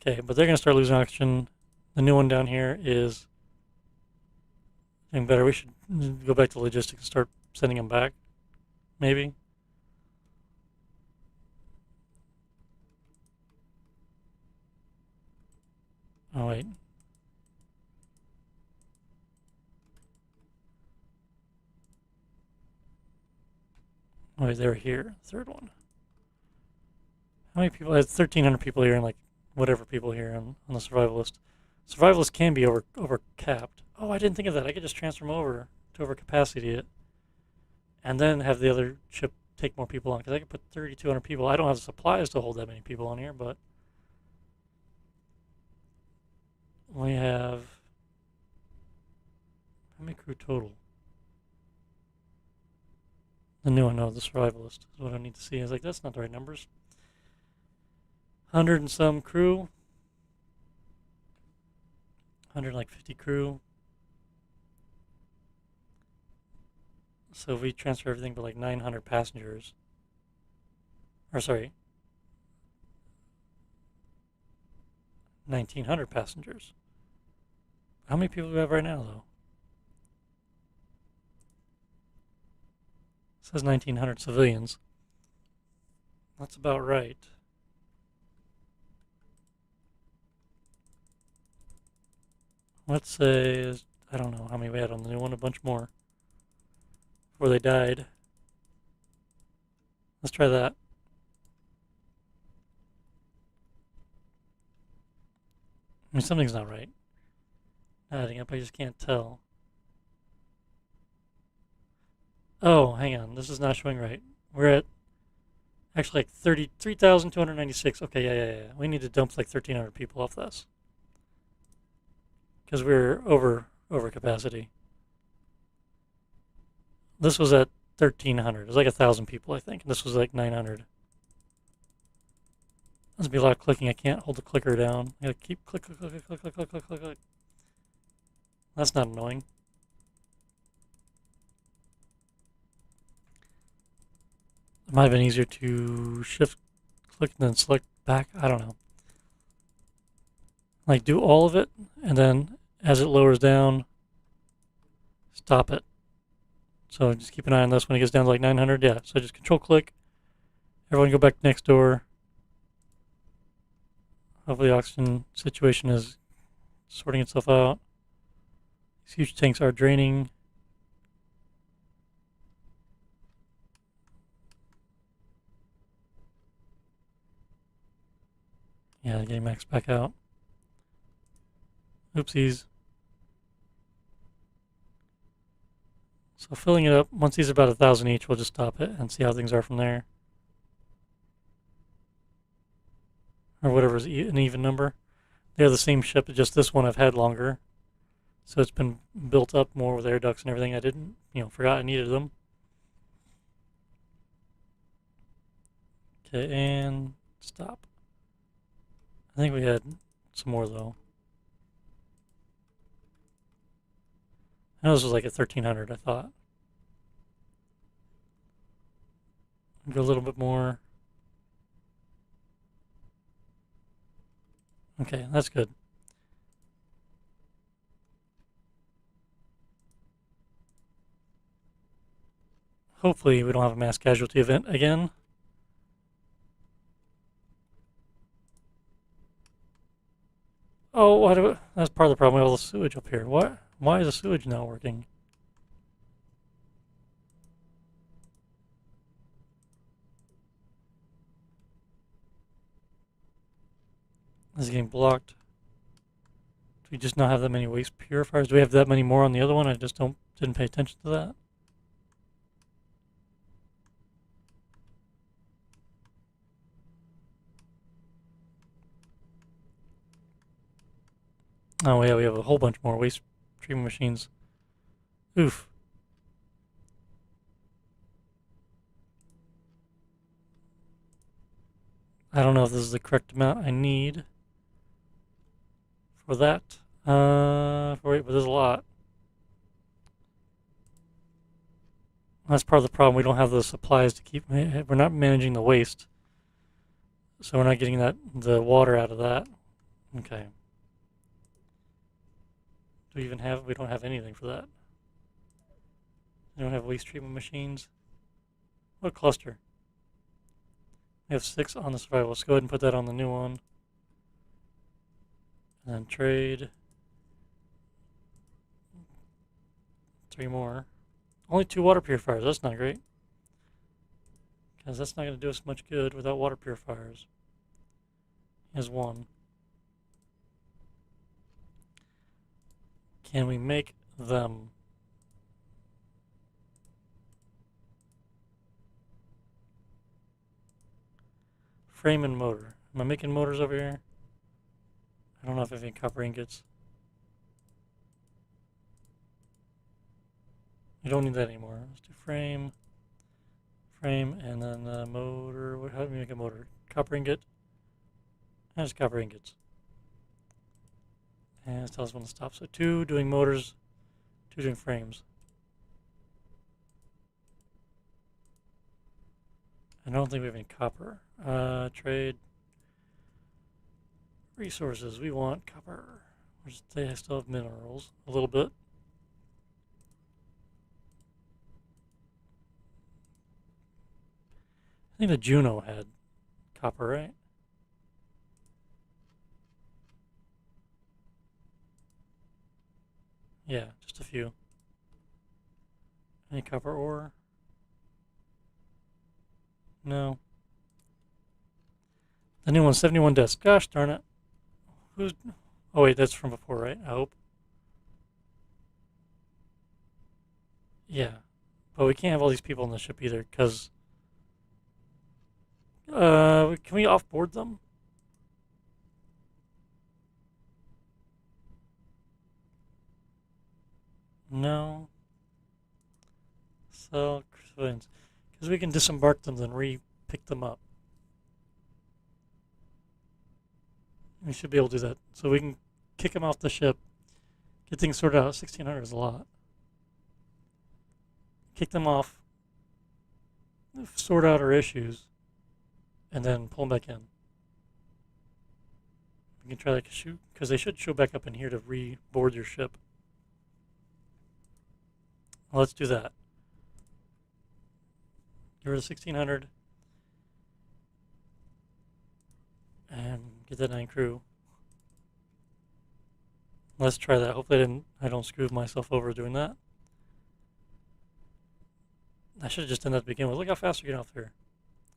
Okay, but they're going to start losing oxygen. The new one down here is getting better. We should go back to logistics and start sending them back. Maybe. Oh, wait. Oh, wait, they were here. Third one. How many people? I had 1,300 people here and like whatever people here on the survivalist. Survivalist can be over capped. Oh, I didn't think of that. I could just transfer them over to over capacity it, and then have the other ship take more people on because I could put 3,200 people. I don't have the supplies to hold that many people on here, but we have how many crew total? The new one, no, the survivalist is what I need to see. I was like, that's not the right numbers. 100 and some crew. 150 crew. So if we transfer everything but like 900 passengers, or sorry, 1,900 passengers. How many people do we have right now, though? It says 1,900 civilians. That's about right. Let's say, I don't know how many we had on the new one, a bunch more before they died. Let's try that. I mean, something's not right. Not adding up, I just can't tell. Oh, hang on, this is not showing right. We're at actually like 33,296. Okay, yeah. We need to dump like 1,300 people off this because we're over capacity. This was at 1,300. It was like 1,000 people, I think, and this was like 900. There's gonna be a lot of clicking. I can't hold the clicker down. I gotta keep click. That's not annoying. It might have been easier to shift click and then select back. I don't know. Like do all of it, and then as it lowers down, stop it. So just keep an eye on this when it gets down to like 900. Yeah, so just control click. Everyone go back next door. Hopefully the oxygen situation is sorting itself out. These huge tanks are draining. Yeah, getting max back out. Oopsies. So filling it up, once these are about 1,000 each, we'll just stop it and see how things are from there. Or whatever is an even number. They're the same ship, just this one I've had longer. So it's been built up more with air ducts and everything. I didn't, forgot I needed them. Okay, and stop. I think we had some more though. I know this was like a 1,300, I thought. Go a little bit more. Okay, that's good. Hopefully we don't have a mass casualty event again. Oh, that's part of the problem. We have all the sewage up here. What? Why is the sewage not working? This is getting blocked. Do we just not have that many waste purifiers? Do we have that many more on the other one? I just didn't pay attention to that. Oh yeah, we have a whole bunch more waste treatment machines. Oof. I don't know if this is the correct amount I need for that. Wait, but there's a lot. That's part of the problem. We don't have the supplies to keep. We're not managing the waste, so we're not getting the water out of that. Okay. Do we even have? We don't have anything for that. We don't have waste treatment machines. What cluster? We have 6 on the survival. Let's go ahead and put that on the new one. And then trade 3 more. Only 2 water purifiers. That's not great. Because that's not going to do us much good without water purifiers. Here's 1. Can we make them? Frame and motor. Am I making motors over here? I don't know if I have any copper ingots. We don't need that anymore. Let's do frame, and then motor. How do we make a motor? Copper ingot. There's copper ingots. And it tells us when to stop. So 2 doing motors, 2 doing frames. I don't think we have any copper. Trade resources. We want copper. They still have minerals a little bit. I think the Juno had copper, right? Yeah, just a few. Any copper ore? No. The new one's 71 desk. Gosh darn it. Who's... Oh wait, that's from before, right? I hope. Yeah. But we can't have all these people on the ship either, because... can we offboard them? No. So, because we can disembark them, then re-pick them up. We should be able to do that. So we can kick them off the ship, get things sorted out. 1,600 is a lot. Kick them off, sort out our issues, and then pull them back in. We can try like shoot, because they should show back up in here to reboard your ship. Well, let's do that. Get rid of 1,600. And get that 9 crew. Let's try that. Hopefully I don't screw myself over doing that. I should have just done that to begin with. Look how fast we're getting off here.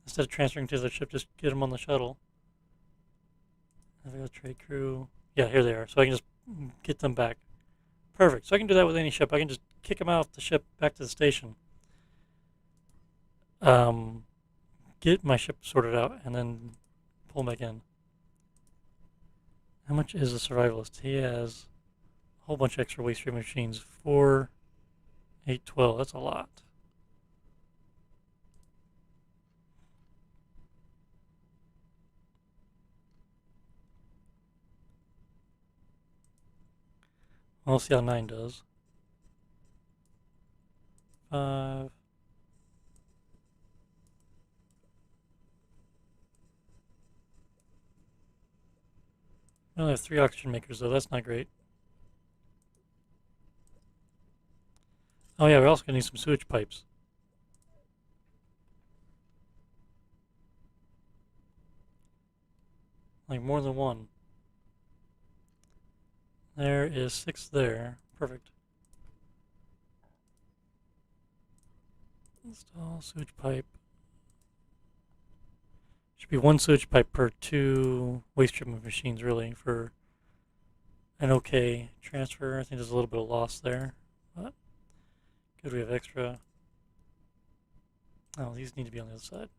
Instead of transferring to the ship, just get them on the shuttle. Have a trade crew. Yeah, here they are. So I can just get them back. Perfect. So I can do that with any ship. I can just kick them out of the ship back to the station. Get my ship sorted out, and then pull them back in. How much is a survivalist? He has a whole bunch of extra waste stream machines. 4, 8, 12. That's a lot. We'll see how 9 does. 5. We only have 3 oxygen makers, though. That's not great. Oh, yeah, we're also going to need some sewage pipes. Like more than 1. There is 6 there. Perfect. Install sewage pipe. Should be 1 sewage pipe per 2 waste treatment machines, really, for an okay transfer. I think there's a little bit of loss there, but good we have extra. Oh, these need to be on the other side.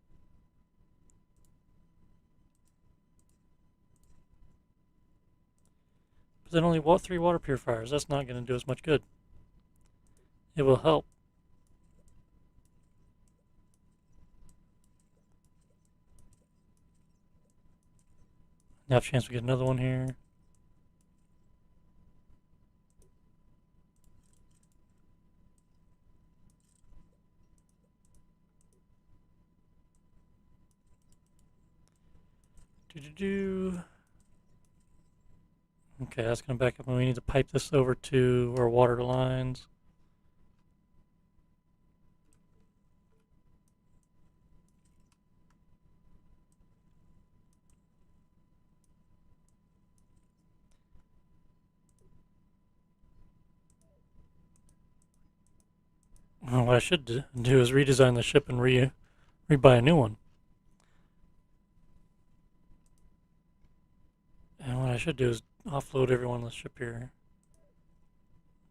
But then only 3 water purifiers. That's not going to do us much good. It will help. Now chance we get another one here. Okay, that's going to back up, and we need to pipe this over to our water lines. Well, what I should do is redesign the ship and rebuy a new one. And what I should do is offload everyone on the ship here.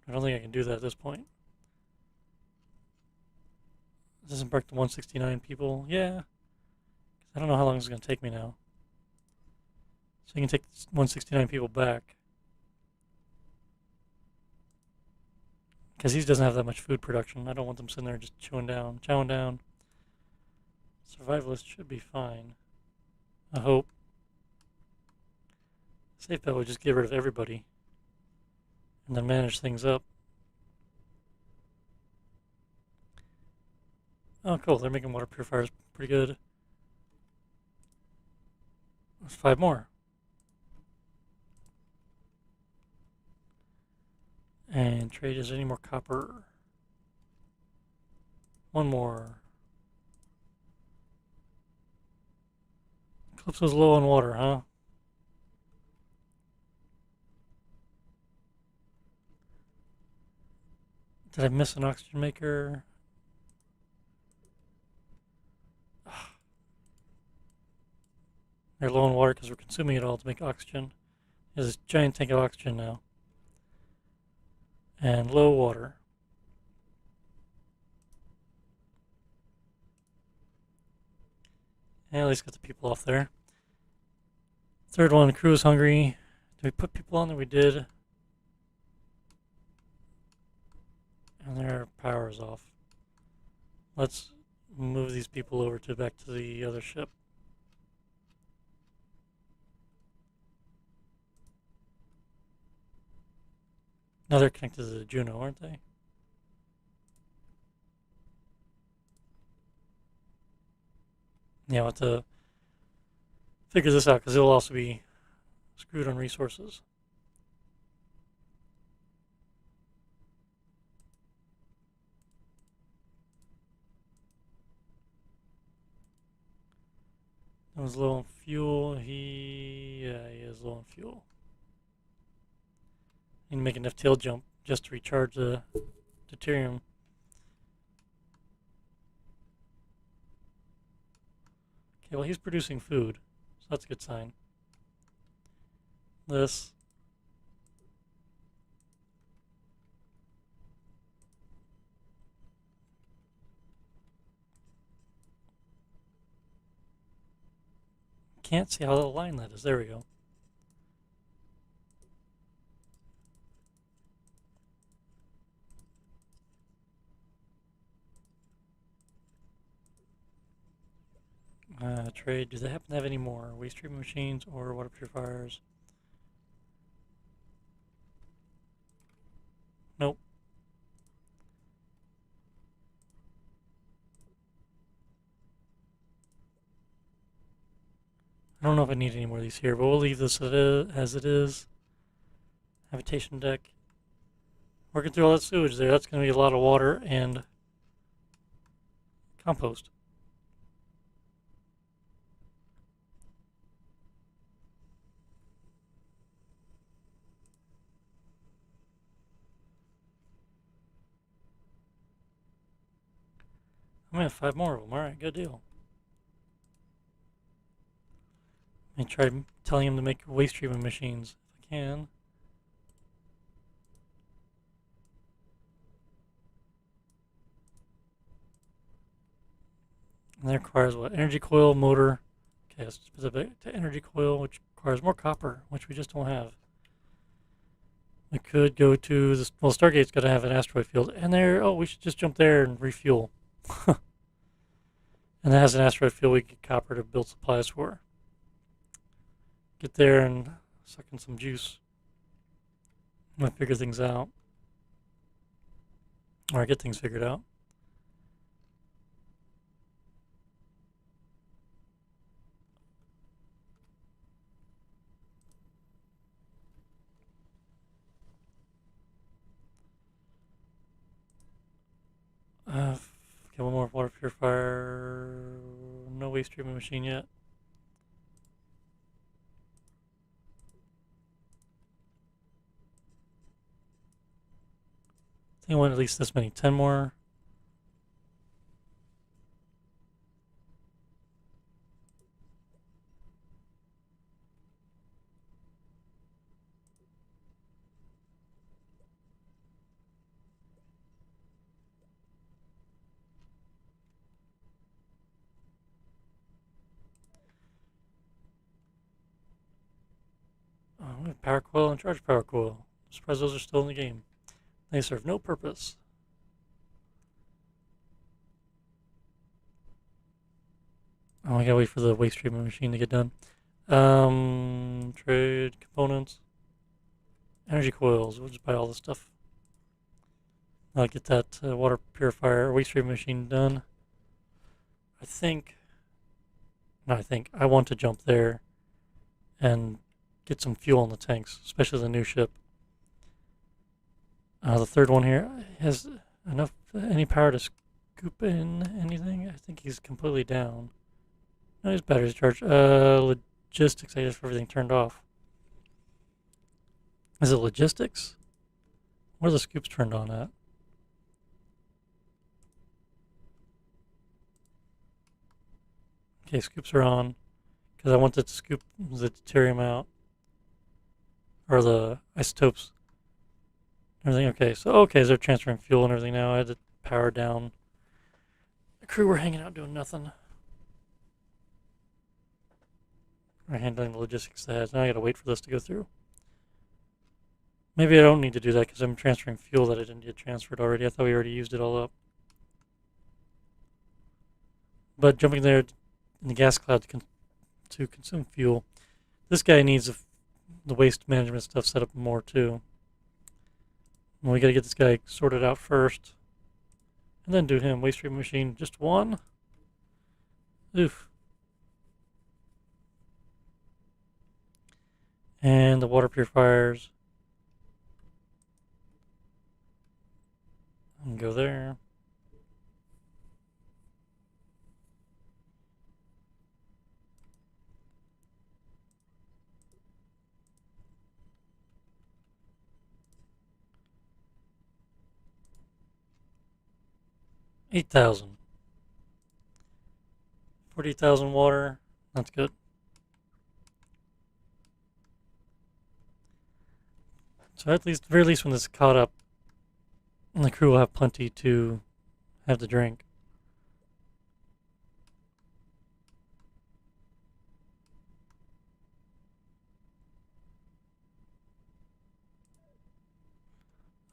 I don't think I can do that at this point. Disembark the 169 people. Yeah. I don't know how long it's going to take me now. So you can take 169 people back. Because he doesn't have that much food production. I don't want them sitting there just chowing down. Survivalist should be fine. I hope. Safe bet would just get rid of everybody. And then manage things up. Oh, cool. They're making water purifiers pretty good. There's 5 more. And trade, is there any more copper? 1 more. Calypso's low on water, huh? Did I miss an oxygen maker? They're low on water because we're consuming it all to make oxygen. There's this giant tank of oxygen now. And low water. And at least get the people off there. Third one, crew is hungry. Did we put people on there? We did. And their power is off. Let's move these people over to back to the other ship. Now they're connected to the Juno, aren't they? Yeah, I'll have to figure this out because it'll also be screwed on resources. That was low on fuel. He is low on fuel. Need to make enough tail jump just to recharge the deuterium. Okay, well he's producing food, so that's a good sign. This. Can't see how the line that is. There we go. Trade. Do they happen to have any more waste treatment machines or water purifiers? Nope. I don't know if I need any more of these here, but we'll leave this as it is. Habitation deck. Working through all that sewage there, that's going to be a lot of water and compost. I'm going to have 5 more of them. Alright, good deal. I try telling him to make waste treatment machines if I can. And that requires what? Energy coil, motor. Okay, it's specific to energy coil, which requires more copper, which we just don't have. We could go to this. Well, Stargate's got to have an asteroid field, and there. Oh, we should just jump there and refuel. And that has an asteroid field we get copper to build supplies for. Get there and suck in some juice. I'm gonna figure things out, or get things figured out. Okay, one more water purifier. No waste treatment machine yet. I think I want at least this many. 10 more. power coil and charge power coil. I'm surprised those are still in the game. They serve no purpose. Oh, I gotta wait for the waste treatment machine to get done. Trade components. Energy coils. We'll just buy all this stuff. I'll get that water purifier, waste treatment machine done. I want to jump there and get some fuel in the tanks, especially the new ship. The third one here has any power to scoop in anything. I think he's completely down. No, his battery's charged. Logistics, I guess everything turned off. Is it logistics? Where are the scoops turned on at? Okay, scoops are on. Because I wanted to scoop the deuterium out. Or the isotopes. Everything okay. So, they're transferring fuel and everything now. I had to power down. The crew were hanging out doing nothing. We're handling the logistics ahead. Now I gotta wait for this to go through. Maybe I don't need to do that because I'm transferring fuel that I didn't get transferred already. I thought we already used it all up. But jumping there in the gas cloud to consume fuel. This guy needs the waste management stuff set up more too. And we gotta get this guy sorted out first. And then do him. Waste treatment machine, just one. Oof. And the water purifiers. And go there. $8,000. 40,000 water. That's good. So at least, very least, when this is caught up, and the crew will have plenty to have to drink.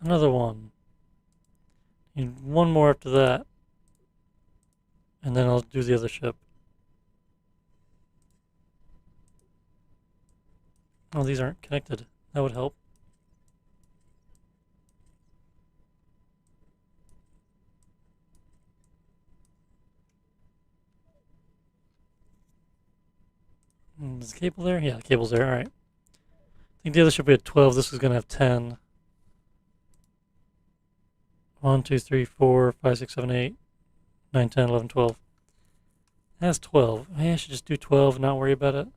Another one. Need one more after that. And then I'll do the other ship. Oh, these aren't connected. That would help. Is the cable there? Yeah, the cable's there. Alright. I think the other ship we had 12. This is going to have 10. 1, 2, 3, 4, 5, 6, 7, 8, 9, 10, 11, 12. That's 12. Maybe I should just do 12 and not worry about it.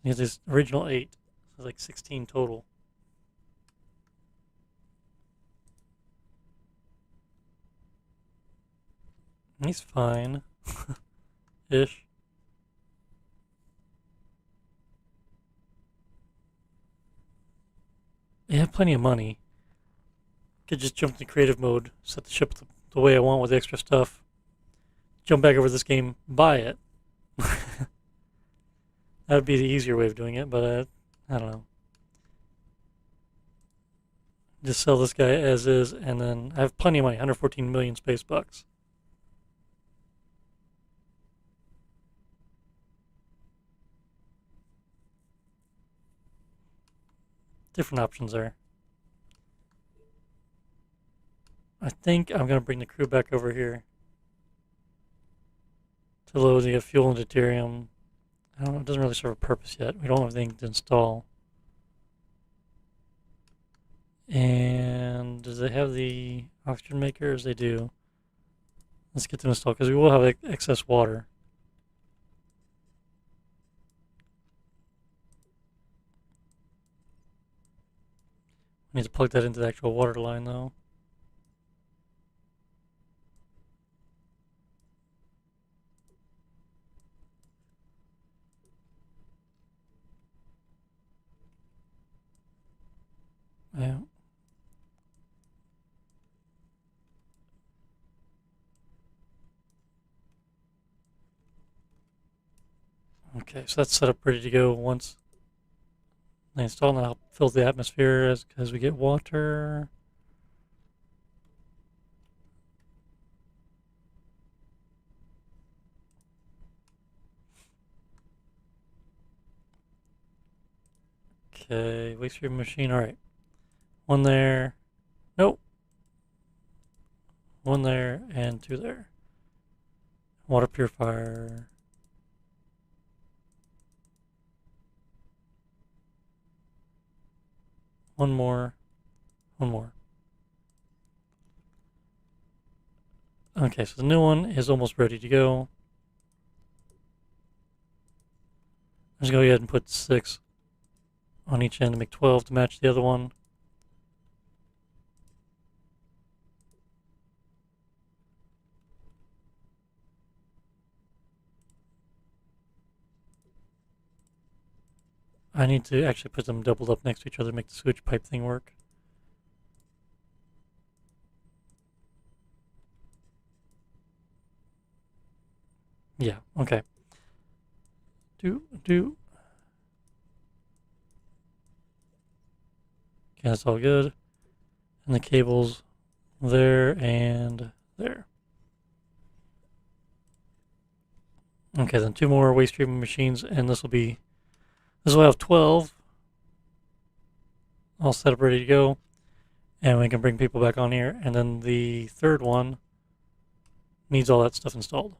Because this original 8. So like 16 total. He's fine. Ish. I have plenty of money. Could just jump into creative mode, set the ship the way I want with the extra stuff, jump back over this game, buy it. That would be the easier way of doing it, but I don't know. Just sell this guy as is, and then I have plenty of money, 114 million space bucks. Different options there. I think I'm going to bring the crew back over here to load the fuel and deuterium. I don't know, it doesn't really serve a purpose yet. We don't have anything to install. And do they have the oxygen makers? They do. Let's get them installed because we will have excess water. I need to plug that into the actual water line though. Yeah. Okay, so that's set up ready to go once They install and help fill the atmosphere as we get water. Okay, waste stream machine. All right, one there. Nope. One there and two there. Water purifier. One more. One more. Okay, so the new one is almost ready to go. I'm just going to go ahead and put 6 on each end to make 12 to match the other one. I need to actually put them doubled up next to each other to make the sewage pipe thing work. Yeah, okay. Okay, that's all good. And the cables there and there. Okay, then 2 more waste treatment machines, and this will have 12 all set up ready to go. And we can bring people back on here. And then the third one needs all that stuff installed.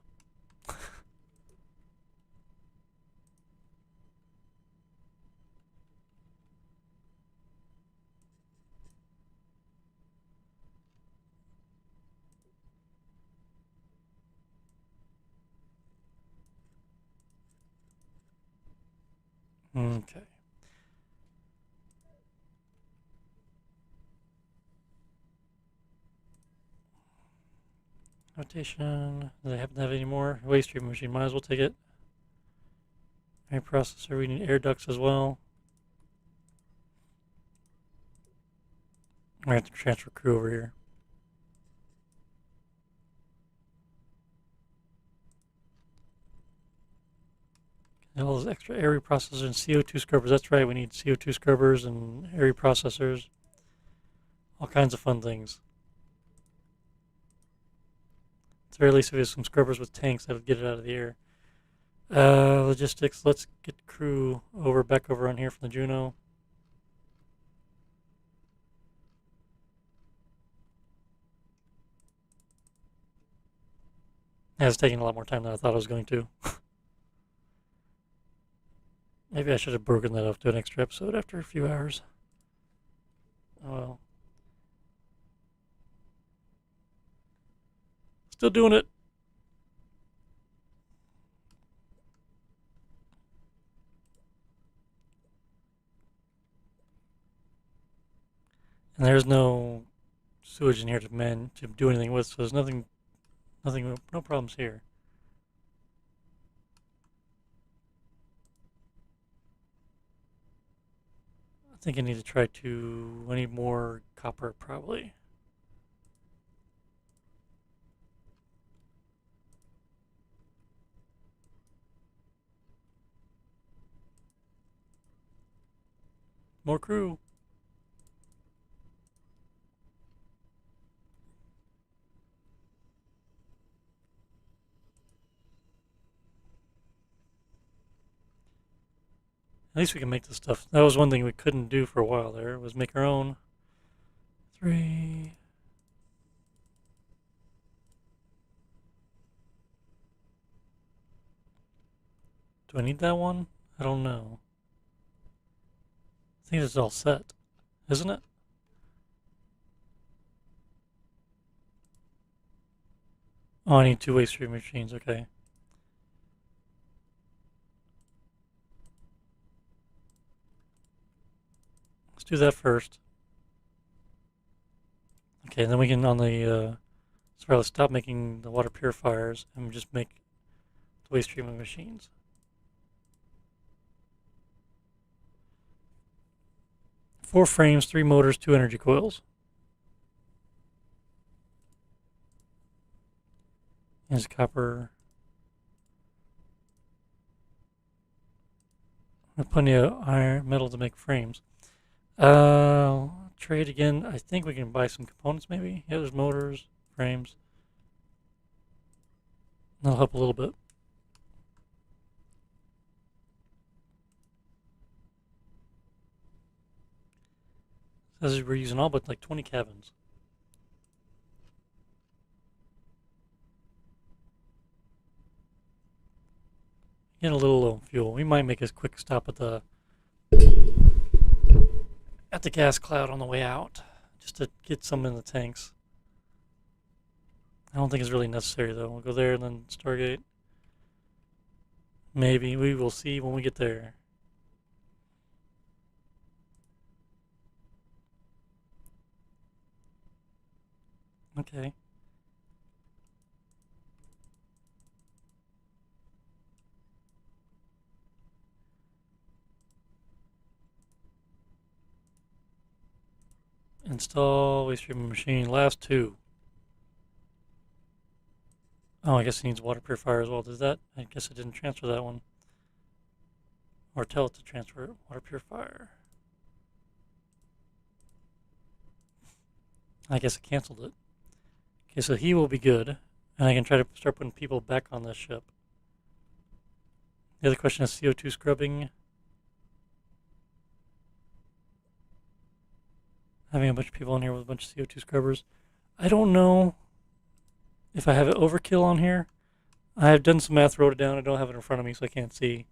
Okay. Notation. Do they happen to have any more? Waste treatment machine. Might as well take it. Air processor. We need air ducts as well. I have to transfer crew over here. And all those extra air reprocessors and CO2 scrubbers. That's right. We need CO2 scrubbers and air reprocessors. All kinds of fun things. At the very least, if we have some scrubbers with tanks, that would get it out of the air. Logistics. Let's get crew back over on here from the Juno. Yeah, it's taking a lot more time than I thought it was going to. Maybe I should have broken that up to an extra episode after a few hours. Oh well. Still doing it. And there's no sewage in here to do anything with, so there's no problems here. I think I need more copper probably. More crew. At least we can make this stuff. That was one thing we couldn't do for a while there, was make our own. 3. Do I need that one? I don't know. I think it's all set, isn't it? Oh, I need 2 waste stream machines, okay. Let's do that first. Okay, then we can let's stop making the water purifiers and just make the waste treatment machines. Four frames, 3 motors, 2 energy coils. Here's copper. Plenty of iron metal to make frames. Trade again. I think we can buy some components maybe. Yeah, there's motors, frames. That'll help a little bit. Says we're using all but like 20 cabins. Getting a little low on fuel. We might make a quick stop at the gas cloud on the way out, just to get some in the tanks. I don't think it's really necessary though. We'll go there and then Stargate. Maybe. We will see when we get there. Okay. Install waste stream machine. Last two. Oh, I guess it needs water purifier as well. Does that? I guess it didn't transfer that one. Or tell it to transfer it. Water purifier. I guess it canceled it. Okay, so he will be good. And I can try to start putting people back on this ship. The other question is CO2 scrubbing. Having a bunch of people in here with a bunch of CO2 scrubbers. I don't know if I have it overkill on here. I have done some math, wrote it down. I don't have it in front of me, so I can't see.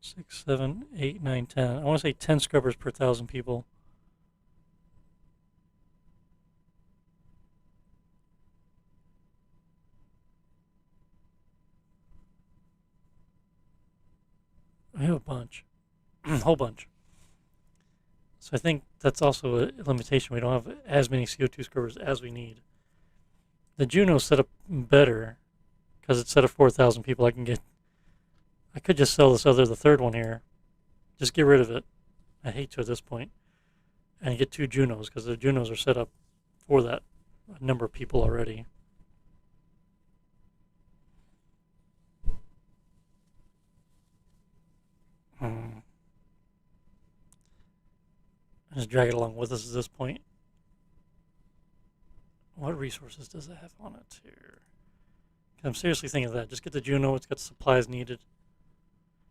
Six, 7, 8, 9, 10. I want to say 10 scrubbers per 1,000 people. I have a bunch. A whole bunch. So I think that's also a limitation. We don't have as many CO2 scrubbers as we need. The Juno's set up better because it's set up 4,000 people. I could just sell the third one here. Just get rid of it. I hate to at this point. And get two Junos because the Junos are set up for that number of people already. Just drag it along with us at this point. What resources does it have on it here? I'm seriously thinking of that. Just get the Juno. It's got the supplies needed.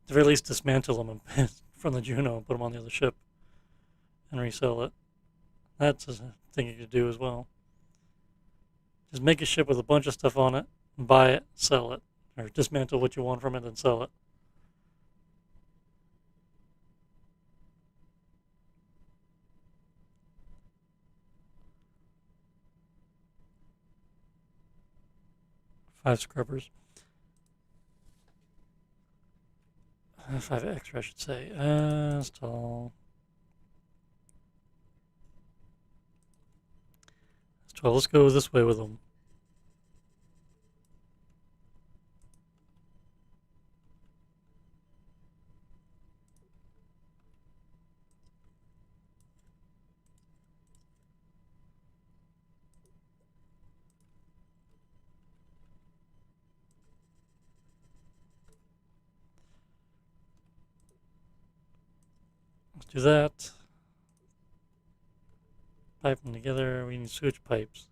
At the very least, dismantle them from the Juno and put them on the other ship and resell it. That's a thing you could do as well. Just make a ship with a bunch of stuff on it, buy it, sell it, or dismantle what you want from it and sell it. Five scrubbers. 5 extra, I should say. Install. That's 12. Let's go this way with them. Let's do that. Pipe them together. We need sewage pipes.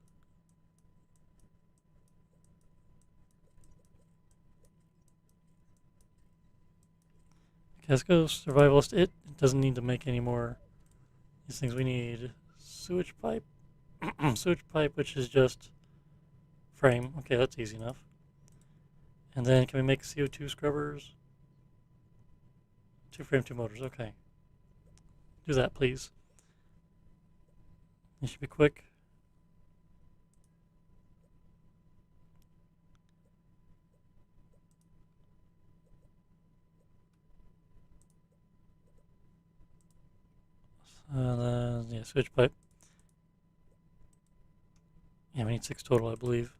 Okay, let's go survivalist. It doesn't need to make any more these things. We need sewage pipe. Sewage pipe, which is just frame. Okay, that's easy enough. And then can we make CO2 scrubbers? 2 frame, 2 motors. Okay. Do that, please. It should be quick. Yeah, switch pipe. Yeah, we need 6 total, I believe.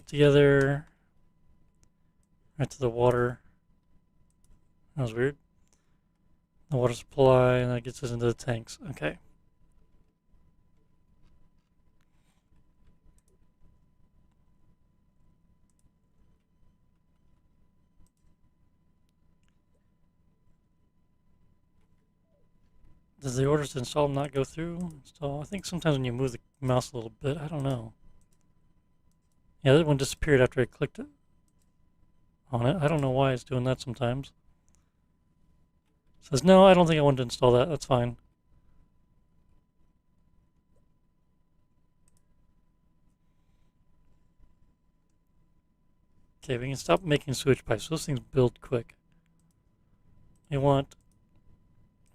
connect together. Right to the water. That was weird. The water supply, and that gets us into the tanks. Okay. Does the orders to install not go through? Install. I think sometimes when you move the mouse a little bit, I don't know. Yeah, that one disappeared after I clicked it on it. I don't know why it's doing that sometimes. It says, no, I don't think I want to install that. That's fine. Okay, we can stop making sewage pipes. Those things build quick. You want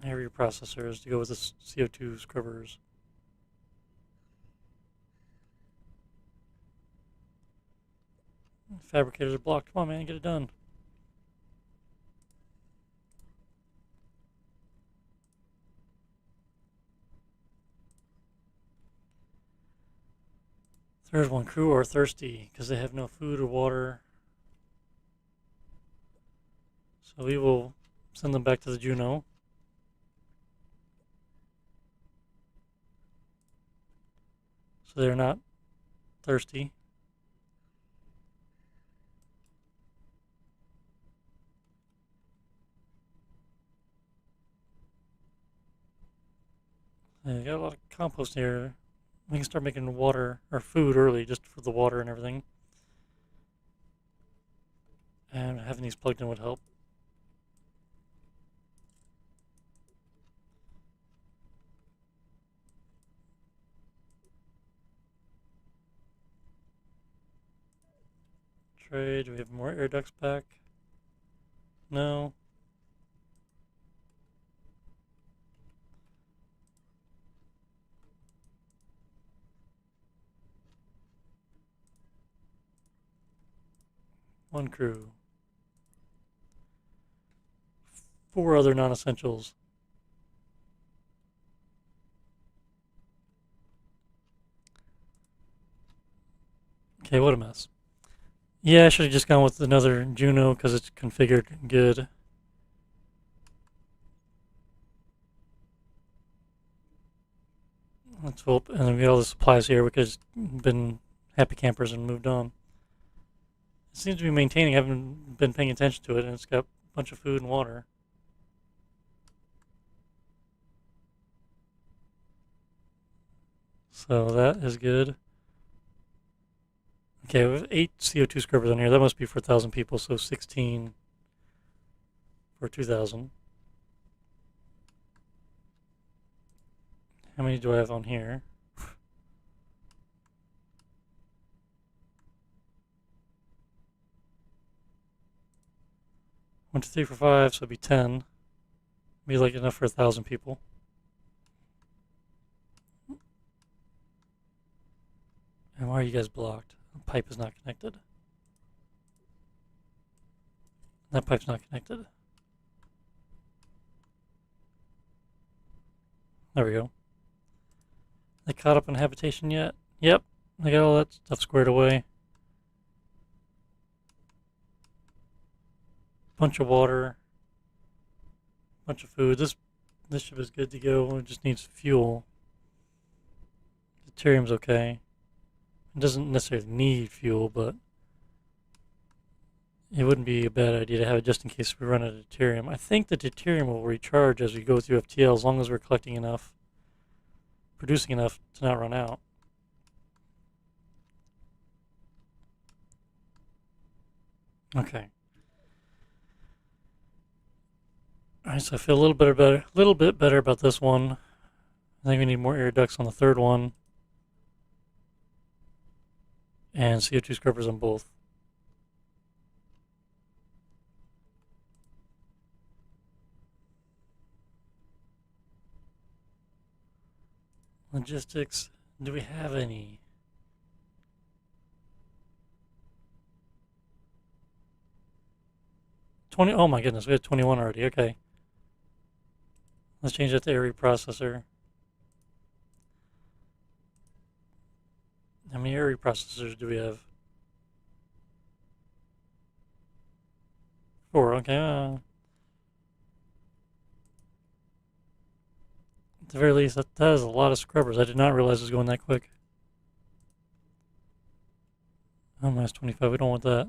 area processors to go with the CO2 scrubbers. Fabricators are blocked. Come on, man, get it done. Third one, crew are thirsty because they have no food or water. So we will send them back to the Juno. So they're not thirsty. They got a lot of compost here. We can start making water or food early just for the water and everything. And having these plugged in would help. Trade, do we have more air ducts back? No. One crew. 4 other non-essentials. Okay, what a mess. Yeah, I should have just gone with another Juno because it's configured good. Let's hope. And then we got all the supplies here. We could have been happy campers and moved on. It seems to be maintaining. I haven't been paying attention to it, and it's got a bunch of food and water. So that is good. Okay, we have 8 CO2 scrubbers on here. That must be for 1,000 people, so 16 for 2,000. How many do I have on here? 1, 2, 3, 4, 5, so it'd be 10. Be like enough for 1,000 people. And why are you guys blocked? The pipe is not connected. That pipe's not connected. There we go. They caught up in habitation yet? Yep, they got all that stuff squared away. Bunch of water. Bunch of food. This ship is good to go. It just needs fuel. Deuterium's okay. It doesn't necessarily need fuel, but it wouldn't be a bad idea to have it just in case we run out of deuterium. I think the deuterium will recharge as we go through FTL as long as we're collecting enough, producing enough to not run out. Okay. Alright, so I feel a little bit better about this one. I think we need more air ducts on the third one. And CO2 scrubbers on both. Logistics, do we have any? Oh my goodness, we have 21 already, okay. Let's change that to area processor. How many area processors do we have? 4, okay. At the very least, that is a lot of scrubbers. I did not realize it was going that quick. Oh, minus 25. We don't want that.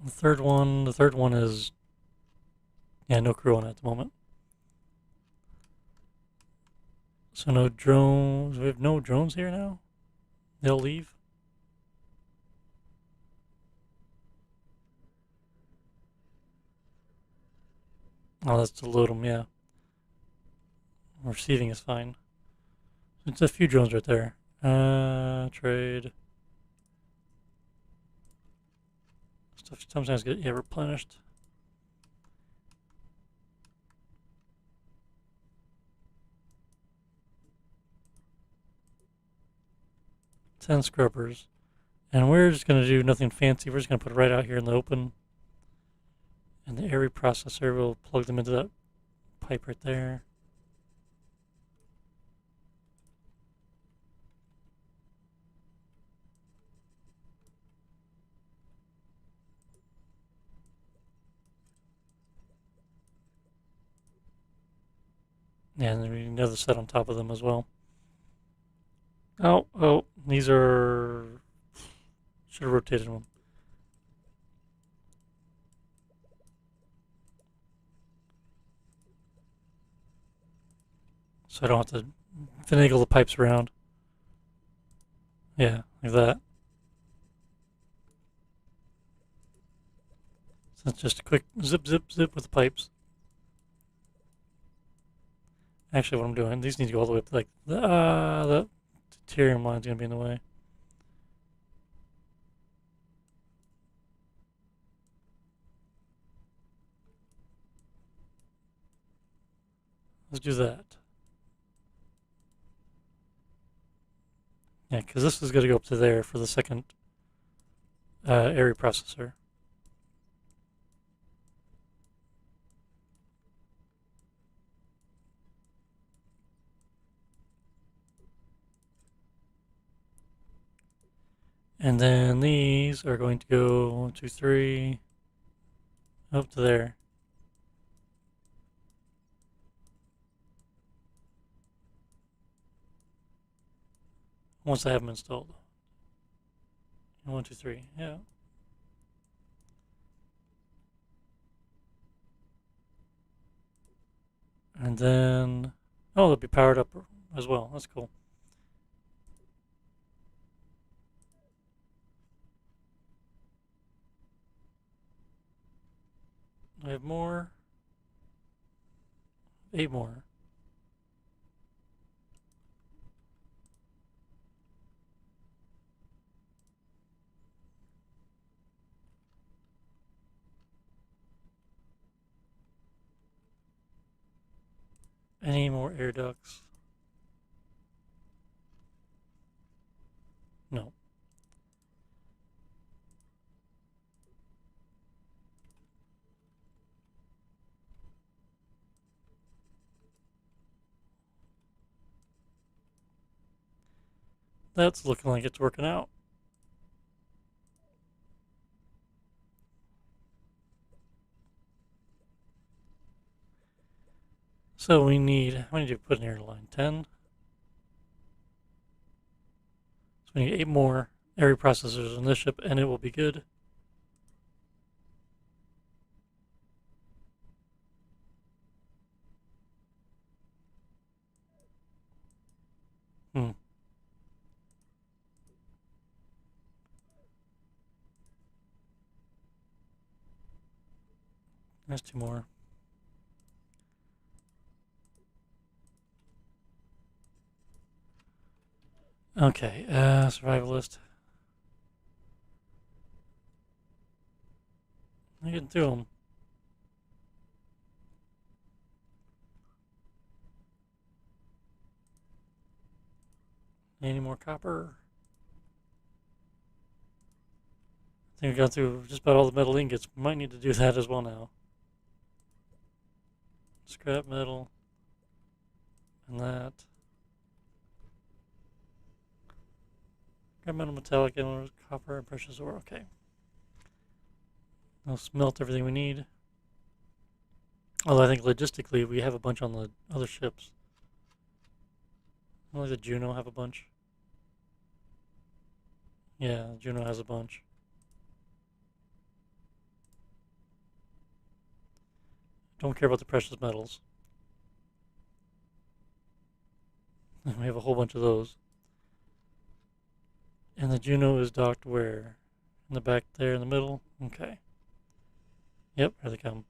The third one is, yeah, no crew on it at the moment. So no drones. We have no drones here now? They'll leave? Oh, that's to load them, yeah. Receiving is fine. It's a few drones right there. Trade. Stuff sometimes get replenished. Ten scrubbers. And we're just going to do nothing fancy. We're just going to put it right out here in the open. And the air reprocessor, we'll plug them into that pipe right there. Yeah, and then we need another set on top of them as well. Oh, these are... Should have rotated them. So I don't have to finagle the pipes around. Yeah, like that. So it's just a quick zip, zip, zip with the pipes. Actually, what I'm doing, these need to go all the way up to like, the deuterium line's going to be in the way. Let's do that. Yeah, because this is going to go up to there for the second area processor. And then these are going to go 1, 2, 3 up to there. Once I have them installed. 1, 2, 3, yeah. And then, oh, they'll be powered up as well. That's cool. I have more. 8 more. Any more air ducts? No. That's looking like it's working out. So we need, how many do we put in here? Line 10? So we need 8 more area processors on this ship, and it will be good. There's 2 more. Okay, survivalist. I'm getting through them. Any more copper? I think we got through just about all the metal ingots. We might need to do that as well now. Scrap metal. And that. Scrap metal, metallic, and copper, and precious ore. Okay. I'll smelt everything we need. Although I think logistically we have a bunch on the other ships. Only the Juno have a bunch. Yeah, Juno has a bunch. Don't care about the precious metals. We have a whole bunch of those. And the Juno is docked where? In the back there in the middle? Okay. Yep, here they come.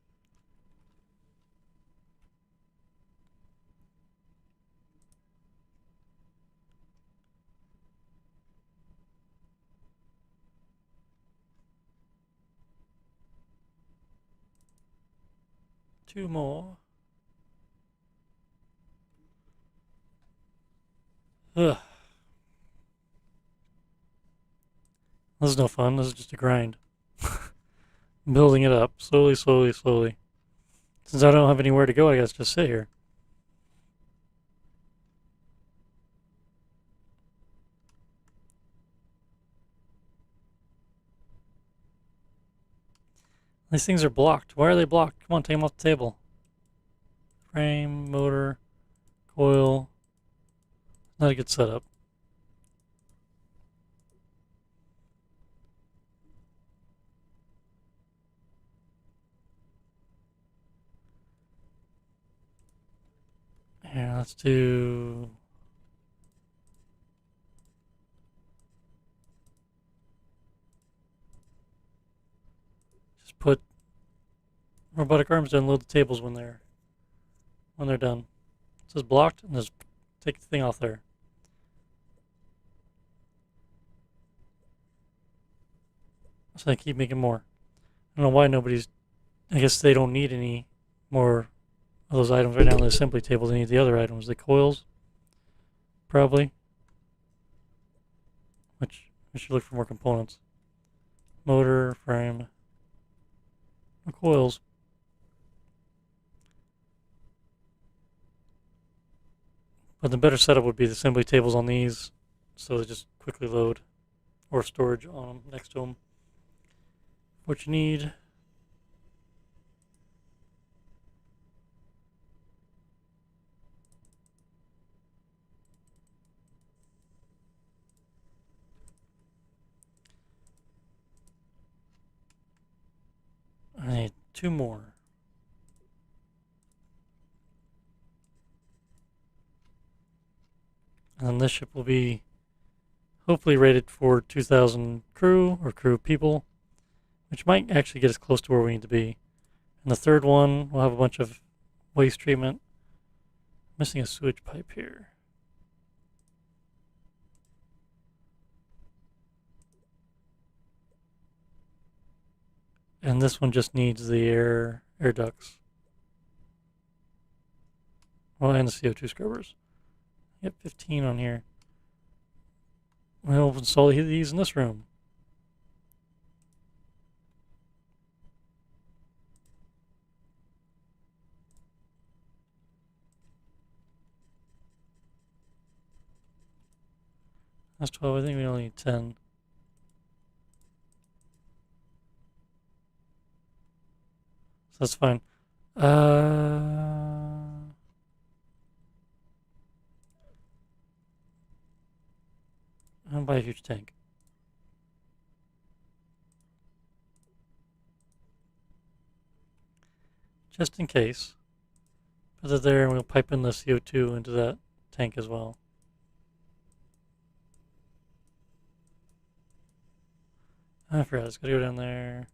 Two more. Ugh. This is no fun. This is just a grind. Building it up. Slowly, slowly, slowly. Since I don't have anywhere to go, I guess just sit here. These things are blocked. Why are they blocked? Come on, take them off the table. Frame, motor, coil. Not a good setup. Here, let's do... Just put robotic arms to unload the tables when they're done. It says blocked, and just take the thing off there. So I keep making more. I don't know why nobody's... I guess they don't need any more of those items right now on the assembly table. They need the other items. The coils, probably. Which, we should look for more components. Motor, frame, coils. But the better setup would be the assembly tables on these, so they just quickly load, or storage on them, next to them. What you need. I need two more. And then this ship will be hopefully rated for 2,000 crew or crew people, which might actually get us close to where we need to be. And the third one will have a bunch of waste treatment. Missing a sewage pipe here. And this one just needs the air ducts. Well, and the CO2 scrubbers. Yep, 15 on here. We'll install these in this room. That's 12. I think we only need 10. So that's fine. I'll buy a huge tank. Just in case. Put it there and we'll pipe in the CO2 into that tank as well. I forgot, it's gotta go down there.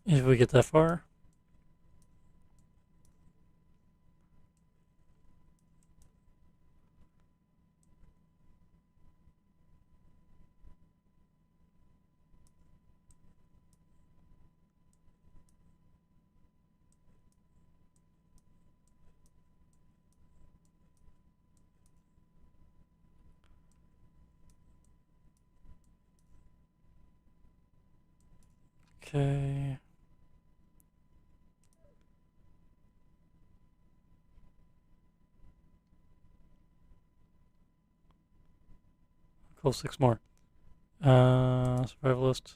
If we get that far. Okay. Cool, 6 more. Survivalist.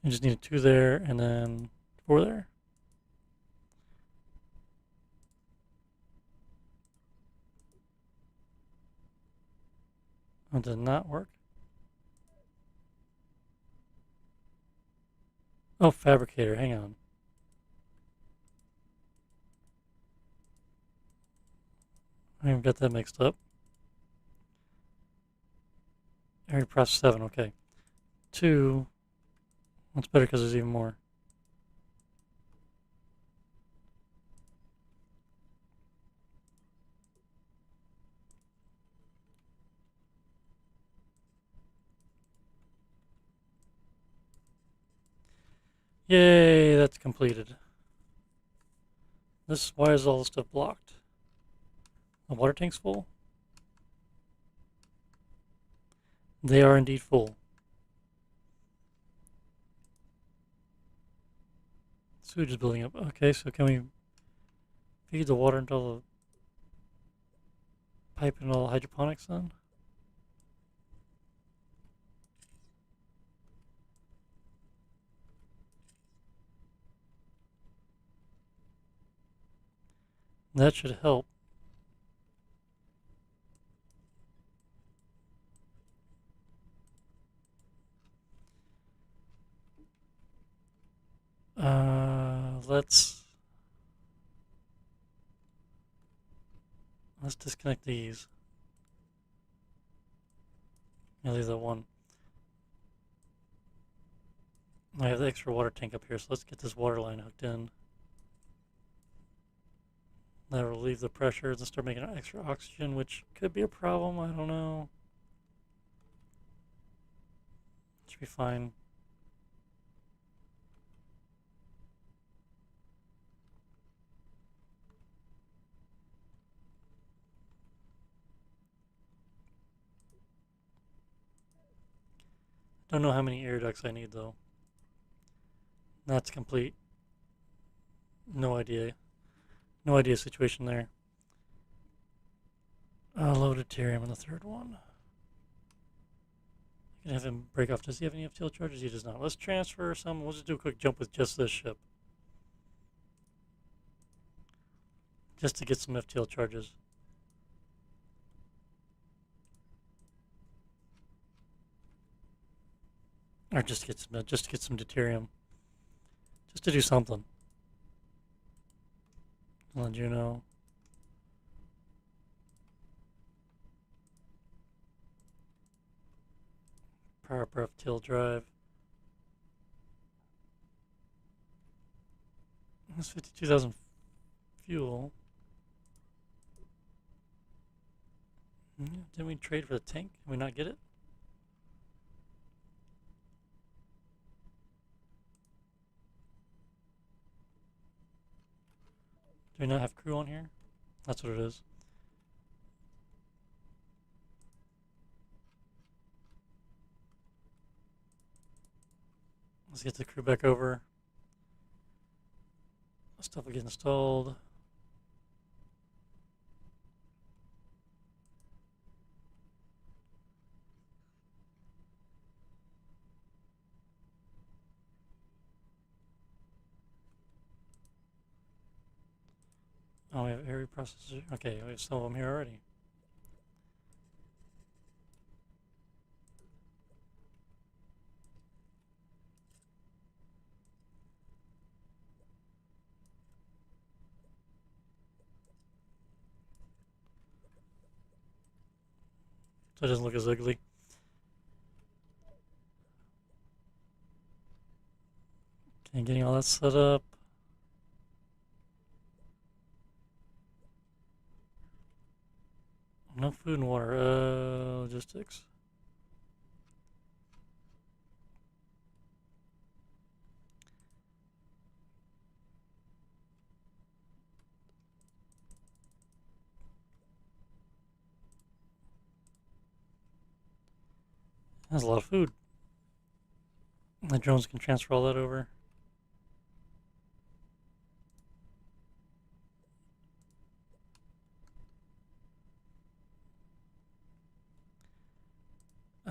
You just need 2 there and then 4 there. That did not work. Oh, fabricator, hang on. I even got that mixed up. Area process 7, okay. 2, that's better because there's even more. Yay, that's completed. Why is all this stuff blocked? The water tank's full? They are indeed full. Sewage is building up. Okay, so can we feed the water into the pipe and all the hydroponics then? That should help. Let's disconnect these. I'll leave that one. I have the extra water tank up here, so let's get this water line hooked in. That'll relieve the pressure and start making extra oxygen, which could be a problem. I don't know. Should be fine. Don't know how many air ducts I need though. That's complete. No idea. No idea situation there. Loaded deuterium on the 3rd one. I can have him break off. Does he have any FTL charges? He does not. Let's transfer some. We'll just do a quick jump with just this ship. Just to get some FTL charges. Or just to get some deuterium. Just to do something. I'll let you know. Power up our FTL drive. That's 52,000 fuel. Didn't we trade for the tank? Did we not get it? Do we not have crew on here? That's what it is. Let's get the crew back over. Stuff will get installed. Oh, we have area processor. Okay, we have some of them here already. So it doesn't look as ugly. Okay, getting all that set up. No food and water. Logistics. That's a lot of food. The drones can transfer all that over.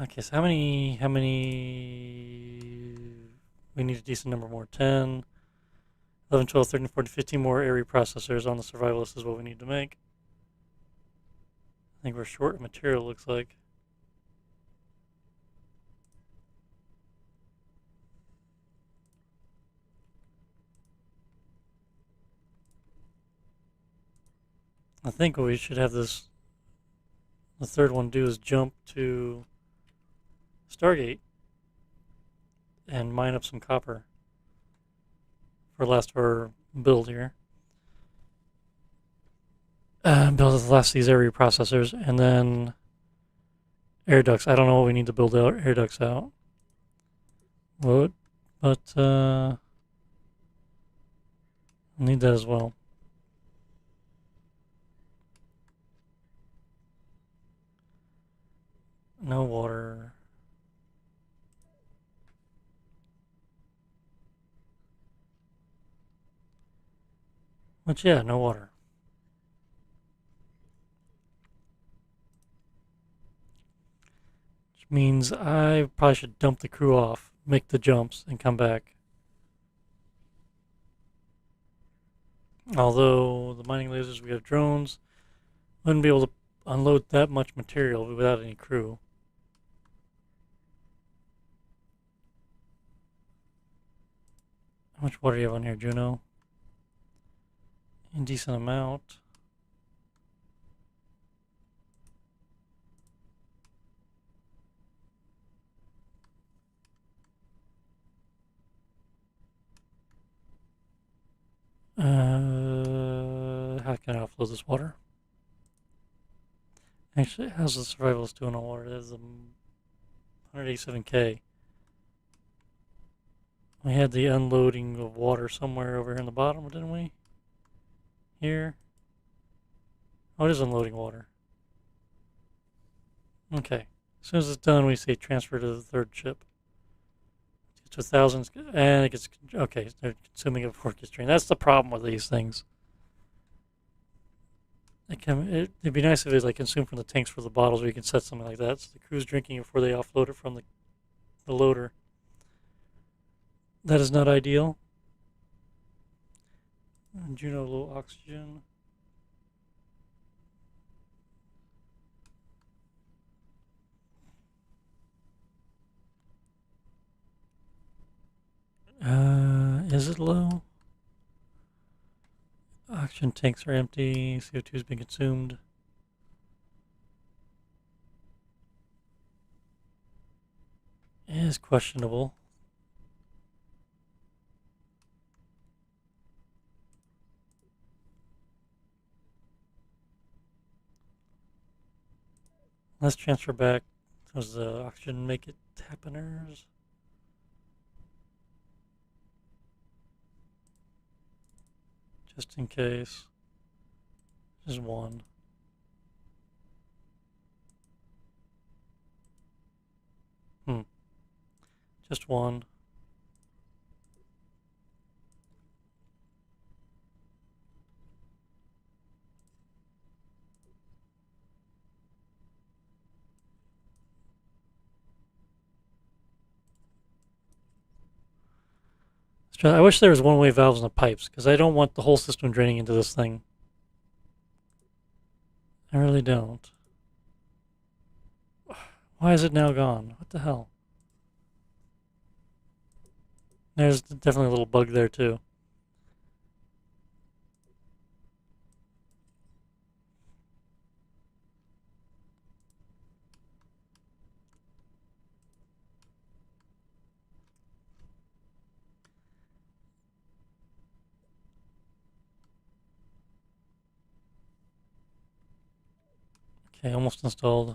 Okay, so how many, we need a decent number more. 10, 11, 12, 13, 14, 15 more area processors on the survival list is what we need to make. I think we're short of material, looks like. I think what we should have the third one do is jump to Stargate and mine up some copper for last of our build here. Build the last of these area processors, and then air ducts. I don't know what we need to build air ducts out. Wood, but I need that as well. No water. But yeah, no water. Which means I probably should dump the crew off, make the jumps, and come back. Although the mining lasers, we have drones, wouldn't be able to unload that much material without any crew. How much water do you have on here, Juno? A decent amount. How can I offload this water? Actually, how's the survivalist doing on water? There's 187k. We had the unloading of water somewhere over here in the bottom, didn't we? Here. Oh, it is unloading water. Okay. As soon as it's done, we say transfer to the third ship. It gets to 1,000, and it gets, okay, they're consuming it before it gets drained. That's the problem with these things. It'd be nice if it like consumed from the tanks for the bottles, or you can set something like that so the crew's drinking before they offload it from the loader. That is not ideal. Juno, low oxygen. Is it low? Oxygen tanks are empty. CO2 has been consumed. It is questionable. Let's transfer back. Does the oxygen make it happeners? Just in case. Just one. Just one. I wish there was one-way valves in the pipes, because I don't want the whole system draining into this thing. I really don't. Why is it now gone? What the hell? There's definitely a little bug there, too. Okay, almost installed.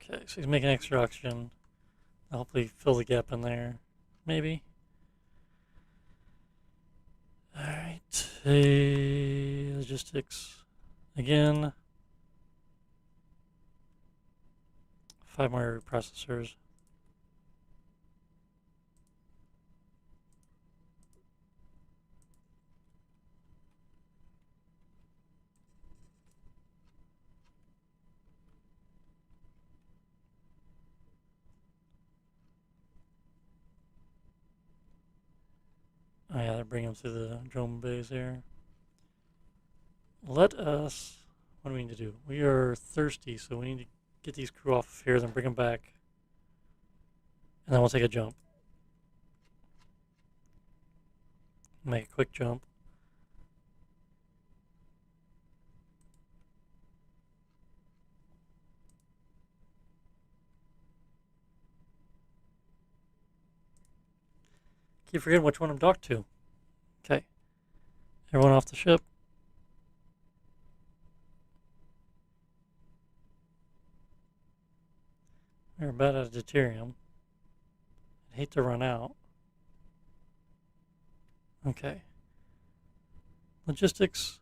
Okay, so he's making extra oxygen. I'll hopefully fill the gap in there. Maybe. Alright. Logistics. Again. 5 more processors. Oh yeah, they're bringing them through the drone bays here. Let us... What do we need to do? We are thirsty, so we need to get these crew off of here, then bring them back. And then we'll take a jump. Make a quick jump. Keep forgetting which one I'm docked to. Okay. Everyone off the ship. We're about out of deuterium. I'd hate to run out. Okay. Logistics.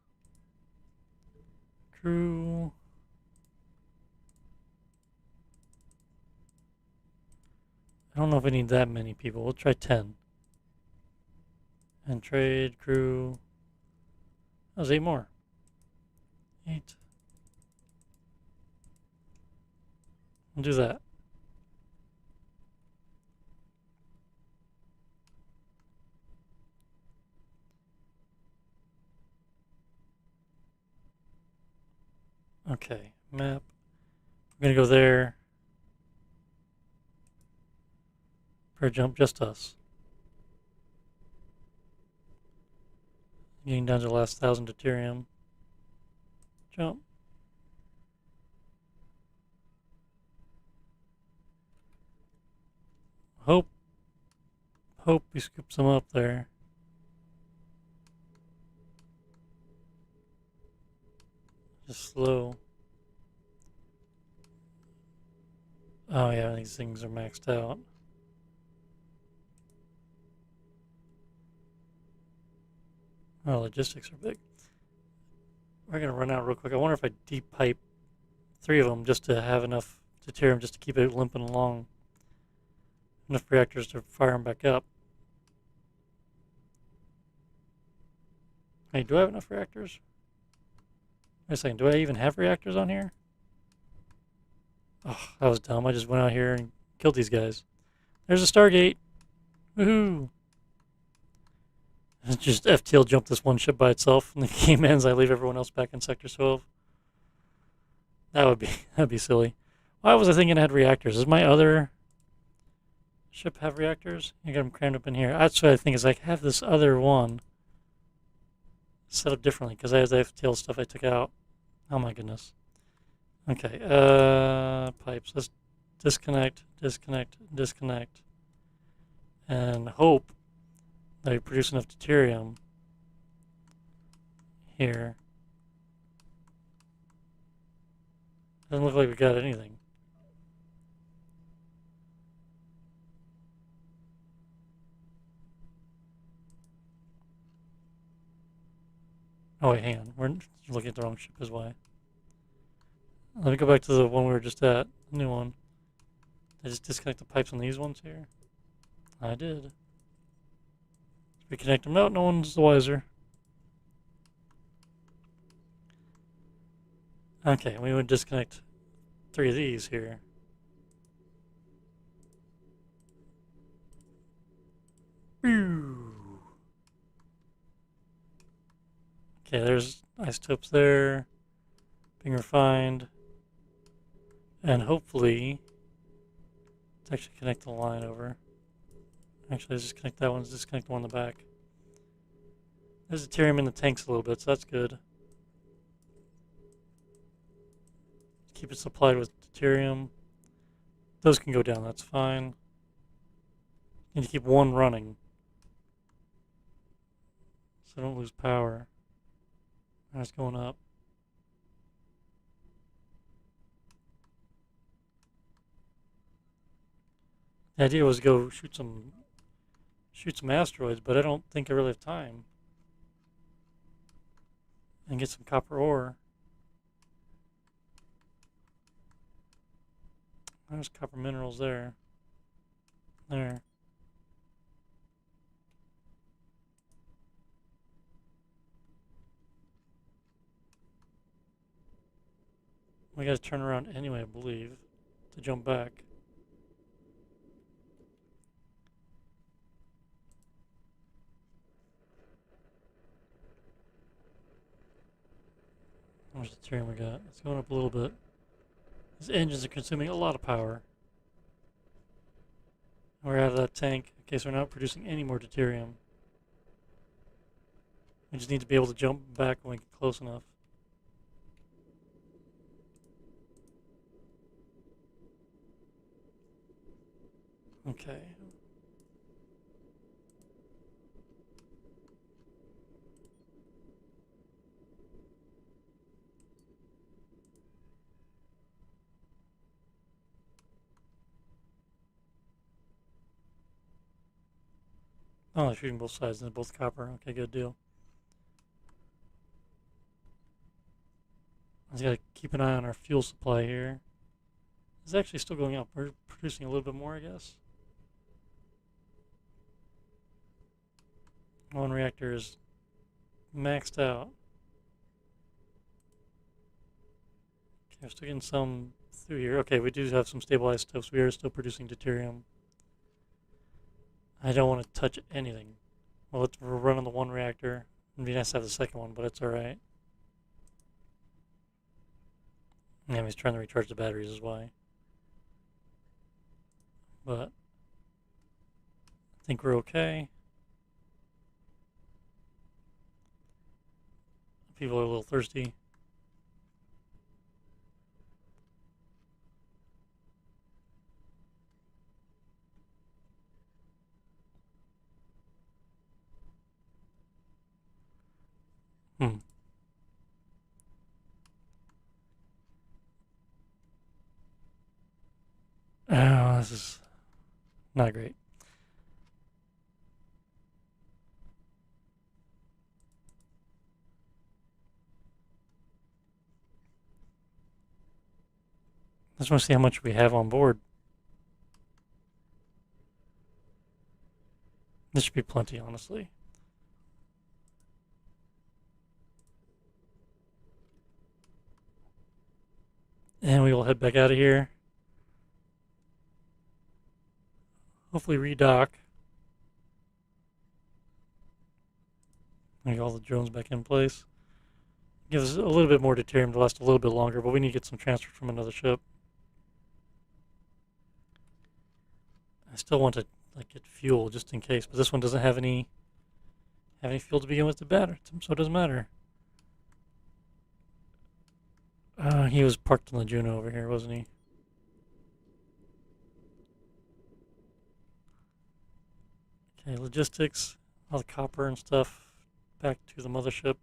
Crew. I don't know if we need that many people. We'll try 10. And trade, crew. That was 8 more. 8. We'll do that. Okay, map. We're gonna go there. For a jump, just us. Getting down to the last 1,000 deuterium. Jump. Hope we scoop some up there. Just slow. Oh yeah, these things are maxed out. Oh, logistics are big. We're gonna run out real quick. I wonder if I deep pipe 3 of them just to have enough deuterium just to keep it limping along. Enough reactors to fire them back up. Hey, do I have enough reactors? Wait a second, do I even have reactors on here? Oh, that was dumb. I just went out here and killed these guys. There's a Stargate. Woohoo! Just FTL jump this one ship by itself, and the game ends. I leave everyone else back in Sector 12. That'd be silly. Why was I thinking I had reactors? Does my other ship have reactors? I got them crammed up in here. That's what I think is like have this other one set up differently because I have the FTL stuff I took out. Oh my goodness. Okay, pipes. Let's disconnect, and hope that we produce enough deuterium here. Doesn't look like we got anything. Oh wait, hang on. We're looking at the wrong ship is why. Let me go back to the one we were just at. The new one. Did I just disconnect the pipes on these ones here? I did. Reconnect them. No one's the wiser. Okay, we would disconnect 3 of these here. Okay, there's isotopes there. Being refined. And hopefully, let's actually connect the line over. Actually, let's just connect that one. Let's disconnect the one in the back. There's deuterium in the tanks a little bit, so that's good. Keep it supplied with deuterium. Those can go down, that's fine. Need to keep one running, so don't lose power. That's going up. The idea was to go shoot some asteroids, but I don't think I really have time. And get some copper ore. There's copper minerals there. There. We gotta turn around anyway, I believe, to jump back. How much deuterium we got? It's going up a little bit. These engines are consuming a lot of power. We're out of that tank. Okay, so we're not producing any more deuterium. We just need to be able to jump back when we get close enough. Okay. Oh, they're shooting both sides and they're both copper. Okay, good deal. I just gotta keep an eye on our fuel supply here. It's actually still going up. We're producing a little bit more, I guess. One reactor is maxed out. Okay, we're still getting some through here. Okay, we do have some stabilized stuff, so we are still producing deuterium. I don't want to touch anything. Well, we're running the one reactor. It'd be nice to have the second one, but it's alright. Yeah, he's trying to recharge the batteries is why. But I think we're okay. People are a little thirsty. Hmm. Oh, this is not great. I just want to see how much we have on board. This should be plenty, honestly. And we will head back out of here. Hopefully redock. Get all the drones back in place. Gives us a little bit more deuterium to last a little bit longer, but we need to get some transfer from another ship. I still want to get fuel just in case, but this one doesn't have any fuel to begin with to batter, so it doesn't matter. He was parked on the Juno over here, wasn't he? Okay, logistics, all the copper and stuff back to the mothership.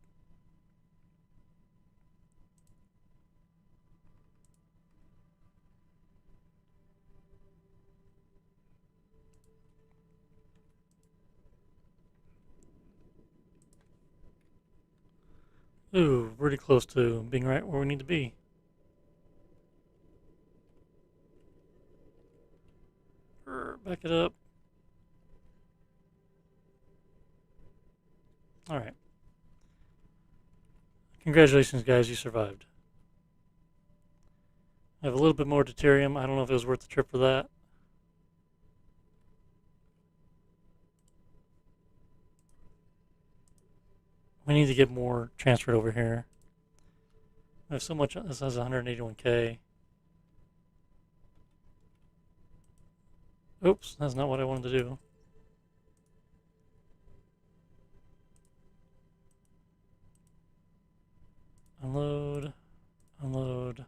Ooh, pretty close to being right where we need to be. Back it up. Alright. Congratulations, guys, you survived. I have a little bit more deuterium. I don't know if it was worth the trip for that. We need to get more transferred over here. I have so much. This has 181k. Oops, that's not what I wanted to do. Unload. Unload.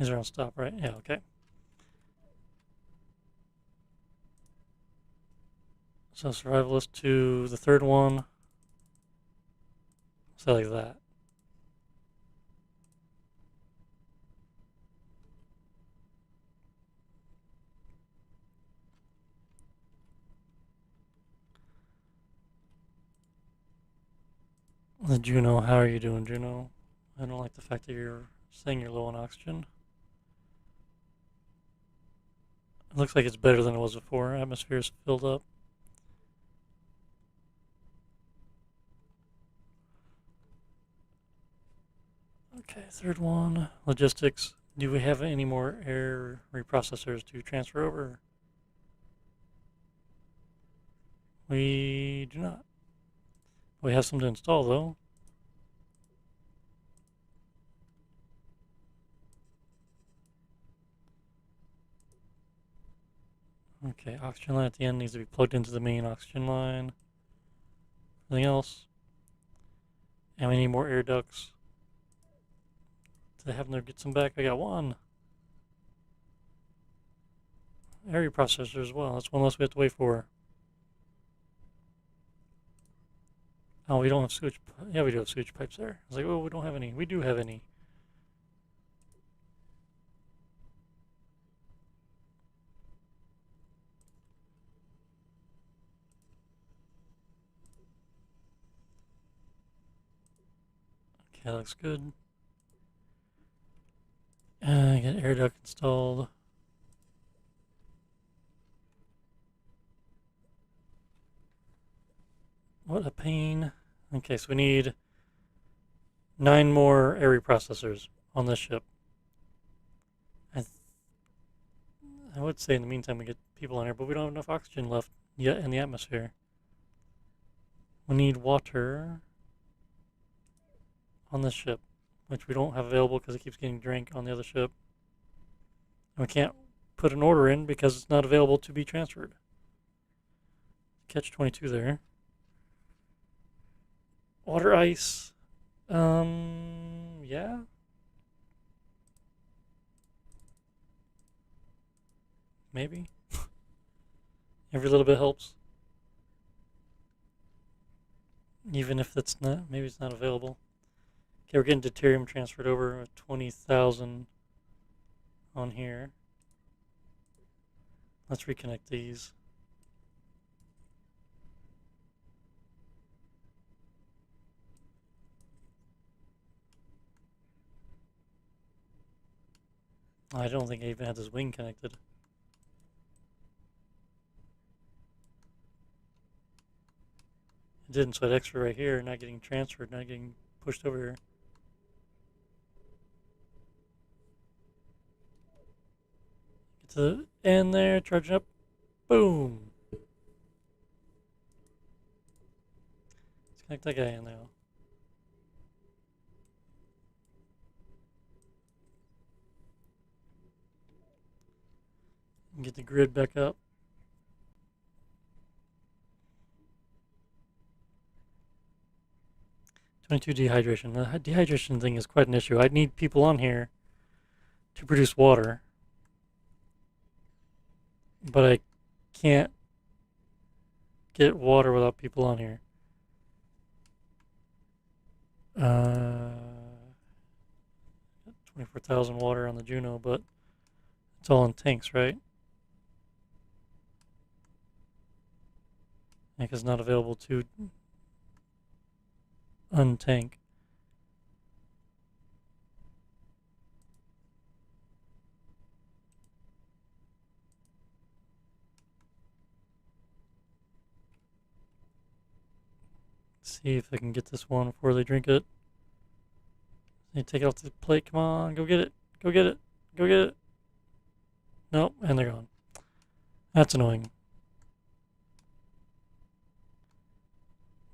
These are on stop, right? Yeah, okay. So survivalist to the third one. So like that. The Juno, how are you doing, Juno? I don't like the fact that you're saying you're low on oxygen. It looks like it's better than it was before. Atmosphere is filled up. Okay, third one. Logistics. Do we have any more air reprocessors to transfer over? We do not. We have some to install though. Okay, oxygen line at the end needs to be plugged into the main oxygen line. Anything else? And we need more air ducts. Do they have them get some back? I got one. Air reprocessor as well. That's one less we have to wait for. Oh, we don't have sewage. Yeah, we do have sewage pipes there. I was like, oh, we don't have any. We do have any. Okay, that looks good. Get air duct installed. What a pain. Okay, so we need 9 more air reprocessors on this ship. I would say in the meantime we get people on here, but we don't have enough oxygen left yet in the atmosphere. We need water on this ship, which we don't have available because it keeps getting drank on the other ship. And we can't put an order in because it's not available to be transferred. Catch 22 there. Water ice. Yeah. Maybe. Every little bit helps. Even if it's not, maybe it's not available. Okay, we're getting deuterium transferred over at 20,000 on here. Let's reconnect these. I don't think I even had this wing connected. It didn't, so I had extra right here, not getting transferred, not getting pushed over here. Get to the end there, charging up. Boom! Let's connect that guy in now. And get the grid back up. Dehydration. The dehydration thing is quite an issue. I need people on here to produce water, but I can't get water without people on here. 24,000 water on the Juno, but it's all in tanks, right? Tank is not available to untank. Let's see if I can get this one before they drink it. They take it off the plate. Come on, go get it. Go get it. Go get it. Nope, and they're gone. That's annoying.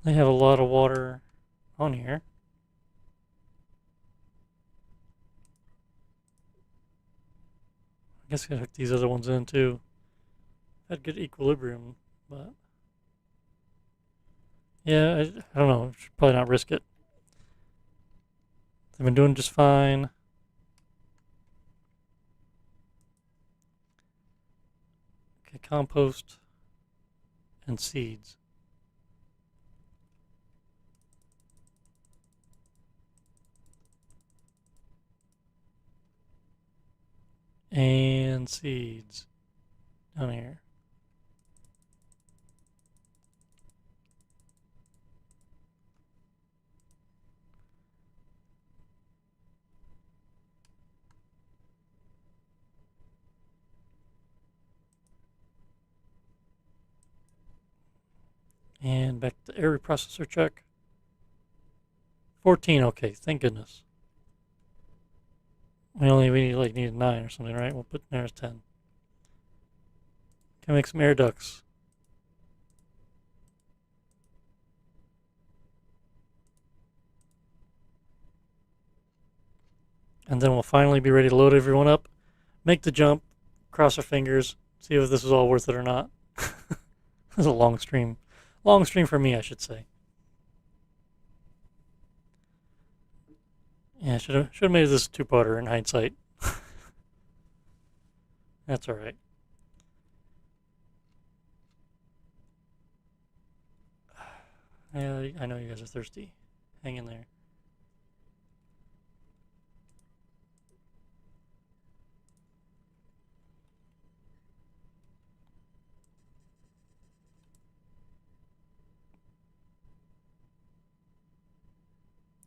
They have a lot of water on here. I guess I gotta hook these other ones in too. Had good equilibrium, but yeah, I don't know. Should probably not risk it. They've been doing just fine. Okay, compost and seeds. And seeds down here. And back to air reprocessor check. 14, okay, thank goodness. We like needed 9 or something, right? We'll put there as 10. Can we make some air ducts? And then we'll finally be ready to load everyone up, make the jump, cross our fingers, see if this is all worth it or not. This is a long stream. Long stream for me, I should say. Yeah, should have made this two-parter in hindsight. That's all right. Yeah, I know you guys are thirsty. Hang in there.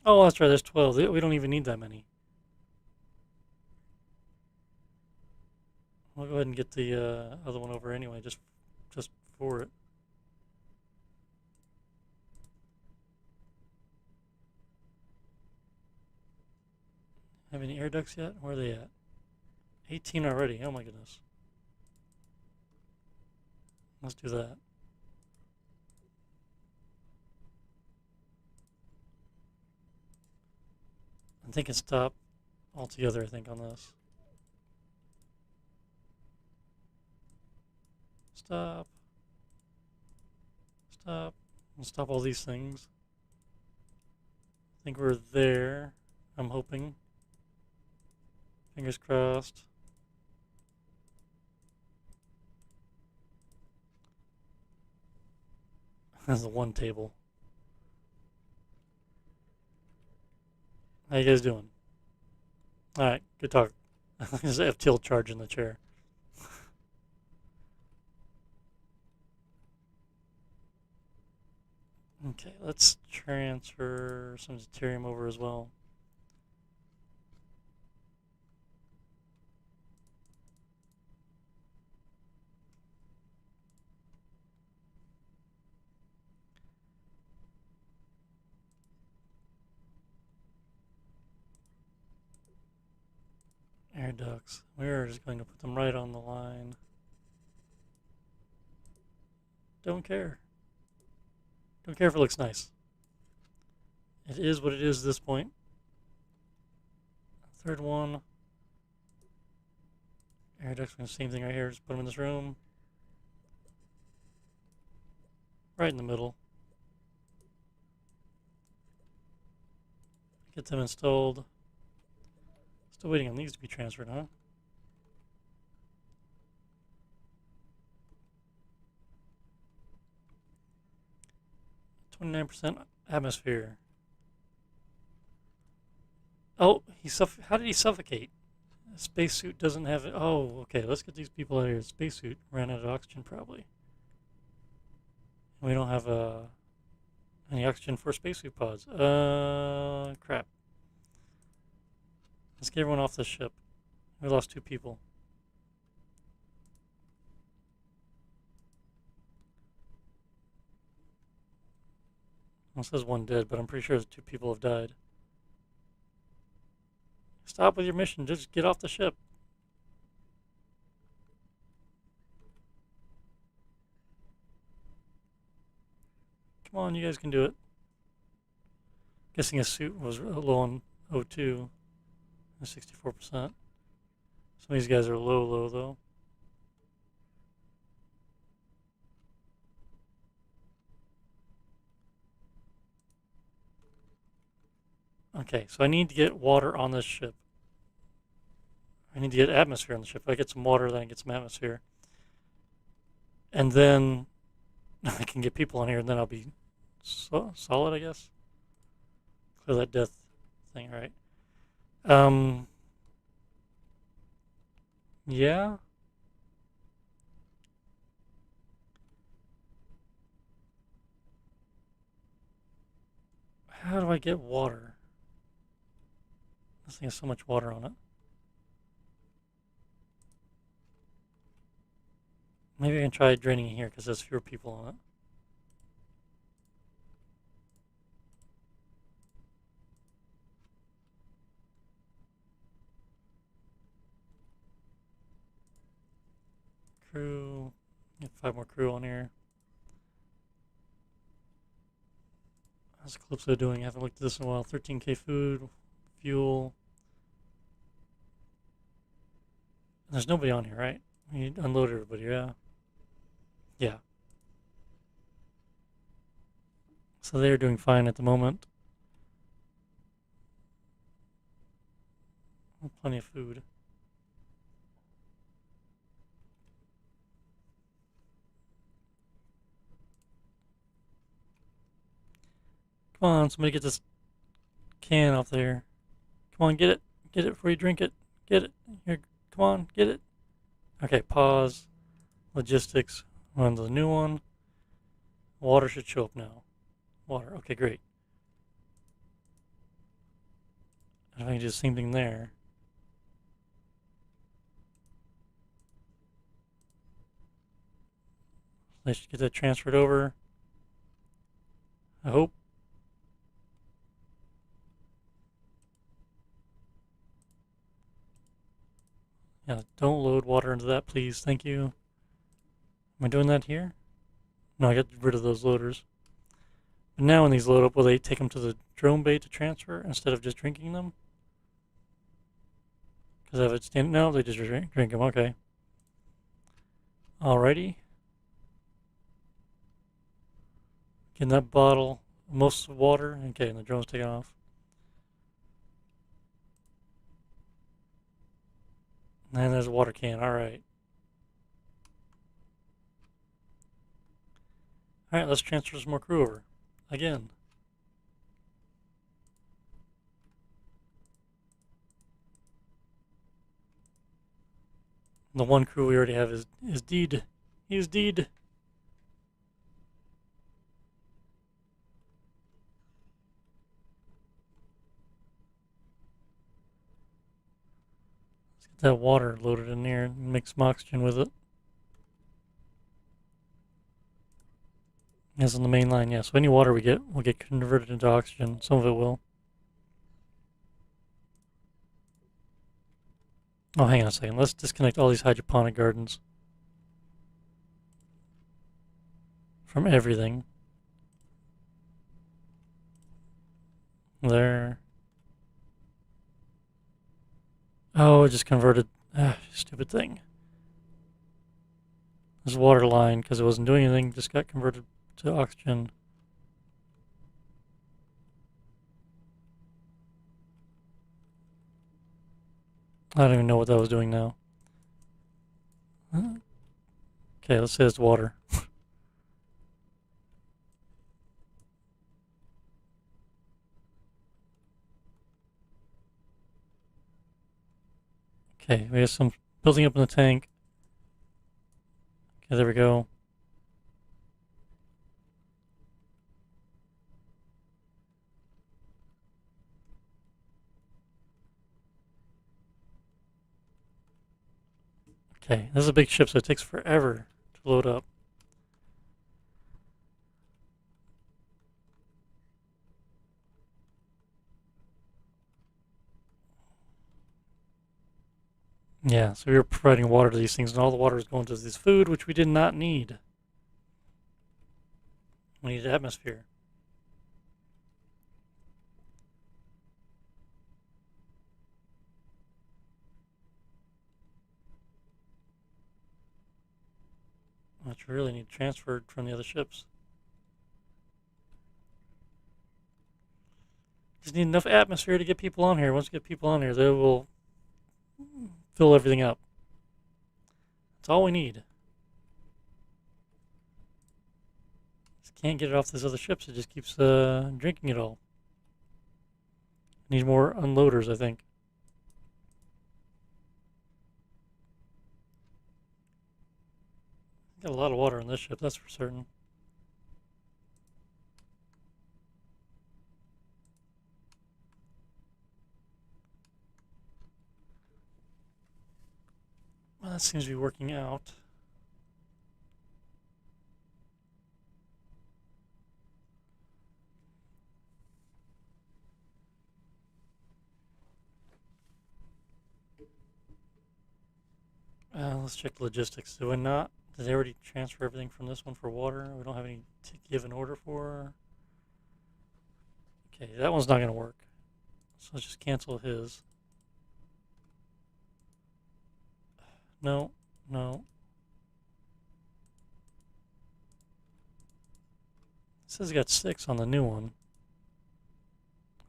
Oh, that's right. There's 12. We don't even need that many. I'll go ahead and get the other one over anyway, just for it. Have any air ducts yet? Where are they at? 18 already. Oh my goodness. Let's do that. I'm thinking stop altogether, I think, on this. Stop. Stop. We'll stop all these things. I think we're there. I'm hoping. Fingers crossed. That's the one table. How you guys doing? Alright, good talk. I have tilt charge in the chair. Okay, let's transfer some deuterium over as well. Air ducts. We're just going to put them right on the line. Don't care. Don't care if it looks nice. It is what it is at this point. Third one. Air ducts, same thing right here. Just put them in this room. Right in the middle. Get them installed. Still waiting on these to be transferred, huh? %atmosphere. Oh, how did he suffocate? A spacesuit doesn't have it. Oh, okay. Let's get these people out of here. Spacesuit ran out of oxygen probably. We don't have any oxygen for spacesuit pods. Crap. Let's get everyone off the ship. We lost 2 people. It says 1 dead, but I'm pretty sure 2 people have died. Stop with your mission. Just get off the ship. Come on, you guys can do it. Guessing his suit was low on O2. 64%. Some of these guys are low though. Okay, so I need to get water on this ship. I need to get atmosphere on the ship. If I get some water, then I get some atmosphere. And then I can get people on here, and then I'll be solid, I guess. Clear that death thing, right? Yeah. How do I get water? This thing has so much water on it. Maybe I can try draining it here because there's fewer people on it. crew. Get 5 more crew on here. How's Calypso doing? I haven't looked at this in a while. 13k food, fuel. There's nobody on here, right? We unload everybody, yeah. Yeah. So they're doing fine at the moment. Plenty of food. Come on, somebody get this can off there. Come on, get it. Get it before you drink it. Get it. Here, come on, get it. Okay, pause. Logistics. On to the new one. Water should show up now. Water. Okay, great. If I can do the same thing there. They should get that transferred over. I hope. Yeah, don't load water into that, please. Thank you. Am I doing that here? No, I got rid of those loaders. But now when these load up, will they take them to the drone bay to transfer instead of just drinking them? Because I have it stand. No, they just drink them. Okay. Alrighty. Getting that bottle, most of the water. Okay, and the drone's taking off. And there's a water can. Alright. Alright, let's transfer some more crew over. Again. The one crew we already have is deed. He's deed. Let's get that water loaded in there and make some oxygen with it. Yes, on the main line, yeah. So any water we get will get converted into oxygen. Some of it will. Oh, hang on a second. Let's disconnect all these hydroponic gardens from everything. There. Oh, it just converted. Stupid thing. This water line, because it wasn't doing anything, just got converted to oxygen. I don't even know what that was doing now. Okay, let's say it's water. Okay, we have some building up in the tank. Okay, there we go. Okay, this is a big ship, so it takes forever to load up. Yeah, so we were providing water to these things, and all the water was going to this food, which we did not need. We needed atmosphere. Which we really need transferred from the other ships. Just need enough atmosphere to get people on here. Once we get people on here, they will fill everything up. That's all we need. Just can't get it off these other ships. It just keeps drinking it all. Need more unloaders, I think. Got a lot of water on this ship, that's for certain. Well, that seems to be working out. let's check logistics. Do we not? Did they already transfer everything from this one for water? We don't have any to give an order for. Okay, that one's not going to work. So let's just cancel his. No, no. It says he got 6 on the new one.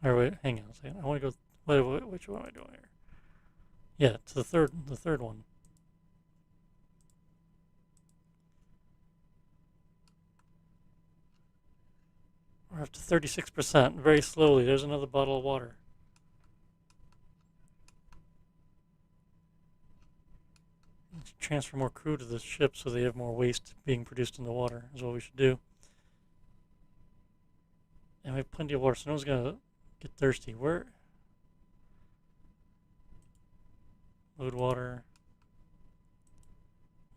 Or wait, hang on a second. I want to go. Wait, which one am I doing here? Yeah, to the third one. We're up to 36%. Very slowly. There's another bottle of water. Let's transfer more crew to the ship so they have more waste being produced in the water. Is what we should do. And we have plenty of water, so no one's gonna get thirsty. Where? Load water.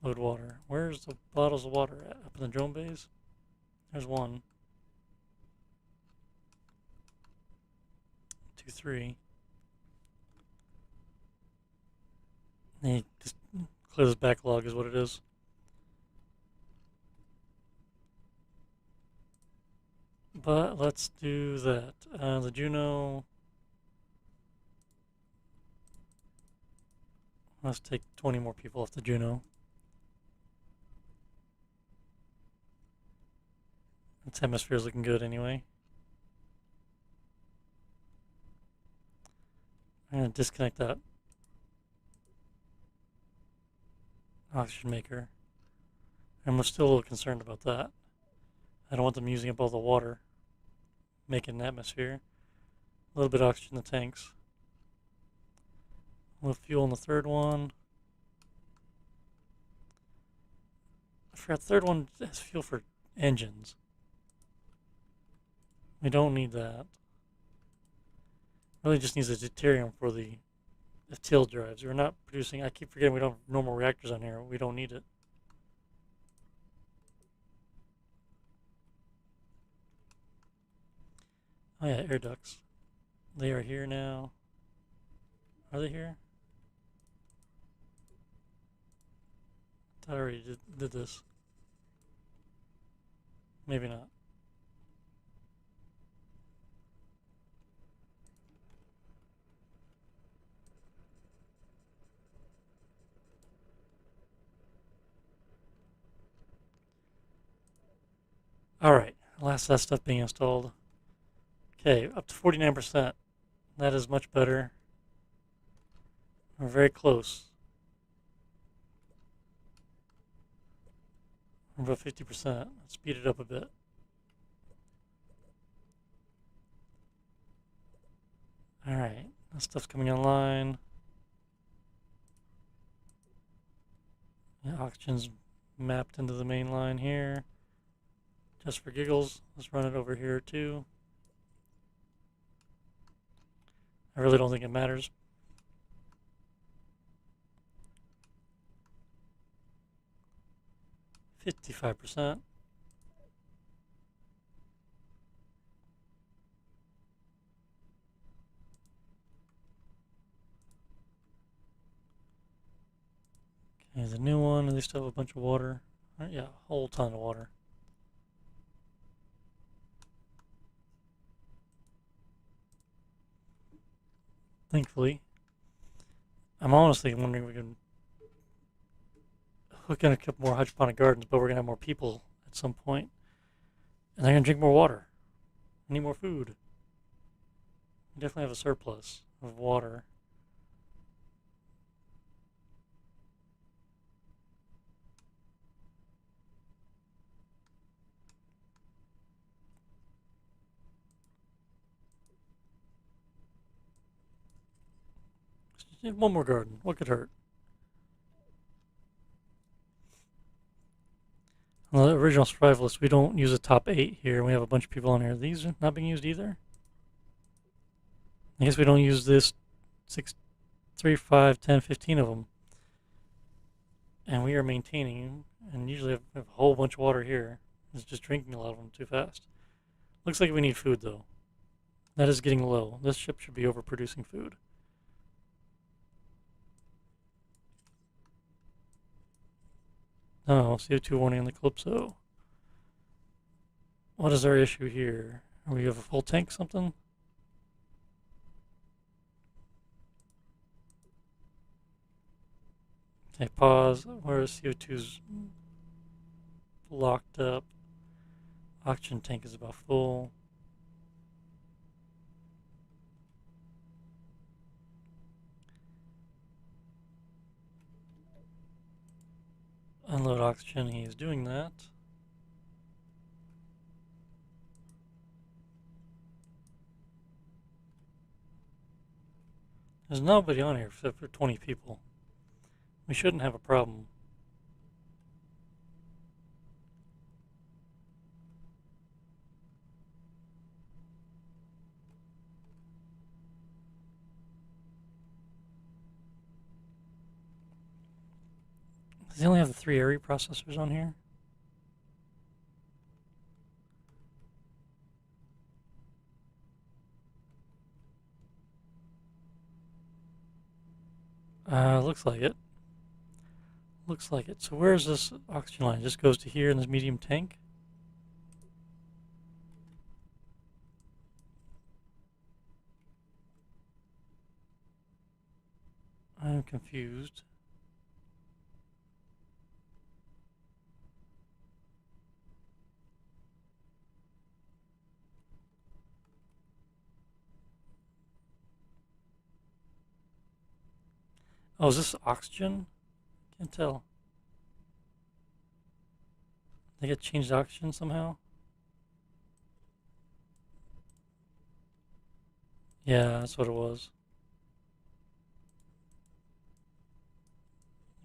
Load water. Where's the bottles of water at? Up in the drone bays? There's 1. 2, 3. Hey, just clear this backlog is what it is. But let's do that. The Juno. Let's take 20 more people off the Juno. Its hemisphere is looking good anyway. I'm going to disconnect that oxygen maker. I'm still a little concerned about that. I don't want them using up all the water, making an atmosphere. A little bit of oxygen in the tanks. A little fuel in the third one. I forgot the third one has fuel for engines. We don't need that. Really just needs a deuterium for the tail drives. We're not producing. I keep forgetting we don't have normal reactors on here. We don't need it. Oh yeah, air ducts. They are here now. Are they here? I thought I already did this. Maybe not. Alright, last that stuff being installed. Okay, up to 49%. That is much better. We're very close. We're about 50%. Let's speed it up a bit. Alright, that stuff's coming online. Yeah, oxygen's mapped into the main line here. Just for giggles, let's run it over here too. I really don't think it matters. $55%. Okay, the new one, they still have a bunch of water. Yeah, a whole ton of water. Thankfully. I'm honestly wondering if we can hook in a couple more hydroponic gardens, but we're going to have more people at some point. And they're going to drink more water. We need more food. We definitely have a surplus of water. One more garden. What could hurt? On the original survivalist, we don't use the top 8 here. We have a bunch of people on here. These are not being used either. I guess we don't use this 6, 3, 5, 10, 15 of them. And we are maintaining, and usually have a whole bunch of water here. It's just drinking a lot of them too fast. Looks like we need food though. That is getting low. This ship should be overproducing food. No, CO2 warning on the Calypso. What is our issue here? We have a full tank something? Okay, pause. Where is CO2's locked up? Oxygen tank is about full. Unload oxygen, he is doing that. There's nobody on here except for 20 people. We shouldn't have a problem. Does he only have the 3 area processors on here? Looks like it. Looks like it. So where's this oxygen line? It just goes to here in this medium tank? I'm confused. Oh, is this oxygen? Can't tell. They get changed oxygen somehow? Yeah, that's what it was.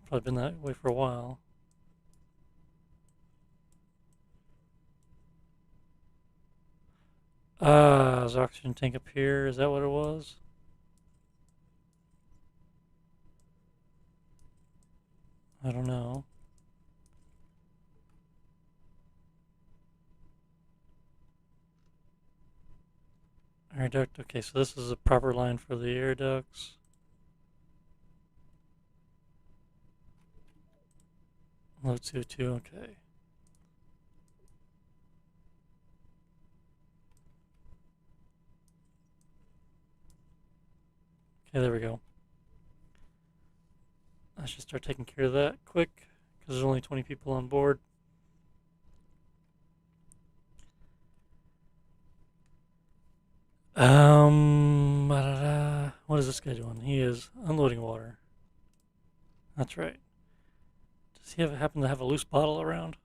Probably been that way for a while. There's oxygen tank up here. Is that what it was? I don't know. Air duct. Okay, so this is a proper line for the air ducts. Load CO2. Okay. Okay, there we go. I should start taking care of that quick because there's only 20 people on board. What is this guy doing? He is unloading water. That's right. Does he happen to have a loose bottle around?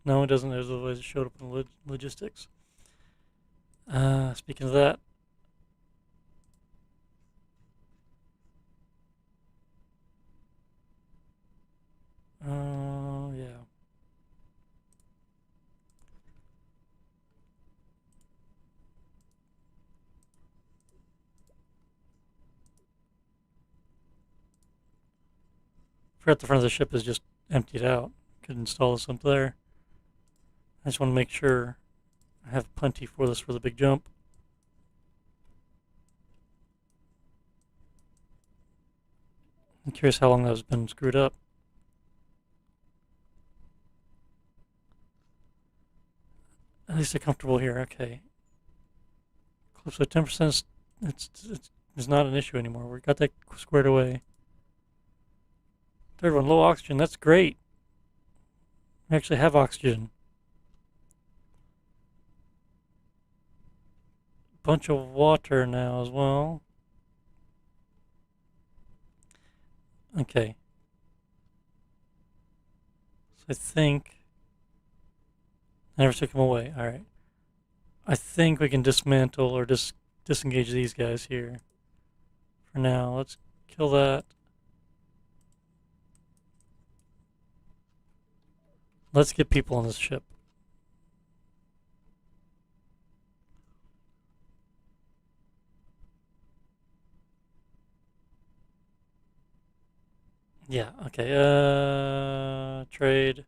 No, he doesn't. Otherwise, it showed up in the logistics. Speaking of that, yeah. Forgot the front of the ship is just emptied out. Could install this up there. I just want to make sure I have plenty for this for the big jump. I'm curious how long that's been screwed up. At least they're comfortable here. Okay. Close to 10%. It's not an issue anymore. We got that squared away. Third one, low oxygen. That's great. We actually have oxygen. Bunch of water now as well. Okay. So I think I never took them away. All right. I think we can dismantle or disengage these guys here. For now, let's kill that. Let's get people on this ship. Yeah, okay. Trade.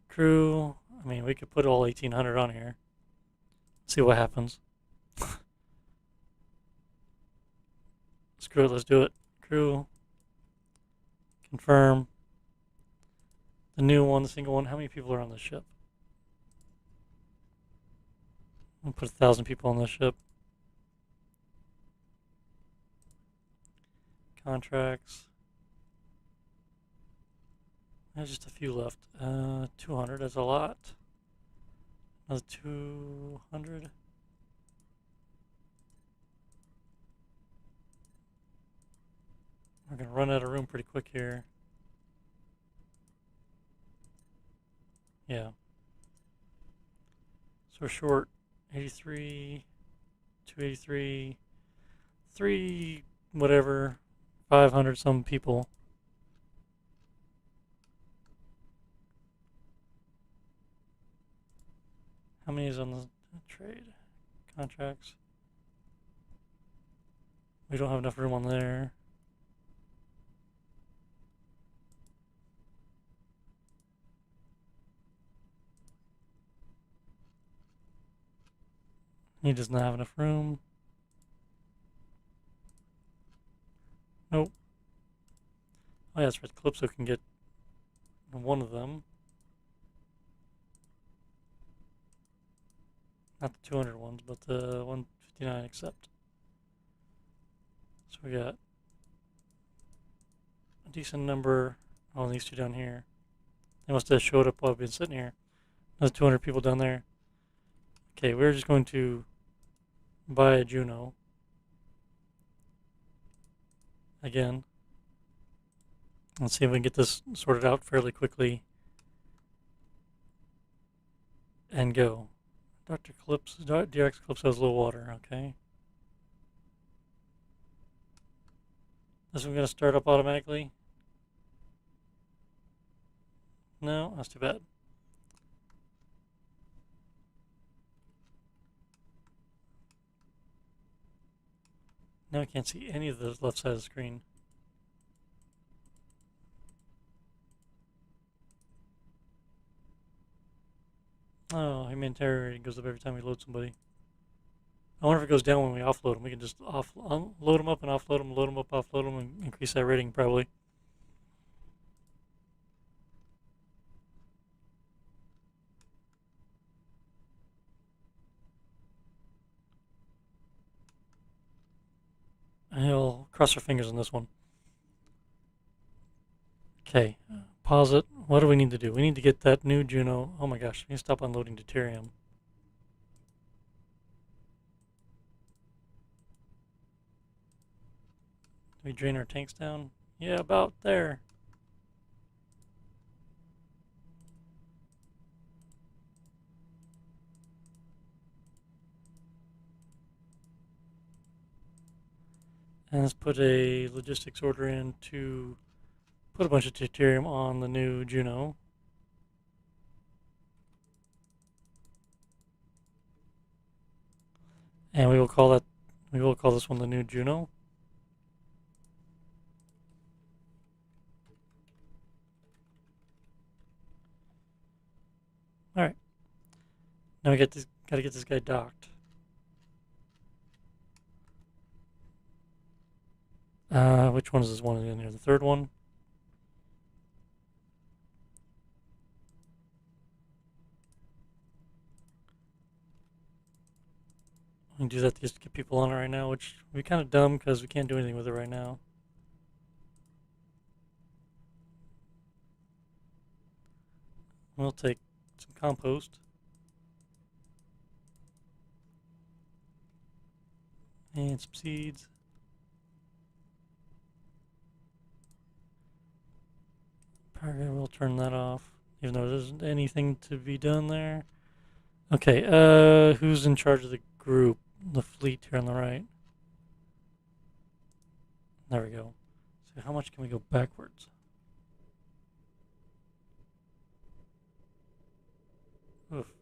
Crew. I mean, we could put all 1,800 on here. See what happens. Screw it, let's do it. Crew. Confirm. The new one, the single one. How many people are on the ship? I'll put 1,000 people on the ship. Contracts. There's just a few left. 200, that's a lot. Another 200. We're gonna run out of room pretty quick here. Yeah. So we're short 83, 283, 3, whatever, 500 some people. How many is on the trade? Contracts. We don't have enough room on there. He does not have enough room. Nope. Oh yeah, that's right. Calypso can get one of them. Not the 200 ones, but the 159 accept. So we got a decent number on these two down here. They must have showed up while I've been sitting here. There's 200 people down there. Okay, we're just going to buy a Juno. Again. Let's see if we can get this sorted out fairly quickly. And go. Dr. Calypso, DRX Calypso has low water, okay. This one gonna start up automatically? No, that's too bad. Now I can't see any of the left side of the screen. Oh, humanitarian rating goes up every time we load somebody. I wonder if it goes down when we offload them. We can just load them up and offload them, load them up, offload them, and increase that rating probably. And he'll cross our fingers on this one. Okay, pause it. What do we need to do? We need to get that new Juno. Oh my gosh, we need to stop unloading deuterium. Do we drain our tanks down? Yeah, about there. And let's put a logistics order in to put a bunch of deuterium on the new Juno. And we will call this one the new Juno. All right. Now we gotta get this guy docked. Which one is this one in here? The third one? We can do that just to get people on it right now, which would be kind of dumb because we can't do anything with it right now. We'll take some compost. And some seeds. We'll turn that off, even though there isn't anything to be done there. Okay, who's in charge of the group? The fleet here on the right. There we go. So how much can we go backwards? Oof. Is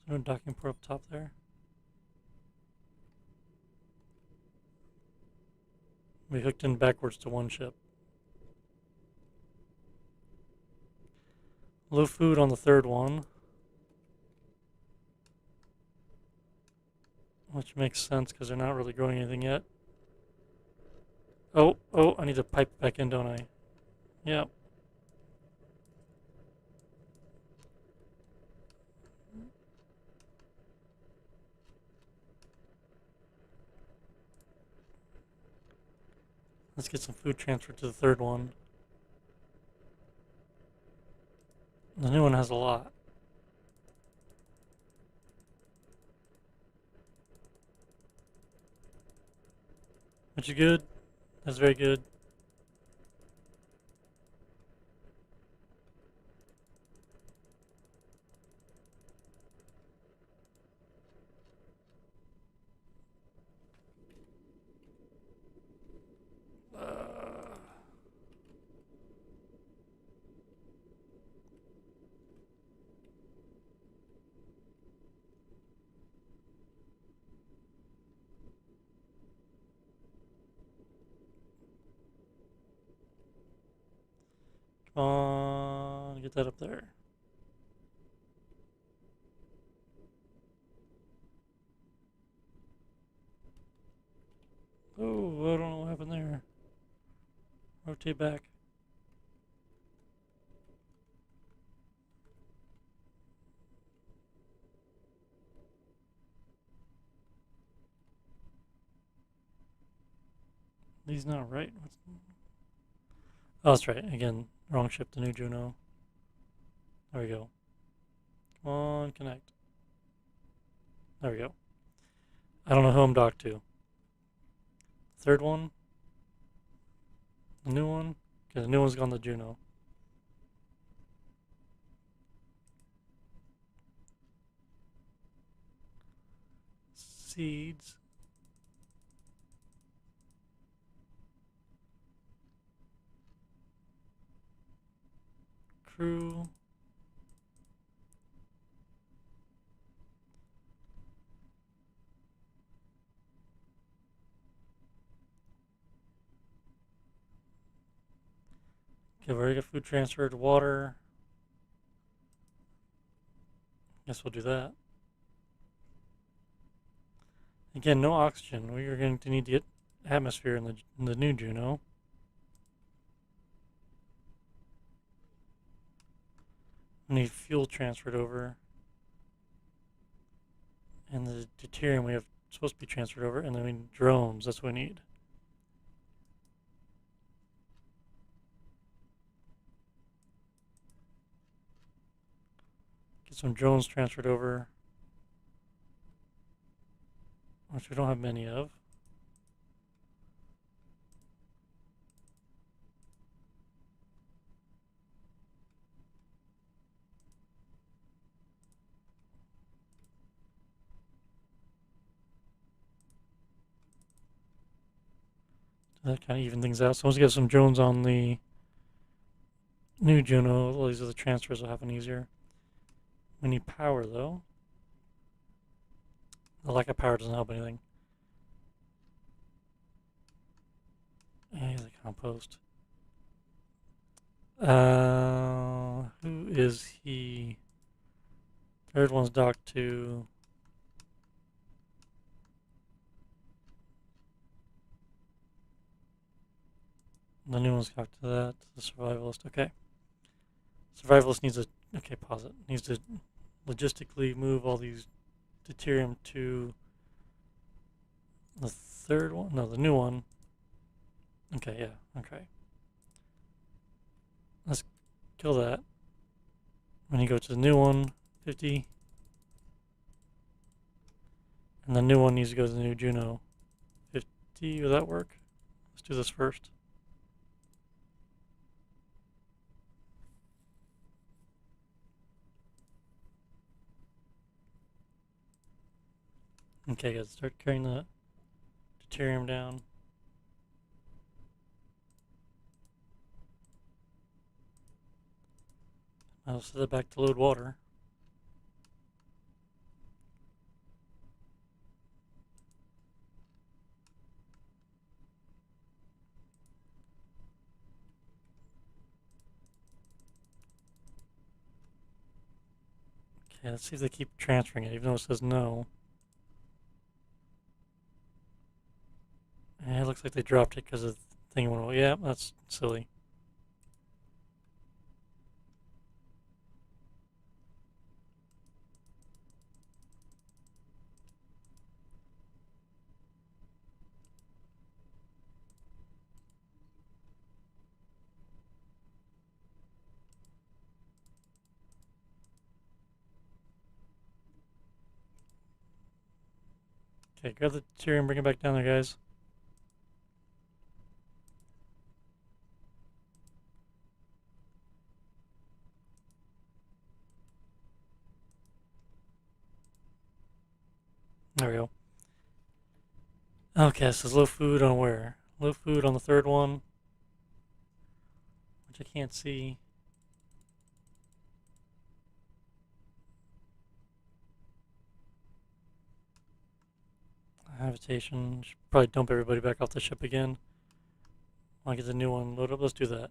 there a docking port up top there? We hooked in backwards to one ship. Low food on the third one. Which makes sense because they're not really growing anything yet. Oh, I need to pipe back in, don't I? Yep. Let's get some food transferred to the third one. The new one has a lot. Which is good. That's very good. Come on, get that up there. Oh, I don't know what happened there. Rotate back. He's not right. Oh, that's right. Again, wrong ship to New Juno. There we go. Come on, connect. There we go. I don't know who I'm docked to. Third one. The new one. Okay, the new one's gone to Juno. Seeds. Crew. Okay, we already got food transferred. Water. Guess we'll do that. Again, no oxygen. We are going to need to get atmosphere in the new Juno. We need fuel transferred over. And the deuterium we have supposed to be transferred over. And then we need drones. That's what we need. Get some drones transferred over. Which we don't have many of. That kind of even things out. So once we get some drones on the new Juno, all these other transfers will happen easier. We need power though. The lack of power doesn't help anything. He's a compost. Who is he? Third one's docked to. The new one's docked to that. The survivalist. Okay. Survivalist needs a. Okay, pause it. Needs to logistically move all these deuterium to the third one. No, the new one. Okay, yeah. Okay. Let's kill that. When you go to the new one, 50. And the new one needs to go to the new Juno. 50, will that work? Let's do this first. Okay, guys, start carrying the deuterium down. I'll set it back to load water. Okay, let's see if they keep transferring it, even though it says no. And it looks like they dropped it because of thing went away. Yeah, that's silly. Okay, grab the material and bring it back down there, guys. There we go. Okay, so low food on where? Low food on the third one, which I can't see. Habitation. Should probably dump everybody back off the ship again. I'll get the new one loaded up. Let's do that.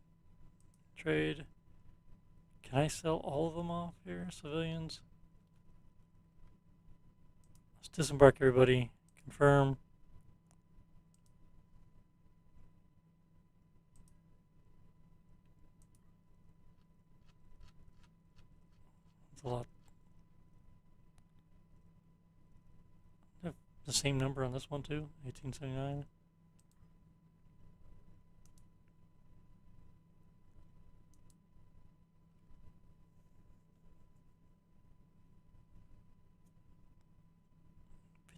Trade. Can I sell all of them off here? Civilians. Let's disembark everybody. Confirm. That's a lot. The same number on this one too? 1879.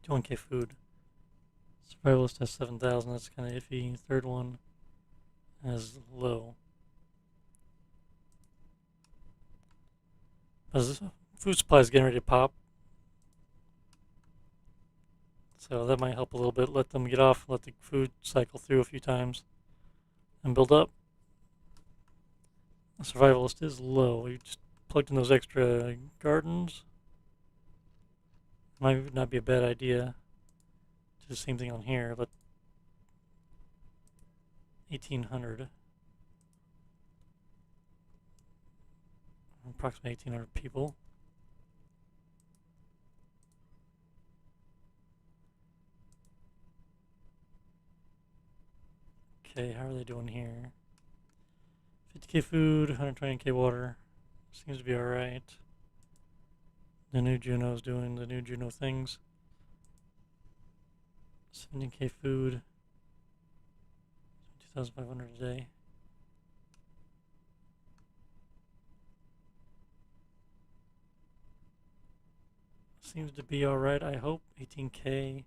$51K food. Survivalist has 7,000. That's kind of iffy. Third one has low. As food supply is getting ready to pop, so that might help a little bit. Let them get off, let the food cycle through a few times, and build up. The survivalist is low. We just plugged in those extra gardens. Might not be a bad idea. Do the same thing on here. Let 1,800. Approximately 1,800 people. Okay, how are they doing here? 50K food, 120K water. Seems to be alright. The new Juno's doing the new Juno things. 17K food. 2,500 a day. Seems to be alright, I hope. 18K.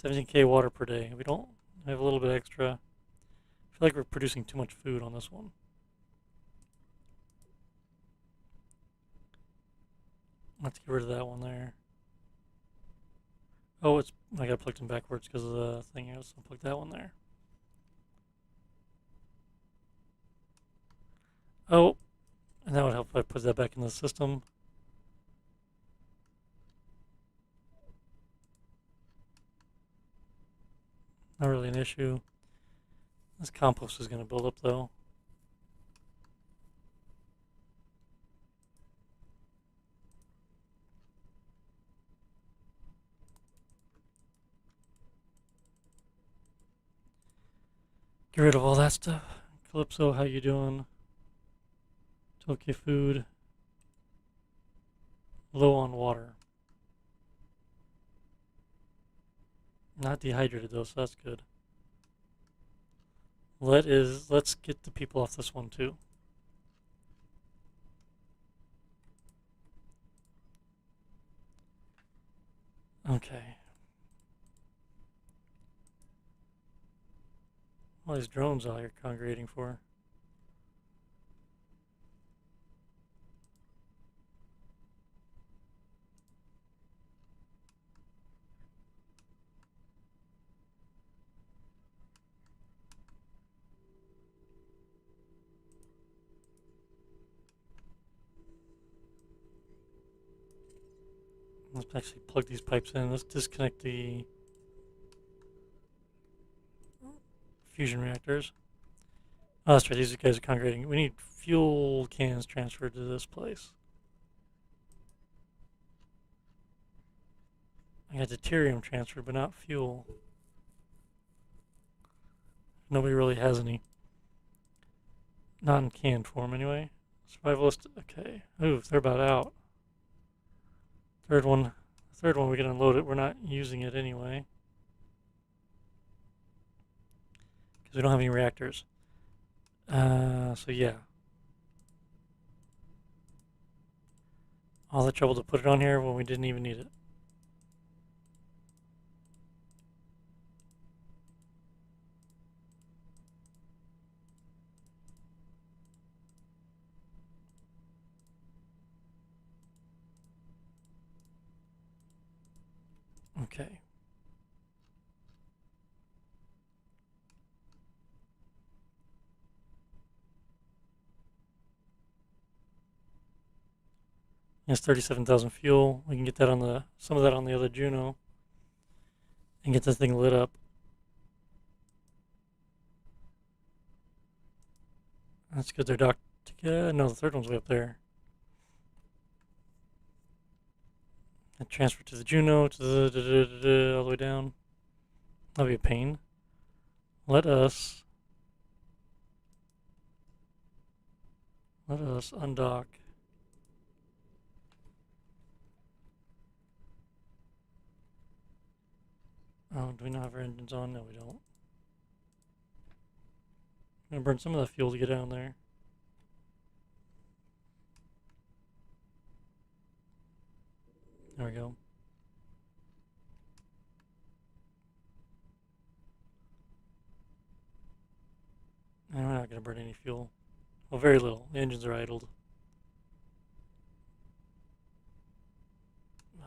17K water per day. We don't have a little bit extra. I feel like we're producing too much food on this one. Let's get rid of that one there. Oh, it's I gotta plug them backwards because of the thing here, so I'll plug that one there. Oh, and that would help if I put that back in the system. Not really an issue. This compost is going to build up though. Get rid of all that stuff. Calypso, how you doing? Tokyo food. Low on water. Not dehydrated though, so that's good. Let's get the people off this one too. Okay. All these drones out here congregating for. Let's actually plug these pipes in. Let's disconnect the fusion reactors. Oh, that's right. These guys are congregating. We need fuel cans transferred to this place. I got deuterium transferred, but not fuel. Nobody really has any. Not in canned form, anyway. Survivalist, okay. Ooh, they're about out. Third one we can unload it. We're not using it anyway. Because we don't have any reactors. So yeah. All the trouble to put it on here when we didn't even need it. Okay. It's 37,000 fuel. We can get that on some of that on the other Juno and get this thing lit up. That's good. They're docked together. No, the third one's way up there. And transfer to the Juno to the all the way down. That'll be a pain. Let us undock. Oh, do we not have our engines on? No, we don't. I'm gonna burn some of that fuel to get down there. There we go. And we're not gonna burn any fuel. Well, very little. The engines are idled.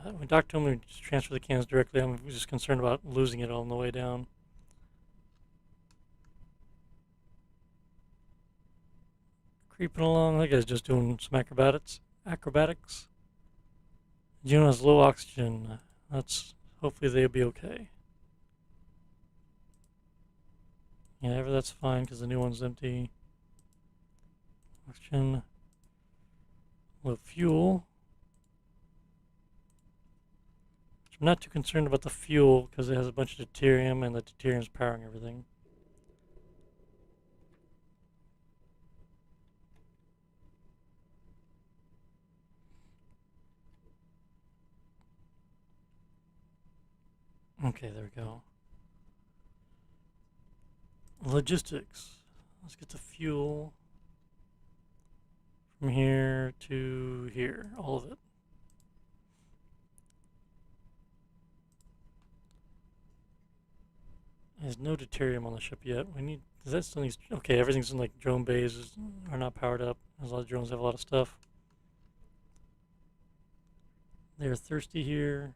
When we docked to them, we just transfer the cans directly. I'm just concerned about losing it on the way down. Creeping along. That guy's just doing some acrobatics. Juno has low oxygen. Hopefully they'll be okay. Yeah, that's fine because the new one's empty. Oxygen. Low fuel. I'm not too concerned about the fuel because it has a bunch of deuterium and the deuterium's powering everything. Okay, there we go. Logistics. Let's get the fuel from here to here, all of it. There's no deuterium on the ship yet. Does that still need, okay, everything's in like drone bays are not powered up. There's a lot of drones have a lot of stuff. They're thirsty here.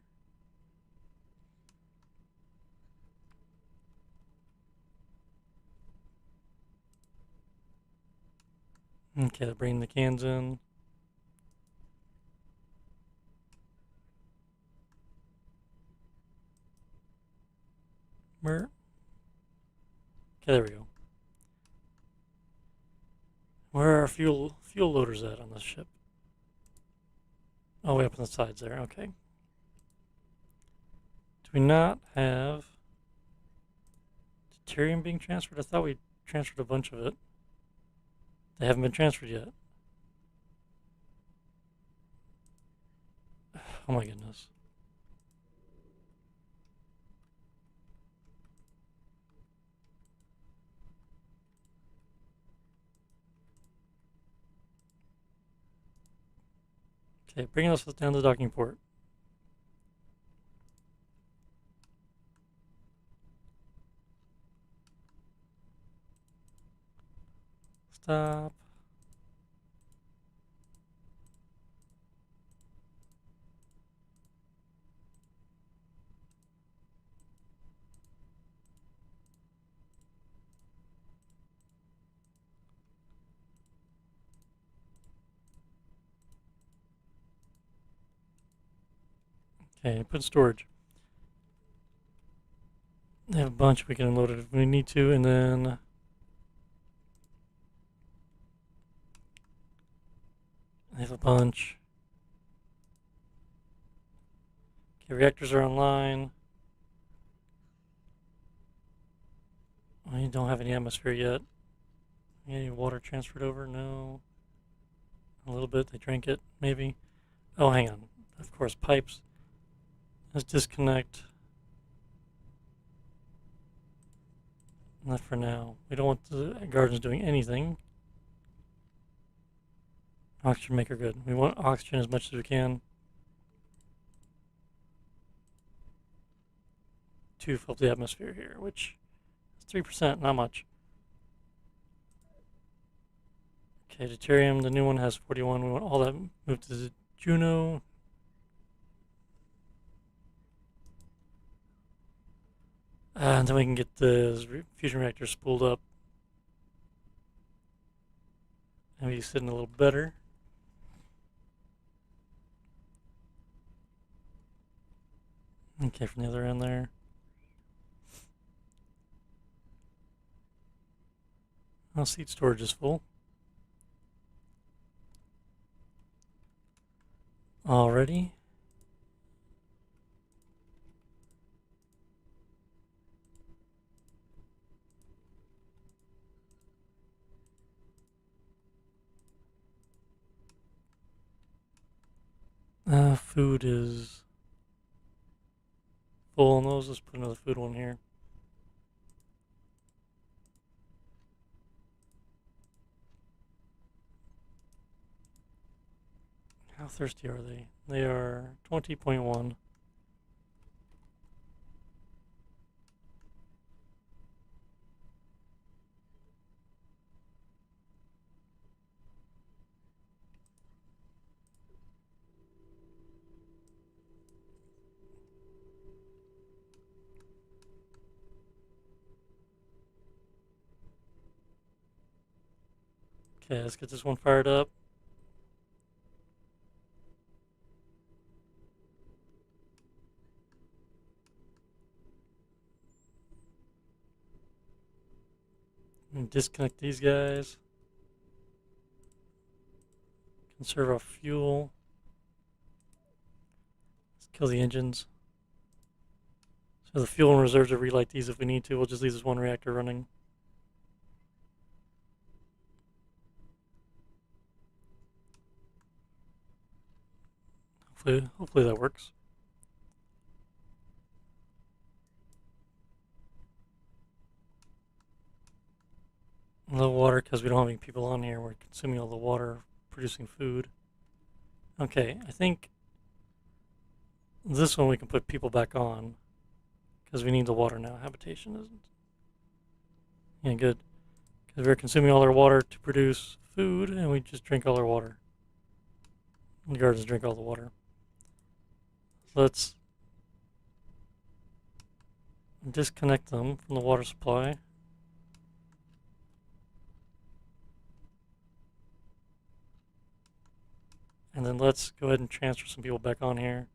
Okay, they're bringing the cans in. Where? Okay, there we go. Where are our fuel loaders at on this ship? Oh, way up on the sides there. Okay. Do we not have deuterium being transferred? I thought we transferred a bunch of it. They haven't been transferred yet. Oh my goodness. Okay, bringing us down to the docking port. Stop. Okay, put in storage. They have a bunch. We can unload it if we need to, and then they have a bunch. Okay, reactors are online. We don't have any atmosphere yet. Any water transferred over? No. A little bit. They drank it, maybe. Oh, hang on. Of course, pipes. Let's disconnect. Not for now. We don't want the gardens doing anything. Oxygen maker good. We want oxygen as much as we can. To fill up the atmosphere here, which is 3%, not much. Okay, deuterium, the new one has 41. We want all that moved to Juno. And then we can get the fusion reactor spooled up. And be sitting a little better. Okay, from the other end there. Well, seed storage is full. Already. Food is full on those. Let's put another food one here. How thirsty are they? They are 20.1. Okay, let's get this one fired up. And disconnect these guys. Conserve our fuel. Let's kill the engines. So the fuel and reserves will relight these if we need to. We'll just leave this one reactor running. Hopefully that works. Low water because we don't have any people on here. We're consuming all the water producing food. Okay, I think this one we can put people back on because we need the water now. Habitation isn't. Yeah, good. Because we're consuming all our water to produce food and we just drink all our water. The gardens drink all the water. Let's disconnect them from the water supply. And then let's go ahead and transfer some people back on here.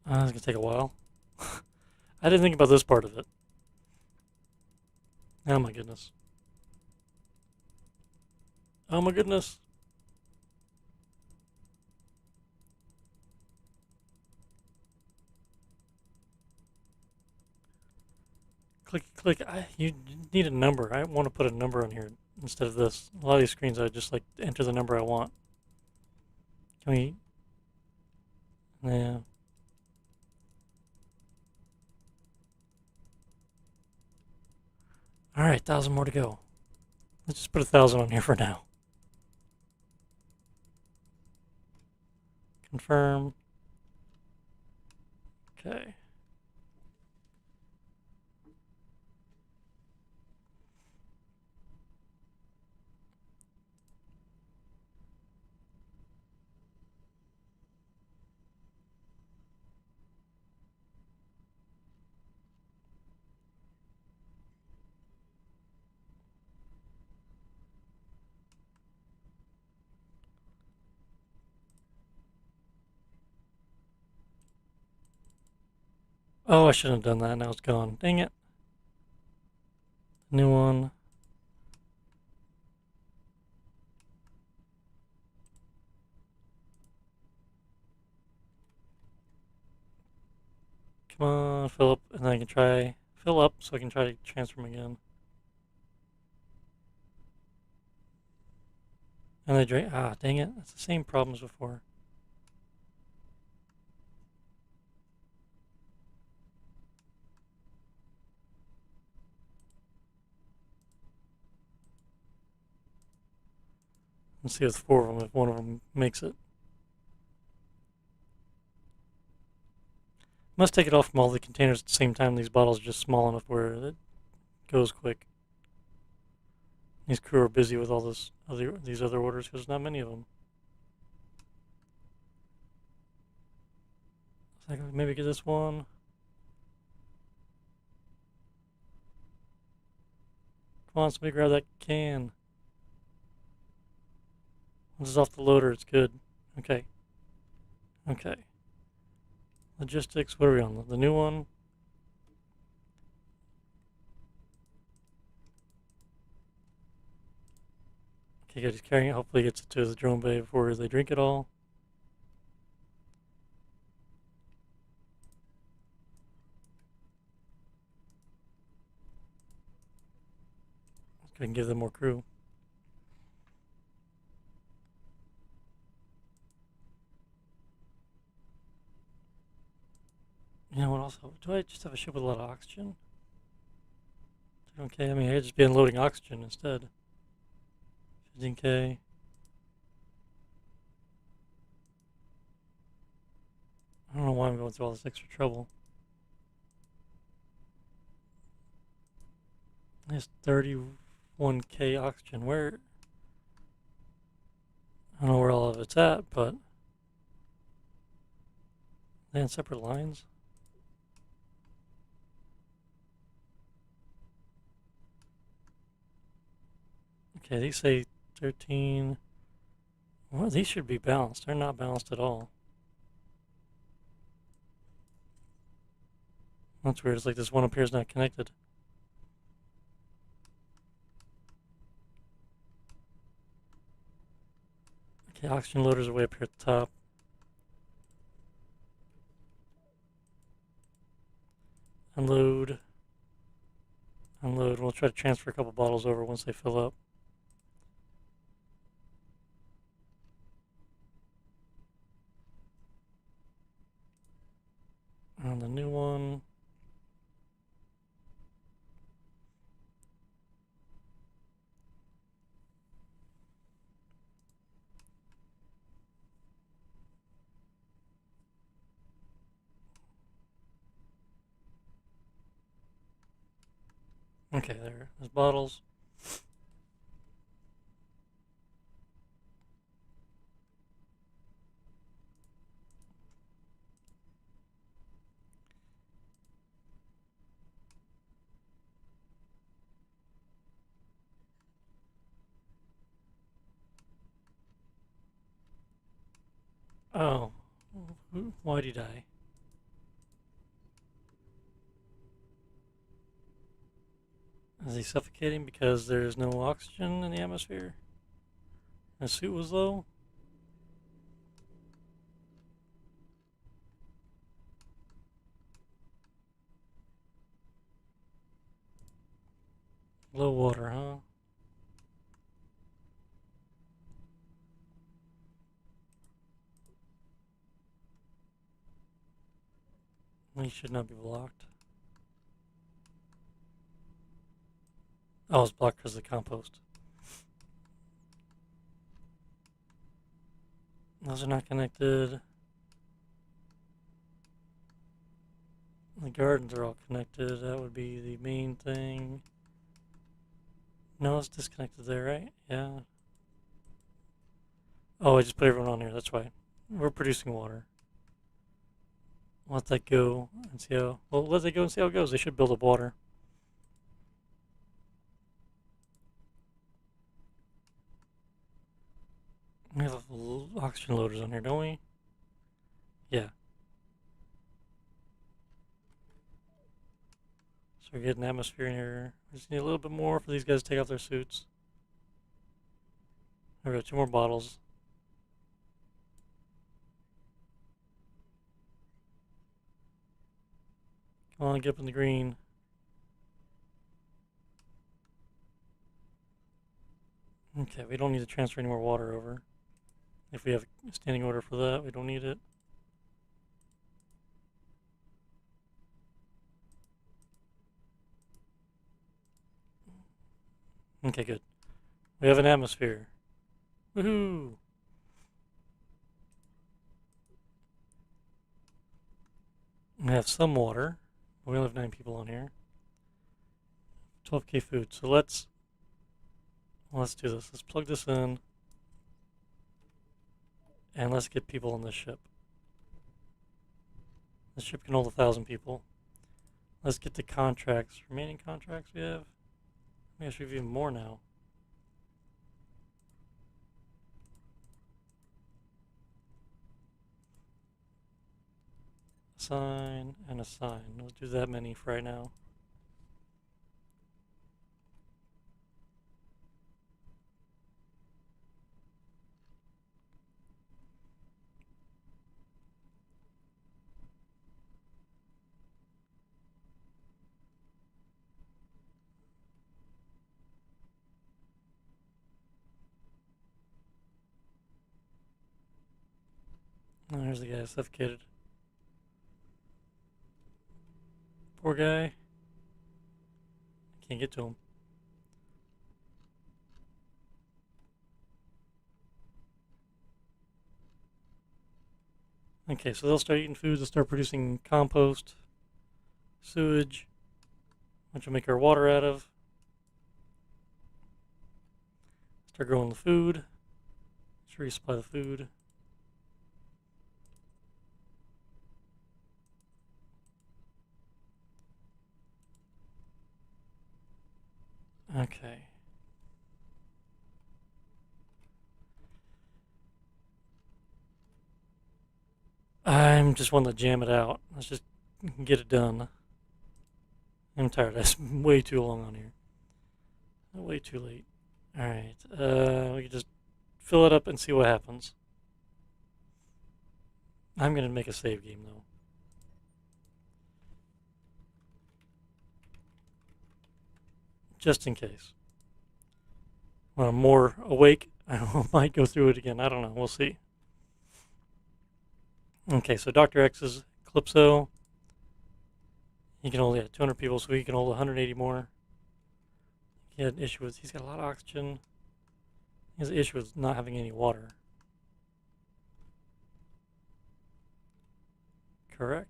It's going to take a while. I didn't think about this part of it. Oh my goodness. Oh my goodness. Click. You need a number. I want to put a number on here instead of this. A lot of these screens I just like enter the number I want. Can we? Yeah. All right, 1,000 more to go. Let's just put 1,000 on here for now. Confirm. Okay. Oh, I shouldn't have done that. Now it's gone. Dang it. New one. Fill up, and then I can try fill up so I can try to transfer them again. And they drain. Ah, dang it! It's the same problem as before. Let's see with 4 of them if one of them makes it. Must take it off from all the containers at the same time. These bottles are just small enough where it goes quick. These crew are busy with all these other orders because there's not many of them. So I can maybe get this one. Come on, somebody grab that can. This is off the loader. It's good. Okay. Okay. Logistics. What are we on? The new one? Okay, good. He's carrying it. Hopefully he gets it to the drone bay before they drink it all. Let's go ahead and give them more crew. You know what also? Do I just have a ship with a lot of oxygen? Okay, I mean, I could just be unloading oxygen instead. 15K. I don't know why I'm going through all this extra trouble. There's 31K oxygen. Where? I don't know where all of it's at, but they're in separate lines. Okay, these say 13. Well, these should be balanced. They're not balanced at all. That's weird. It's like this one up here is not connected. Okay, oxygen loaders are way up here at the top. Unload. Unload. We'll try to transfer a couple bottles over once they fill up. On the new one. Okay, there's bottles. Oh, why did he die? Is he suffocating because there's no oxygen in the atmosphere? His suit was low? Low water, huh? He should not be blocked. Oh, it's blocked because of the compost. Those are not connected. The gardens are all connected. That would be the main thing. No, it's disconnected there, right? Yeah. Oh, I just put everyone on here. That's why. We're producing water. Let that go and see how. Well, let that go and see how it goes. They should build up water. We have oxygen loaders on here, don't we? Yeah. So we're getting atmosphere in here. We just need a little bit more for these guys to take off their suits. There we go, 2 more bottles. Come on, get up in the green. Okay, we don't need to transfer any more water over. If we have a standing order for that, we don't need it. Okay, good. We have an atmosphere. Woohoo! We have some water. We only have 9 people on here. 12k food. So let's do this. Let's plug this in. And let's get people on this ship. This ship can hold 1,000 people. Let's get the contracts. Remaining contracts we have. I guess we have even more now. Assign and assign. Let's do that many for right now. Oh, here's the guy suffocated. Poor guy. Can't get to him. Okay, so they'll start eating food, they'll start producing compost, sewage, which will make our water out of. Start growing the food. Let's resupply the food. Okay. I'm just wanting to jam it out. Let's just get it done. I'm tired. That's way too long on here. Way too late. Alright. We can just fill it up and see what happens. I'm going to make a save game, though. Just in case. When I'm more awake, I might go through it again. I don't know. We'll see. Okay, so Dr. X's Calypso. He can hold 200 people, so he can hold 180 more. He had an issue with, he's got a lot of oxygen. He has an issue with not having any water. Correct.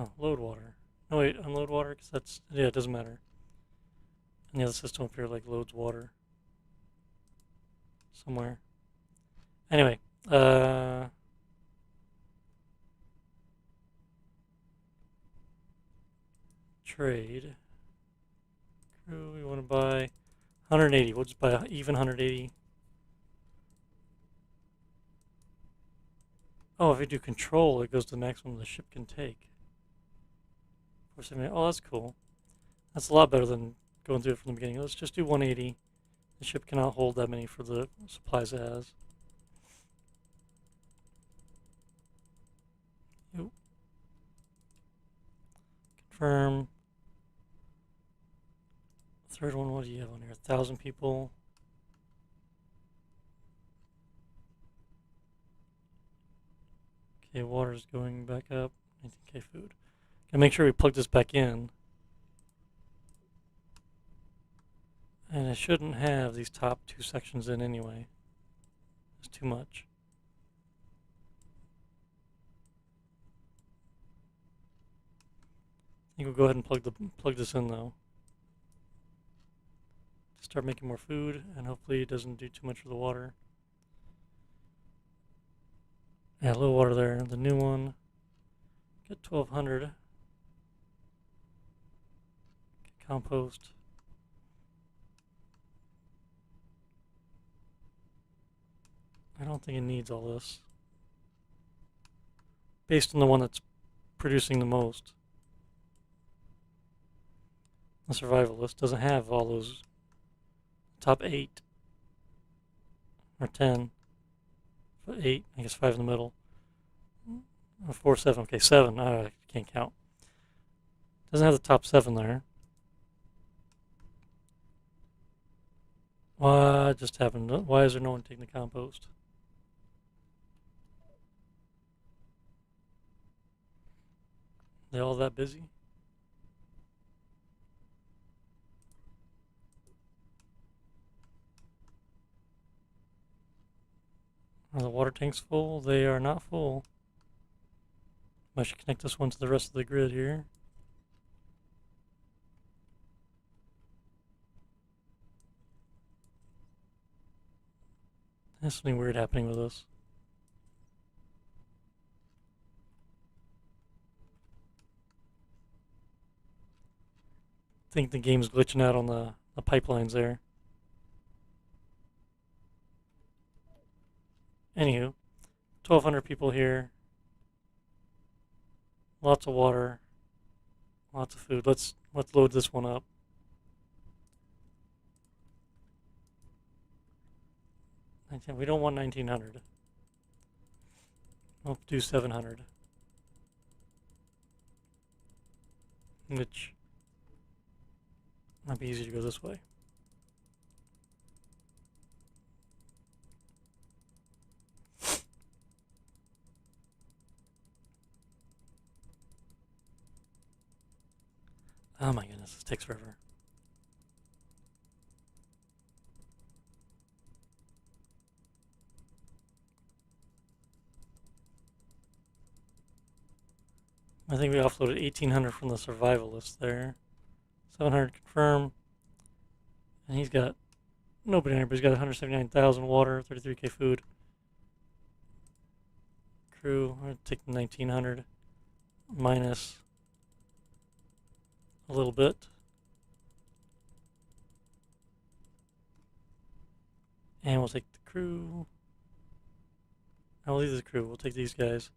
Oh, load water. No, wait, unload water, because that's, yeah, it doesn't matter. And the other system up here, like, loads water. Somewhere. Anyway, trade. Crew, we want to buy 180. We'll just buy even 180. Oh, if we do control, it goes to the maximum the ship can take. Oh, that's cool. That's a lot better than going through it from the beginning. Let's just do 180. The ship cannot hold that many for the supplies it has. Yep. Confirm. Third one, what do you have on here? 1,000 people. Okay, water's going back up. 19k food. Gotta make sure we plug this back in. And I shouldn't have these top 2 sections in anyway. It's too much. I think we'll go ahead and plug this in though. Start making more food, and hopefully it doesn't do too much for the water. Yeah, a little water there. The new one. Get 1,200. Get compost. I don't think it needs all this. Based on the one that's producing the most. The survival list doesn't have all those top 8. or 10, 8, I guess 5 in the middle, or 4, 7, okay, 7, I can't count. Doesn't have the top 7 there. What just happened? Why is there no one taking the compost? They all that busy? Are the water tanks full? They are not full. I should connect this one to the rest of the grid here. There's something weird happening with this. I think the game's glitching out on the pipelines there. Anywho, 1,200 people here. Lots of water. Lots of food. Let's load this one up. We don't want 1,900. We'll do 700. Which might be easy to go this way. Oh my goodness, this takes forever. I think we offloaded 1,800 from the survivalist there. 700 confirm. And he's got nobody in here, but he's got 179,000 water, 33k food. Crew, I'm going to take the 1,900 minus a little bit. And we'll take the crew. I'll leave the crew. We'll take these guys.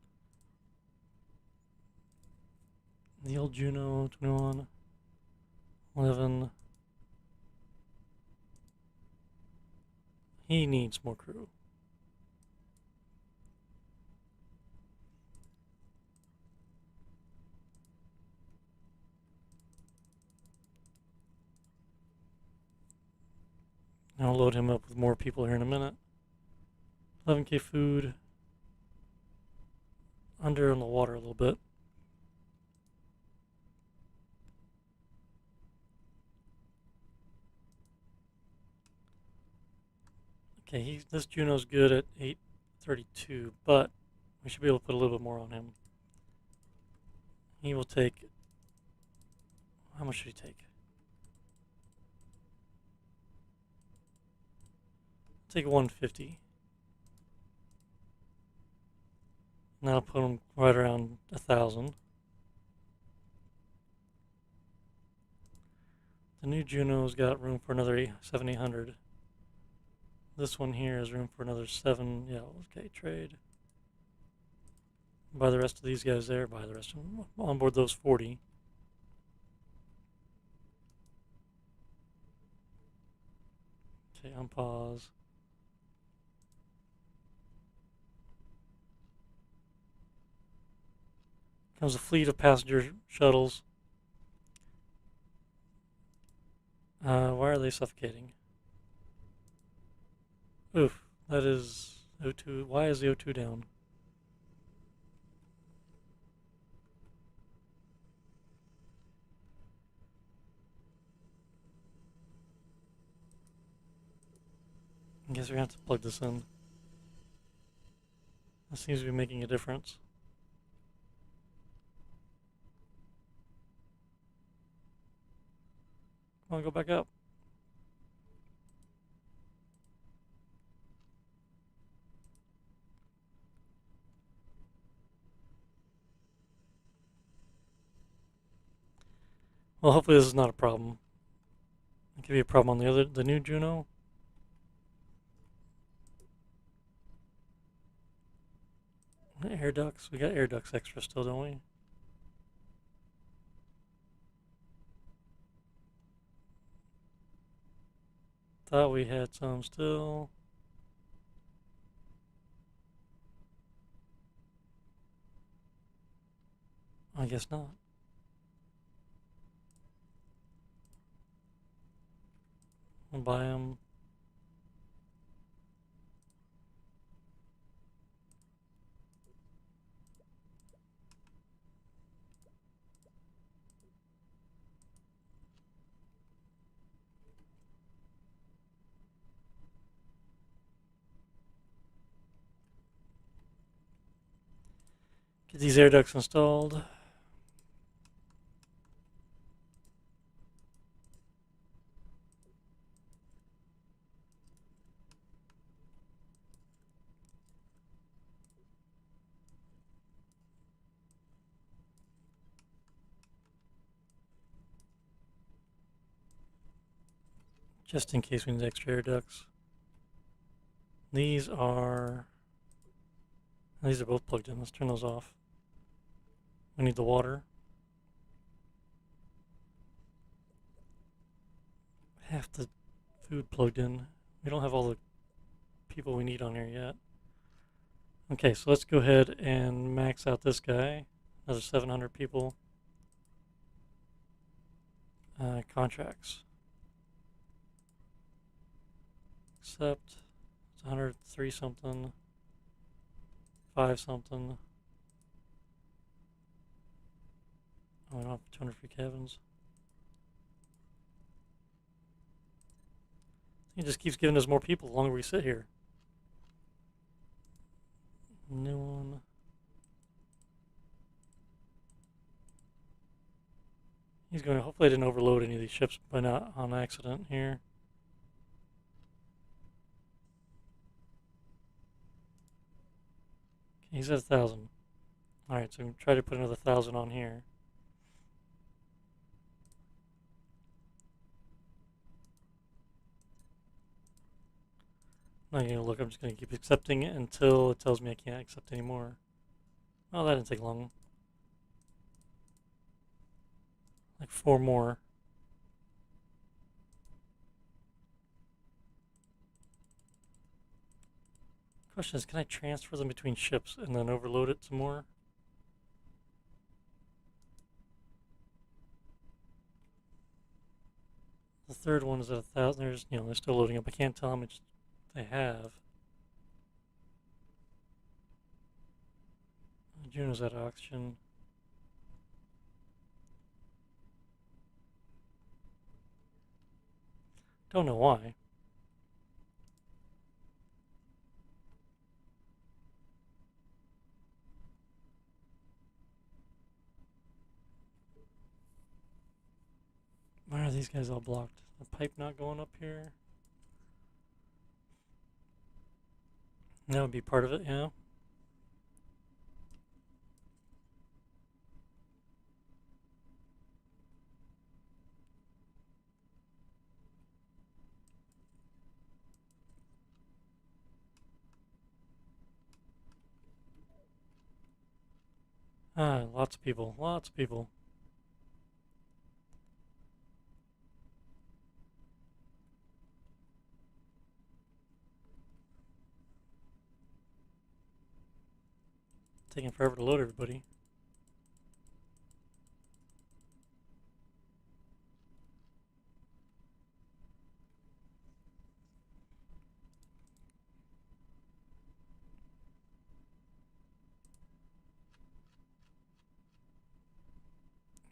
The old Juno, 21, 11. He needs more crew. I'll load him up with more people here in a minute. 11k food. Under in the water a little bit. Okay, this Juno's good at 832, but we should be able to put a little bit more on him. He will take, how much should he take? Take 150. And that'll put him right around 1,000. The new Juno's got room for another 7,800. This one here has room for another 7. Yeah, okay, trade. Buy the rest of these guys there. Buy the rest of them. Onboard those 40. Okay, unpause. Comes a fleet of passenger shuttles. Why are they suffocating? Oof, that is O2. Why is the O2 down? I guess we're going to have to plug this in. That seems to be making a difference. Come on, go back up. Well, hopefully this is not a problem. It could be a problem on the new Juno. Air ducts. We got air ducts extra still, don't we? Thought we had some still. I guess not. I'll buy them. Get these air ducts installed. Just in case we need extra air ducts. These are both plugged in. Let's turn those off. We need the water. Half the food plugged in. We don't have all the people we need on here yet. Okay, so let's go ahead and max out this guy. Another 700 people. Contracts. Accept. It's 103 something. 5 something. Oh, I don't have 200 free cabins. He just keeps giving us more people the longer we sit here. New one. He's going to, hopefully I didn't overload any of these ships by not on accident here. Okay, he's at 1,000. Alright, so try to put another 1,000 on here. I'm not going to look, I'm just going to keep accepting it until it tells me I can't accept anymore. Well, that didn't take long. Like 4 more. Question is, can I transfer them between ships and then overload it some more? The third one is at 1,000. There's, they're still loading up. I can't tell how much they have. Juno's at auction. Don't know why. Why are these guys all blocked? The pipe not going up here? That would be part of it, yeah. Ah, lots of people, lots of people. Taking forever to load everybody.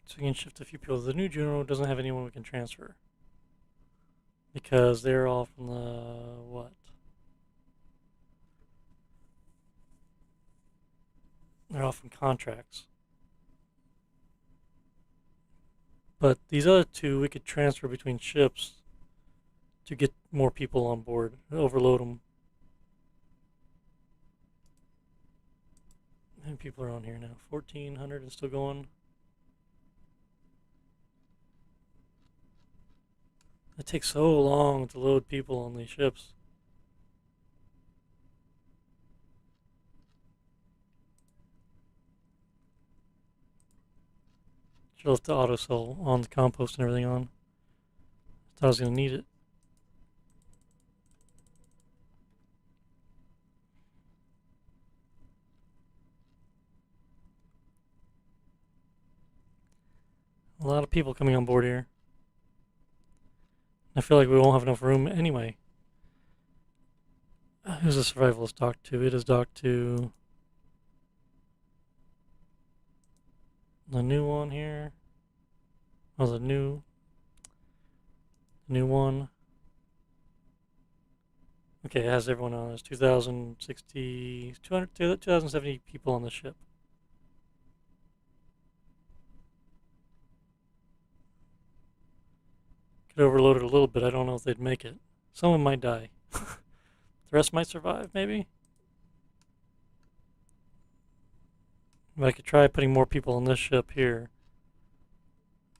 So we can shift a few people. The new Juno doesn't have anyone we can transfer. Because they're all from the, what? They're all from contracts. But these other two we could transfer between ships to get more people on board, overload them. How many people are on here now? 1,400 and still going. It takes so long to load people on these ships. Should have left the auto sell on the compost and everything on. Thought I was going to need it. lot of people coming on board here. I feel like we won't have enough room anyway. Who's the survivalist docked to? It is docked to the new one here. Oh, the new one. Okay, it has everyone on. There's 2,060, 200, 2,070 people on the ship. Could overload it a little bit. I don't know if they'd make it. Someone might die. The rest might survive, maybe? But I could try putting more people on this ship here.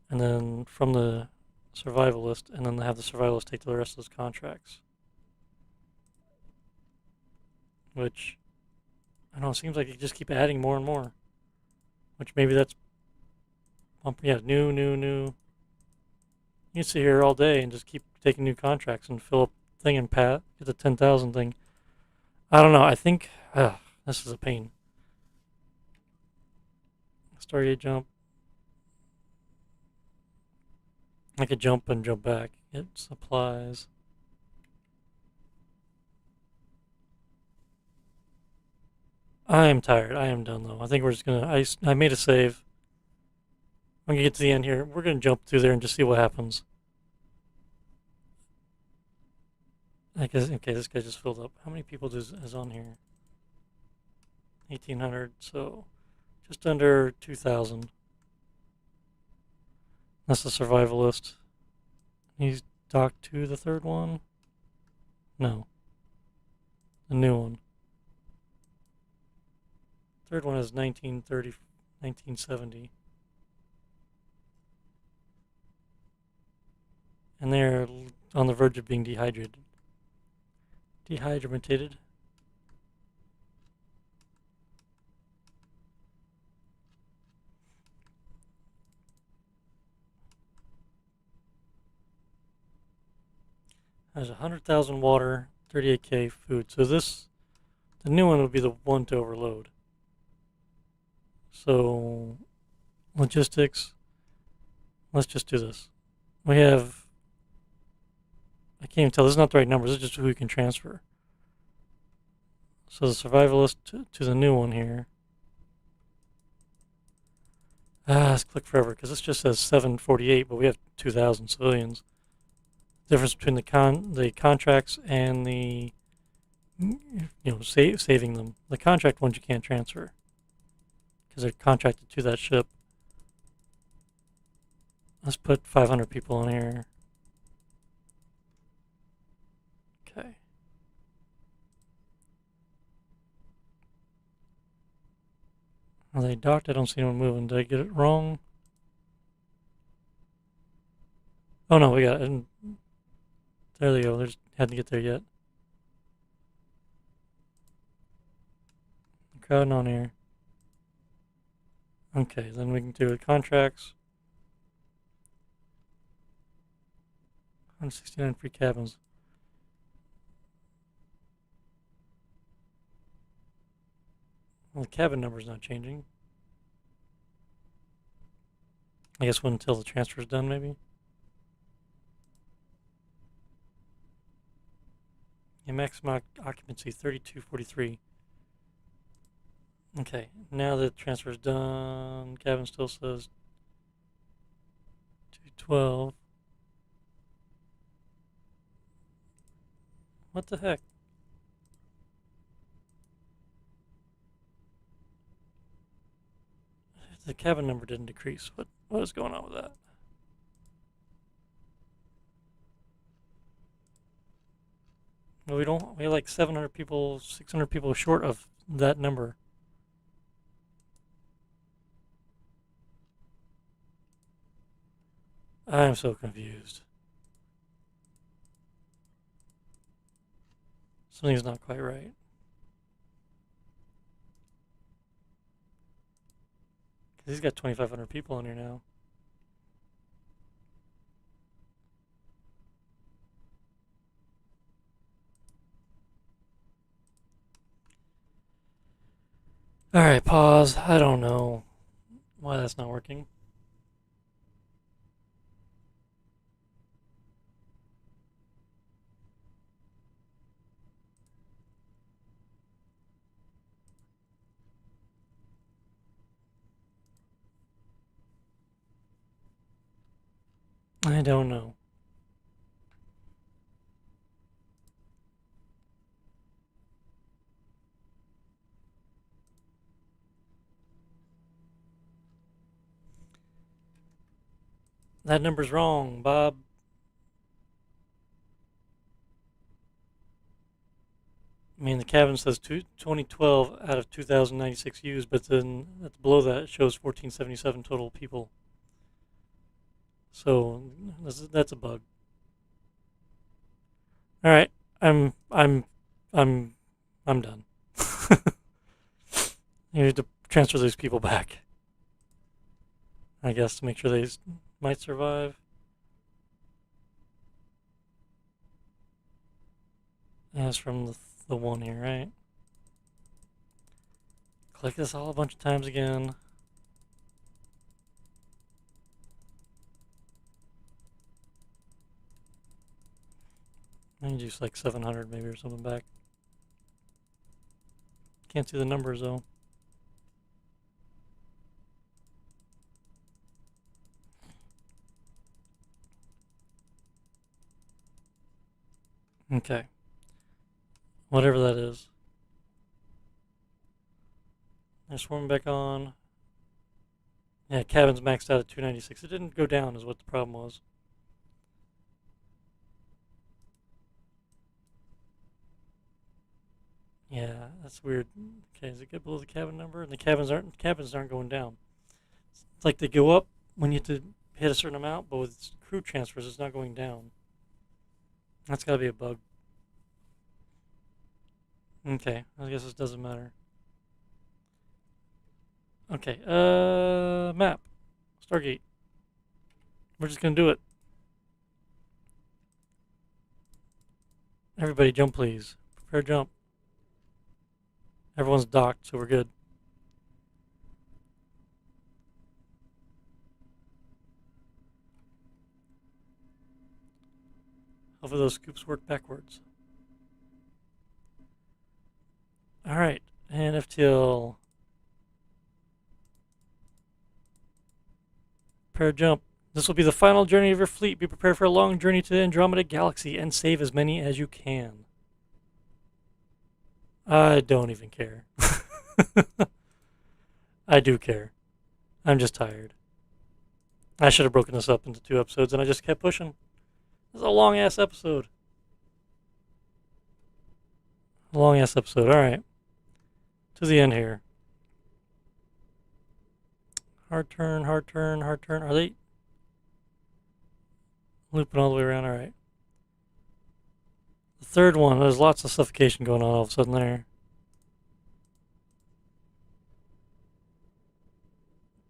And then from the survivalist, and then have the survivalist take the rest of those contracts. Which, I don't know, it seems like you just keep adding more and more. Which maybe that's, yeah, new. You can sit here all day and just keep taking new contracts and fill up thing and get the 10,000 thing. I don't know, I think, this is a pain. Stargate jump. I could jump and jump back. Get supplies. I am tired. I am done though. I think we're just gonna. I made a save. I'm gonna get to the end here. We're gonna jump through there and just see what happens. I guess. Okay, this guy just filled up. How many people is on here? 1,800. So just under 2,000. That's the survivalist. He's docked to the third one. No. The new one. Third one is 1930, 1970. And they're on the verge of being dehydrated. Dehydrated. Has 100,000 water, 38k food. So the new one would be the one to overload. So, logistics. Let's just do this. We have, I can't even tell, this is not the right numbers, this is just who we can transfer. So the survivalist to the new one here. Let's click forever, because this just says 748, but we have 2,000 civilians. Difference between the contracts and the, saving them. The contract ones you can't transfer, because they're contracted to that ship. Let's put 500 people on here. Okay. Are they docked? I don't see anyone moving. Did I get it wrong? Oh no, we got it. There they go. They just hadn't get there yet. Crowding on here. Okay, then we can do the contracts. 169 free cabins. Well, the cabin number's not changing. I guess until the transfer is done, maybe. Yeah, maximum occupancy 3243. Okay, now that the transfer is done, cabin still says 212. What the heck? The cabin number didn't decrease. What is going on with that? Well, we're like 700 people, 600 people short of that number. I'm so confused. Something's not quite right. Because he's got 2,500 people on here now. Alright, pause. I don't know why that's not working. I don't know. That number's wrong, Bob. I mean, the cabin says 2012 out of 2,096 used, but then below that it shows 1,477 total people. So that's a bug. All right, I'm I'm done. You need to transfer these people back, I guess, to make sure they might survive. That's from the one here, right? Click this all a bunch of times again. And just like 700 maybe or something back. Can't see the numbers though. Okay. Whatever that is. They're swarming back on. Yeah, cabin's maxed out at 296. It didn't go down is what the problem was. Yeah, that's weird. Okay, does it get below the cabin number? And the cabins aren't going down. It's like they go up when you have to hit a certain amount, but with crew transfers, it's not going down. That's got to be a bug. Okay, I guess this doesn't matter. Okay, map. Stargate. We're just gonna do it. Everybody jump please. Prepare jump. Everyone's docked, so we're good. Hopefully those scoops work backwards. Alright, and FTL. Prepare jump. This will be the final journey of your fleet. Be prepared for a long journey to the Andromeda Galaxy and save as many as you can. I don't even care. I do care. I'm just tired. I should have broken this up into 2 episodes and I just kept pushing. This is a long ass episode. Long ass episode. Alright. To the end here. Hard turn, hard turn, hard turn. Are they looping all the way around? Alright. The third one, there's lots of suffocation going on all of a sudden there.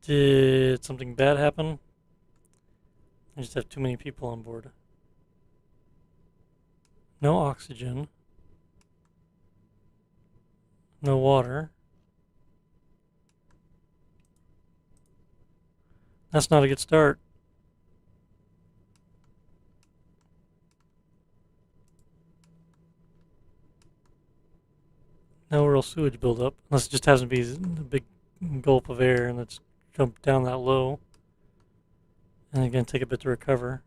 Did something bad happen? I just have too many people on board. No oxygen. No water. That's not a good start. No real sewage buildup, unless it just happens to be a big gulp of air and it's jumped down that low. And again, take a bit to recover.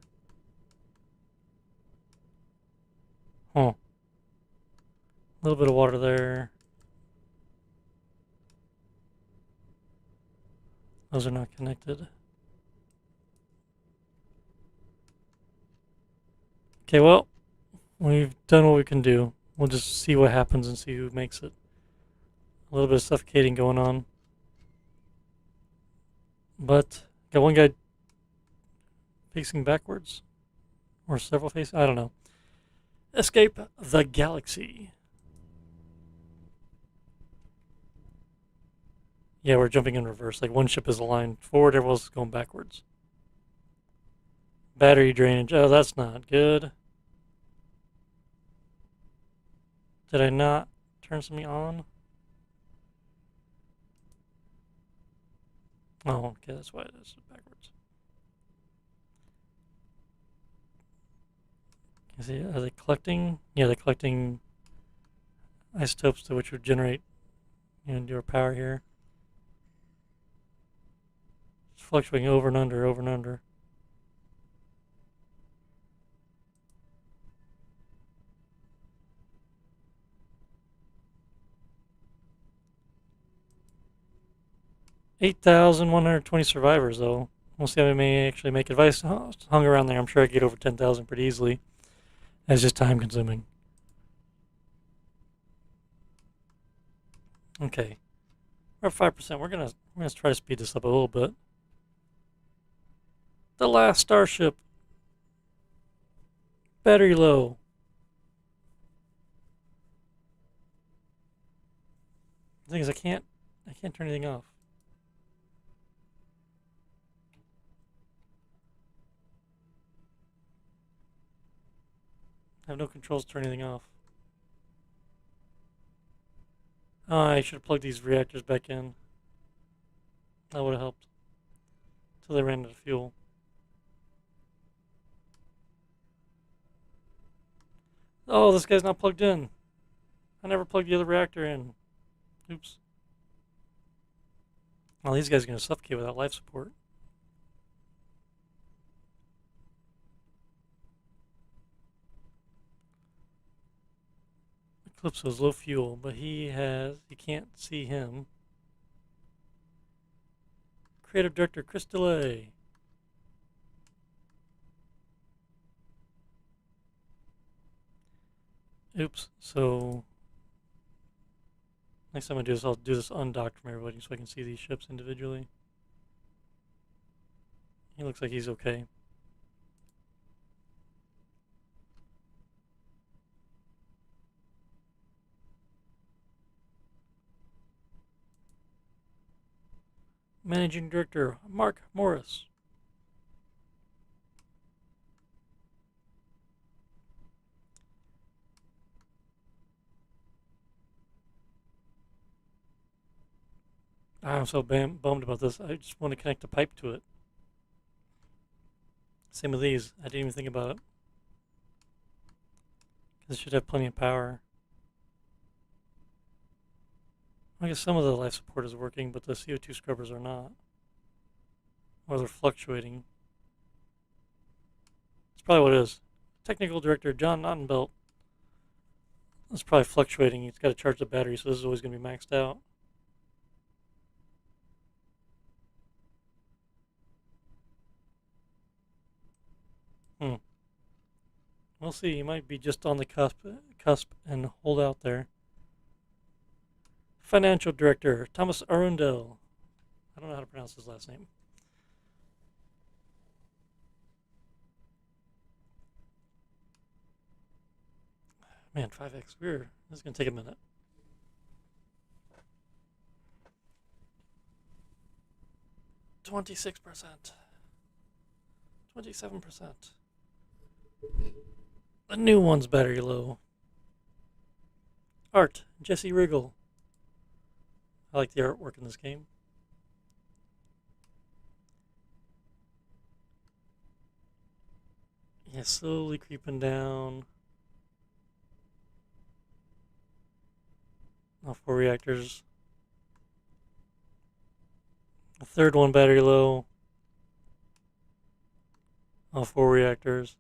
Huh. A little bit of water there. Those are not connected. Okay, well, we've done what we can do. We'll just see what happens and see who makes it. A little bit of suffocating going on. But, got one guy facing backwards. Or several facing, I don't know. Escape the galaxy. Yeah, we're jumping in reverse. Like one ship is aligned forward, everyone else is going backwards. Battery drainage. Oh, that's not good. Did I not turn something on? Oh, okay, that's why it is backwards. You see, are they collecting? Yeah, they're collecting isotopes to which would generate, your power here. It's fluctuating over and under, over and under. 8,120 survivors, though. We'll see how we may actually make it. If I hung around there, I'm sure I'd get over 10,000 pretty easily. It's just time consuming. Okay. We're at 5%. We're gonna try to speed this up a little bit. The Last Starship. Battery low. The thing is, I can't turn anything off. I have no controls to turn anything off. Oh, I should have plugged these reactors back in. That would have helped. Until they ran out of fuel. Oh, this guy's not plugged in. I never plugged the other reactor in. Oops. Well, these guys are going to suffocate without life support. Eclipso's low fuel, but you can't see him. Creative Director Chris DeLay. Oops, so next time I do this, I'll do this undocked from everybody so I can see these ships individually. He looks like he's okay. Managing Director Mark Morris. I'm so bummed about this. I just want to connect a pipe to it. Same with these. I didn't even think about it. This should have plenty of power. I guess some of the life support is working, but the CO2 scrubbers are not. Or they're fluctuating. That's probably what it is. Technical Director John Ottenbelt. It's probably fluctuating. He's got to charge the battery, so this is always going to be maxed out. We'll see. He might be just on the cusp and hold out there. Financial Director Thomas Arundel. I don't know how to pronounce his last name. Man, 5x. Weird. This is going to take a minute. $26%. 27%. The new one's battery low. Art, Jesse Riggle. I like the artwork in this game. Yeah, slowly creeping down. All 4 reactors. The third one battery low. All 4 reactors.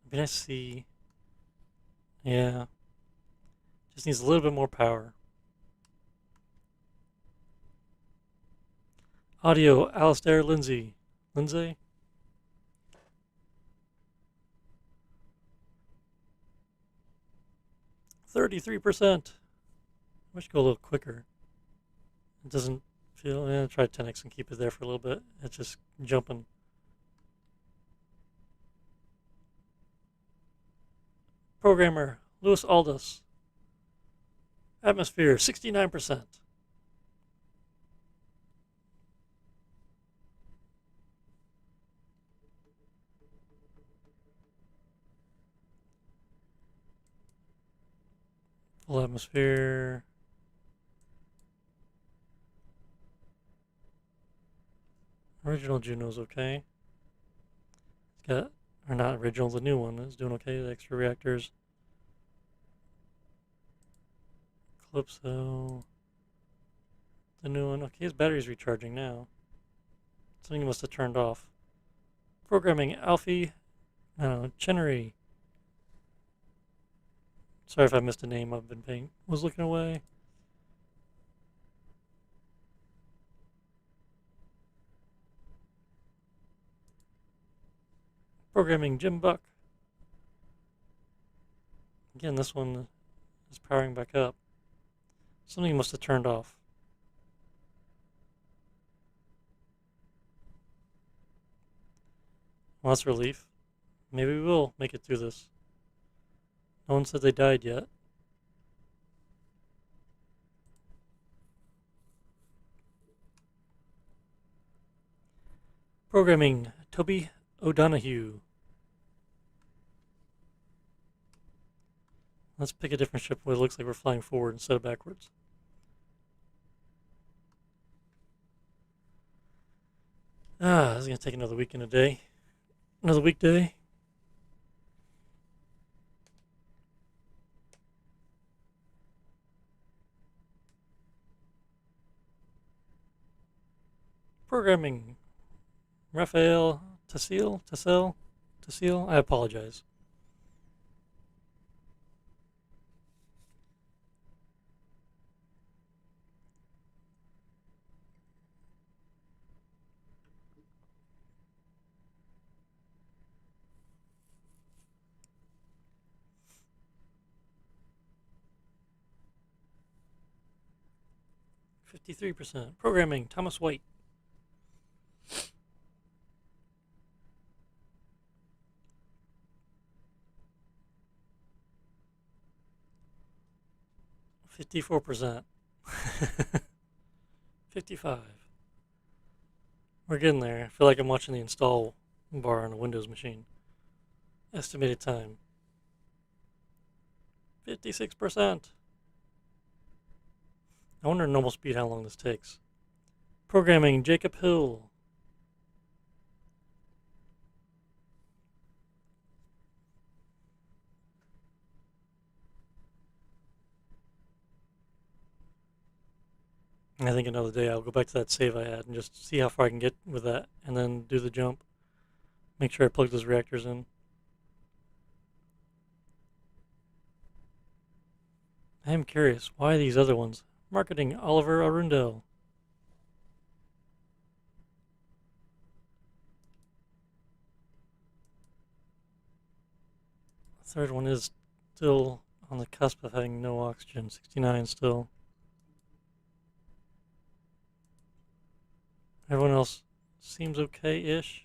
It'd be nice to see. Yeah. Just needs a little bit more power. Audio, Alistair Lindsay. 33%. I wish it go a little quicker. It doesn't feel. Try 10x and keep it there for a little bit. It's just jumping. Programmer, Louis Aldous. Atmosphere, 69%. Full atmosphere. Original Juno's okay. It's got, or not original, the new one is doing okay. The extra reactors. Calypso. The new one. Okay, his battery's recharging now. Something must have turned off. Programming, Alfie. I don't know, Chenery. Sorry if I missed a name. I've been was looking away. Programming Jim Buck. Again, this one is powering back up. Something must have turned off. Well, that's a relief. Maybe we will make it through this. No one said they died yet. Programming Toby O'Donoghue. Let's pick a different ship where it looks like we're flying forward instead of backwards. This is going to take another week and a day. Another weekday. Programming Raphael Tassel. I apologize. %. Programming Thomas White. %. 55. We're getting there. I feel like I'm watching the install bar on a Windows machine. Estimated time 56%. I wonder at normal speed how long this takes. Programming Jacob Hill. I think another day I'll go back to that save I had and just see how far I can get with that and then do the jump. Make sure I plug those reactors in. I am curious, why these other ones? Marketing Oliver Arundel. The third one is still on the cusp of having no oxygen. 69 still. Everyone else seems okay-ish.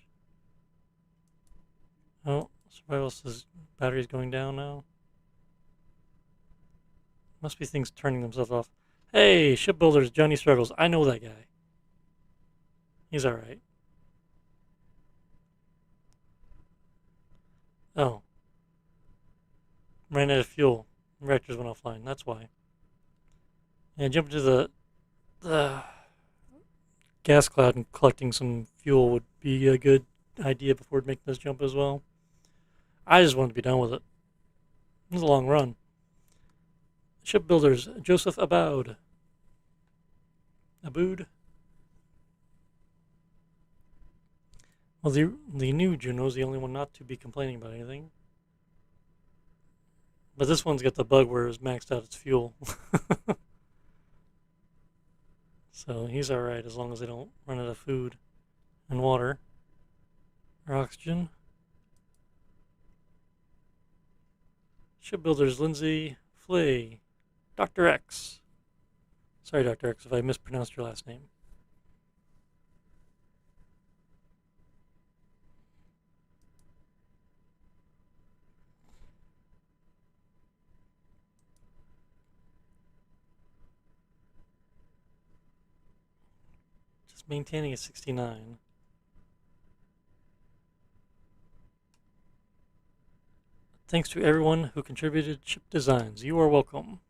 Oh, Survival says battery's going down now. Must be things turning themselves off. Hey, shipbuilders, Johnny Struggles. I know that guy. He's alright. Oh. Ran out of fuel. Reactors went offline. That's why. And jump into the gas cloud and collecting some fuel would be a good idea before making this jump as well. I just wanted to be done with it. It was a long run. Shipbuilders, Joseph Aboud. Well, the new Juno's the only one not to be complaining about anything. But this one's got the bug where it's maxed out its fuel. So he's alright as long as they don't run out of food and water or oxygen. Shipbuilders Lindsay Flay. Dr. X. Sorry, Dr. X, if I mispronounced your last name. Just maintaining a 69. Thanks to everyone who contributed ship designs. You are welcome.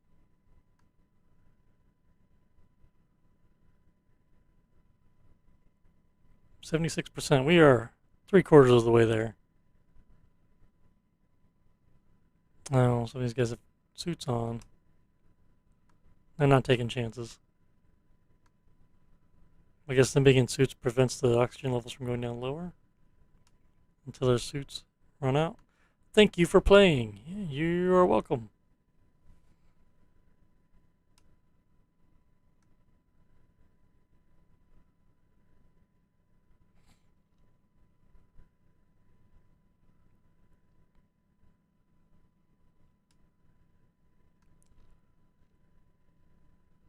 %. We are 3/4 of the way there. Oh, some of these guys have suits on. They're not taking chances. I guess them being in suits prevents the oxygen levels from going down lower until their suits run out. Thank you for playing. You are welcome.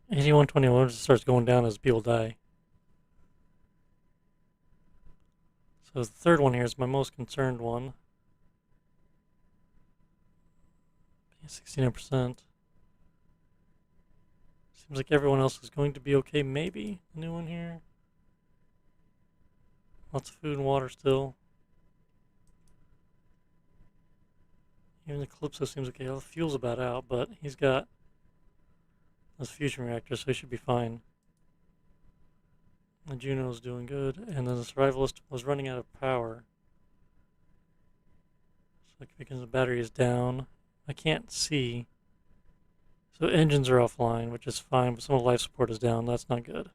8121 just starts going down as people die. So the third one here is my most concerned one. 69%. Seems like everyone else is going to be okay. Maybe a new one here. Lots of food and water still. Even the Calypso seems okay. All the fuel's about out, but he's got those fusion reactors, so he should be fine. The Juno's doing good, and then the Survivalist was running out of power. So because the battery is down, I can't see. So engines are offline, which is fine, but some of the life support is down. That's not good.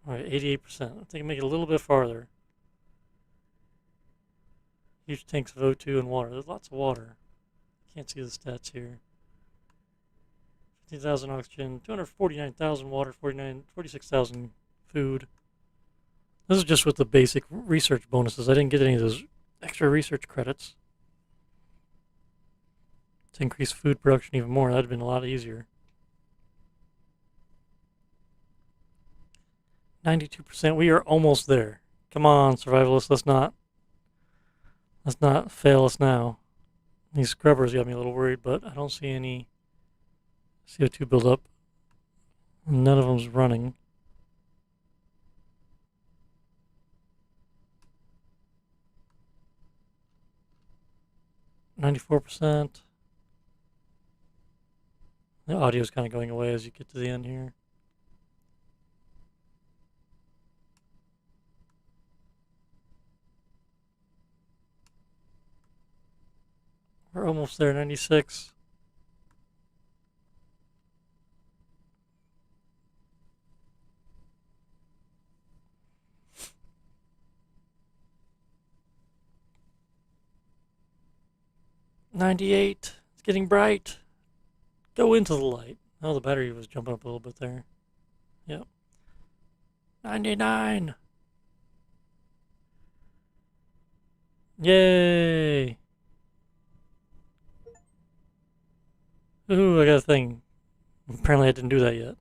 Alright, 88%. I think I can make it a little bit farther. Huge tanks of O2 and water. There's lots of water. Can't see the stats here. 15,000 oxygen, 249,000 water, 46,000 food. This is just with the basic research bonuses. I didn't get any of those extra research credits. To increase food production even more, that'd have been a lot easier. 92%. We are almost there. Come on, survivalists. Let's not fail us now. These scrubbers got me a little worried, but I don't see any CO2 buildup. None of them's running. %. The audio's kind of going away as you get to the end here. We're almost there, 96. $98. It's getting bright. Go into the light. Oh, the battery was jumping up a little bit there. Yep. 99. Yay. Ooh, I got a thing. Apparently I didn't do that yet.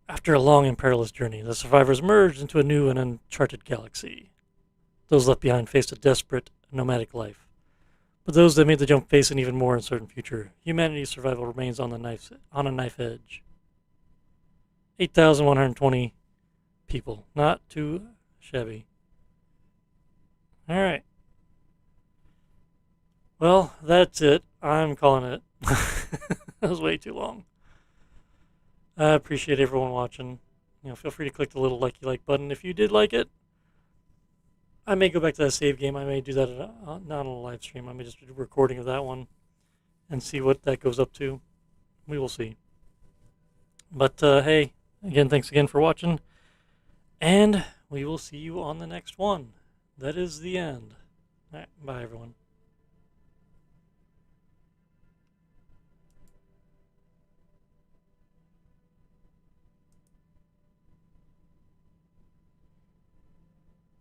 After a long and perilous journey, the survivors merged into a new and uncharted galaxy. Those left behind faced a desperate, nomadic life. But those that made the jump face an even more uncertain future. Humanity's survival remains on a knife edge. 8,120 people. Not too shabby. Alright. Well, that's it. I'm calling it. That was way too long. I appreciate everyone watching. Feel free to click the little likey like button if you did like it. I may go back to that save game. I may do that not on a live stream. I may just do a recording of that one and see what that goes up to. We will see. But hey, again, thanks again for watching. And we will see you on the next one. That is the end. All right, bye, everyone.